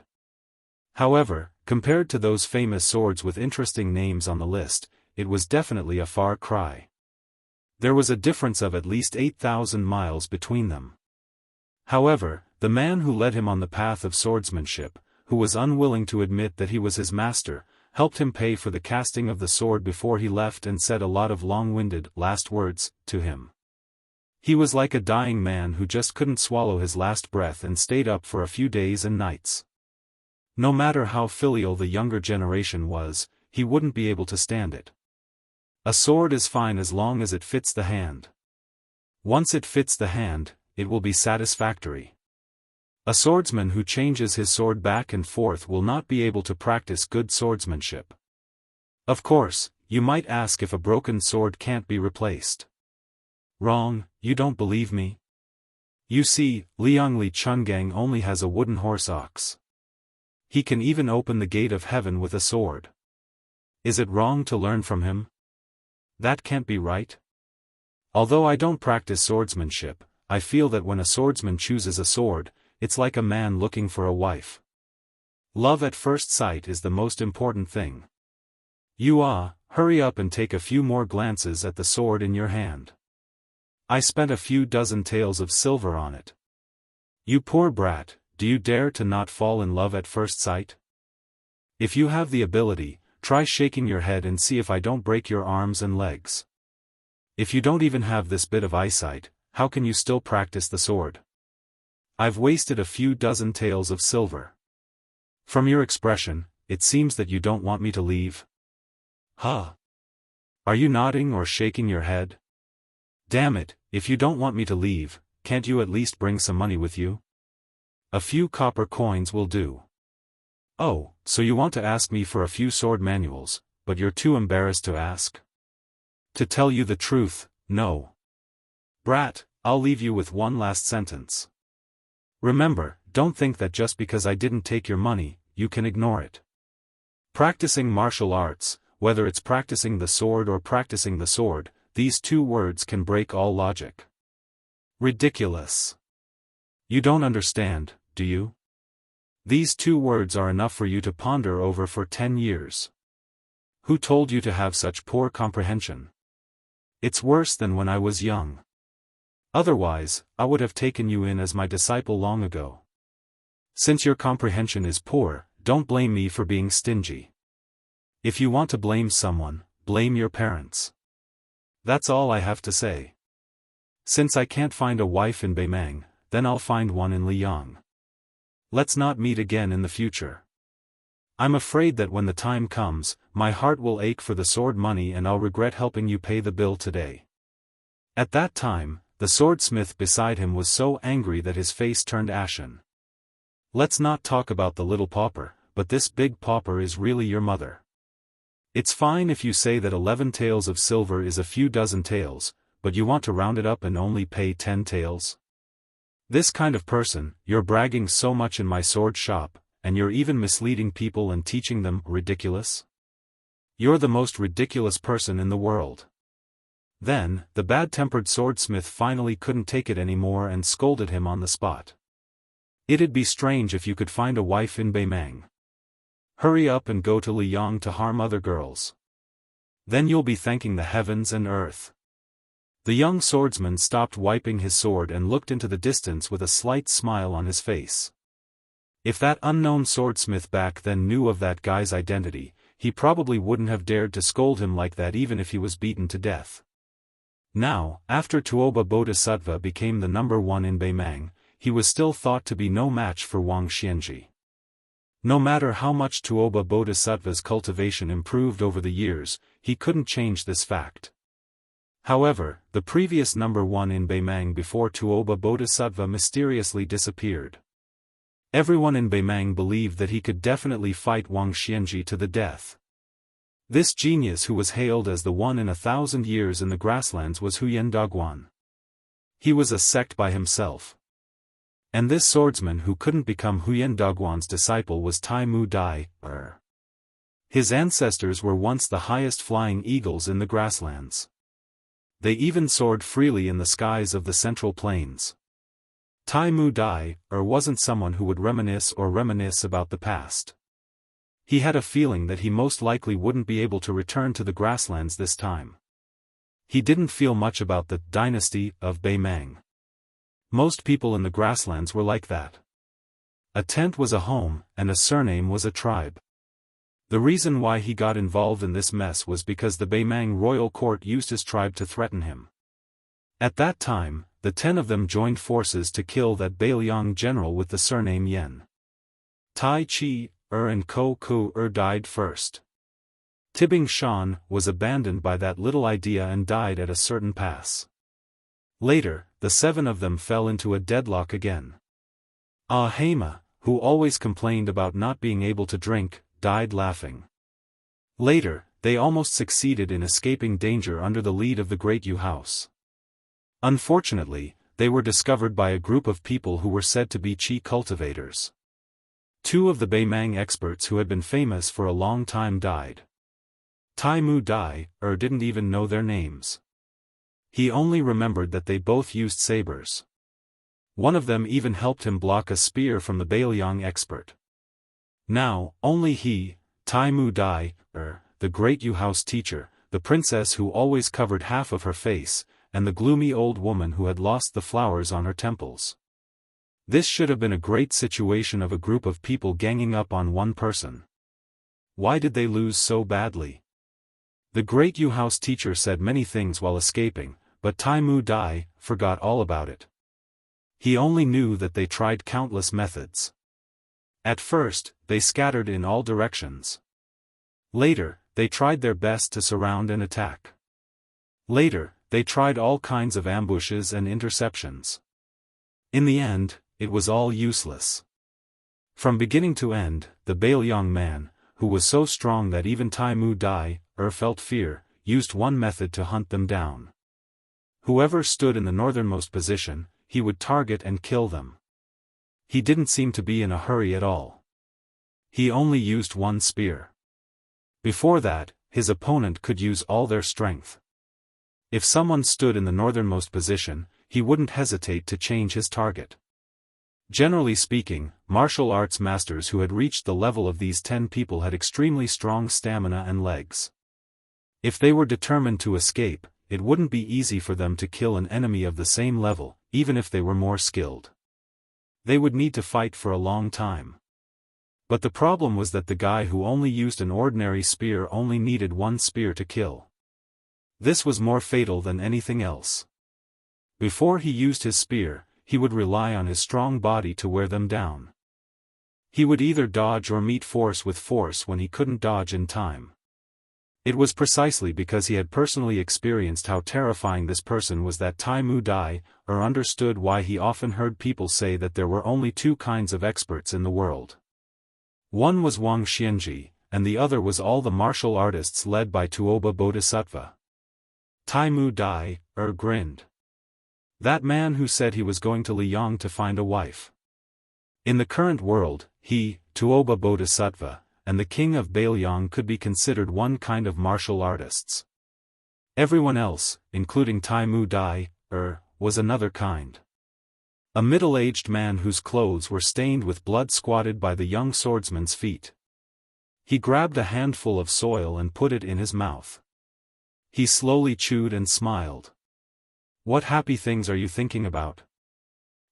However, compared to those famous swords with interesting names on the list, it was definitely a far cry. There was a difference of at least 8,000 miles between them. However, the man who led him on the path of swordsmanship, who was unwilling to admit that he was his master, helped him pay for the casting of the sword before he left and said a lot of long-winded last words to him. He was like a dying man who just couldn't swallow his last breath and stayed up for a few days and nights. No matter how filial the younger generation was, he wouldn't be able to stand it. A sword is fine as long as it fits the hand. Once it fits the hand, it will be satisfactory. A swordsman who changes his sword back and forth will not be able to practice good swordsmanship. Of course, you might ask if a broken sword can't be replaced. Wrong, you don't believe me? You see, Liang Li Chungang only has a wooden horse ox. He can even open the gate of heaven with a sword. Is it wrong to learn from him? That can't be right. Although I don't practice swordsmanship, I feel that when a swordsman chooses a sword, it's like a man looking for a wife. Love at first sight is the most important thing. Hurry up and take a few more glances at the sword in your hand. I spent a few dozen taels of silver on it. You poor brat, do you dare to not fall in love at first sight? If you have the ability, try shaking your head and see if I don't break your arms and legs. If you don't even have this bit of eyesight, how can you still practice the sword? I've wasted a few dozen taels of silver. From your expression, it seems that you don't want me to leave. Huh? Are you nodding or shaking your head? Damn it, if you don't want me to leave, can't you at least bring some money with you? A few copper coins will do. Oh, so you want to ask me for a few sword manuals, but you're too embarrassed to ask? To tell you the truth, no. Brat, I'll leave you with one last sentence. Remember, don't think that just because I didn't take your money, you can ignore it. Practicing martial arts, whether it's practicing the sword or practicing the sword, these two words can break all logic. Ridiculous. You don't understand, do you? These two words are enough for you to ponder over for 10 years. Who told you to have such poor comprehension? It's worse than when I was young. Otherwise, I would have taken you in as my disciple long ago. Since your comprehension is poor, don't blame me for being stingy. If you want to blame someone, blame your parents. That's all I have to say. Since I can't find a wife in Beimang, then I'll find one in Liang. Let's not meet again in the future. I'm afraid that when the time comes, my heart will ache for the sword money and I'll regret helping you pay the bill today. At that time, the swordsmith beside him was so angry that his face turned ashen. Let's not talk about the little pauper, but this big pauper is really your mother. It's fine if you say that 11 taels of silver is a few dozen taels, but you want to round it up and only pay 10 taels? This kind of person, you're bragging so much in my sword shop, and you're even misleading people and teaching them ridiculous? You're the most ridiculous person in the world. Then, the bad-tempered swordsmith finally couldn't take it anymore and scolded him on the spot. It'd be strange if you could find a wife in Beimang. Hurry up and go to Liang to harm other girls. Then you'll be thanking the heavens and earth. The young swordsman stopped wiping his sword and looked into the distance with a slight smile on his face. If that unknown swordsmith back then knew of that guy's identity, he probably wouldn't have dared to scold him like that even if he was beaten to death. Now, after Tuoba Bodhisattva became the number one in Beimang, he was still thought to be no match for Wang Xianji. No matter how much Tuoba Bodhisattva's cultivation improved over the years, he couldn't change this fact. However, the previous number one in Beimang before Tuoba Bodhisattva mysteriously disappeared. Everyone in Beimang believed that he could definitely fight Wang Xianji to the death. This genius who was hailed as the one in 1,000 years in the grasslands was Huyen Daguan. He was a sect by himself. And this swordsman who couldn't become Huyen Daguan's disciple was Tai Mu Dai. His ancestors were once the highest flying eagles in the grasslands. They even soared freely in the skies of the central plains. Tai Mu Dai, wasn't someone who would reminisce about the past. He had a feeling that he most likely wouldn't be able to return to the grasslands this time. He didn't feel much about the dynasty of Beimang. Most people in the grasslands were like that. A tent was a home, and a surname was a tribe. The reason why he got involved in this mess was because the Beimang royal court used his tribe to threaten him. At that time, the 10 of them joined forces to kill that Beiliang general with the surname Yen. Tai Chi, and Ko Ku died first. Tibing Shan was abandoned by that little idea and died at a certain pass. Later, the 7 of them fell into a deadlock again. Ah Hema, who always complained about not being able to drink, died laughing. Later, they almost succeeded in escaping danger under the lead of the Great Yu House. Unfortunately, they were discovered by a group of people who were said to be Qi cultivators. 2 of the Beimang experts who had been famous for a long time died. Tai Mu Dai, didn't even know their names. He only remembered that they both used sabers. One of them even helped him block a spear from the Beiliang expert. Now, only he, Tai Mu Dai, the great Yu House teacher, the princess who always covered half of her face, and the gloomy old woman who had lost the flowers on her temples. This should have been a great situation of a group of people ganging up on one person. Why did they lose so badly? The great Yu House teacher said many things while escaping, but Tai Mu Dai forgot all about it. He only knew that they tried countless methods. At first, they scattered in all directions. Later, they tried their best to surround and attack. Later, they tried all kinds of ambushes and interceptions. In the end, it was all useless. From beginning to end, the Bailiang man, who was so strong that even Taimu Dai, felt fear, used one method to hunt them down. Whoever stood in the northernmost position, he would target and kill them. He didn't seem to be in a hurry at all. He only used one spear. Before that, his opponent could use all their strength. If someone stood in the northernmost position, he wouldn't hesitate to change his target. Generally speaking, martial arts masters who had reached the level of these 10 people had extremely strong stamina and legs. If they were determined to escape, it wouldn't be easy for them to kill an enemy of the same level, even if they were more skilled. They would need to fight for a long time. But the problem was that the guy who only used an ordinary spear only needed one spear to kill. This was more fatal than anything else. Before he used his spear, he would rely on his strong body to wear them down. He would either dodge or meet force with force when he couldn't dodge in time. It was precisely because he had personally experienced how terrifying this person was that Taimu Dai, understood why he often heard people say that there were only 2 kinds of experts in the world. One was Wang Xianji, and the other was all the martial artists led by Tuoba Bodhisattva. Taimu Dai, grinned. That man who said he was going to Liang to find a wife. In the current world, he, Tuoba Bodhisattva, and the king of Bailiang could be considered one kind of martial artists. Everyone else, including Taimu Dai, was another kind. A middle-aged man whose clothes were stained with blood squatted by the young swordsman's feet. He grabbed a handful of soil and put it in his mouth. He slowly chewed and smiled. What happy things are you thinking about?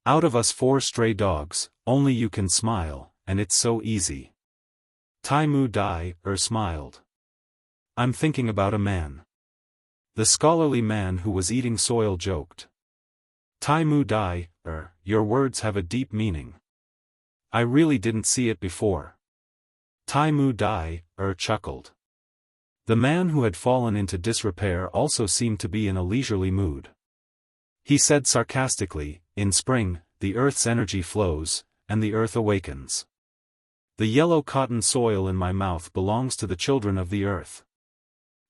Out of us 4 stray dogs, only you can smile, and it's so easy. Taimu Dai, smiled. I'm thinking about a man. The scholarly man who was eating soil joked. Taimu Dai, your words have a deep meaning. I really didn't see it before. Taimu Dai, chuckled. The man who had fallen into disrepair also seemed to be in a leisurely mood. He said sarcastically, in spring, the earth's energy flows, and the earth awakens. The yellow cotton soil in my mouth belongs to the children of the earth.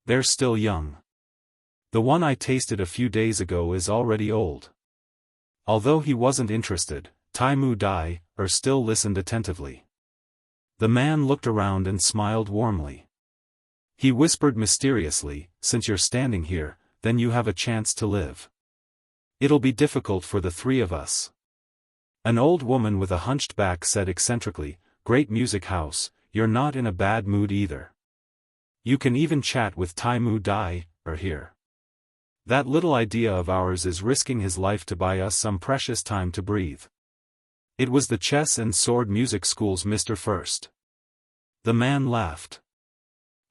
They're still young. The one I tasted a few days ago is already old. Although he wasn't interested, Taimu Dai, still listened attentively. The man looked around and smiled warmly. He whispered mysteriously, since you're standing here, then you have a chance to live. It'll be difficult for the 3 of us. An old woman with a hunched back said eccentrically, Great music house, you're not in a bad mood either. You can even chat with Taimu Dai, here. That little idea of ours is risking his life to buy us some precious time to breathe. It was the chess and sword music school's Mr. First. The man laughed.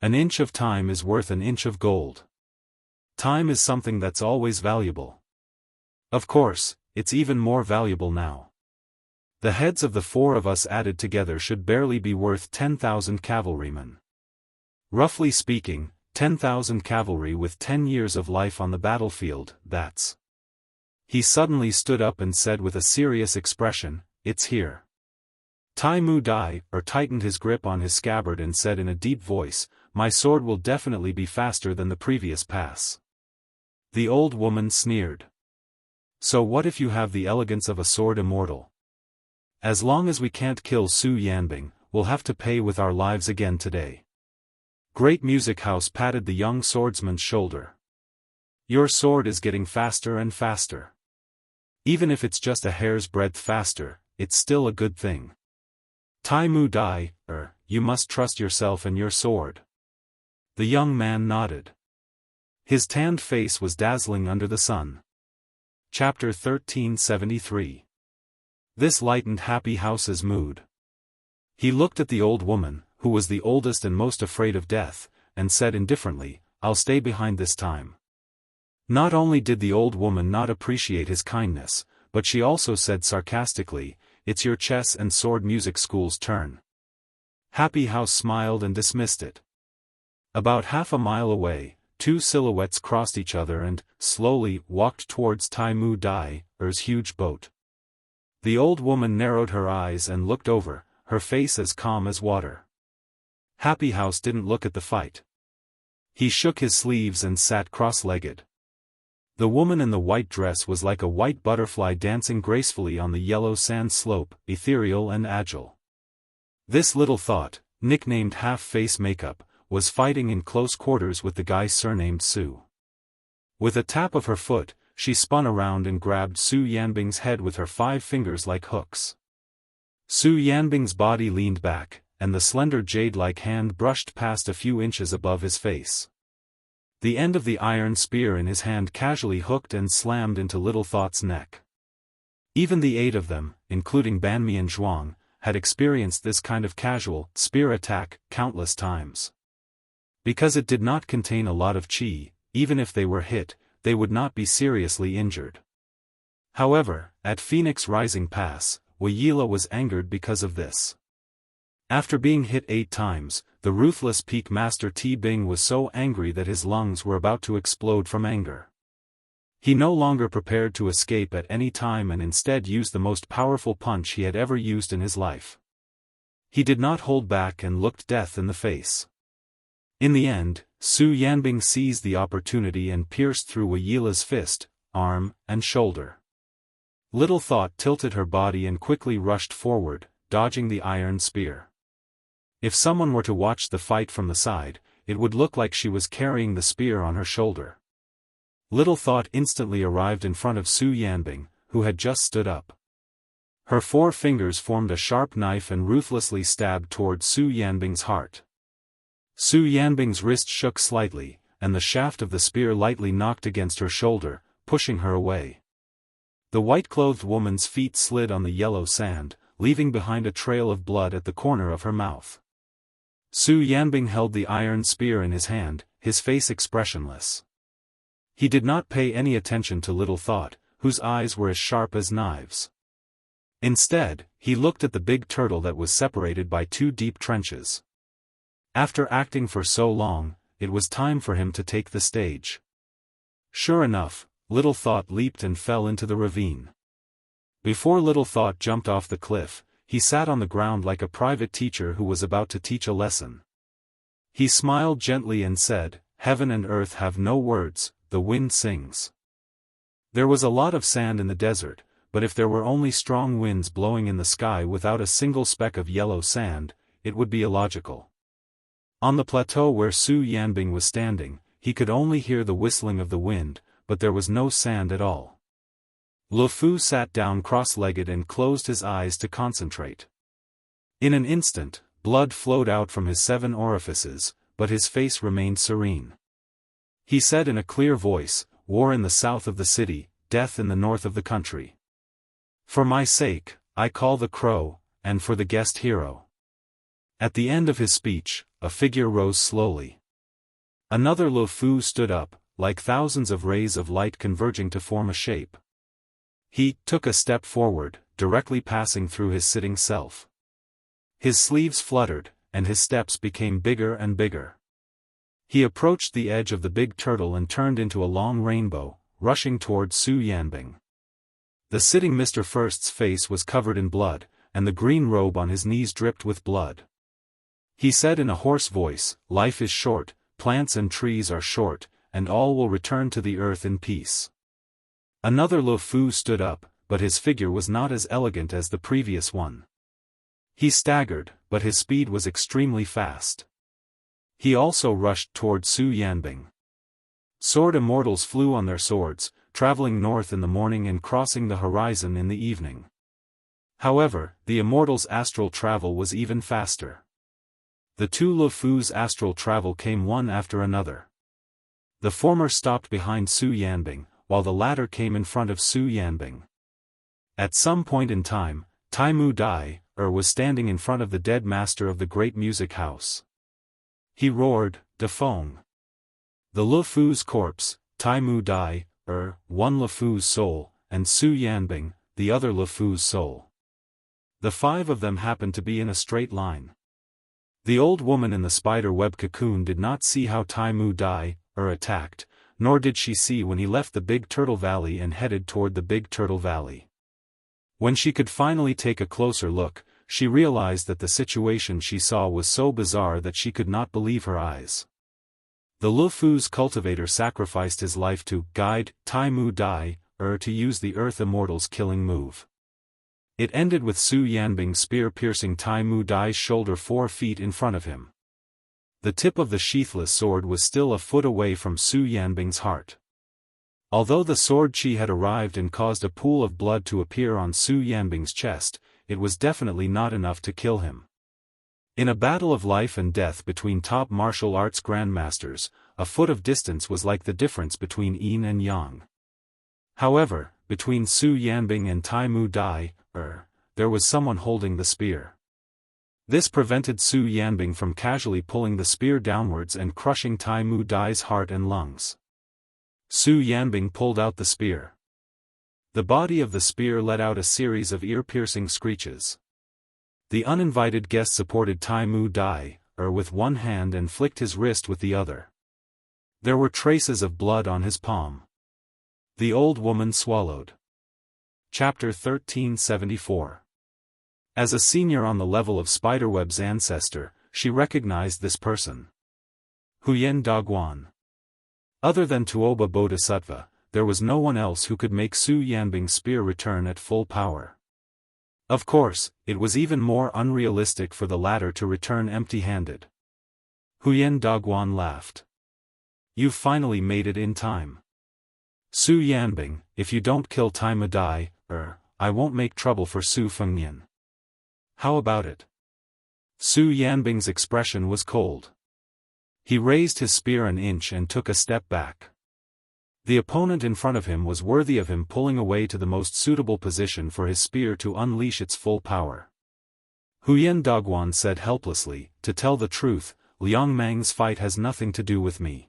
An inch of time is worth an inch of gold. Time is something that's always valuable. Of course, it's even more valuable now. The heads of the 4 of us added together should barely be worth 10,000 cavalrymen. Roughly speaking, 10,000 cavalry with 10 years of life on the battlefield, that's. He suddenly stood up and said with a serious expression, It's here. Taimu Dai, tightened his grip on his scabbard and said in a deep voice, My sword will definitely be faster than the previous pass. The old woman sneered. So what if you have the elegance of a sword immortal? As long as we can't kill Su Yanbing, we'll have to pay with our lives again today. Great Music House patted the young swordsman's shoulder. Your sword is getting faster and faster. Even if it's just a hair's breadth faster, it's still a good thing. Taimu Dai, you must trust yourself and your sword. The young man nodded. His tanned face was dazzling under the sun. Chapter 1373. This lightened Happy House's mood. He looked at the old woman, who was the oldest and most afraid of death, and said indifferently, I'll stay behind this time. Not only did the old woman not appreciate his kindness, but she also said sarcastically, It's your chess and sword music school's turn. Happy House smiled and dismissed it. About half a mile away, two silhouettes crossed each other and, slowly, walked towards Tai Mu Dai's huge boat. The old woman narrowed her eyes and looked over, her face as calm as water. Happy House didn't look at the fight. He shook his sleeves and sat cross-legged. The woman in the white dress was like a white butterfly dancing gracefully on the yellow sand slope, ethereal and agile. This little thought, nicknamed half-face makeup, was fighting in close quarters with the guy surnamed Su. With a tap of her foot, she spun around and grabbed Su Yanbing's head with her 5 fingers like hooks. Su Yanbing's body leaned back, and the slender jade-like hand brushed past a few inches above his face. The end of the iron spear in his hand casually hooked and slammed into Little Thought's neck. Even the 8 of them, including Banmi and Zhuang, had experienced this kind of casual, spear attack, countless times. Because it did not contain a lot of qi, even if they were hit, they would not be seriously injured. However, at Phoenix Rising Pass, Wuxia was angered because of this. After being hit 8 times, the ruthless Peak Master Ti Bing was so angry that his lungs were about to explode from anger. He no longer prepared to escape at any time and instead used the most powerful punch he had ever used in his life. He did not hold back and looked death in the face. In the end, Su Yanbing seized the opportunity and pierced through Wuxia's fist, arm, and shoulder. Little Thought tilted her body and quickly rushed forward, dodging the iron spear. If someone were to watch the fight from the side, it would look like she was carrying the spear on her shoulder. Little Thought instantly arrived in front of Su Yanbing, who had just stood up. Her 4 fingers formed a sharp knife and ruthlessly stabbed toward Su Yanbing's heart. Su Yanbing's wrist shook slightly, and the shaft of the spear lightly knocked against her shoulder, pushing her away. The white-clothed woman's feet slid on the yellow sand, leaving behind a trail of blood at the corner of her mouth. Su Yanbing held the iron spear in his hand, his face expressionless. He did not pay any attention to Little Thought, whose eyes were as sharp as knives. Instead, he looked at the big turtle that was separated by 2 deep trenches. After acting for so long, it was time for him to take the stage. Sure enough, Little Thought leaped and fell into the ravine. Before Little Thought jumped off the cliff, he sat on the ground like a private teacher who was about to teach a lesson. He smiled gently and said, "Heaven and earth have no words, the wind sings." There was a lot of sand in the desert, but if there were only strong winds blowing in the sky without a single speck of yellow sand, it would be illogical. On the plateau where Su Yanbing was standing, he could only hear the whistling of the wind, but there was no sand at all. Lu Fu sat down cross-legged and closed his eyes to concentrate. In an instant, blood flowed out from his 7 orifices, but his face remained serene. He said in a clear voice, "War in the south of the city, death in the north of the country. For my sake, I call the crow, and for the guest hero." At the end of his speech, a figure rose slowly. Another Lu Fu stood up, like thousands of rays of light converging to form a shape. He took a step forward, directly passing through his sitting self. His sleeves fluttered, and his steps became bigger and bigger. He approached the edge of the big turtle and turned into a long rainbow, rushing toward Su Yanbing. The sitting Mr. First's face was covered in blood, and the green robe on his knees dripped with blood. He said in a hoarse voice, "Life is short, plants and trees are short, and all will return to the earth in peace." Another Lu Fu stood up, but his figure was not as elegant as the previous one. He staggered, but his speed was extremely fast. He also rushed toward Su Yanbing. Sword immortals flew on their swords, traveling north in the morning and crossing the horizon in the evening. However, the immortals' astral travel was even faster. The 2 Lu Fu's astral travel came one after another. The former stopped behind Su Yanbing, while the latter came in front of Su Yanbing. At some point in time, Tai Mu Dai was standing in front of the dead master of the great music house. He roared, "Defong!" The Lu Fu's corpse, Tai Mu Dai, one Lu Fu's soul, and Su Yanbing, the other Lu Fu's soul. The 5 of them happened to be in a straight line. The old woman in the spider web cocoon did not see how Tai Mu Dai, attacked, nor did she see when he left the Big Turtle Valley and headed toward the Big Turtle Valley. When she could finally take a closer look, she realized that the situation she saw was so bizarre that she could not believe her eyes. The Lufu's cultivator sacrificed his life to guide Tai Mu Dai, to use the Earth Immortal's killing move. It ended with Su Yanbing's spear piercing Tai Mu Dai's shoulder 4 feet in front of him. The tip of the sheathless sword was still a foot away from Su Yanbing's heart. Although the sword chi had arrived and caused a pool of blood to appear on Su Yanbing's chest, it was definitely not enough to kill him. In a battle of life and death between top martial arts grandmasters, a foot of distance was like the difference between yin and yang. However, between Su Yanbing and Tai Mu Dai, there was someone holding the spear. This prevented Su Yanbing from casually pulling the spear downwards and crushing Tai Mu Dai's heart and lungs. Su Yanbing pulled out the spear. The body of the spear let out a series of ear-piercing screeches. The uninvited guest supported Tai Mu Dai, with one hand and flicked his wrist with the other. There were traces of blood on his palm. The old woman swallowed. Chapter 1374. As a senior on the level of Spiderweb's ancestor, she recognized this person. Huyen Daguan. Other than Tuoba Bodhisattva, there was no one else who could make Su Yanbing's spear return at full power. Of course, it was even more unrealistic for the latter to return empty-handed. Huyen Daguan laughed. "You've finally made it in time. Su Yanbing, if you don't kill Tai Mu Dai, I won't make trouble for Su Fengnian. How about it?" Su Yanbing's expression was cold. He raised his spear an inch and took a step back. The opponent in front of him was worthy of him pulling away to the most suitable position for his spear to unleash its full power. Huyen Daguan said helplessly, "To tell the truth, Liang Mang's fight has nothing to do with me.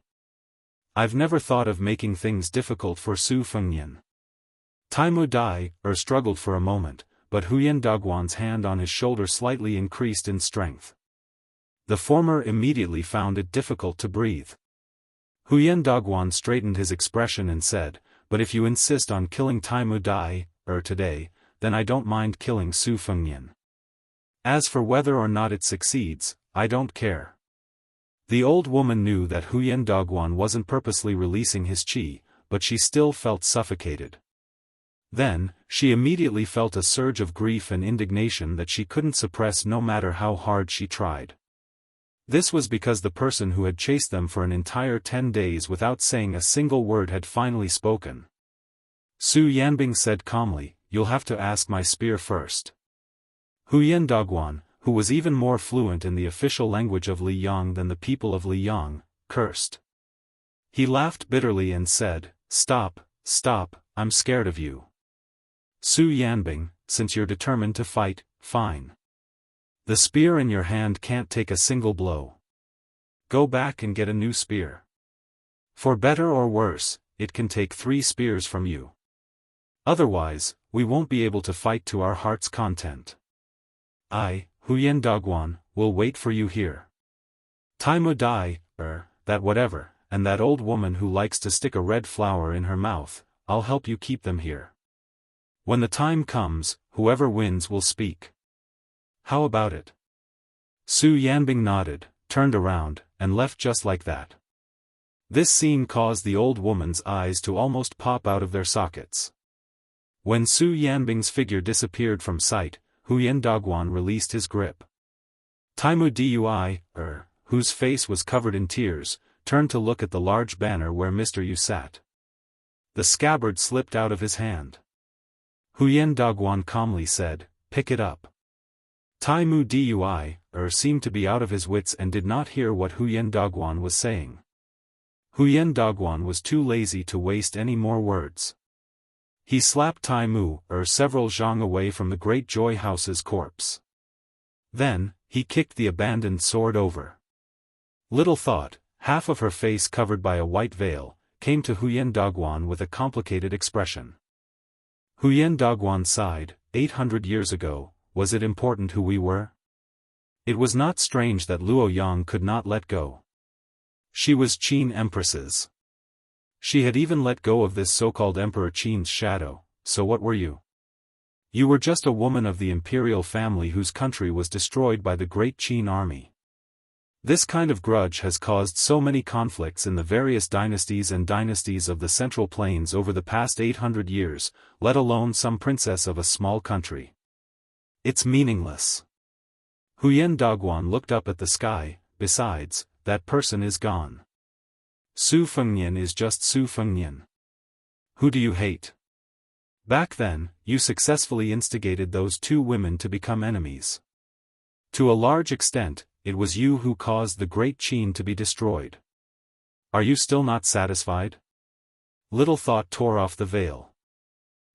I've never thought of making things difficult for Su Fengnian." Tai Mu Dai, struggled for a moment, but Huyen Daguan's hand on his shoulder slightly increased in strength. The former immediately found it difficult to breathe. Huyen Daguan straightened his expression and said, "But if you insist on killing Tai Mu Dai, today, then I don't mind killing Su Fengnian. As for whether or not it succeeds, I don't care." The old woman knew that Huyen Daguan wasn't purposely releasing his qi, but she still felt suffocated. Then, she immediately felt a surge of grief and indignation that she couldn't suppress no matter how hard she tried. This was because the person who had chased them for an entire 10 days without saying a single word had finally spoken. Su Yanbing said calmly, "You'll have to ask my spear first." Huyen Daguan, who was even more fluent in the official language of Liyang than the people of Liyang, cursed. He laughed bitterly and said, Stop, I'm scared of you. Su Yanbing, since you're determined to fight, fine. The spear in your hand can't take a single blow. Go back and get a new spear. For better or worse, it can take 3 spears from you. Otherwise, we won't be able to fight to our heart's content. I, Huyen Daguan, will wait for you here. Tai Mu Dai, that whatever, and that old woman who likes to stick a red flower in her mouth, I'll help you keep them here. When the time comes, whoever wins will speak. How about it? Su Yanbing nodded, turned around, and left just like that. This scene caused the old woman's eyes to almost pop out of their sockets. When Su Yanbing's figure disappeared from sight, Huyen Daguan released his grip. Tai Mu Dui, whose face was covered in tears, turned to look at the large banner where Mr. Yu sat. The scabbard slipped out of his hand. Huyen Daguan calmly said, "Pick it up." Tai Mu Dui, seemed to be out of his wits and did not hear what Huyen Daguan was saying. Huyen Daguan was too lazy to waste any more words. He slapped Tai Mu, several zhang away from the Great Joy House's corpse. Then, he kicked the abandoned sword over. Little thought, half of her face covered by a white veil, came to Huyen Daguan with a complicated expression. Huyen Daguan sighed, 800 years ago, was it important who we were? It was not strange that Luo Yang could not let go. She was Qin Empress's. She had even let go of this so-called Emperor Qin's shadow, so what were you? You were just a woman of the imperial family whose country was destroyed by the great Qin army. This kind of grudge has caused so many conflicts in the various dynasties of the Central Plains over the past 800 years, let alone some princess of a small country. It's meaningless. Huyen Daguan looked up at the sky. Besides, that person is gone. Su Fengnian is just Su Fengnian. Who do you hate? Back then, you successfully instigated those two women to become enemies. To a large extent, it was you who caused the great Qin to be destroyed. Are you still not satisfied? Little Thought tore off the veil.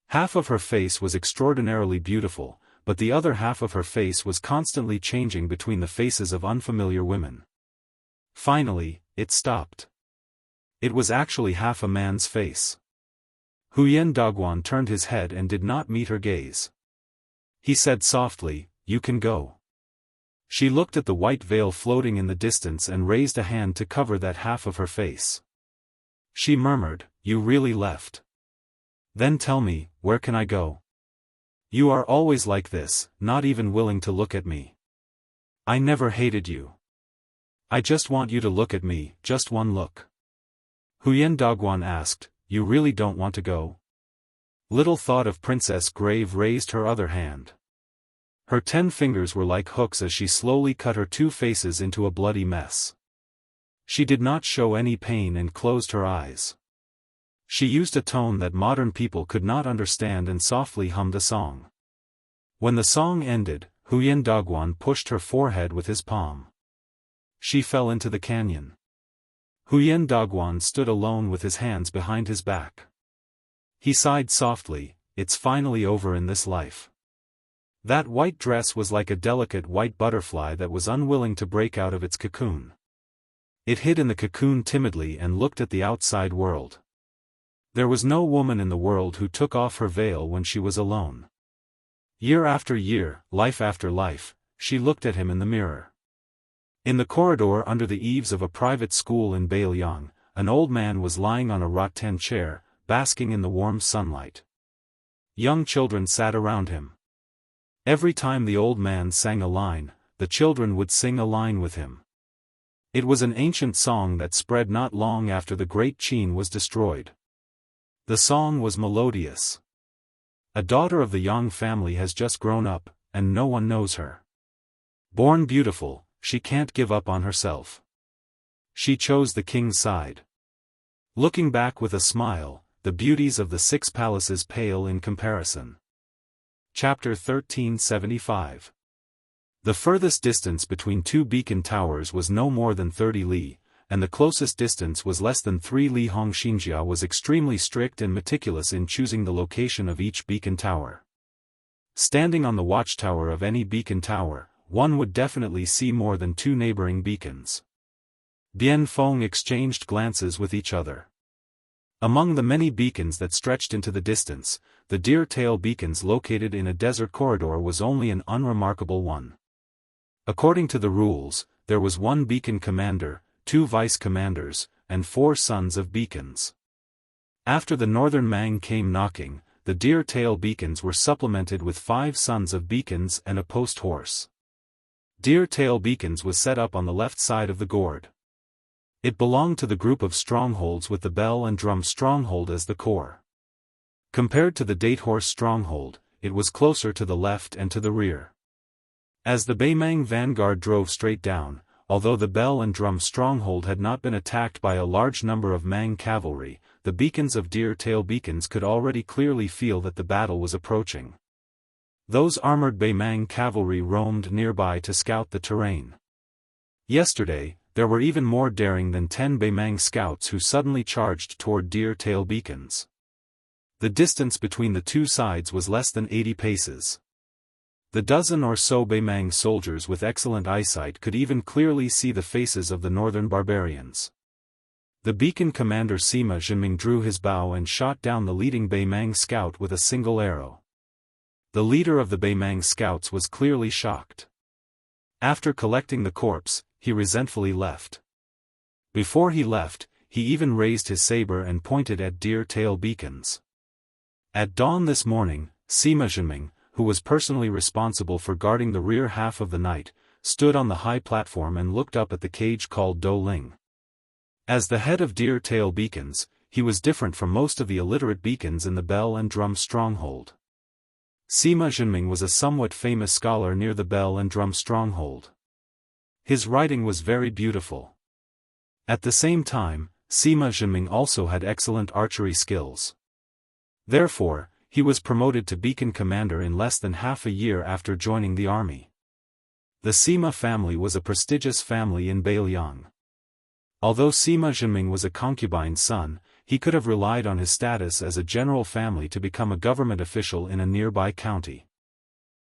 Half of her face was extraordinarily beautiful, but the other half of her face was constantly changing between the faces of unfamiliar women. Finally, it stopped. It was actually half a man's face. Huyen Daguan turned his head and did not meet her gaze. He said softly, "You can go." She looked at the white veil floating in the distance and raised a hand to cover that half of her face. She murmured, "You really left? Then tell me, where can I go? You are always like this, not even willing to look at me. I never hated you. I just want you to look at me, just one look." Huyen Daguan asked, "You really don't want to go?" Little Thought of Princess Grave raised her other hand. Her 10 fingers were like hooks as she slowly cut her two faces into a bloody mess. She did not show any pain and closed her eyes. She used a tone that modern people could not understand and softly hummed a song. When the song ended, Huyen Daguan pushed her forehead with his palm. She fell into the canyon. Huyen Daguan stood alone with his hands behind his back. He sighed softly, "It's finally over in this life." That white dress was like a delicate white butterfly that was unwilling to break out of its cocoon. It hid in the cocoon timidly and looked at the outside world. There was no woman in the world who took off her veil when she was alone. Year after year, life after life, she looked at him in the mirror. In the corridor under the eaves of a private school in Beiliang, an old man was lying on a rattan chair, basking in the warm sunlight. Young children sat around him. Every time the old man sang a line, the children would sing a line with him. It was an ancient song that spread not long after the great Qin was destroyed. The song was melodious. A daughter of the Yang family has just grown up, and no one knows her. Born beautiful, she can't give up on herself. She chose the king's side. Looking back with a smile, the beauties of the 6 palaces pale in comparison. Chapter 1375. The furthest distance between 2 beacon towers was no more than 30 li, and the closest distance was less than 3 li. Hong Xinjia was extremely strict and meticulous in choosing the location of each beacon tower. Standing on the watchtower of any beacon tower, one would definitely see more than 2 neighboring beacons. Bien Feng exchanged glances with each other. Among the many beacons that stretched into the distance, the deer-tail beacons located in a desert corridor was only an unremarkable one. According to the rules, there was 1 beacon commander, 2 vice-commanders, and 4 sons of beacons. After the northern Mang came knocking, the deer-tail beacons were supplemented with 5 sons of beacons and a post horse. Deer-tail beacons was set up on the left side of the gourd. It belonged to the group of strongholds with the bell and drum stronghold as the core. Compared to the date horse stronghold, it was closer to the left and to the rear. As the Beimang vanguard drove straight down, although the bell and drum stronghold had not been attacked by a large number of Mang cavalry, the beacons of deer-tail beacons could already clearly feel that the battle was approaching. Those armored Beimang cavalry roamed nearby to scout the terrain. Yesterday, there were even more daring than 10 Beimang scouts who suddenly charged toward deer-tail beacons. The distance between the 2 sides was less than 80 paces. The dozen or so Beimang soldiers with excellent eyesight could even clearly see the faces of the northern barbarians. The beacon commander Sima Zhenming drew his bow and shot down the leading Beimang scout with a single arrow. The leader of the Beimang scouts was clearly shocked. After collecting the corpse, he resentfully left. Before he left, he even raised his saber and pointed at deer-tail beacons. At dawn this morning, Sima Zhenming, who was personally responsible for guarding the rear half of the night, stood on the high platform and looked up at the cage called Do Ling. As the head of deer-tail beacons, he was different from most of the illiterate beacons in the Bell and Drum stronghold. Sima Zhenming was a somewhat famous scholar near the Bell and Drum stronghold. His writing was very beautiful. At the same time, Sima Zhenming also had excellent archery skills. Therefore, he was promoted to beacon commander in less than half a year after joining the army. The Sima family was a prestigious family in Beiliang. Although Sima Zhenming was a concubine's son, he could have relied on his status as a general family to become a government official in a nearby county.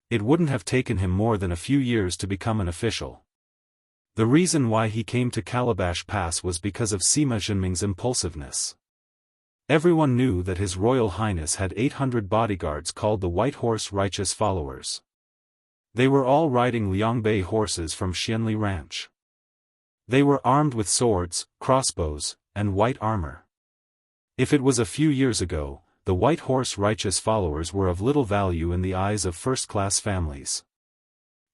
It wouldn't have taken him more than a few years to become an official. The reason why he came to Calabash Pass was because of Sima Zhenming's impulsiveness. Everyone knew that His Royal Highness had 800 bodyguards called the White Horse Righteous Followers. They were all riding Liangbei horses from Xianli Ranch. They were armed with swords, crossbows, and white armor. If it was a few years ago, the White Horse Righteous Followers were of little value in the eyes of first-class families.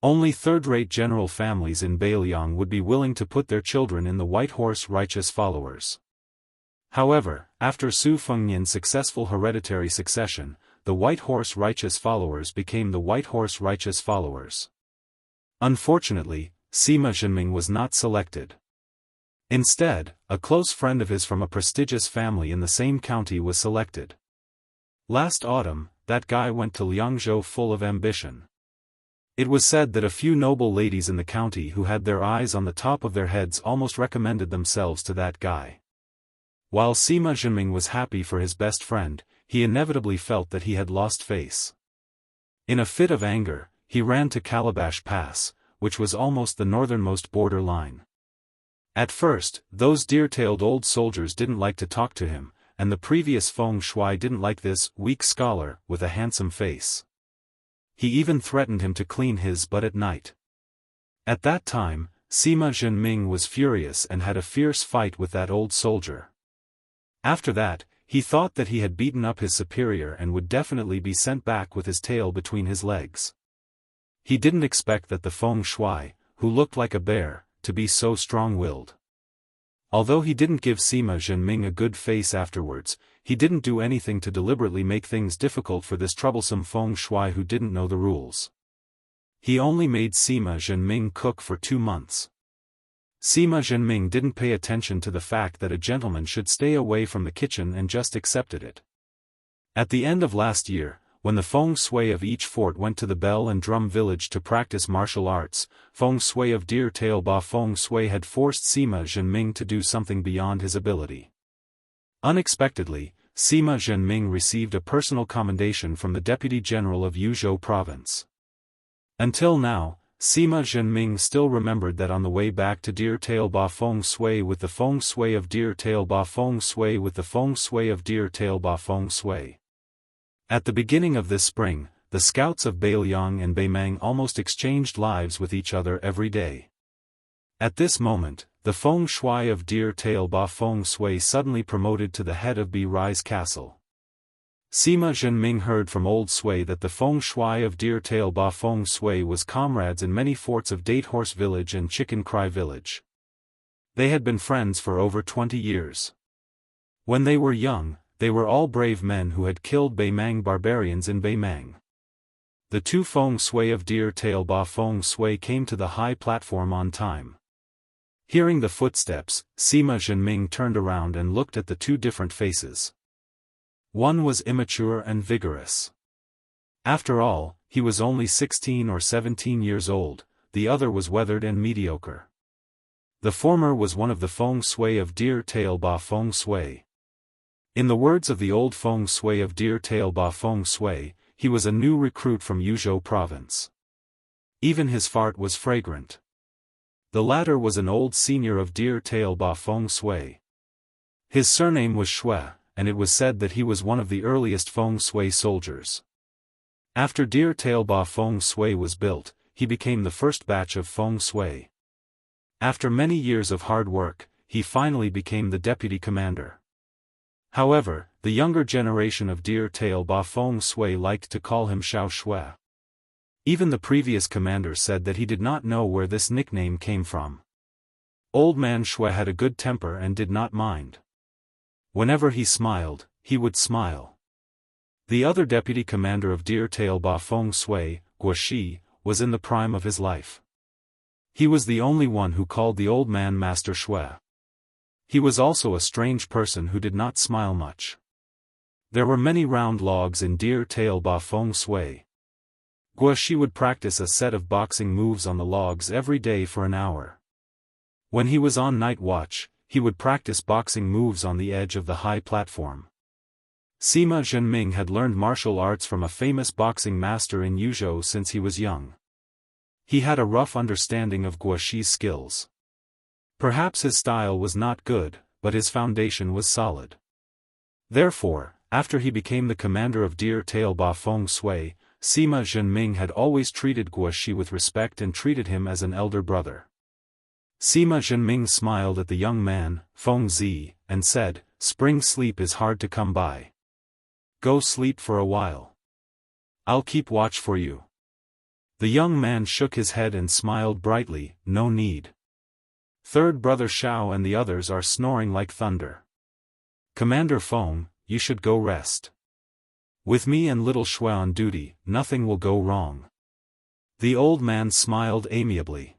Only third-rate general families in Beiliang would be willing to put their children in the White Horse Righteous Followers. However, after Su Fengnian's successful hereditary succession, the White Horse Righteous Followers became the White Horse Righteous Followers. Unfortunately, Sima Zhenming was not selected. Instead, a close friend of his from a prestigious family in the same county was selected. Last autumn, that guy went to Liangzhou full of ambition. It was said that a few noble ladies in the county who had their eyes on the top of their heads almost recommended themselves to that guy. While Sima Zhenming was happy for his best friend, he inevitably felt that he had lost face. In a fit of anger, he ran to Calabash Pass, which was almost the northernmost border line. At first, those deer-tailed old soldiers didn't like to talk to him, and the previous Feng Shui didn't like this weak scholar with a handsome face. He even threatened him to clean his butt at night. At that time, Sima Zhenming was furious and had a fierce fight with that old soldier. After that, he thought that he had beaten up his superior and would definitely be sent back with his tail between his legs. He didn't expect that the Feng Shui, who looked like a bear, to be so strong-willed. Although he didn't give Sima Zhenming a good face afterwards, he didn't do anything to deliberately make things difficult for this troublesome Feng Shui who didn't know the rules. He only made Sima Zhenming cook for 2 months. Sima Zhenming didn't pay attention to the fact that a gentleman should stay away from the kitchen and just accepted it. At the end of last year, when the Feng Shui of each fort went to the Bell and Drum village to practice martial arts, Feng Shui of Deer Tail Ba Feng Shui had forced Sima Zhenming to do something beyond his ability. Unexpectedly, Sima Zhenming received a personal commendation from the Deputy General of Yuzhou Province. Until now, Sima Zhenming still remembered that on the way back to Deer Tail Ba Feng Shui with the Feng Shui of Deer Tail Ba Feng Shui with the Feng Shui of Deer Tail Ba Feng Shui. At the beginning of this spring, the scouts of Beiliang and Beimang almost exchanged lives with each other every day. At this moment, the Feng Shui of Deer Tail Ba Feng Shui suddenly promoted to the head of Bi Rise Castle. Sima Zhenming heard from Old Sui that the Feng Shui of Deer Tail Ba Feng Shui was comrades in many forts of Date Horse Village and Chicken Cry Village. They had been friends for over 20 years. When they were young, they were all brave men who had killed Beimang barbarians in Beimang. The two Feng Shui of Deer Tail Ba Feng Shui came to the high platform on time. Hearing the footsteps, Sima Zhenming turned around and looked at the two different faces. One was immature and vigorous. After all, he was only 16 or 17 years old, the other was weathered and mediocre. The former was one of the Feng Shui of Deer Tail Ba Feng Shui. In the words of the old Feng Shui of Deer Tail Ba Feng Shui, he was a new recruit from Yuzhou Province. Even his fart was fragrant. The latter was an old senior of Deer Tail Ba Feng Shui. His surname was Shui, and it was said that he was one of the earliest Feng Shui soldiers. After Deer Tail Ba Feng Shui was built, he became the first batch of Feng Shui. After many years of hard work, he finally became the deputy commander. However, the younger generation of Deer Tail Ba Feng Shui liked to call him Xiao Shui. Even the previous commander said that he did not know where this nickname came from. Old Man Shui had a good temper and did not mind. Whenever he smiled, he would smile. The other deputy commander of Deer Tail Ba Feng Shui, Guoxi, was in the prime of his life. He was the only one who called the old man Master Shui. He was also a strange person who did not smile much. There were many round logs in Deer Tail Ba Feng Shui. Guoxi would practice a set of boxing moves on the logs every day for an hour. When he was on night watch, he would practice boxing moves on the edge of the high platform. Sima Zhenming had learned martial arts from a famous boxing master in Yuzhou since he was young. He had a rough understanding of Guoxi's skills. Perhaps his style was not good, but his foundation was solid. Therefore, after he became the commander of Deer Tail Ba Feng Shui, Sima Zhenming had always treated Guoxi with respect and treated him as an elder brother. Sima Zhenming smiled at the young man, Feng Zi, and said, "Spring sleep is hard to come by. Go sleep for a while. I'll keep watch for you." The young man shook his head and smiled brightly, "No need. Third brother Xiao and the others are snoring like thunder. Commander Feng, you should go rest. With me and little Shui on duty, nothing will go wrong." The old man smiled amiably.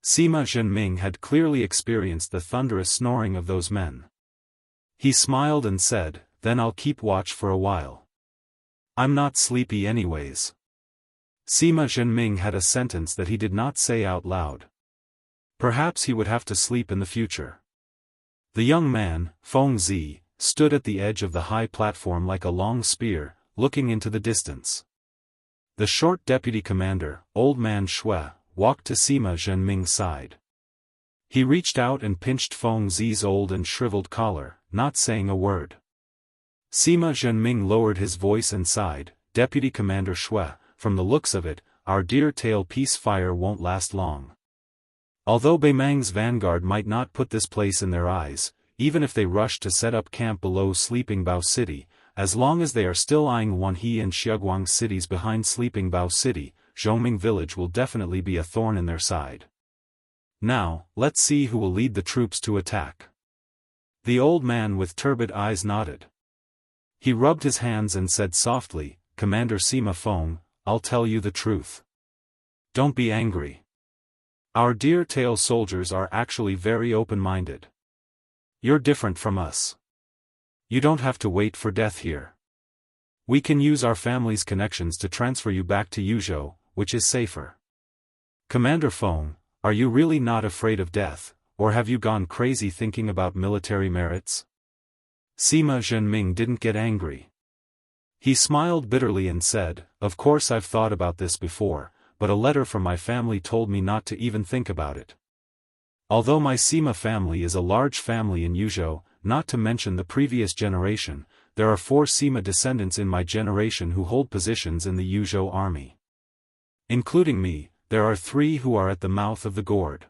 Sima Zhenming had clearly experienced the thunderous snoring of those men. He smiled and said, "Then I'll keep watch for a while. I'm not sleepy anyways." Sima Zhenming had a sentence that he did not say out loud. Perhaps he would have to sleep in the future. The young man, Feng Zi, stood at the edge of the high platform like a long spear, looking into the distance. The short deputy commander, Old Man Shui, walked to Sima Zhenming's side. He reached out and pinched Feng Zi's old and shriveled collar, not saying a word. Sima Zhenming lowered his voice and sighed, "Deputy Commander Shui, from the looks of it, our Deer Tail peace fire won't last long. Although Beimang's vanguard might not put this place in their eyes, even if they rush to set up camp below Sleeping Bao City, as long as they are still eyeing Wanhe and Xiaoguang cities behind Sleeping Bao City, Zhongming village will definitely be a thorn in their side. Now, let's see who will lead the troops to attack." The old man with turbid eyes nodded. He rubbed his hands and said softly, "Commander Sima Feng, I'll tell you the truth. Don't be angry. Our Deer Tail soldiers are actually very open-minded. You're different from us. You don't have to wait for death here. We can use our family's connections to transfer you back to Yuzhou, which is safer. Commander Feng, are you really not afraid of death, or have you gone crazy thinking about military merits?" Sima Zhenming didn't get angry. He smiled bitterly and said, "Of course I've thought about this before, but a letter from my family told me not to even think about it. Although my Sima family is a large family in Yuzhou, not to mention the previous generation, there are 4 Sima descendants in my generation who hold positions in the Yuzhou army. Including me, there are 3 who are at the mouth of the gourd.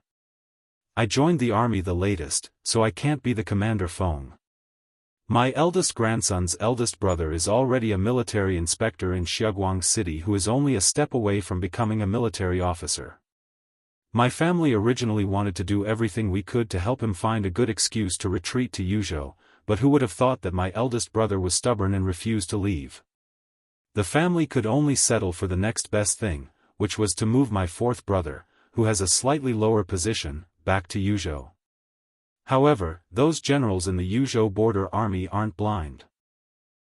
I joined the army the latest, so I can't be the Commander Feng. My eldest grandson's eldest brother is already a military inspector in Xiaoguang City who is only a step away from becoming a military officer. My family originally wanted to do everything we could to help him find a good excuse to retreat to Yuzhou, but who would have thought that my eldest brother was stubborn and refused to leave. The family could only settle for the next best thing, which was to move my 4th brother, who has a slightly lower position, back to Yuzhou. However, those generals in the Yuzhou border army aren't blind.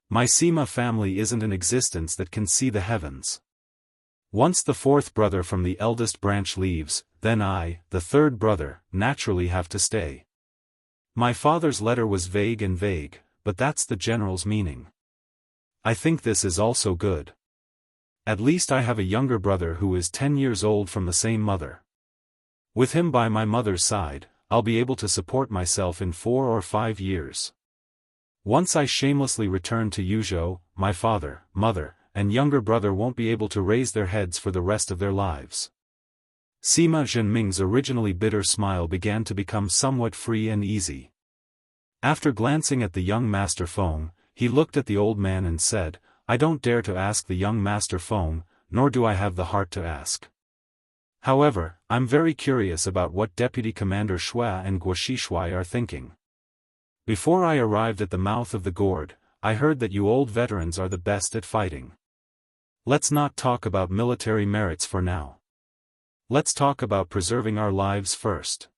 My Sima family isn't an existence that can see the heavens. Once the 4th brother from the eldest branch leaves, then I, the 3rd brother, naturally have to stay. My father's letter was vague, but that's the general's meaning. I think this is also good. At least I have a younger brother who is 10 years old from the same mother. With him by my mother's side, I'll be able to support myself in 4 or 5 years. Once I shamelessly return to Yuzhou, my father, mother, and younger brother won't be able to raise their heads for the rest of their lives. Sima Zhenming's originally bitter smile began to become somewhat free and easy. After glancing at the young Master Feng, he looked at the old man and said, "I don't dare to ask the young Master Feng, nor do I have the heart to ask. However, I'm very curious about what Deputy Commander Xue and Guoxi Shui are thinking. Before I arrived at the mouth of the gourd, I heard that you old veterans are the best at fighting. Let's not talk about military merits for now. Let's talk about preserving our lives first.